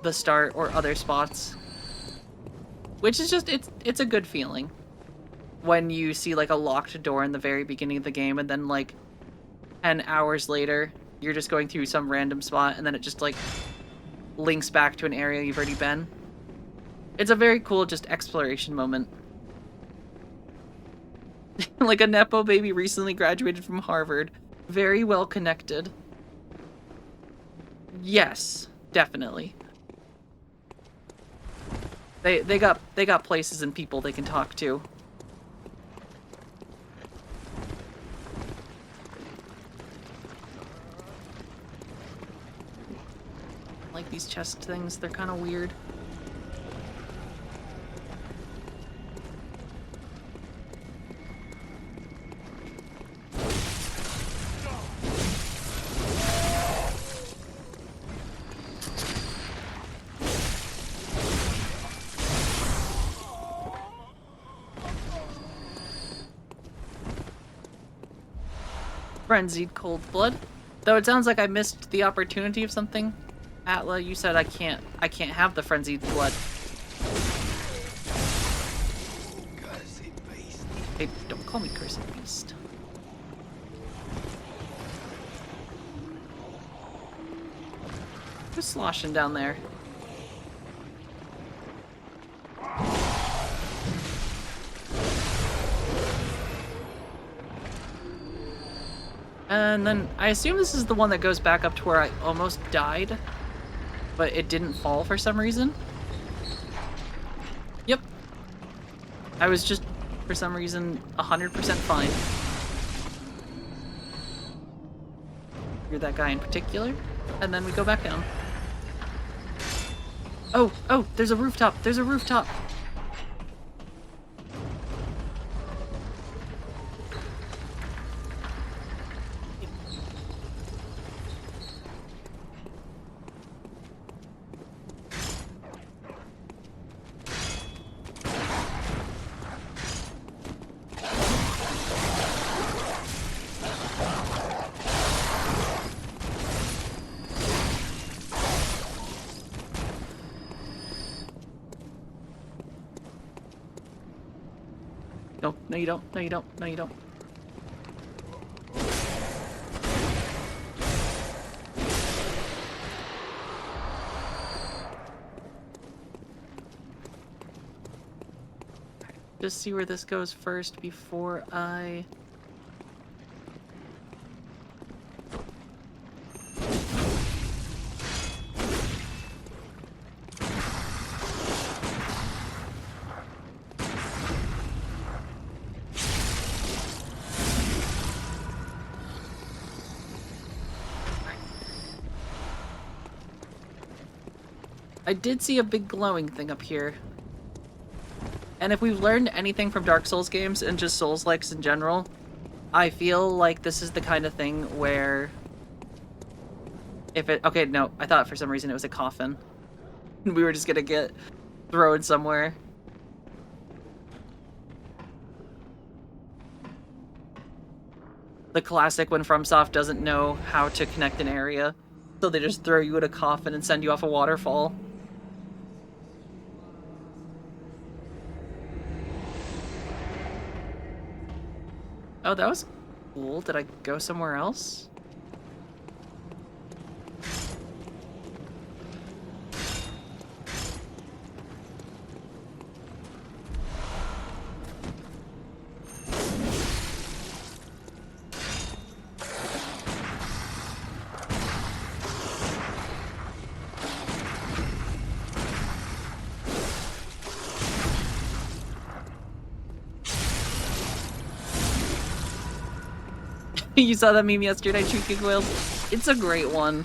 the start or other spots. Which is just, it's a good feeling. When you see like a locked door in the very beginning of the game and then like 10 hours later, you're just going through some random spot and then it just like links back to an area you've already been. It's a very cool just exploration moment. Like a Nepo baby recently graduated from Harvard. Very well connected. Yes, definitely. They got places and people they can talk to. Like these chest things, they're kind of weird. Frenzied cold blood. Though it sounds like I missed the opportunity of something. Atla, you said I can't have the frenzied blood. Hey, don't call me cursed beast. Who's sloshing down there? And then I assume this is the one that goes back up to where I almost died, but it didn't fall for some reason. Yep. I was just, for some reason, 100% fine. You're that guy in particular. And then we go back down. Oh, there's a rooftop. There's a rooftop. No, you don't. No, you don't. No, you don't. Just see where this goes first before I... I did see a big glowing thing up here. And if we've learned anything from Dark Souls games and just Souls-likes in general, I feel like this is the kind of thing where... If it... Okay, no, I thought for some reason it was a coffin. We were just gonna get thrown somewhere. The classic when FromSoft doesn't know how to connect an area, so they just throw you in a coffin and send you off a waterfall. Oh, that was cool. Did I go somewhere else? You saw that meme yesterday, Shrieking Whales? It's a great one.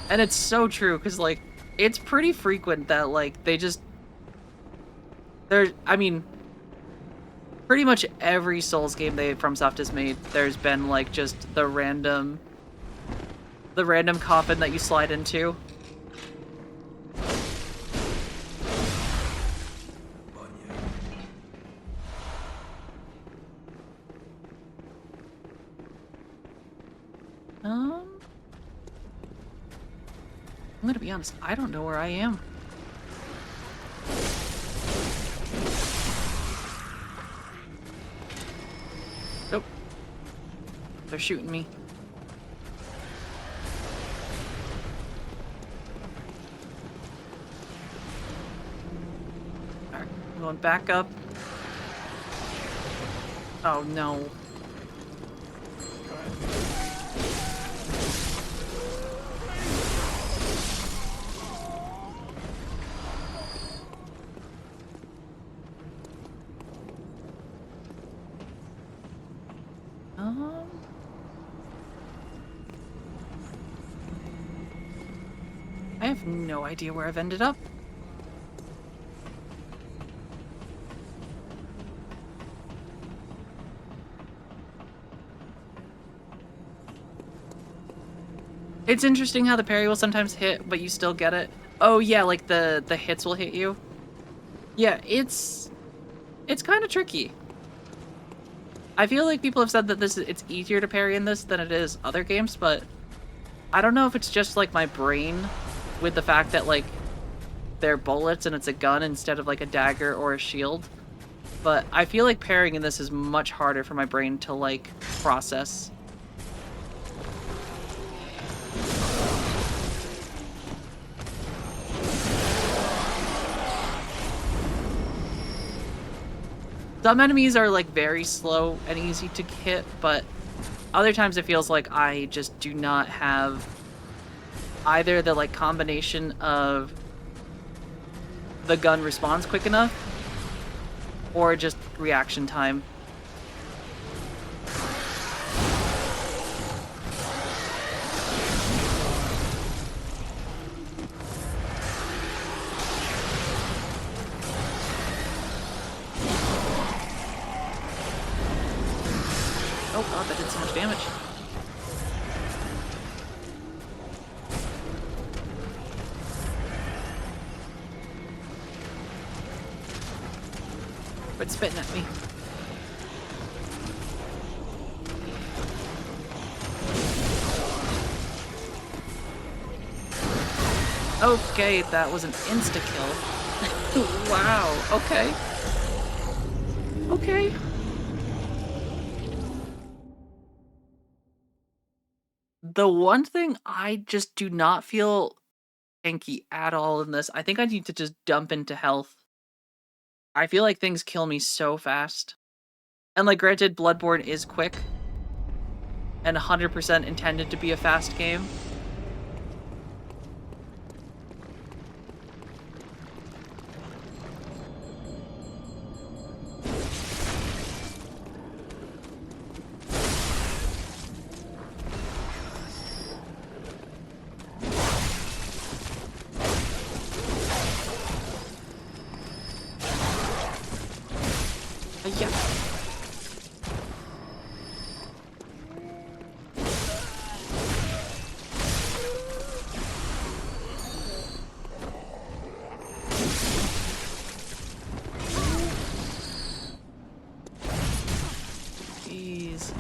And it's so true, because, like, it's pretty frequent that, like, they just... I mean, pretty much every Souls game FromSoft has made, there's been, like, just the random coffin that you slide into. I'm gonna be honest, I don't know where I am. Nope. They're shooting me. Alright, I'm going back up. Oh no. I have no idea where I've ended up. It's interesting how the parry will sometimes hit, but you still get it. Oh yeah, like the hits will hit you. Yeah, it's kind of tricky. I feel like people have said that it's easier to parry in this than it is other games, but I don't know if it's just like my brain with the fact that like they're bullets and it's a gun instead of like a dagger or a shield. But I feel like parrying in this is much harder for my brain to like process. Some enemies are like very slow and easy to hit, but other times it feels like I just do not have either the like combination of the gun responds quick enough or just reaction time. Oh god, that did so much damage. Quit spitting at me. Okay, that was an insta-kill. Wow, okay. Okay. The one thing I just do not feel tanky at all in this, I think I need to just dump into health. I feel like things kill me so fast. And like granted, Bloodborne is quick and 100% intended to be a fast game. Yeah. Jeez.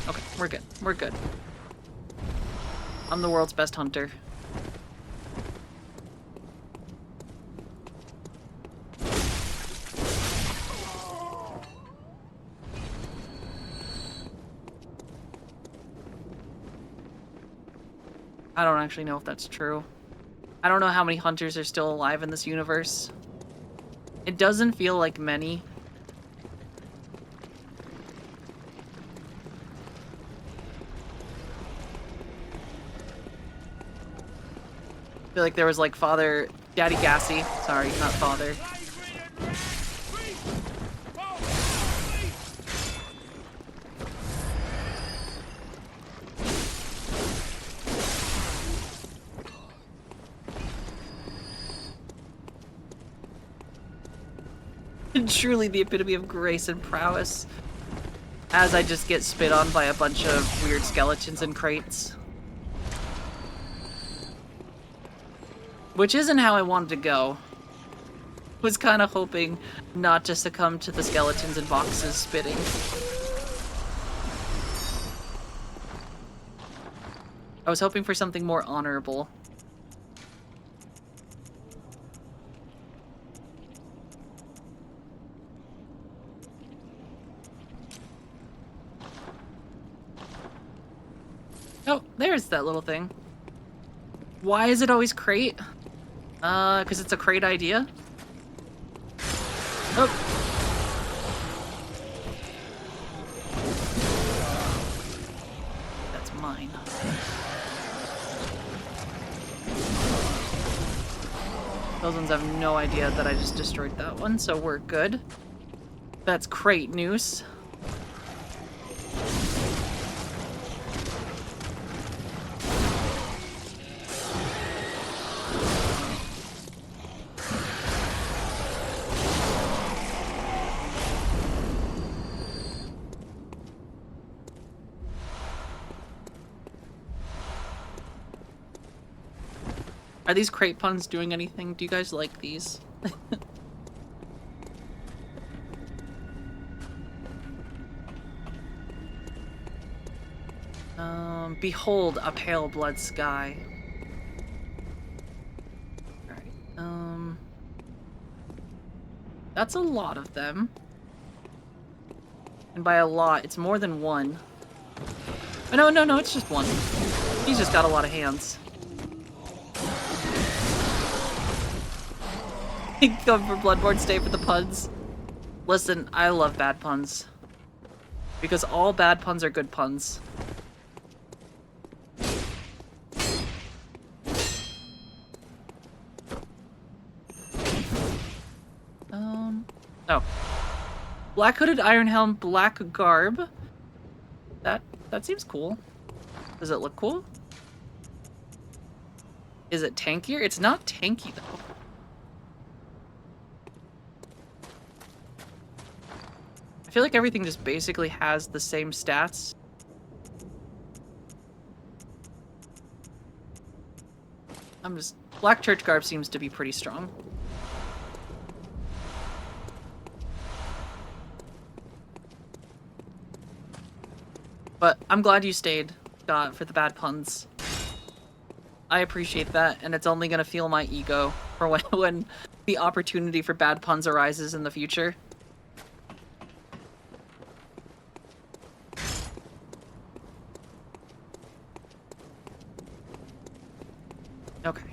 Okay, we're good. We're good. I'm the world's best hunter. I don't actually know if that's true. I don't know how many hunters are still alive in this universe. It doesn't feel like many. I feel like there was like Daddy Gassy. Sorry, not Father. Truly the epitome of grace and prowess. As I just get spit on by a bunch of weird skeletons and crates. Which isn't how I wanted to go. Was kind of hoping not to succumb to the skeletons and boxes spitting. I was hoping for something more honorable. Oh, there's that little thing. Why is it always crate? Because it's a crate idea. Oh. That's mine. Those ones have no idea that I just destroyed that one, so we're good. That's crate news. Are these crate puns doing anything? Do you guys like these? Behold a pale blood sky. Alright, that's a lot of them. And by a lot, it's more than one. Oh, no, it's just one. He's just got a lot of hands. Come for Bloodborne, stay for the puns. Listen, I love bad puns. Because all bad puns are good puns. Oh. Black hooded iron helm, black garb. That seems cool. Does it look cool? Is it tankier? It's not tanky though. I feel like everything just basically has the same stats. Black church garb seems to be pretty strong. But I'm glad you stayed, Scott, for the bad puns. I appreciate that, and it's only gonna fuel my ego for when the opportunity for bad puns arises in the future. Okay.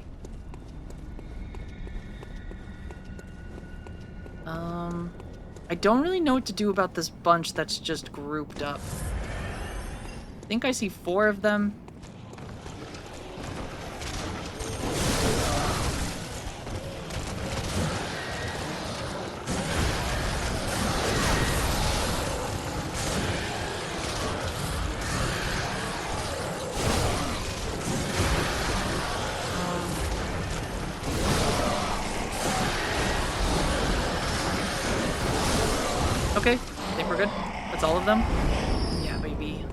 I don't really know what to do about this bunch that's just grouped up. I think I see 4 of them. Okay, I think we're good. That's all of them? Yeah, baby.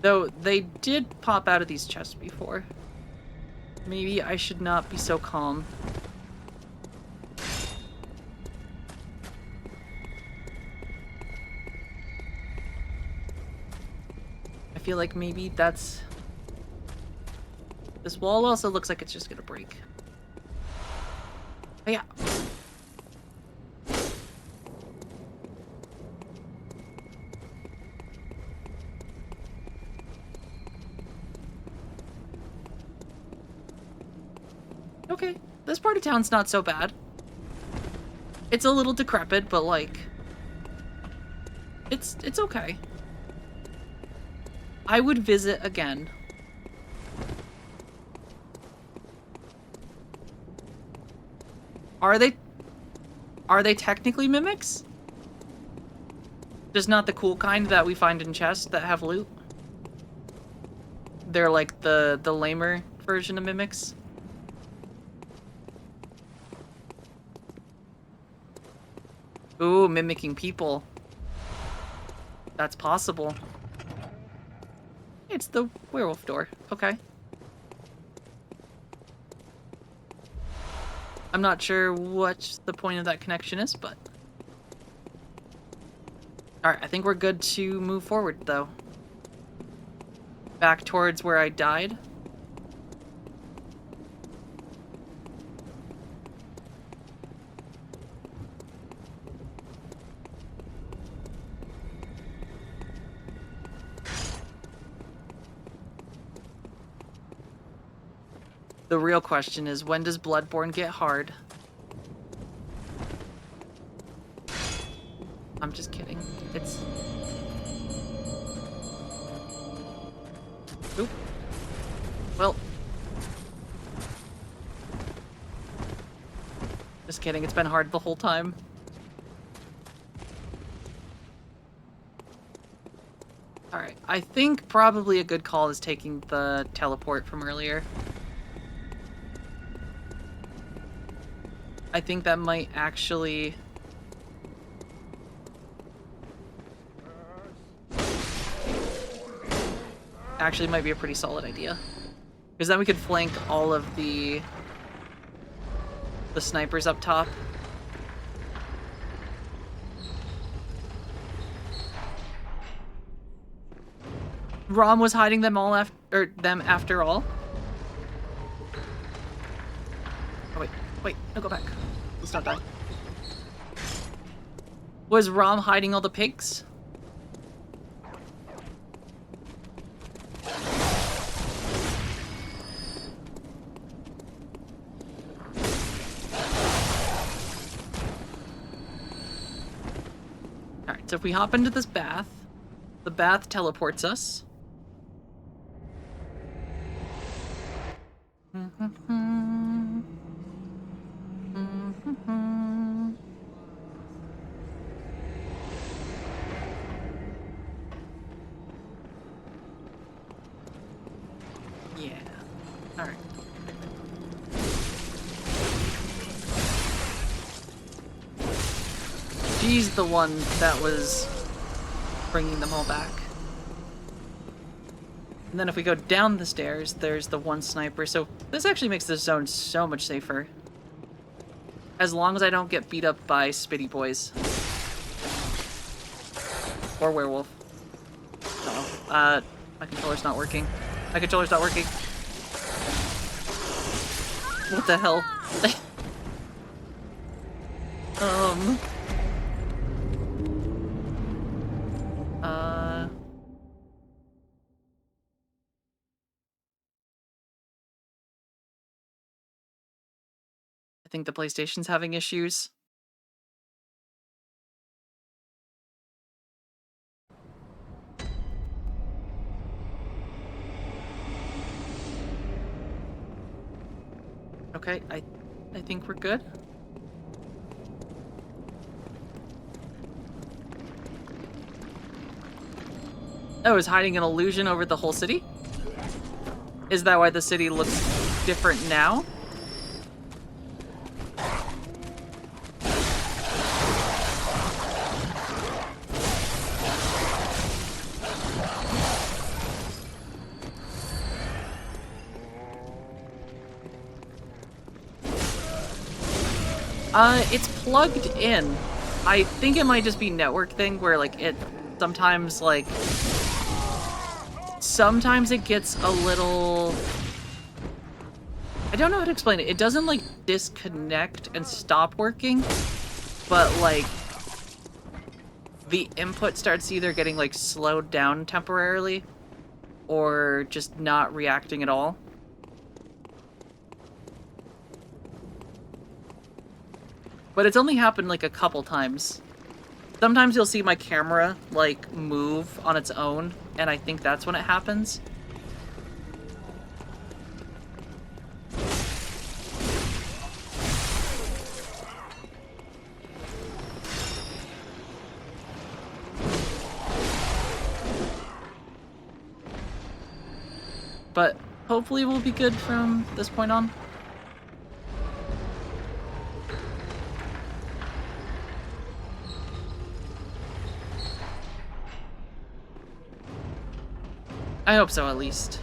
Though, they did pop out of these chests before. Maybe I should not be so calm. I feel like maybe that's... This wall also looks like it's just gonna break. Oh, yeah. Okay, this part of town's not so bad. It's a little decrepit, but like... It's okay. I would visit again. Are they technically mimics? Just not the cool kind that we find in chests that have loot? They're like the lamer version of mimics? Ooh, mimicking people. That's possible. It's the werewolf door. Okay. I'm not sure what the point of that connection is, but... Alright, I think we're good to move forward, though. Back towards where I died. The real question is, when does Bloodborne get hard? I'm just kidding. It's... Oop. Well... Just kidding, it's been hard the whole time. Alright, I think probably a good call is taking the teleport from earlier. I think that might actually... Actually might be a pretty solid idea. Because then we could flank all of the snipers up top. Rom was hiding them all after all. Oh wait, no, go back. Let's not die. Was Rom hiding all the pigs? Alright, so if we hop into this bath, the bath teleports us. Yeah. Alright. She's the one that was bringing them all back. And then if we go down the stairs, there's the one sniper. So this actually makes this zone so much safer. As long as I don't get beat up by Spitty Boys. Or Werewolf. Uh-oh. My controller's not working. My controller's not working. What the hell? I think the PlayStation's having issues. Okay, I think we're good. Oh, is hiding an illusion over the whole city? Is that why the city looks different now? It's plugged in. I think it might just be network thing where, like, it sometimes, like... Sometimes it gets a little... I don't know how to explain it. It doesn't, like, disconnect and stop working, but, like, the input starts either getting, like, slowed down temporarily or just not reacting at all. But it's only happened, like, a couple times. Sometimes you'll see my camera, like, move on its own, and I think that's when it happens. But hopefully we'll be good from this point on. I hope so, at least.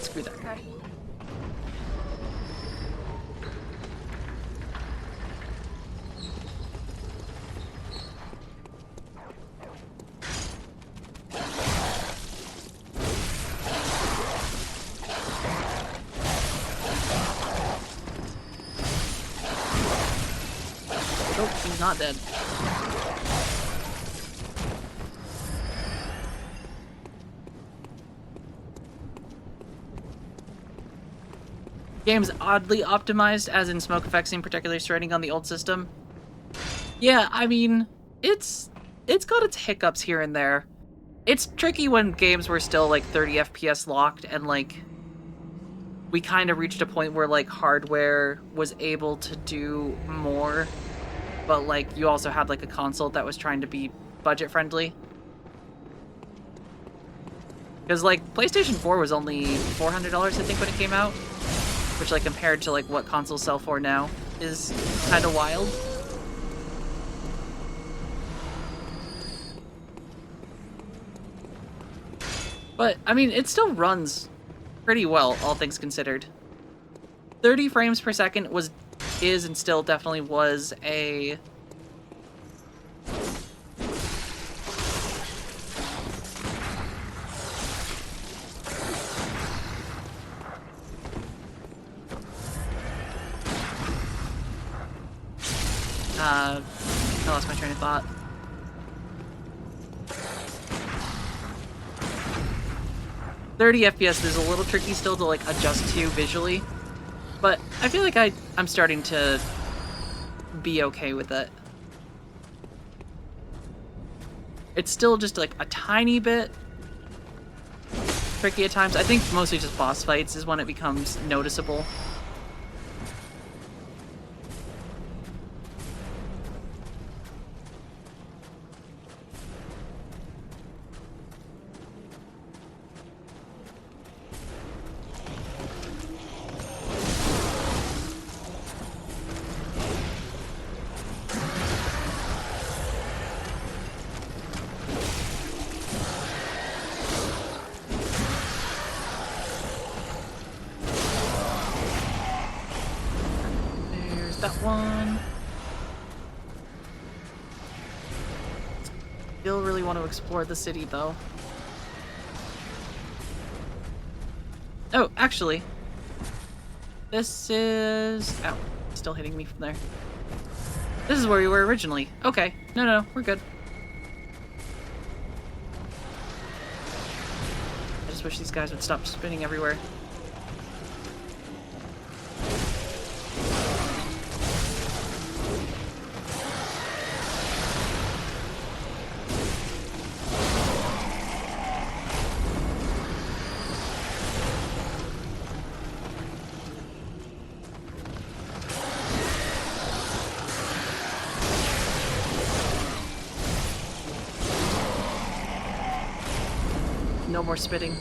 Screw that guy. Nope, he's not dead. Game's oddly optimized, as in smoke effects seem particularly striking on the old system. Yeah, I mean, it's got its hiccups here and there. It's tricky when games were still like 30 FPS locked and like we kind of reached a point where like hardware was able to do more, but like you also had like a console that was trying to be budget friendly. Because like PlayStation 4 was only $400 I think when it came out, which like compared to like what consoles sell for now is kind of wild. But I mean, it still runs pretty well, all things considered. 30 frames per second is and still definitely was a I lost my train of thought. .30 FPS is a little tricky still to like adjust to visually, but I feel like I'm starting to be okay with it. It's still just like a tiny bit tricky at times. I think mostly just boss fights is when it becomes noticeable. That one. Still really want to explore the city though. Oh, actually. This is... Ow. Still hitting me from there. This is where we were originally. Okay. No, we're good. I just wish these guys would stop spinning everywhere. No more spitting.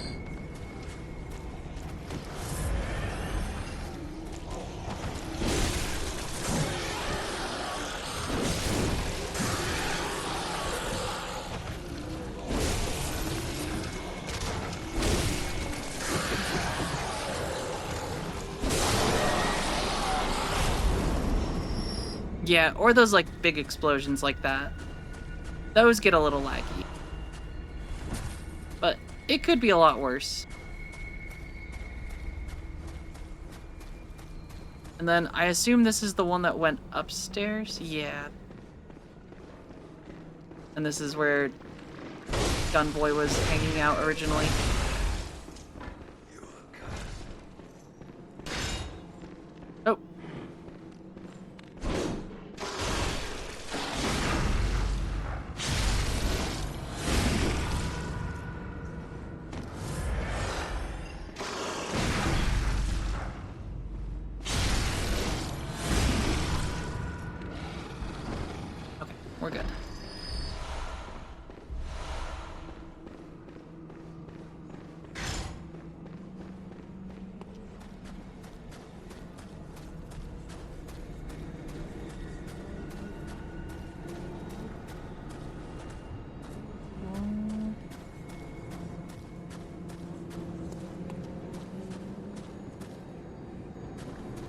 Yeah, or those like big explosions like that. Those get a little laggy. But it could be a lot worse. And then I assume this is the one that went upstairs? Yeah. And this is where Gunboy was hanging out originally. Oh. We're good.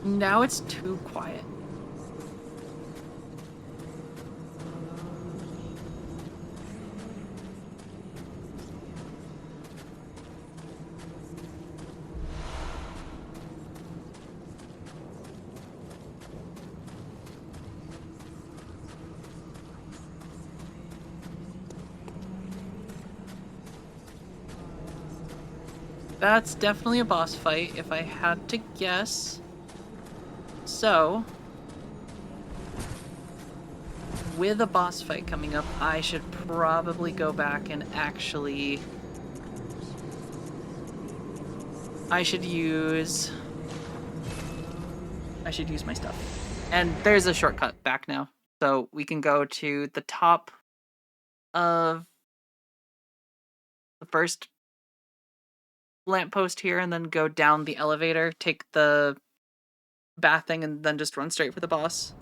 Now it's too quiet. That's definitely a boss fight, if I had to guess. So, with a boss fight coming up, I should probably go back and actually... I should use my stuff. And there's a shortcut back now. So we can go to the top of the first lamppost here and then go down the elevator, take the bath thing, and then just run straight for the boss.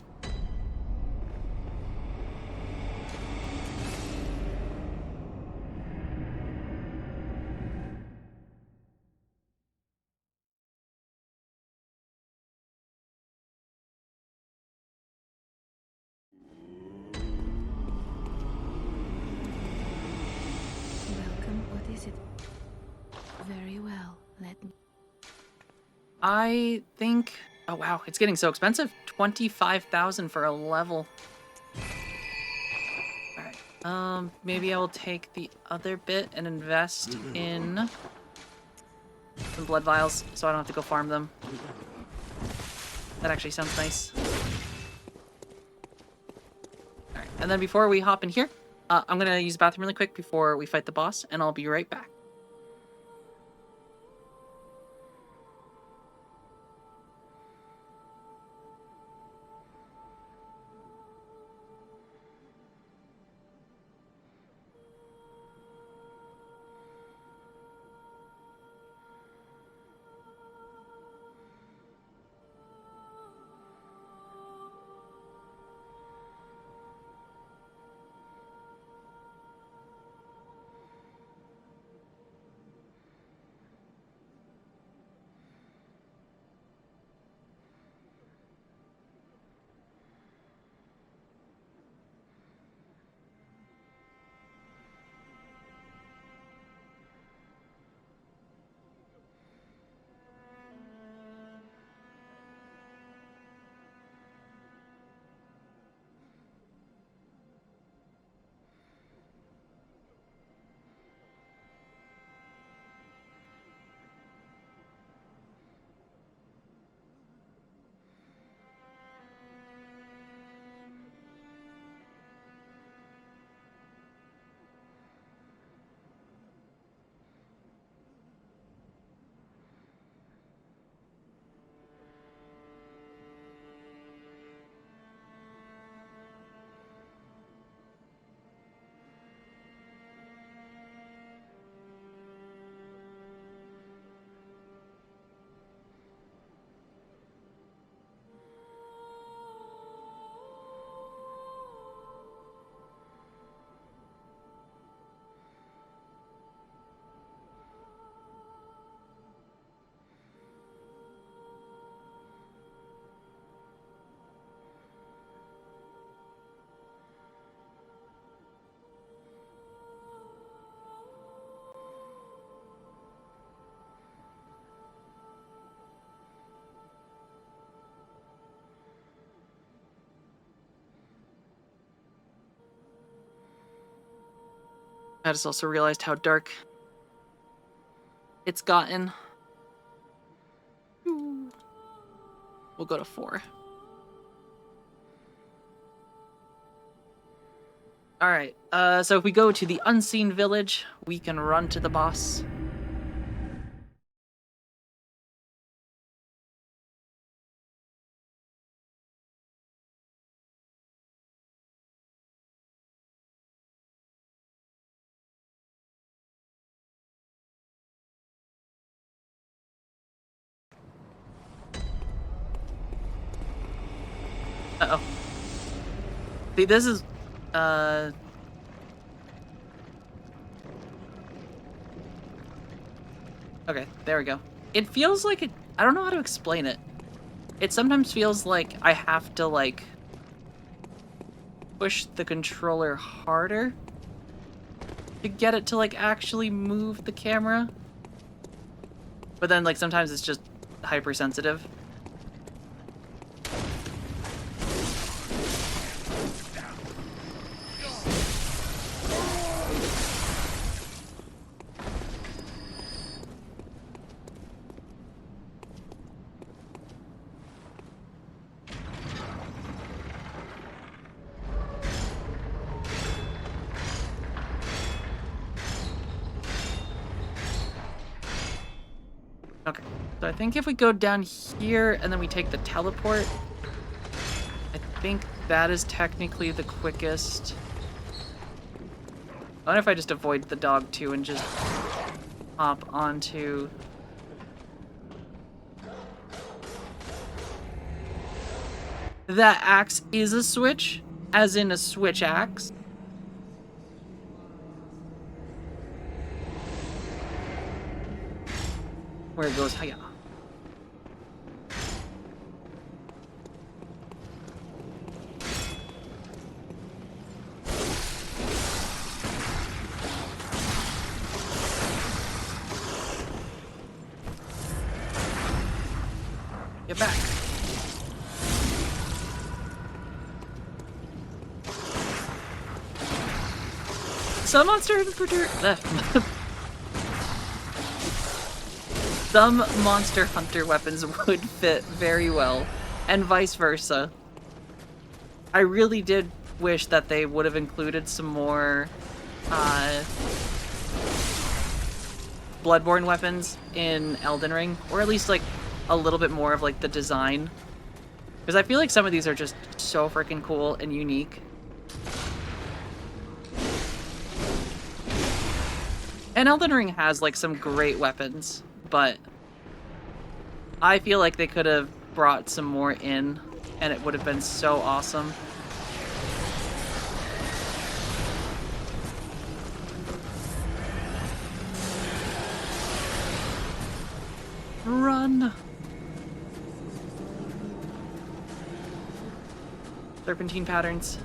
Welcome. What is it? Very well. Let me. I think... Oh wow, it's getting so expensive. 25,000 for a level. Alright, maybe I will take the other bit and invest in some blood vials so I don't have to go farm them. That actually sounds nice. Alright, and then before we hop in here, I'm gonna use the bathroom really quick before we fight the boss, and I'll be right back. I just also realized how dark it's gotten. Ooh. We'll go to 4. Alright, so if we go to the unseen village, we can run to the boss. Uh-oh. See, this is, okay, there we go. It feels like I don't know how to explain it. It sometimes feels like I have to, like, push the controller harder to get it to, like, actually move the camera. But then, like, sometimes it's just hypersensitive. So I think if we go down here and then we take the teleport, I think that is technically the quickest. I wonder if I just avoid the dog too and just hop onto... That axe is a switch, as in a switch axe. Where it goes, hiya. Get back. Some monster Some Monster Hunter weapons would fit very well, and vice versa. I really did wish that they would have included some more Bloodborne weapons in Elden Ring, or at least like a little bit more of like the design. Because I feel like some of these are just so freaking cool and unique. And Elden Ring has like some great weapons, but I feel like they could have brought some more in, and it would have been so awesome. Run! Serpentine patterns.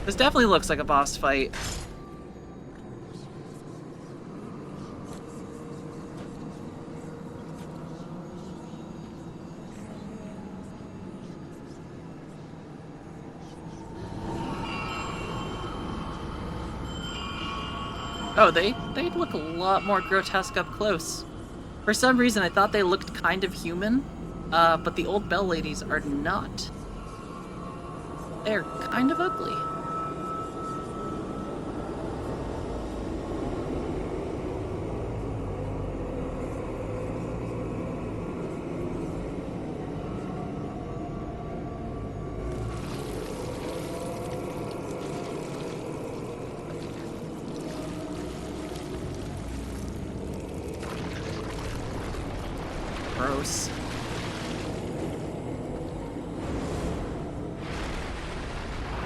This definitely looks like a boss fight. Oh, they look a lot more grotesque up close. For some reason, I thought they looked kind of human, but the old bell ladies are not. They're kind of ugly. Gross.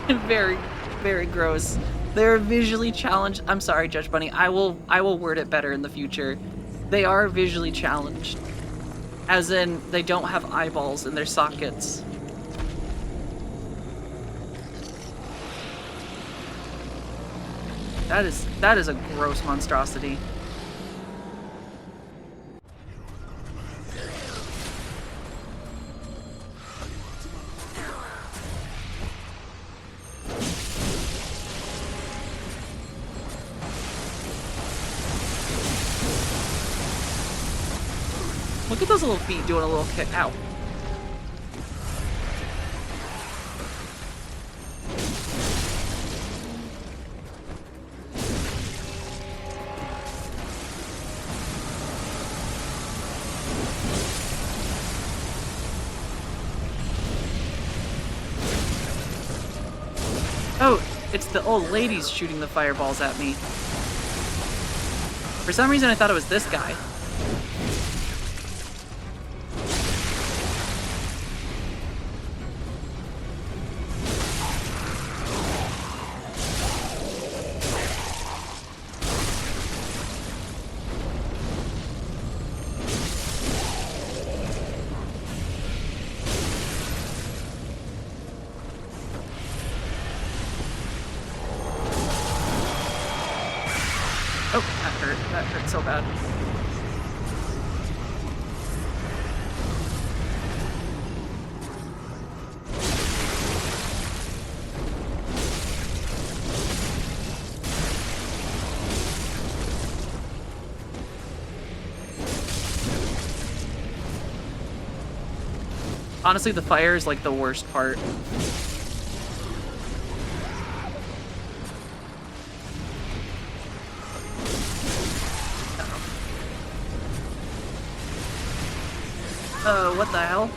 Very, very gross. They're visually challenged. I'm sorry, Judge Bunny. I will word it better in the future. They are visually challenged. As in, they don't have eyeballs in their sockets. That is a gross monstrosity. Look at those little feet doing a little kick. Ow. Oh, it's the old ladies shooting the fireballs at me. For some reason I thought it was this guy. Oh, that hurt. That hurt so bad. Honestly, the fire is like the worst part. What the hell?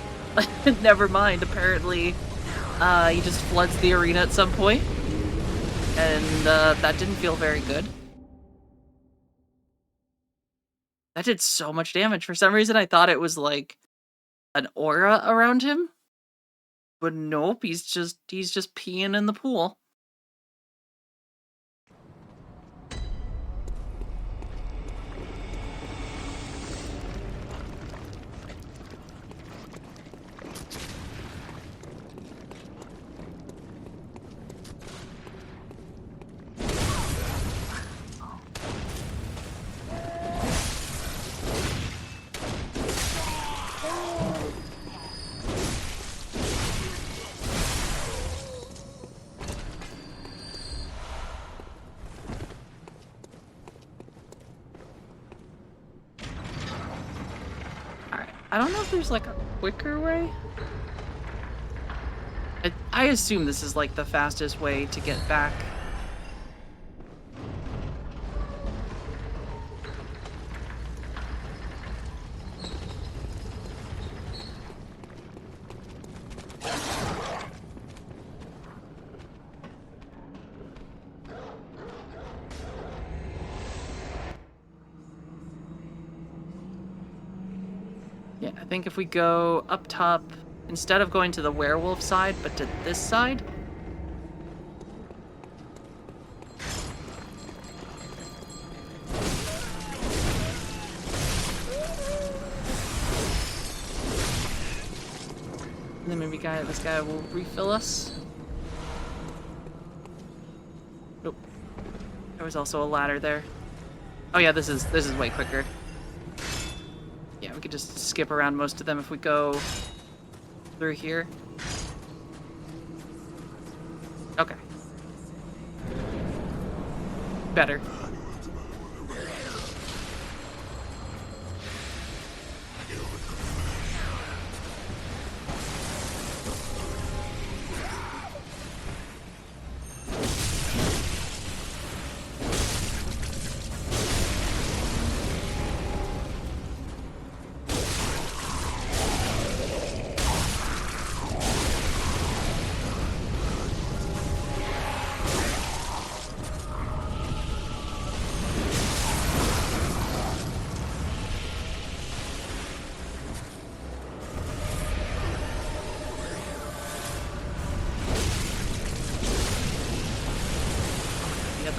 Never mind, apparently, he just floods the arena at some point, and, that didn't feel very good. That did so much damage. For some reason, I thought it was, like, an aura around him, but nope, he's just peeing in the pool. Alright, I don't know if there's, like, a quicker way? I assume this is, like, the fastest way to get back. Yeah, I think if we go up top, instead of going to the werewolf side, but to this side. And then maybe this guy will refill us. Nope. There was also a ladder there. Oh yeah, this is way quicker. Yeah, we could just skip around most of them if we go through here. Okay. Better.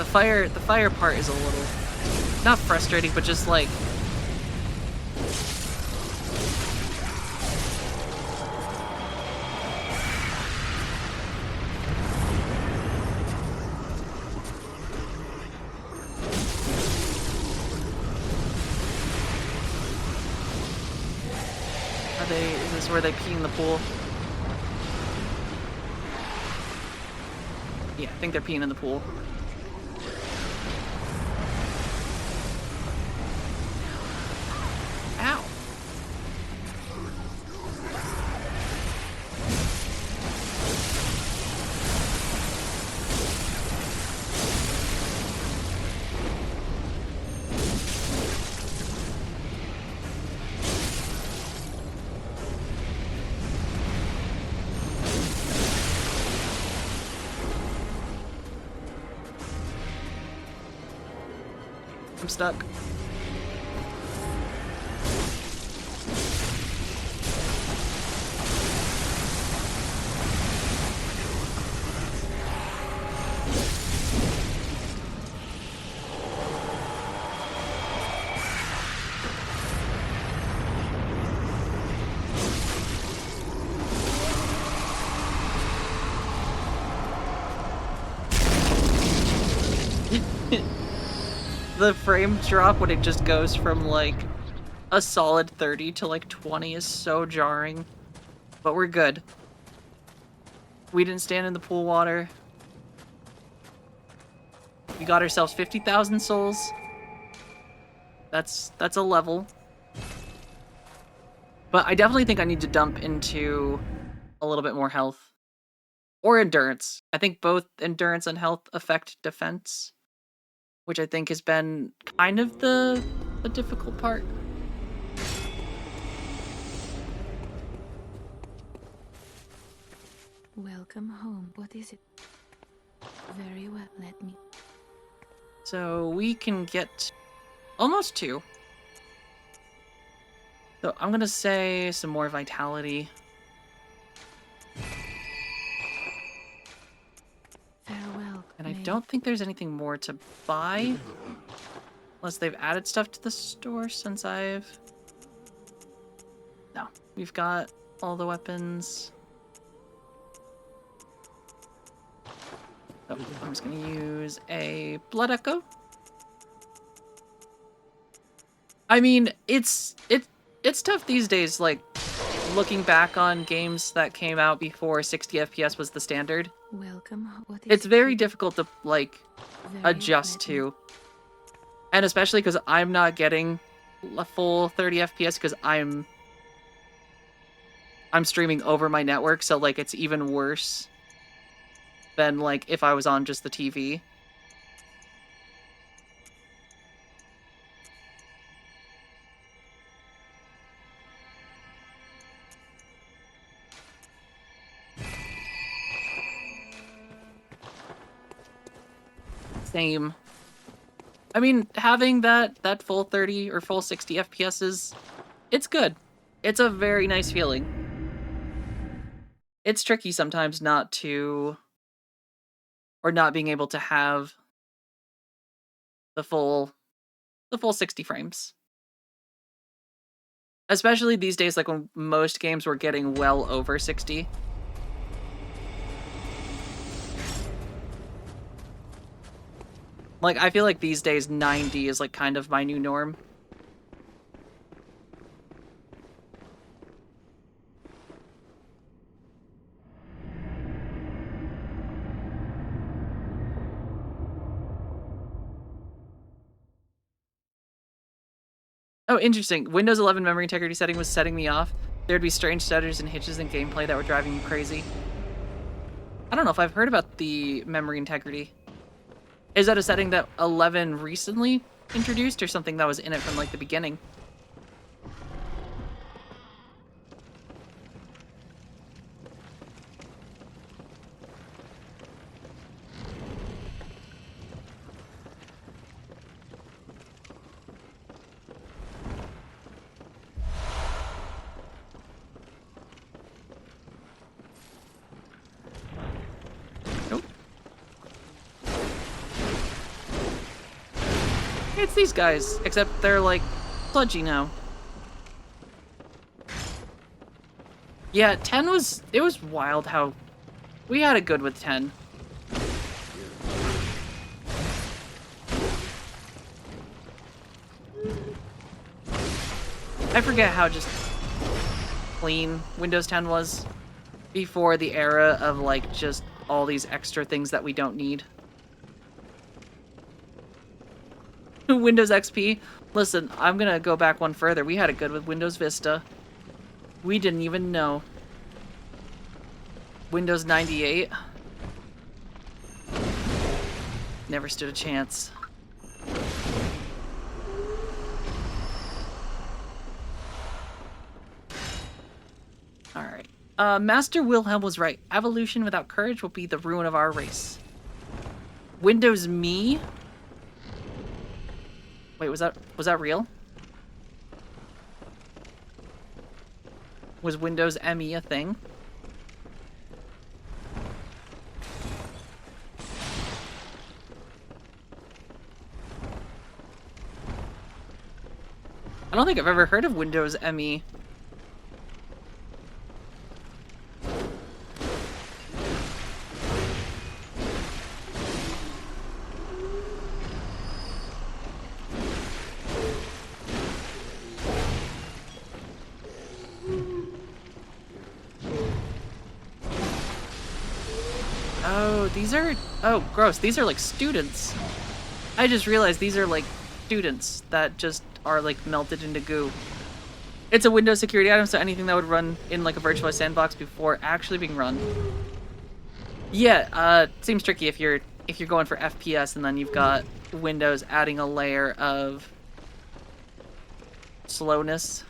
The fire part is a little, not frustrating, but just like, is this where they pee in the pool? Yeah, I think they're peeing in the pool. Ow. I'm stuck. The frame drop when it just goes from like a solid 30 to like 20 is so jarring. But we're good. We didn't stand in the pool water. We got ourselves 50,000 souls. That's a level. But I definitely think I need to dump into a little bit more health. Or endurance. I think both endurance and health affect defense, which I think has been kind of the difficult part. Welcome home. What is it? Very well, let me. So we can get almost 2. So I'm gonna say some more vitality. Farewell. And I May- don't think there's anything more to buy. Unless they've added stuff to the store since I've... No. We've got all the weapons. So I'm just gonna use a Blood Echo. I mean, it's tough these days, like, looking back on games that came out before 60 FPS was the standard. Welcome. What is It's it? very difficult to, like, Very adjust let me- to. And especially because I'm not getting a full 30 FPS because I'm streaming over my network, so, like, it's even worse than, like, if I was on just the TV. Same. I mean, having that full 30 or full 60 FPS it's good. It's a very nice feeling. It's tricky sometimes not to, or not being able to have the full 60 frames. Especially these days, like when most games were getting well over 60. Like, I feel like these days 90 is like kind of my new norm. Oh, interesting. Windows 11 memory integrity setting was setting me off. There'd be strange stutters and hitches in gameplay that were driving me crazy. I don't know if I've heard about the memory integrity. Is that a setting that 11 recently introduced, or something that was in it from, like, the beginning? Nope. It's these guys, except they're, like, sludgy now. Yeah, 10 was... It was wild how... We had it good with 10. I forget how just clean Windows 10 was before the era of, like, just all these extra things that we don't need. Windows XP? Listen, I'm gonna go back one further. We had it good with Windows Vista. We didn't even know. Windows 98? Never stood a chance. Alright. Master Wilhelm was right. Evolution without courage will be the ruin of our race. Windows Me? Wait, was that real? Was Windows ME a thing? I don't think I've ever heard of Windows ME. Oh, these are... Oh, gross. These are, like, students. I just realized these are, like, students that just are, like, melted into goo. It's a Windows security item, so anything that would run in, like, a virtualized sandbox before actually being run. Yeah, seems tricky if you're going for FPS and then you've got Windows adding a layer of slowness.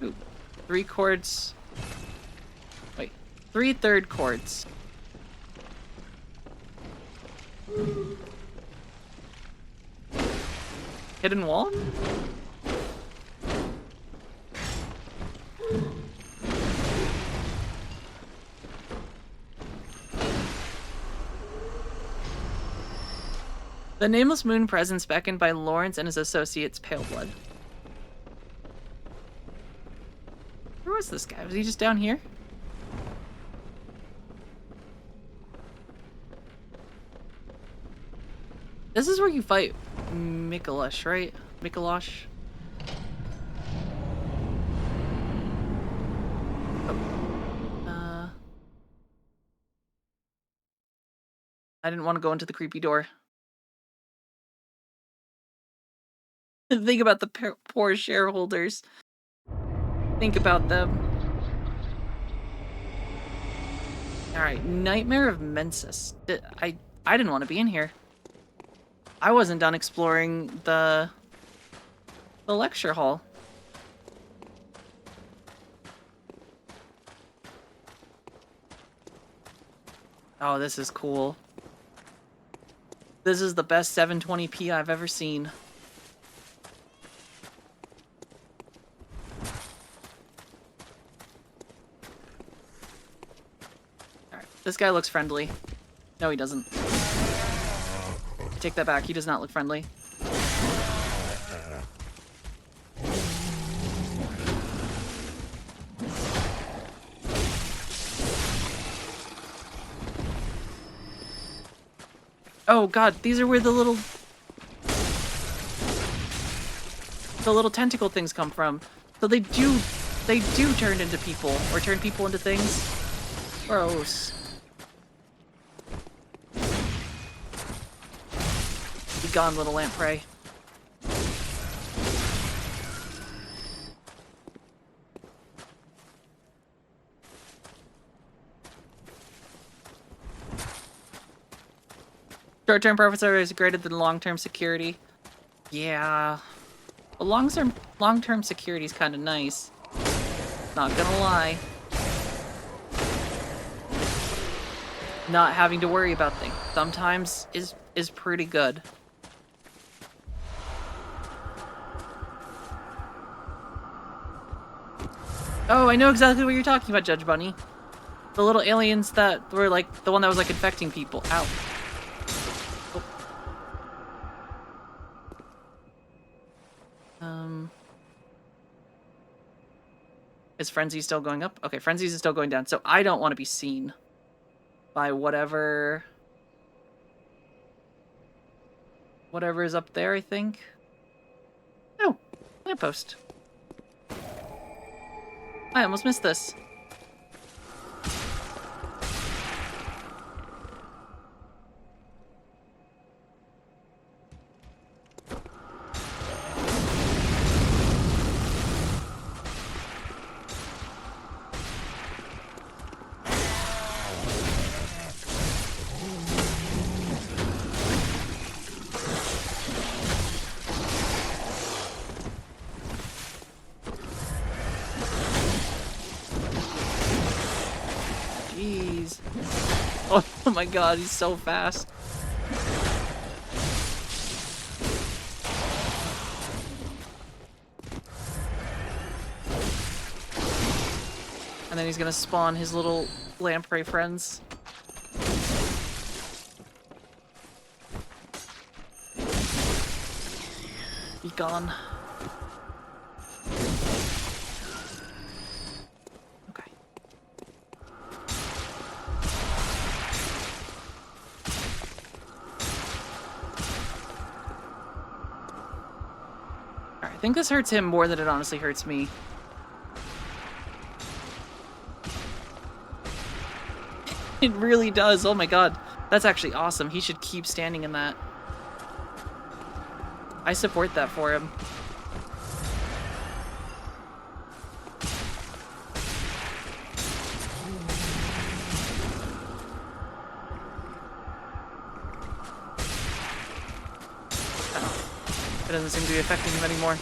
Ooh, 3 chords. 3 third chords. Hidden wall? The Nameless Moon presence beckoned by Lawrence and his associates Pale Blood. Where was this guy? Was he just down here? This is where you fight Mikolash, right? Mikolash? I didn't want to go into the creepy door. Think about the poor shareholders. Think about them. Alright, Nightmare of Mensis. I didn't want to be in here. I wasn't done exploring the lecture hall. Oh, this is cool. This is the best 720p I've ever seen. Alright, this guy looks friendly. No, he doesn't. Take that back, he does not look friendly. Oh god, these are where the little tentacle things come from. So they do turn into people, or turn people into things. Gross. Be gone, little lamprey. Short-term profits are greater than long-term security. Yeah. But long-term security is kind of nice. Not gonna lie. Not having to worry about things sometimes is pretty good. Oh, I know exactly what you're talking about, Judge Bunny. The little aliens that were like the one that was like infecting people. Ow. Is Frenzy still going up? Okay, Frenzy's is still going down, so I don't want to be seen by whatever is up there, I think. Oh, lamppost. I almost missed this. Jeez. Oh my god, he's so fast. And then he's gonna spawn his little lamprey friends. Be gone. Okay. Alright, I think this hurts him more than it honestly hurts me. It really does. Oh my god. That's actually awesome. He should keep standing in that. I support that for him. Oh, it doesn't seem to be affecting him anymore.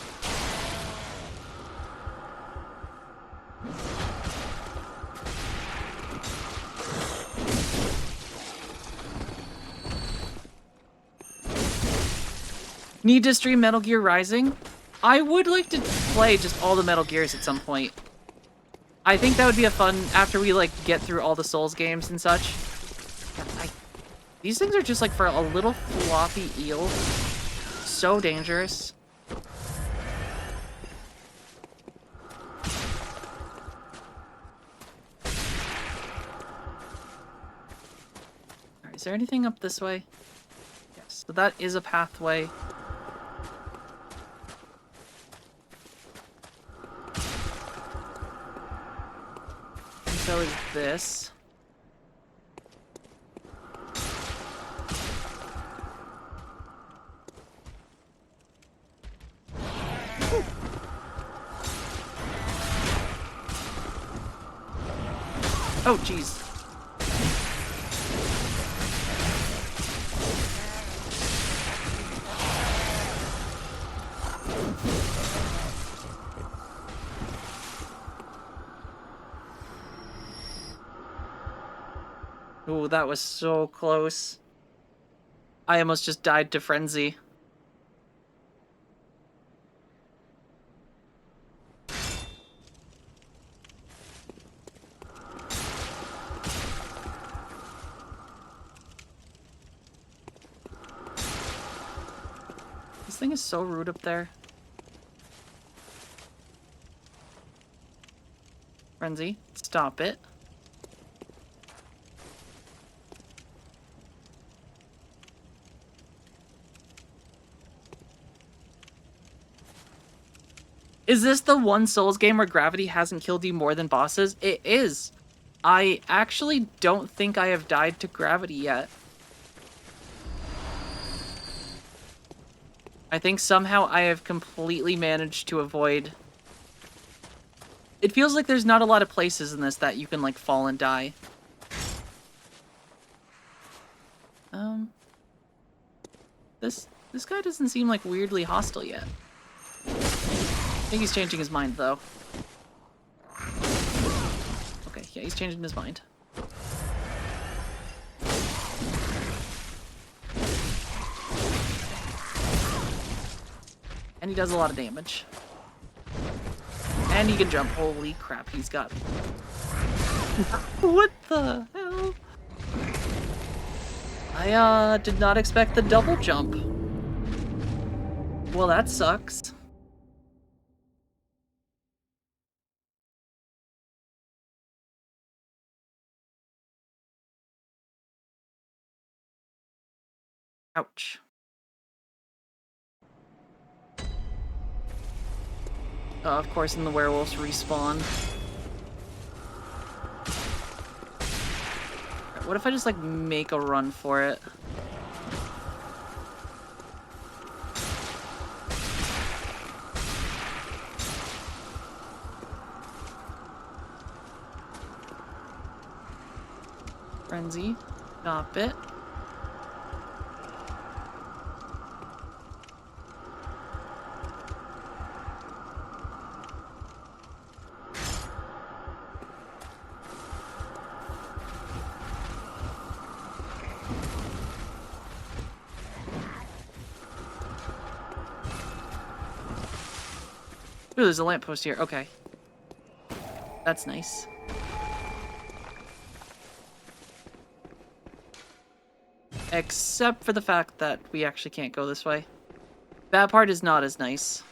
Need to stream Metal Gear Rising? I would like to play just all the Metal Gears at some point. I think that would be a fun, after we like get through all the Souls games and such. These things are just like for a little floppy eel. So dangerous. Alright, is there anything up this way? Yes, so that is a pathway. And so is this. Oh, jeez. Oh, that was so close. I almost just died to frenzy. This thing is so rude up there. Frenzy, stop it. Is this the one Souls game where gravity hasn't killed you more than bosses? It is. I actually don't think I have died to gravity yet. I think somehow I have completely managed to avoid... It feels like there's not a lot of places in this that you can, like, fall and die. This guy doesn't seem, like, weirdly hostile yet. I think he's changing his mind, though. Okay, yeah, he's changing his mind. And he does a lot of damage. And he can jump. Holy crap, he's got... What the hell? I, did not expect the double jump. Well, that sucks. Ouch. Of course, and the werewolves respawn. What if I just, like, make a run for it? Frenzy. Stop it. Ooh, there's a lamppost here. Okay. That's nice. Except for the fact that we actually can't go this way. That part is not as nice.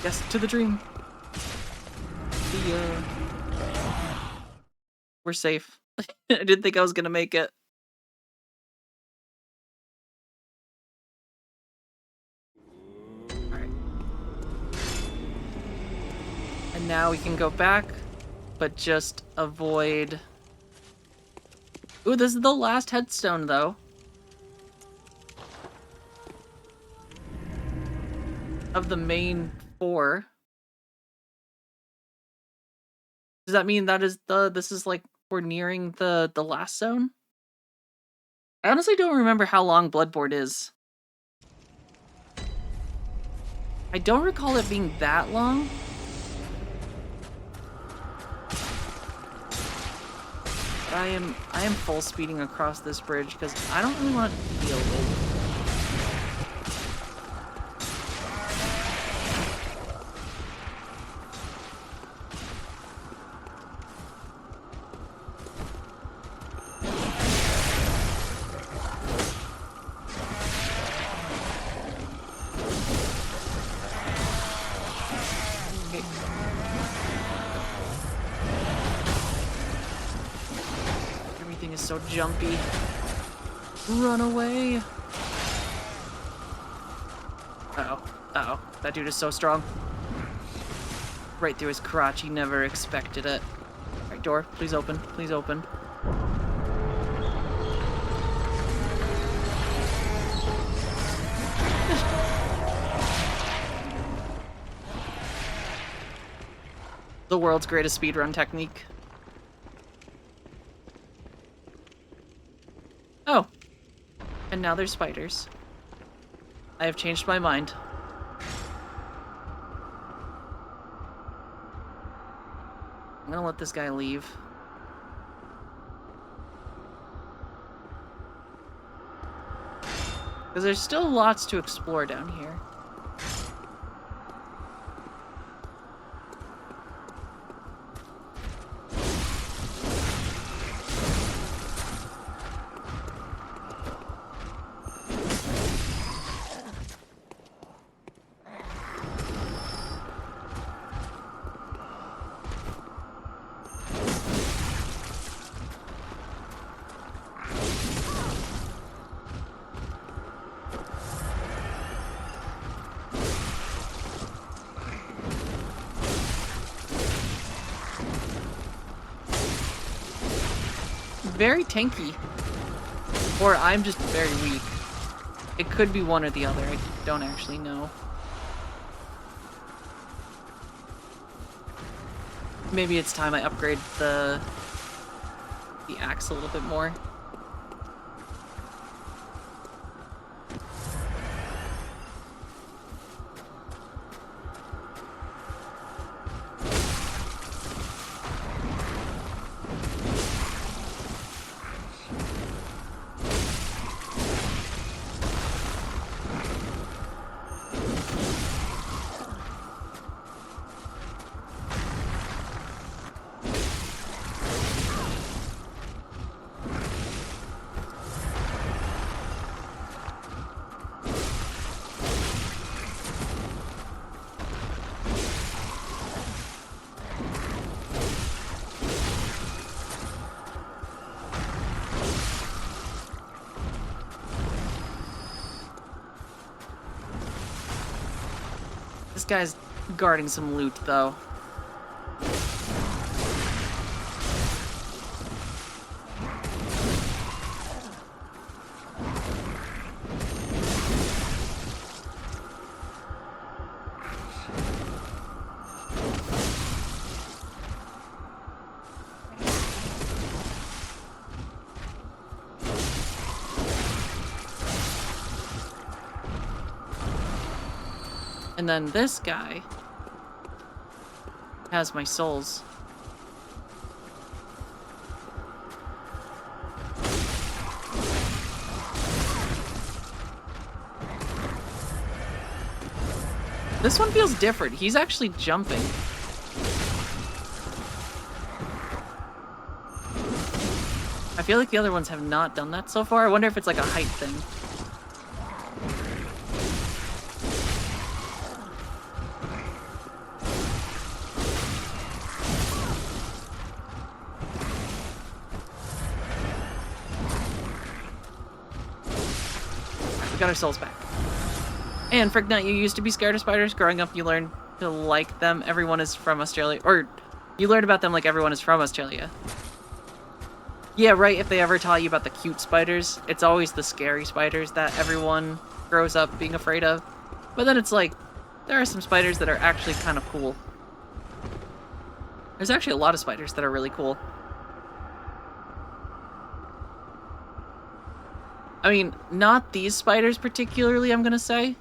Yes, to the dream. We're safe. I didn't think I was gonna make it. Alright. And now we can go back, but just avoid... Ooh, this is the last headstone, though. of the main 4. Does that mean that is this is like we're nearing the last zone? I honestly don't remember how long Bloodborne is. I don't recall it being that long. But I am full speeding across this bridge because I don't really want to deal with. Everything is so jumpy. Run away. Uh-oh. Uh-oh. That dude is so strong. Right through his crotch. He never expected it. Alright, door. Please open. Please open. The world's greatest speedrun technique. Oh. And now there's spiders. I have changed my mind. I'm gonna let this guy leave. Because there's still lots to explore down here. Very tanky. Or I'm just very weak. It could be one or the other. I don't actually know. Maybe it's time I upgrade the axe a little bit more. This guy's guarding some loot, though. And then this guy has my souls. This one feels different. He's actually jumping. I feel like the other ones have not done that so far. I wonder if it's like a height thing. We got our souls back. And Frignut, you used to be scared of spiders. Growing up, you learned to like them. Everyone is from Australia. Or, you learned about them like everyone is from Australia. Yeah, right, if they ever taught you about the cute spiders, it's always the scary spiders that everyone grows up being afraid of. But then it's like, there are some spiders that are actually kind of cool. There's actually a lot of spiders that are really cool. I mean, not these spiders particularly, I'm gonna say.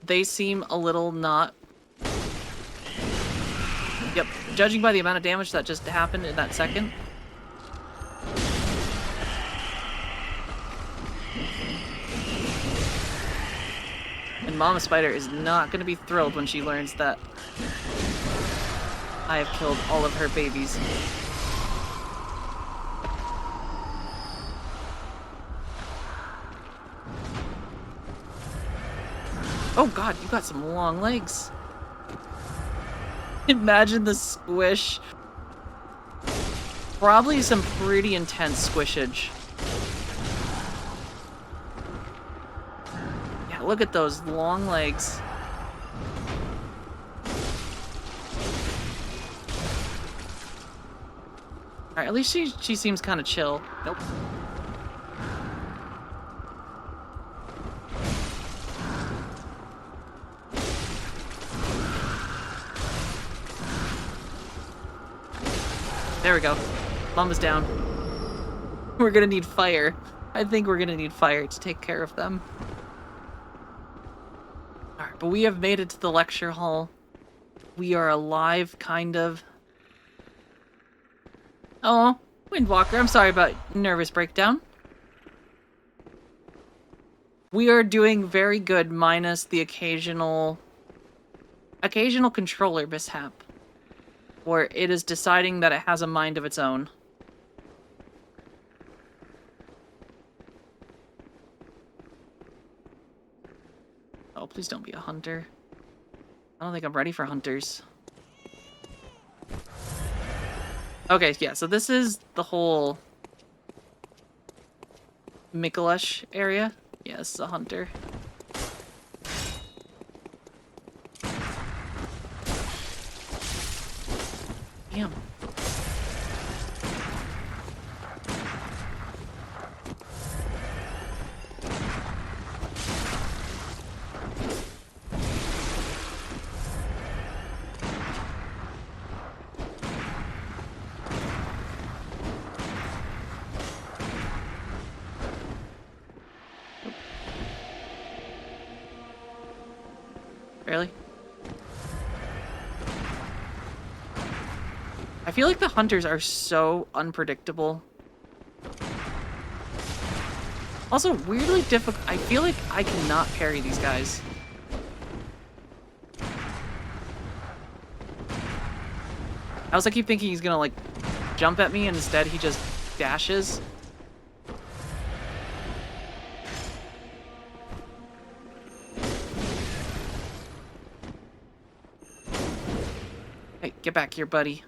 They seem a little not... Yep, judging by the amount of damage that just happened in that second. And Mama Spider is not gonna be thrilled when she learns that I have killed all of her babies. Oh god, you got some long legs. Imagine the squish. Probably some pretty intense squishage. Yeah, look at those long legs. Alright, at least she seems kind of chill. Nope. There we go. Mama's down. We're gonna need fire. I think we're gonna need fire to take care of them. Alright, but we have made it to the lecture hall. We are alive, kind of. Oh, Windwalker, I'm sorry about nervous breakdown. We are doing very good, minus the occasional controller mishap, where it is deciding that it has a mind of its own. Oh, please don't be a hunter. I don't think I'm ready for hunters. Okay, yeah, so this is the whole Mikalesh area. Yeah, this is a hunter. Damn. Really? I feel like the hunters are so unpredictable. Also, weirdly difficult. I feel like I cannot parry these guys. I also keep thinking he's gonna, like, jump at me, and instead he just dashes. Hey, get back here, buddy.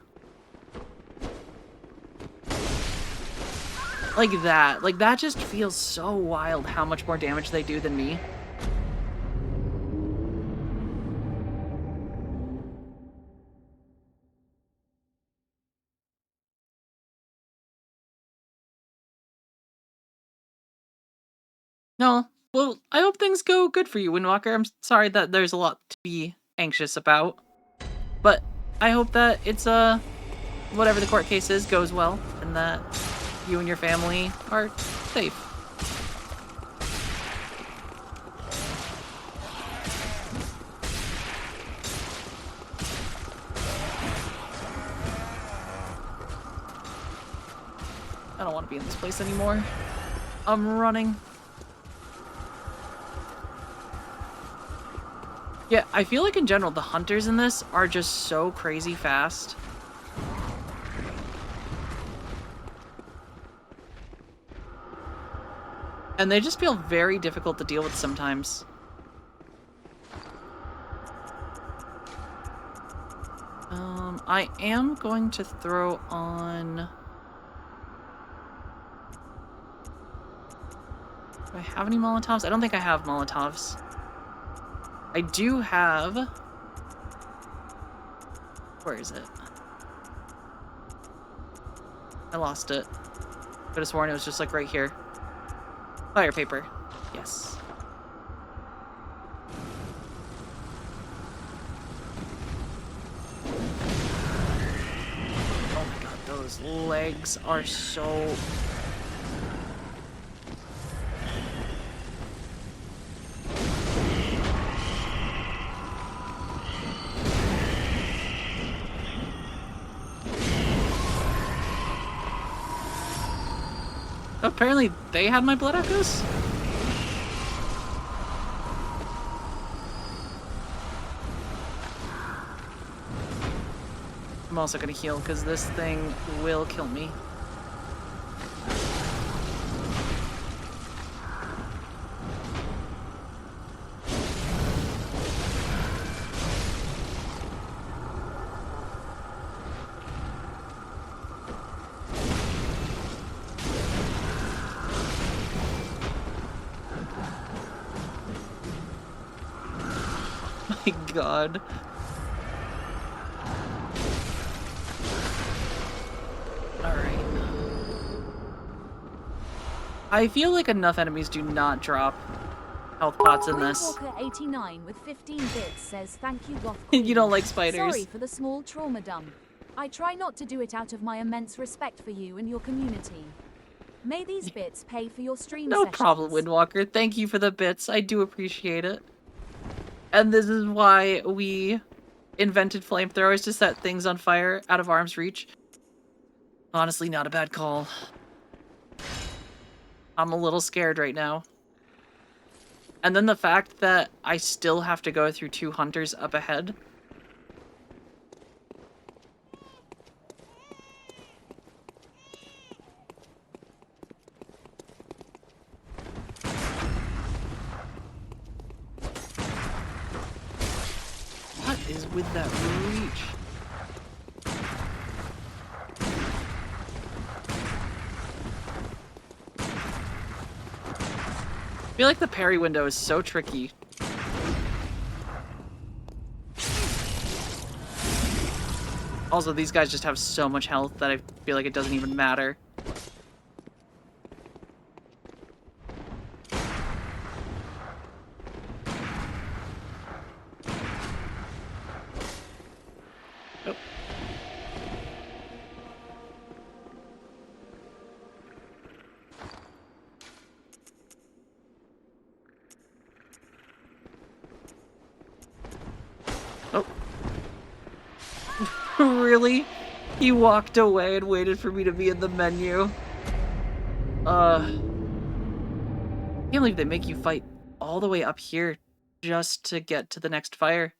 Like that. Like, that just feels so wild how much more damage they do than me. No. Well, I hope things go good for you, Windwalker. I'm sorry that there's a lot to be anxious about. But I hope that it's, whatever the court case is goes well, and that you and your family are safe. I don't want to be in this place anymore. I'm running. Yeah, I feel like in general, the hunters in this are just so crazy fast. And they just feel very difficult to deal with sometimes. I am going to throw on... Do I have any Molotovs? I don't think I have Molotovs. I do have... Where is it? I lost it. Could have sworn it was just like right here. Fire paper. Yes. Those legs are so... Apparently they had my blood echoes? I'm also gonna heal because this thing will kill me. My god. Alright. I feel like enough enemies do not drop health pots in this. Walker 89 with 15 bits says thank you, Goth You Queen. don't like spiders. Sorry for the small trauma dump. I try not to do it out of my immense respect for you and your community. May these bits pay for your stream No sessions. problem, Windwalker. Thank you for the bits. I do appreciate it. And this is why we invented flamethrowers to set things on fire out of arm's reach. Honestly, not a bad call. I'm a little scared right now. And then the fact that I still have to go through 2 hunters up ahead. What is with that reach? I feel like the parry window is so tricky. Also, these guys just have so much health that I feel like it doesn't even matter. Nope. Oh. Really? He walked away and waited for me to be in the menu. Can't believe they make you fight all the way up here just to get to the next fire.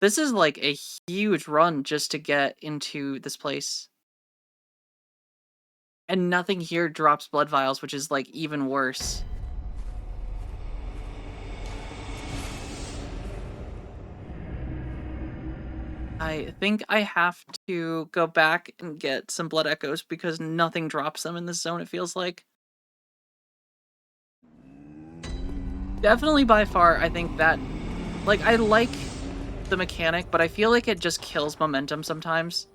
This is like a huge run just to get into this place. And nothing here drops blood vials, which is like even worse. I think I have to go back and get some blood echoes because nothing drops them in this zone, it feels like. Definitely by far, I think that... Like, I like the mechanic, but I feel like it just kills momentum sometimes.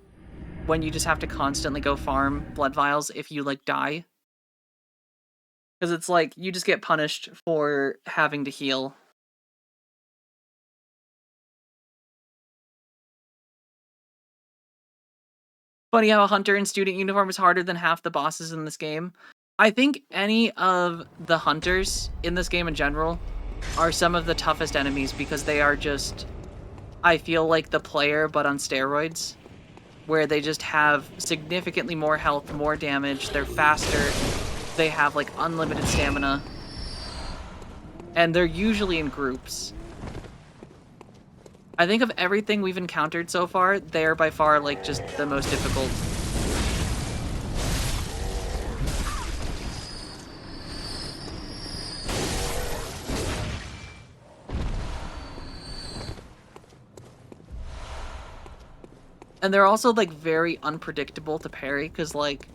When you just have to constantly go farm blood vials if you, like, die. Because it's like, you just get punished for having to heal. Funny how a hunter in student uniform is harder than half the bosses in this game. I think any of the hunters in this game in general are some of the toughest enemies because they are just, I feel like the player but on steroids, where they just have significantly more health, more damage, they're faster, they have like unlimited stamina, and they're usually in groups. I think of everything we've encountered so far, they're by far like just the most difficult. And they're also like very unpredictable to parry because like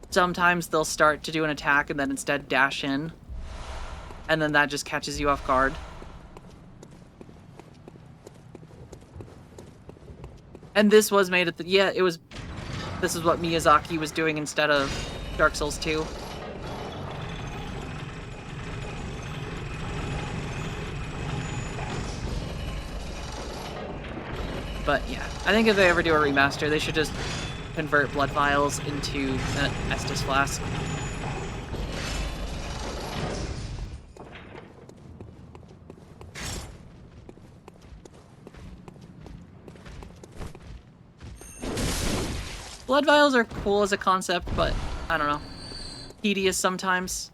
sometimes they'll start to do an attack and then instead dash in, and then that just catches you off guard. And this was made at the... Yeah, it was... This is what Miyazaki was doing instead of Dark Souls 2. But yeah, I think if they ever do a remaster, they should just convert blood vials into an Estus flask. Blood vials are cool as a concept, but I don't know. Tedious sometimes.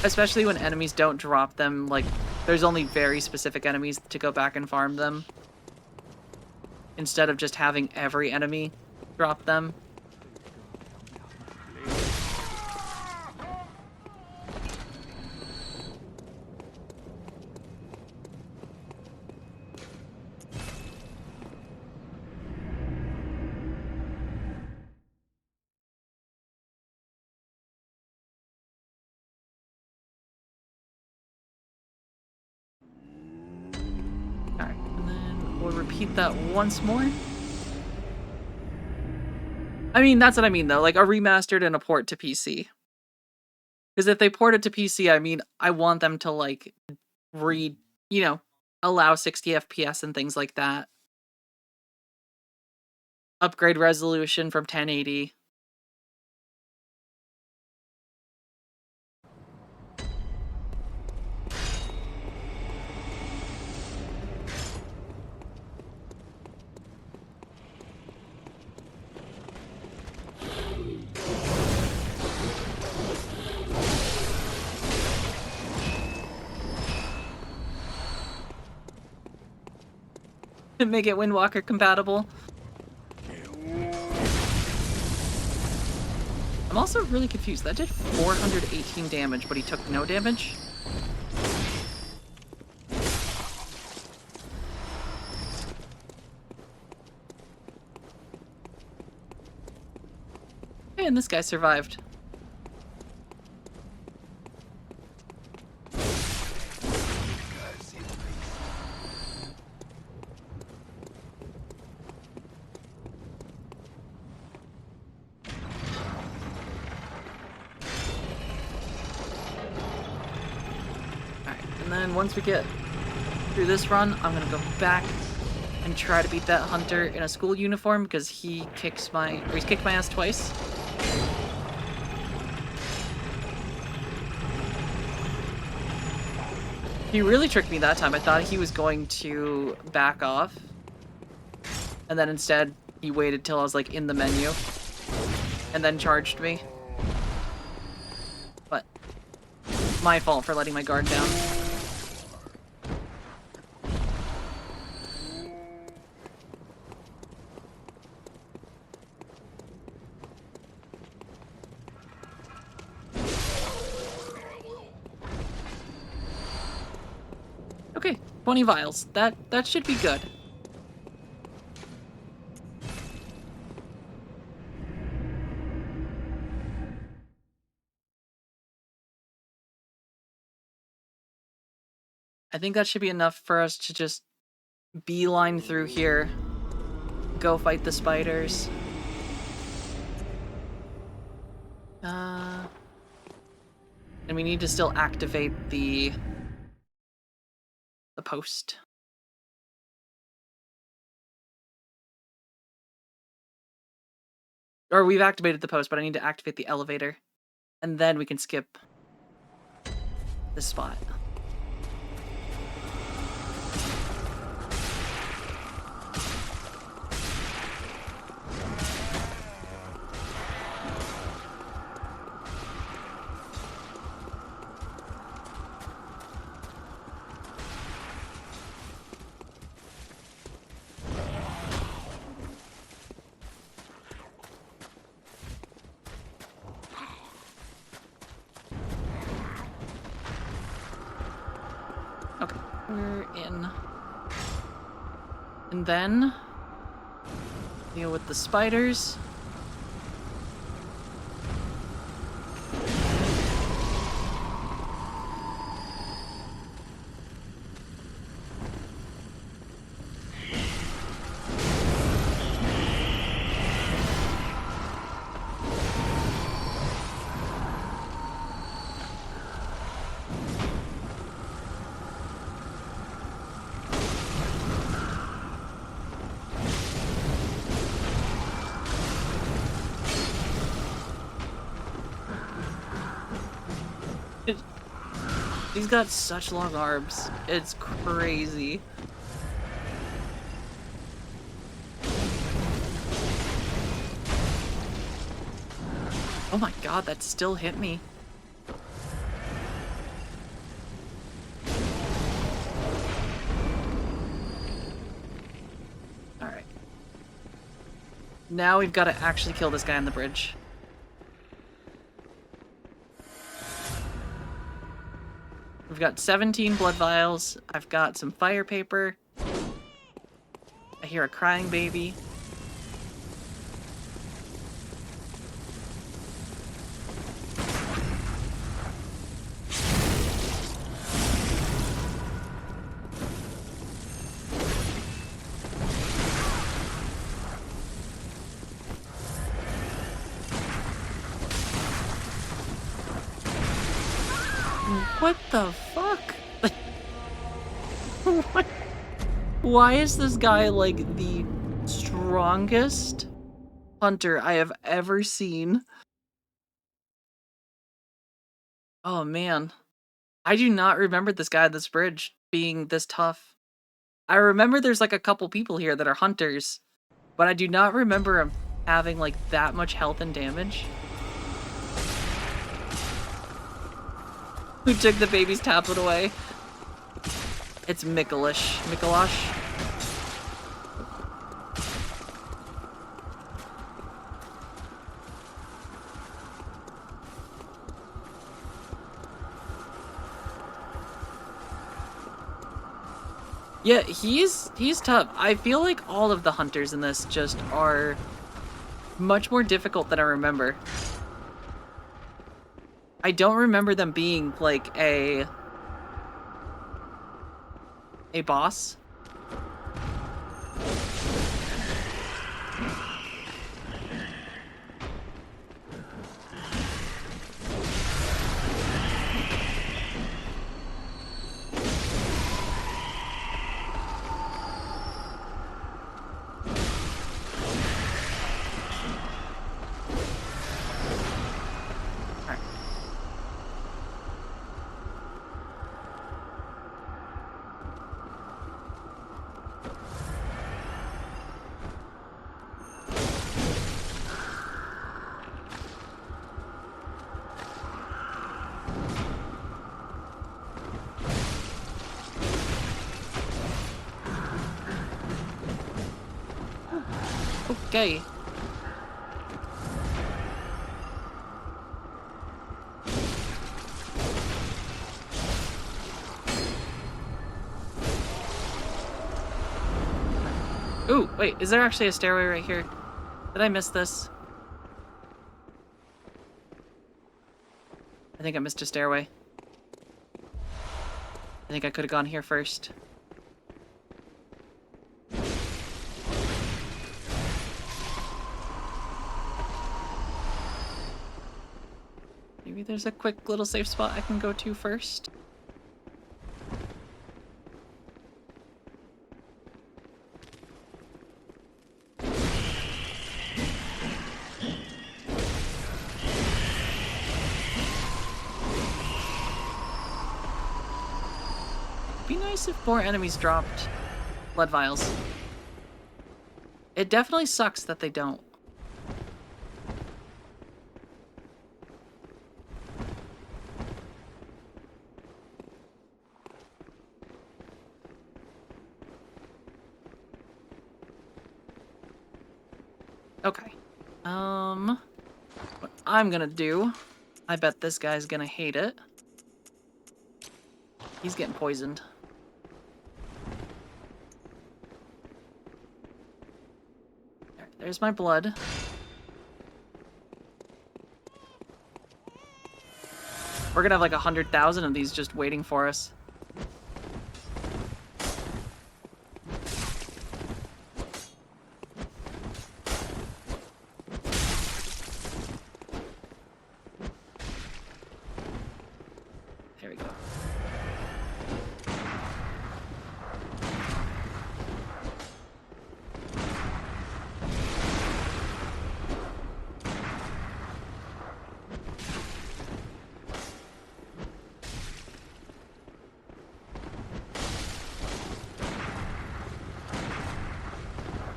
Especially when enemies don't drop them, like, there's only very specific enemies to go back and farm them. Instead of just having every enemy drop them. Alright, and then we'll repeat that once more. I mean, that's what I mean, though. Like, a remastered and a port to PC. Because if they port it to PC, I mean, I want them to, like, allow 60 FPS and things like that. Upgrade resolution from 1080. Make it Windwalker compatible. I'm also really confused. That did 418 damage, but he took no damage? Hey, and this guy survived. Once we get through this run, I'm gonna go back and try to beat that hunter in a school uniform because he's kicked my ass twice. He really tricked me that time. I thought he was going to back off, and then instead he waited till I was like in the menu and then charged me. But my fault for letting my guard down. Okay, 20 vials. That should be good. I think that should be enough for us to just beeline through here. Go fight the spiders. And we need to still activate the post. Or we've activated the post, but I need to activate the elevator. And then we can skip this spot. Okay, we're in. And then deal with the spiders. He's got such long arms. It's crazy. Oh my god, that still hit me. Alright. Now we've got to actually kill this guy on the bridge. We've got 17 blood vials. I've got some fire paper. I hear a crying baby. What the fuck? What? Why is this guy like the strongest hunter I have ever seen? Oh man. I do not remember this guy at this bridge being this tough. I remember there's like a couple people here that are hunters, but I do not remember him having like that much health and damage. Who took the baby's tablet away? It's Mikolash. Mikolash? Yeah, he's tough. I feel like all of the hunters in this just are much more difficult than I remember. I don't remember them being like a boss. Okay. Ooh, wait, is there actually a stairway right here? Did I miss this? I think I missed a stairway. I think I could have gone here first. Maybe there's a quick little safe spot I can go to first. It'd be nice if more enemies dropped blood vials. It definitely sucks that they don't. Okay. What I'm gonna do, I bet this guy's gonna hate it. He's getting poisoned. There's my blood. We're gonna have like 100,000 of these just waiting for us. There we go.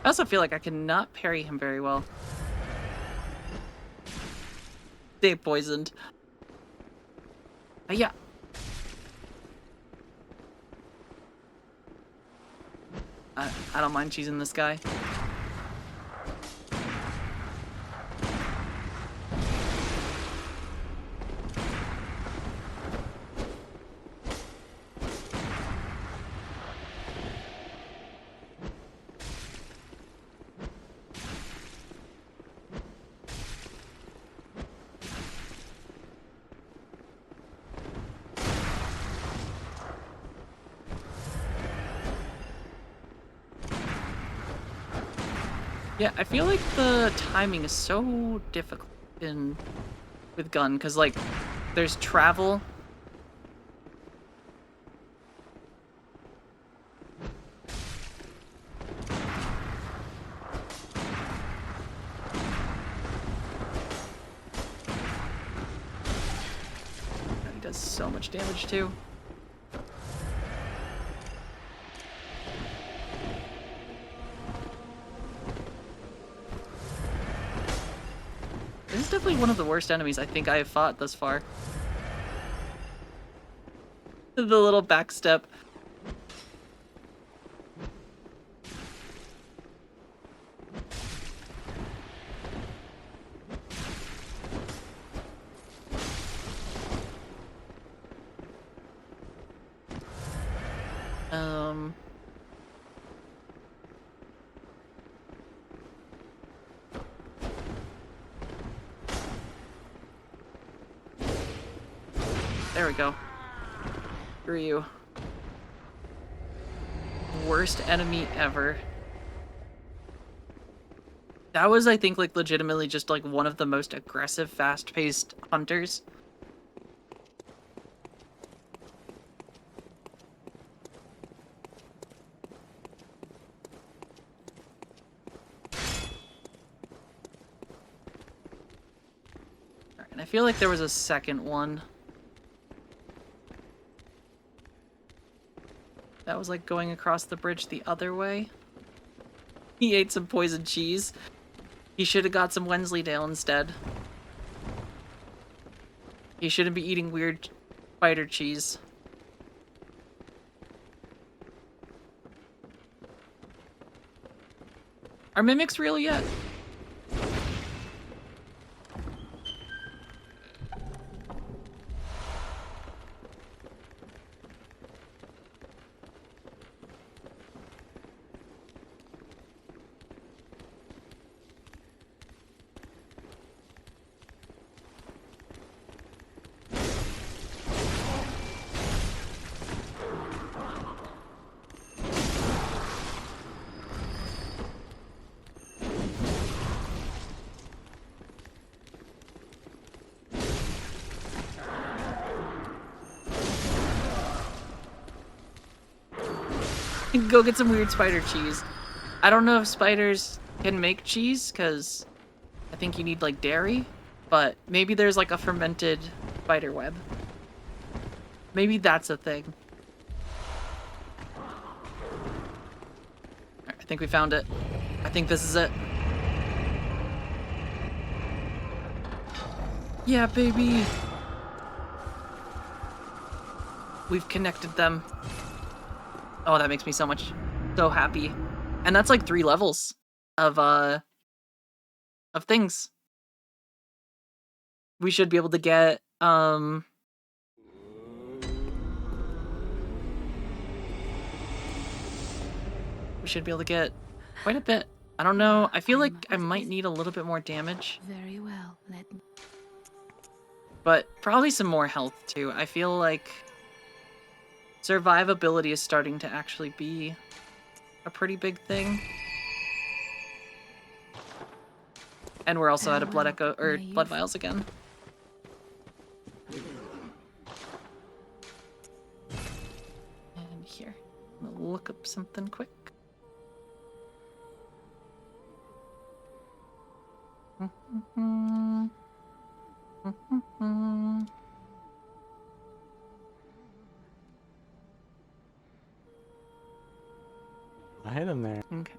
I also feel like I cannot parry him very well. Stay poisoned. Yeah. I don't mind cheesing this guy. Yeah, I feel like the timing is so difficult with gun, because like there's travel. He does so much damage too. This is definitely one of the worst enemies I think I have fought thus far. The little backstep. There we go. Screw you. Worst enemy ever. That was, I think, like, legitimately just, like, one of the most aggressive, fast-paced hunters. Alright, and I feel like there was a second one. That was, like, going across the bridge the other way. He ate some poisoned cheese. He should have got some Wensleydale instead. He shouldn't be eating weird spider cheese. Are mimics real yet? Go get some weird spider cheese. I don't know if spiders can make cheese, because I think you need, like, dairy, but maybe there's, like, a fermented spider web. Maybe that's a thing. Alright, I think we found it. I think this is it. Yeah, baby! We've connected them. Oh, that makes me so happy. And that's like 3 levels of things. We should be able to get, we should be able to get quite a bit. I don't know, I feel like I might need a little bit more damage. Very well, let me. But probably some more health too. I feel like survivability is starting to actually be a pretty big thing. And we're also out of blood echo or blood vials again. And here, I'm gonna look up something quick. I hit him there. Okay.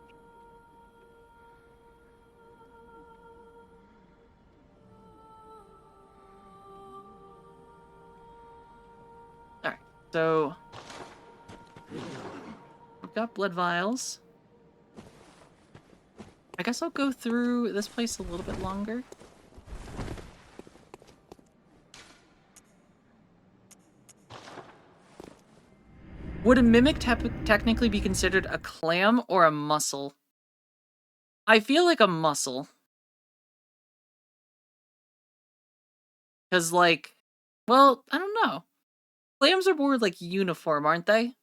So we've got blood vials. I guess I'll go through this place a little bit longer. Would a mimic technically be considered a clam or a mussel? I feel like a mussel. Because, like, well, I don't know. Clams are more, like, uniform, aren't they?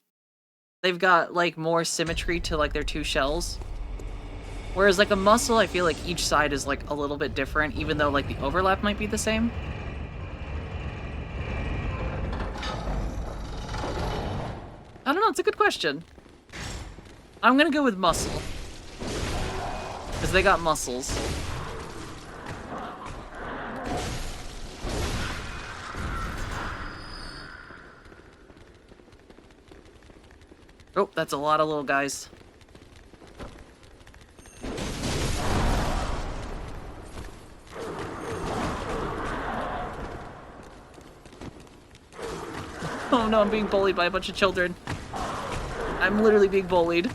They've got, like, more symmetry to, like, their two shells. Whereas, like, a mussel, I feel like each side is, like, a little bit different, even though, like, the overlap might be the same. I don't know, it's a good question. I'm gonna go with mussel. Because they got muscles. Oh, that's a lot of little guys. Oh no, I'm being bullied by a bunch of children. I'm literally being bullied.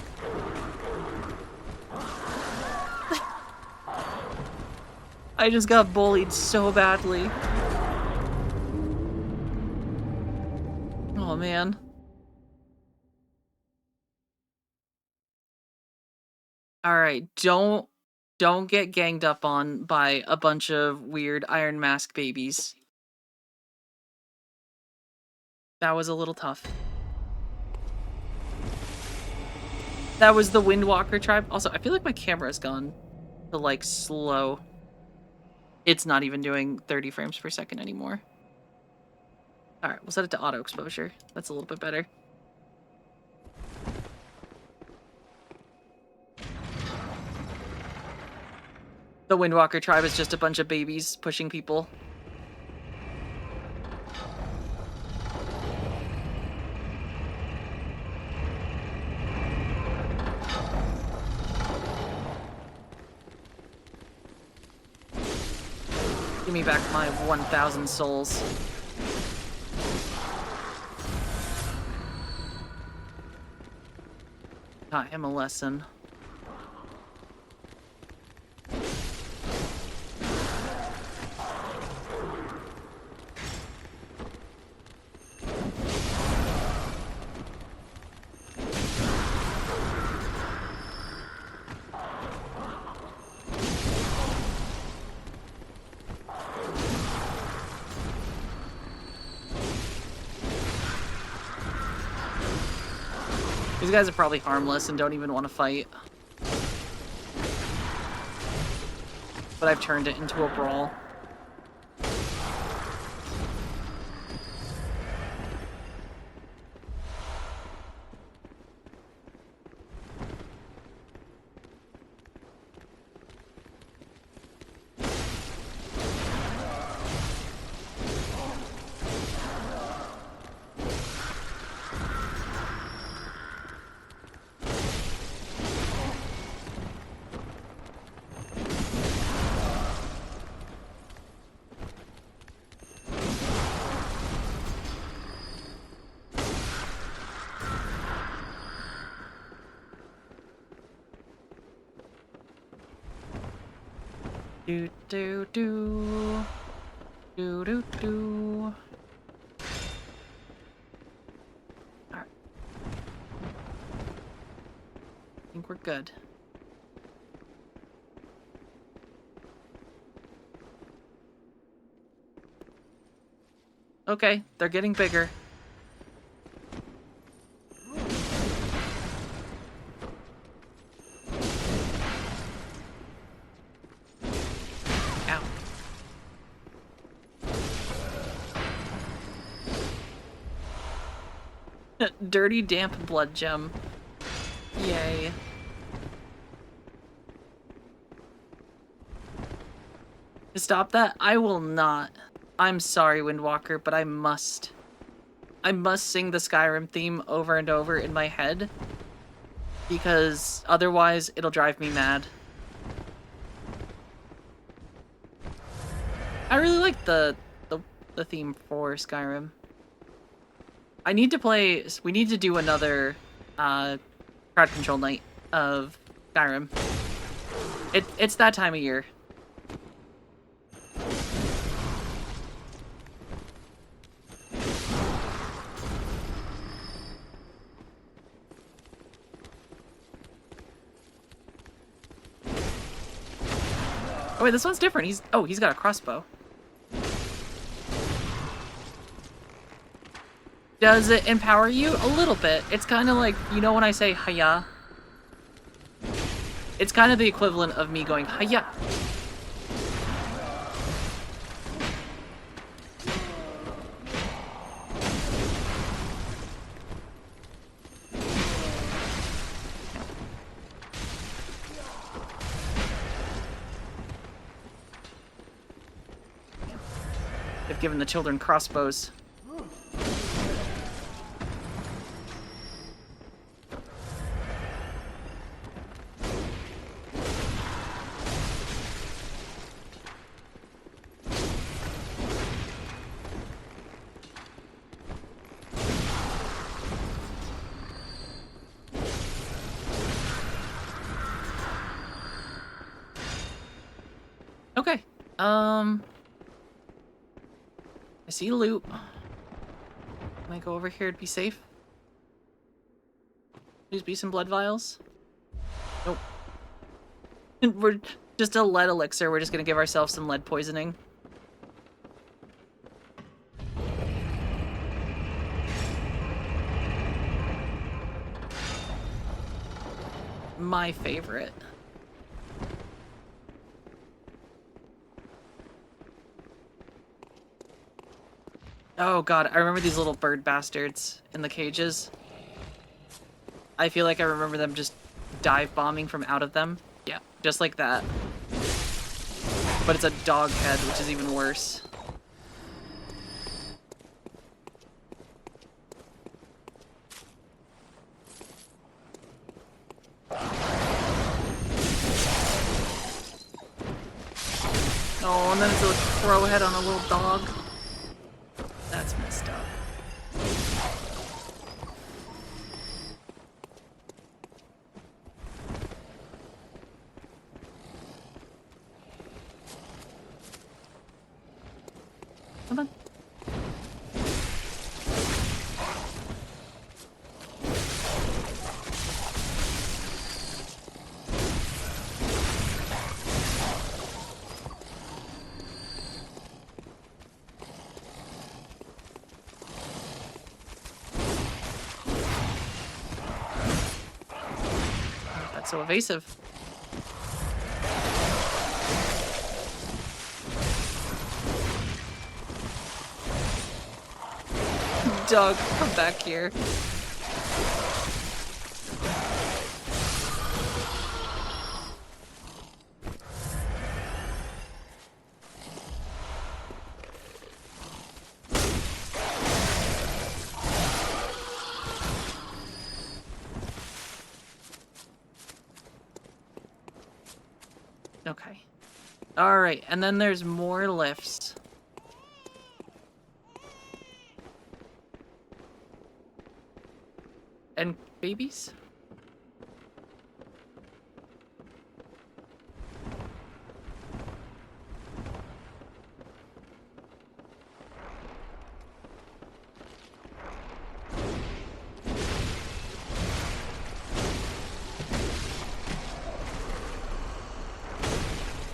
I just got bullied so badly. Oh man. Alright, don't get ganged up on by a bunch of weird Iron Mask babies. That was a little tough. That was the Windwalker tribe. Also, I feel like my camera's gone to, like, slow. It's not even doing 30 frames per second anymore. Alright, we'll set it to auto exposure. That's a little bit better. The Windwalker tribe is just a bunch of babies pushing people. Give me back my 1,000 souls. Taught him a lesson. These guys are probably harmless and don't even want to fight. But I've turned it into a brawl. Do do do do do do. Alright. I think we're good. Okay, they're getting bigger. Dirty, damp blood gem. Yay. To stop that? I will not. I'm sorry, Windwalker, but I must. I must sing the Skyrim theme over and over in my head. Because otherwise, it'll drive me mad. I really like the theme for Skyrim. I need to play. We need to do another crowd control night of Skyrim. It's that time of year. Oh wait, this one's different. He's got a crossbow. Does it empower you? A little bit. It's kind of like, you know when I say hiya? It's kind of the equivalent of me going hiya. They've given the children crossbows. Okay. I see loot. Can I go over here to be safe? Please be some blood vials. Nope. We're just a lead elixir. We're just gonna give ourselves some lead poisoning. My favorite. Oh god, I remember these little bird bastards in the cages. I feel like I remember them just dive bombing from out of them. Yeah, just like that. But it's a dog head, which is even worse. Oh, and then it's a throw head on a little dog. That's messed up. Come on. That's so evasive. Doug, come back here. Okay. Alright, and then there's more lifts. And babies?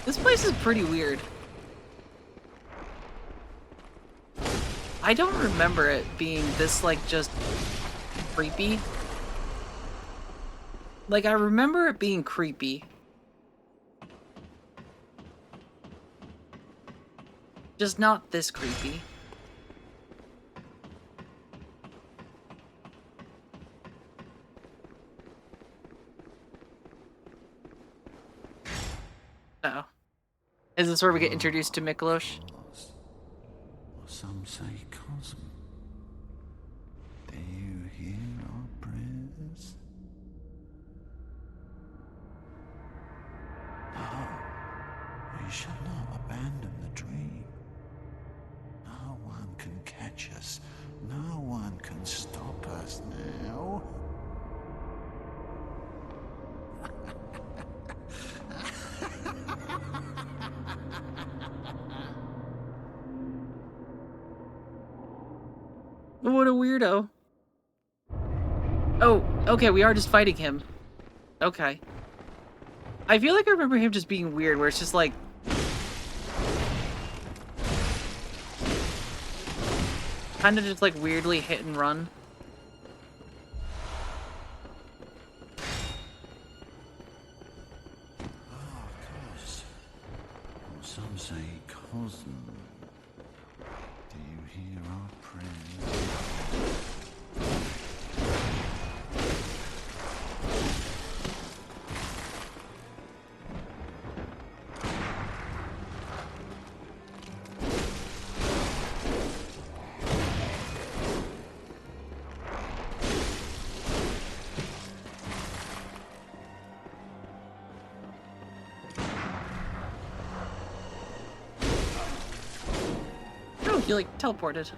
This place is pretty weird. I don't remember it being this, like, just creepy. Like, I remember it being creepy. Just not this creepy. Uh-oh. Is this where we get introduced to Miklos? Some say Cosm. Do you hear our prayers? No, we shall not abandon the dream. No one can catch us No one can stop us now. What a weirdo. Oh, okay, we are just fighting him. Okay. I feel like I remember him just being weird, where it's just like... kind of just like weirdly hit and run. Ah, Cos. Or some say Cosm. Do you hear our prayers? Oh, he like teleported.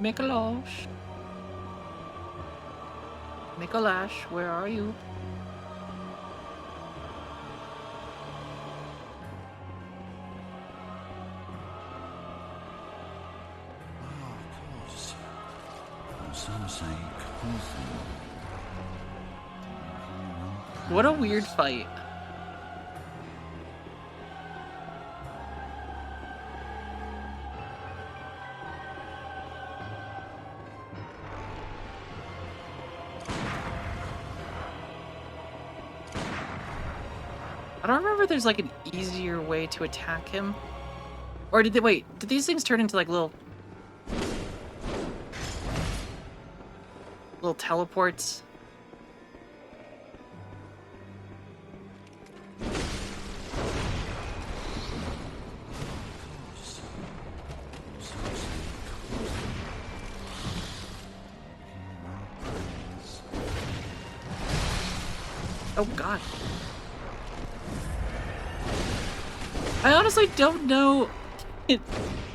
Mikolash. Mikolash, where are you? Ah, Cos. Or some say Cosm. Do you hear our What a prayers? weird fight. I don't remember if there's like an easier way to attack him. Or did they, wait, did these things turn into like little teleports? Cos. Or some say Cosm. Do you hear our prayers? Oh god. I honestly don't know.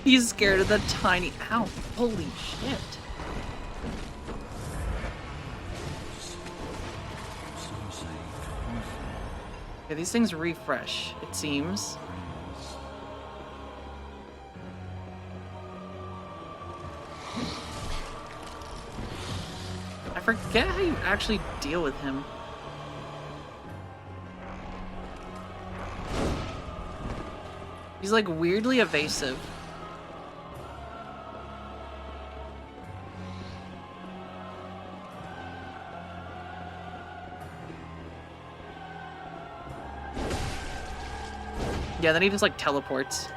He's scared of the tiny... Ow. Holy shit. Some say Cosm. Okay, these things refresh, it seems. Prayers. I forget how you actually deal with him. He's like weirdly evasive. Yeah, then he just like teleports.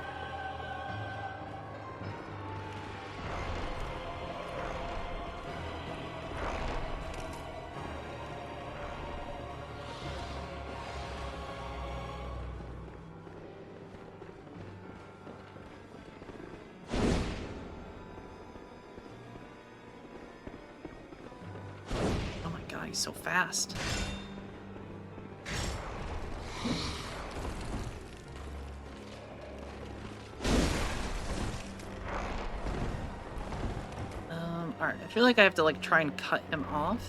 Oh my god, he's so fast. Alright, I feel like I have to like try and cut him off.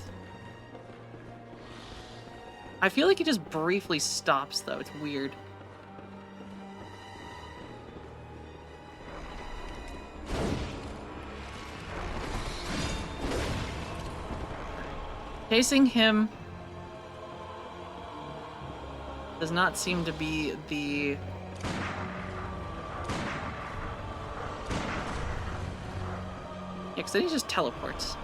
I feel like he just briefly stops though, it's weird. Chasing him does not seem to be the... Yeah, because then he just teleports.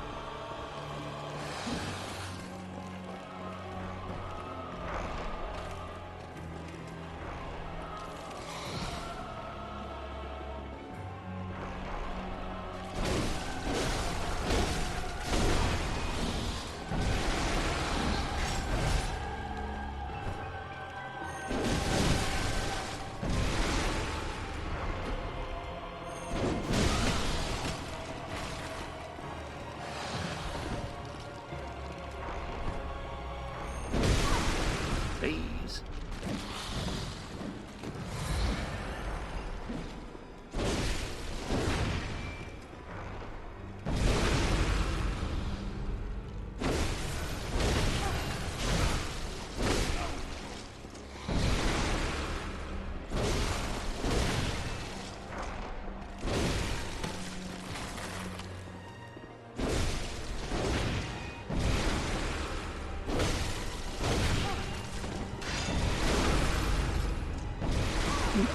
moves.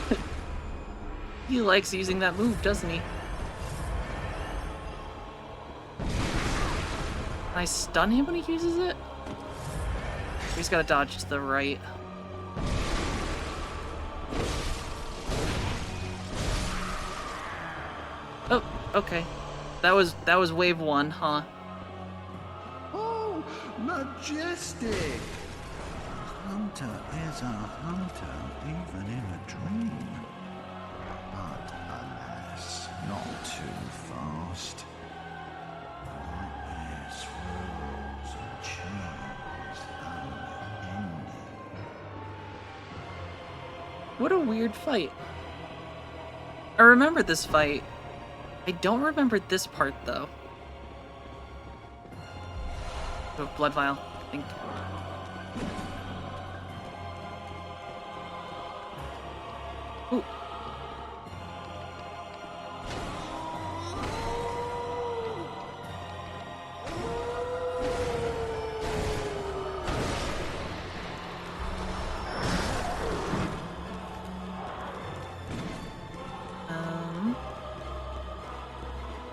He likes using that move, doesn't he? Can I stun him when he uses it? He's gotta dodge to the right. Oh, okay. That was wave 1, huh? Oh, majestic! Hunter is a hunter, even in a dream. But alas, not too fast. Nightmares, rules, and chains unending. What a weird fight. I remember this fight. I don't remember this part, though. Oh, blood vial, I think. Ooh.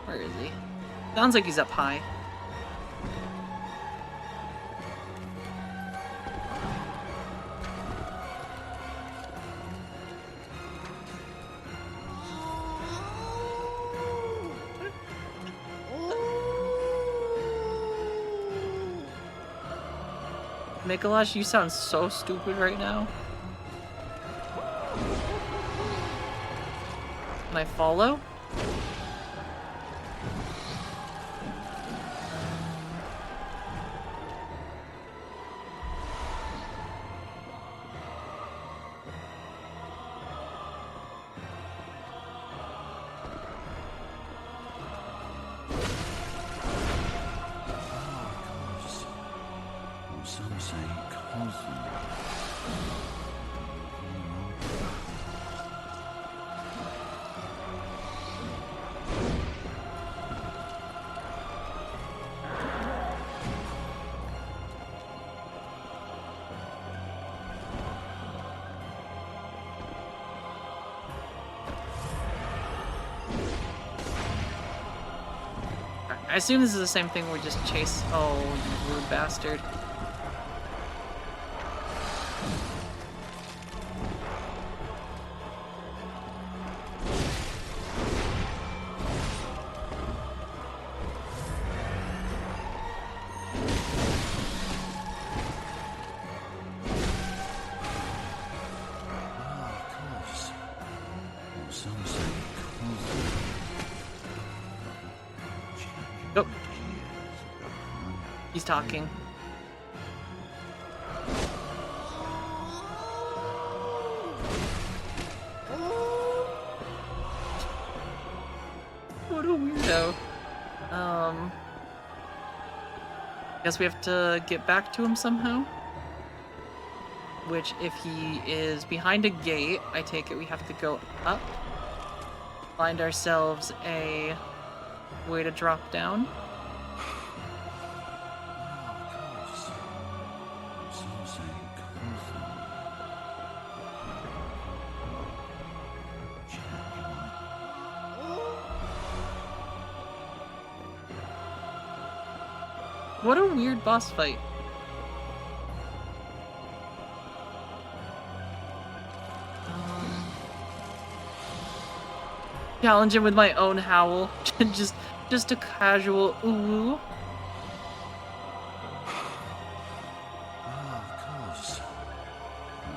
Where is he? Sounds like he's up high. Mikolash, you sound so stupid right now. Can I follow? Some say cosmic. I assume this is the same thing where we just chase. Oh, you rude bastard. Oh. He's talking. What a weirdo. Guess we have to get back to him somehow. Which, if he is behind a gate, I take it we have to go up. Find ourselves a way to drop down. What a weird boss fight. Challenge him with my own howl. just a casual ooh. Of course.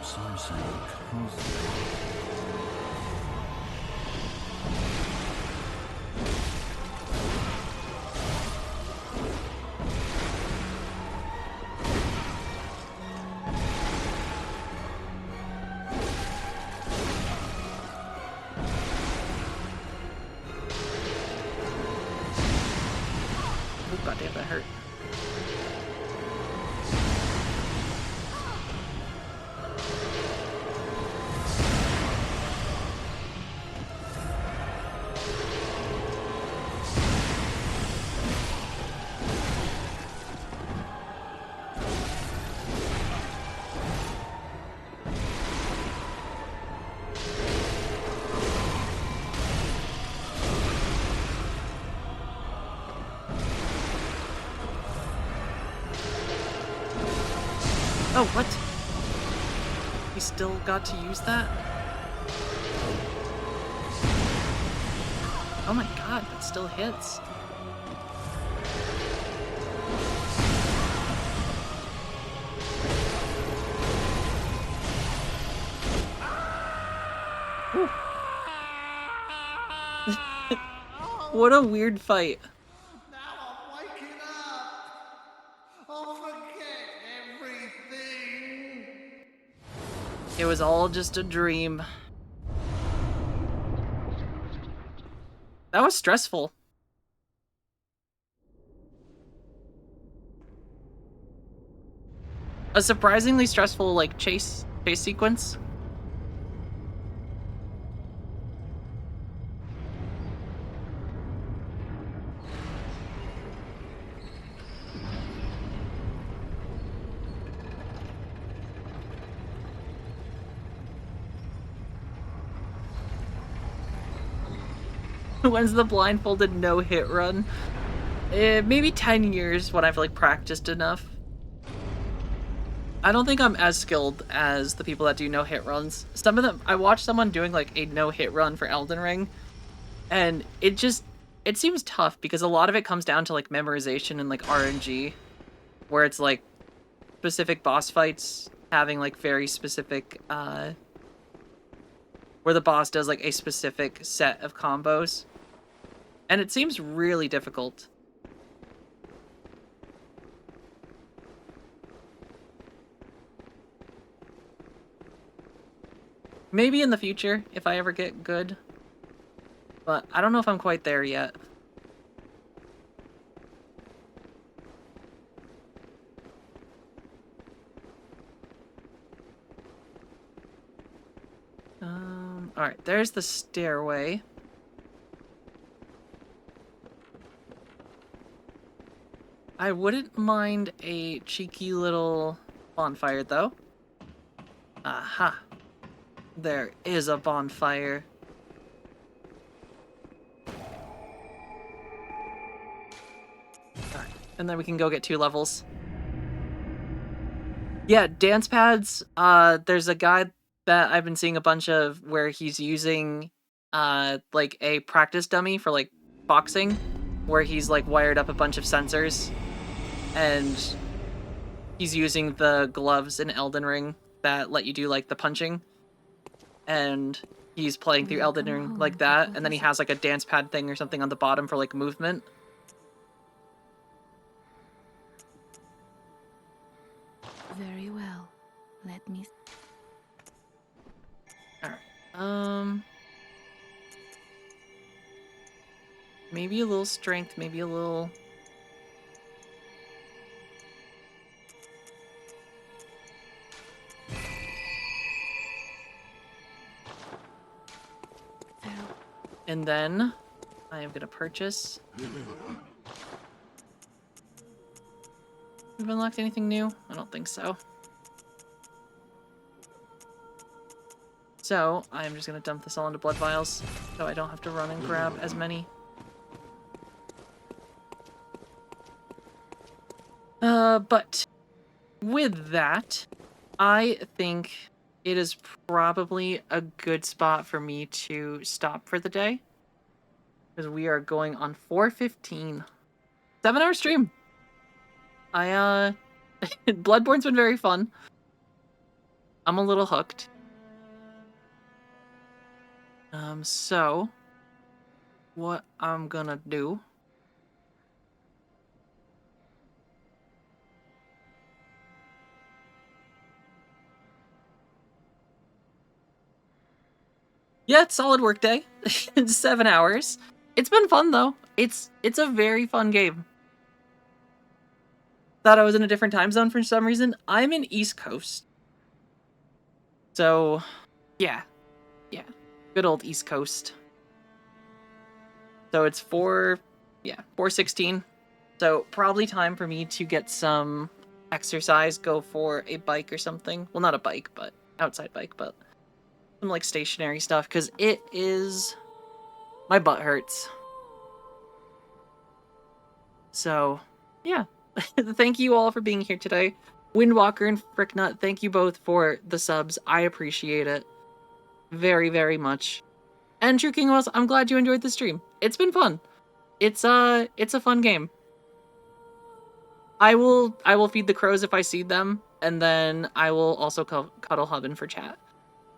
Some say cosmic. Oh, what? He still got to use that? Oh my god, that still hits. What a weird fight. Now I'm waking up. I'll forget everything. It was all just a dream. That was stressful. A surprisingly stressful, like, chase sequence. When's the blindfolded no-hit run? Maybe 10 years when I've, like, practiced enough. I don't think I'm as skilled as the people that do no-hit runs. Some of them, I watched someone doing, like, a no-hit run for Elden Ring, and it seems tough because a lot of it comes down to, like, memorization and, like, RNG, where it's, like, specific boss fights having, like, very specific, where the boss does, like, a specific set of combos. And it seems really difficult. Maybe in the future, if I ever get good. But I don't know if I'm quite there yet. Alright, there's the stairway. I wouldn't mind a cheeky little bonfire, though. Aha. There is a bonfire. Alright, and then we can go get 2 levels. Yeah, dance pads, there's a guy that I've been seeing a bunch of where he's using, like, a practice dummy for, like, boxing, where he's, like, wired up a bunch of sensors, and he's using the gloves in Elden Ring that let you do, like, the punching, and he's playing through Elden Ring like that, and then he has, like, a dance pad thing or something on the bottom for, like, movement. Very well. Let me. Alright, maybe a little strength, maybe a little... And then I am gonna purchase. We've unlocked anything new? I don't think so. So I'm just gonna dump this all into blood vials, so I don't have to run and grab as many. But with that, I think it is probably a good spot for me to stop for the day. Because we are going on 4:15. 7-hour stream. Bloodborne's been very fun. I'm a little hooked. So what I'm gonna do yeah, it's solid work day. It's 7 hours. It's been fun though. It's a very fun game. Thought I was in a different time zone for some reason. I'm in East Coast. So yeah. Good old East Coast. So it's 4:16. So probably time for me to get some exercise, go for a bike or something. Well, not a bike, but outside bike, but some like stationary stuff, because my butt hurts. So yeah. Thank you all for being here today. Windwalker and Fricknut, thank you both for the subs. I appreciate it very, very much. And True King was, I'm glad you enjoyed the stream. It's been fun. It's a fun game. I will feed the crows if I see them, and then I will also cuddle Hubbin for chat.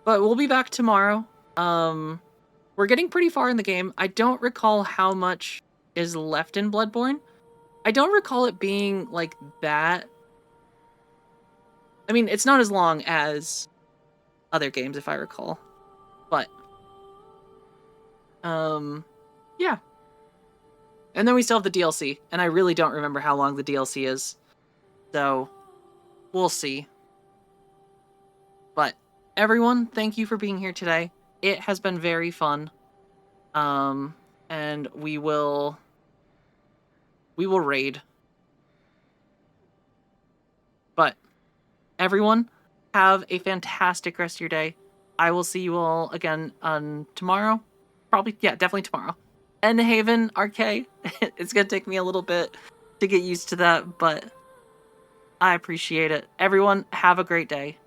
But we'll be back tomorrow. We're getting pretty far in the game. I don't recall how much is left in Bloodborne. I don't recall it being like that. I mean, it's not as long as other games, if I recall. But yeah. And then we still have the DLC, and I really don't remember how long the DLC is. So, we'll see. But everyone, thank you for being here today. It has been very fun. And we will raid. But everyone, have a fantastic rest of your day. I will see you all again on tomorrow. Probably, yeah, definitely tomorrow. End Haven RK. It's gonna take me a little bit to get used to that, but I appreciate it. Everyone, have a great day.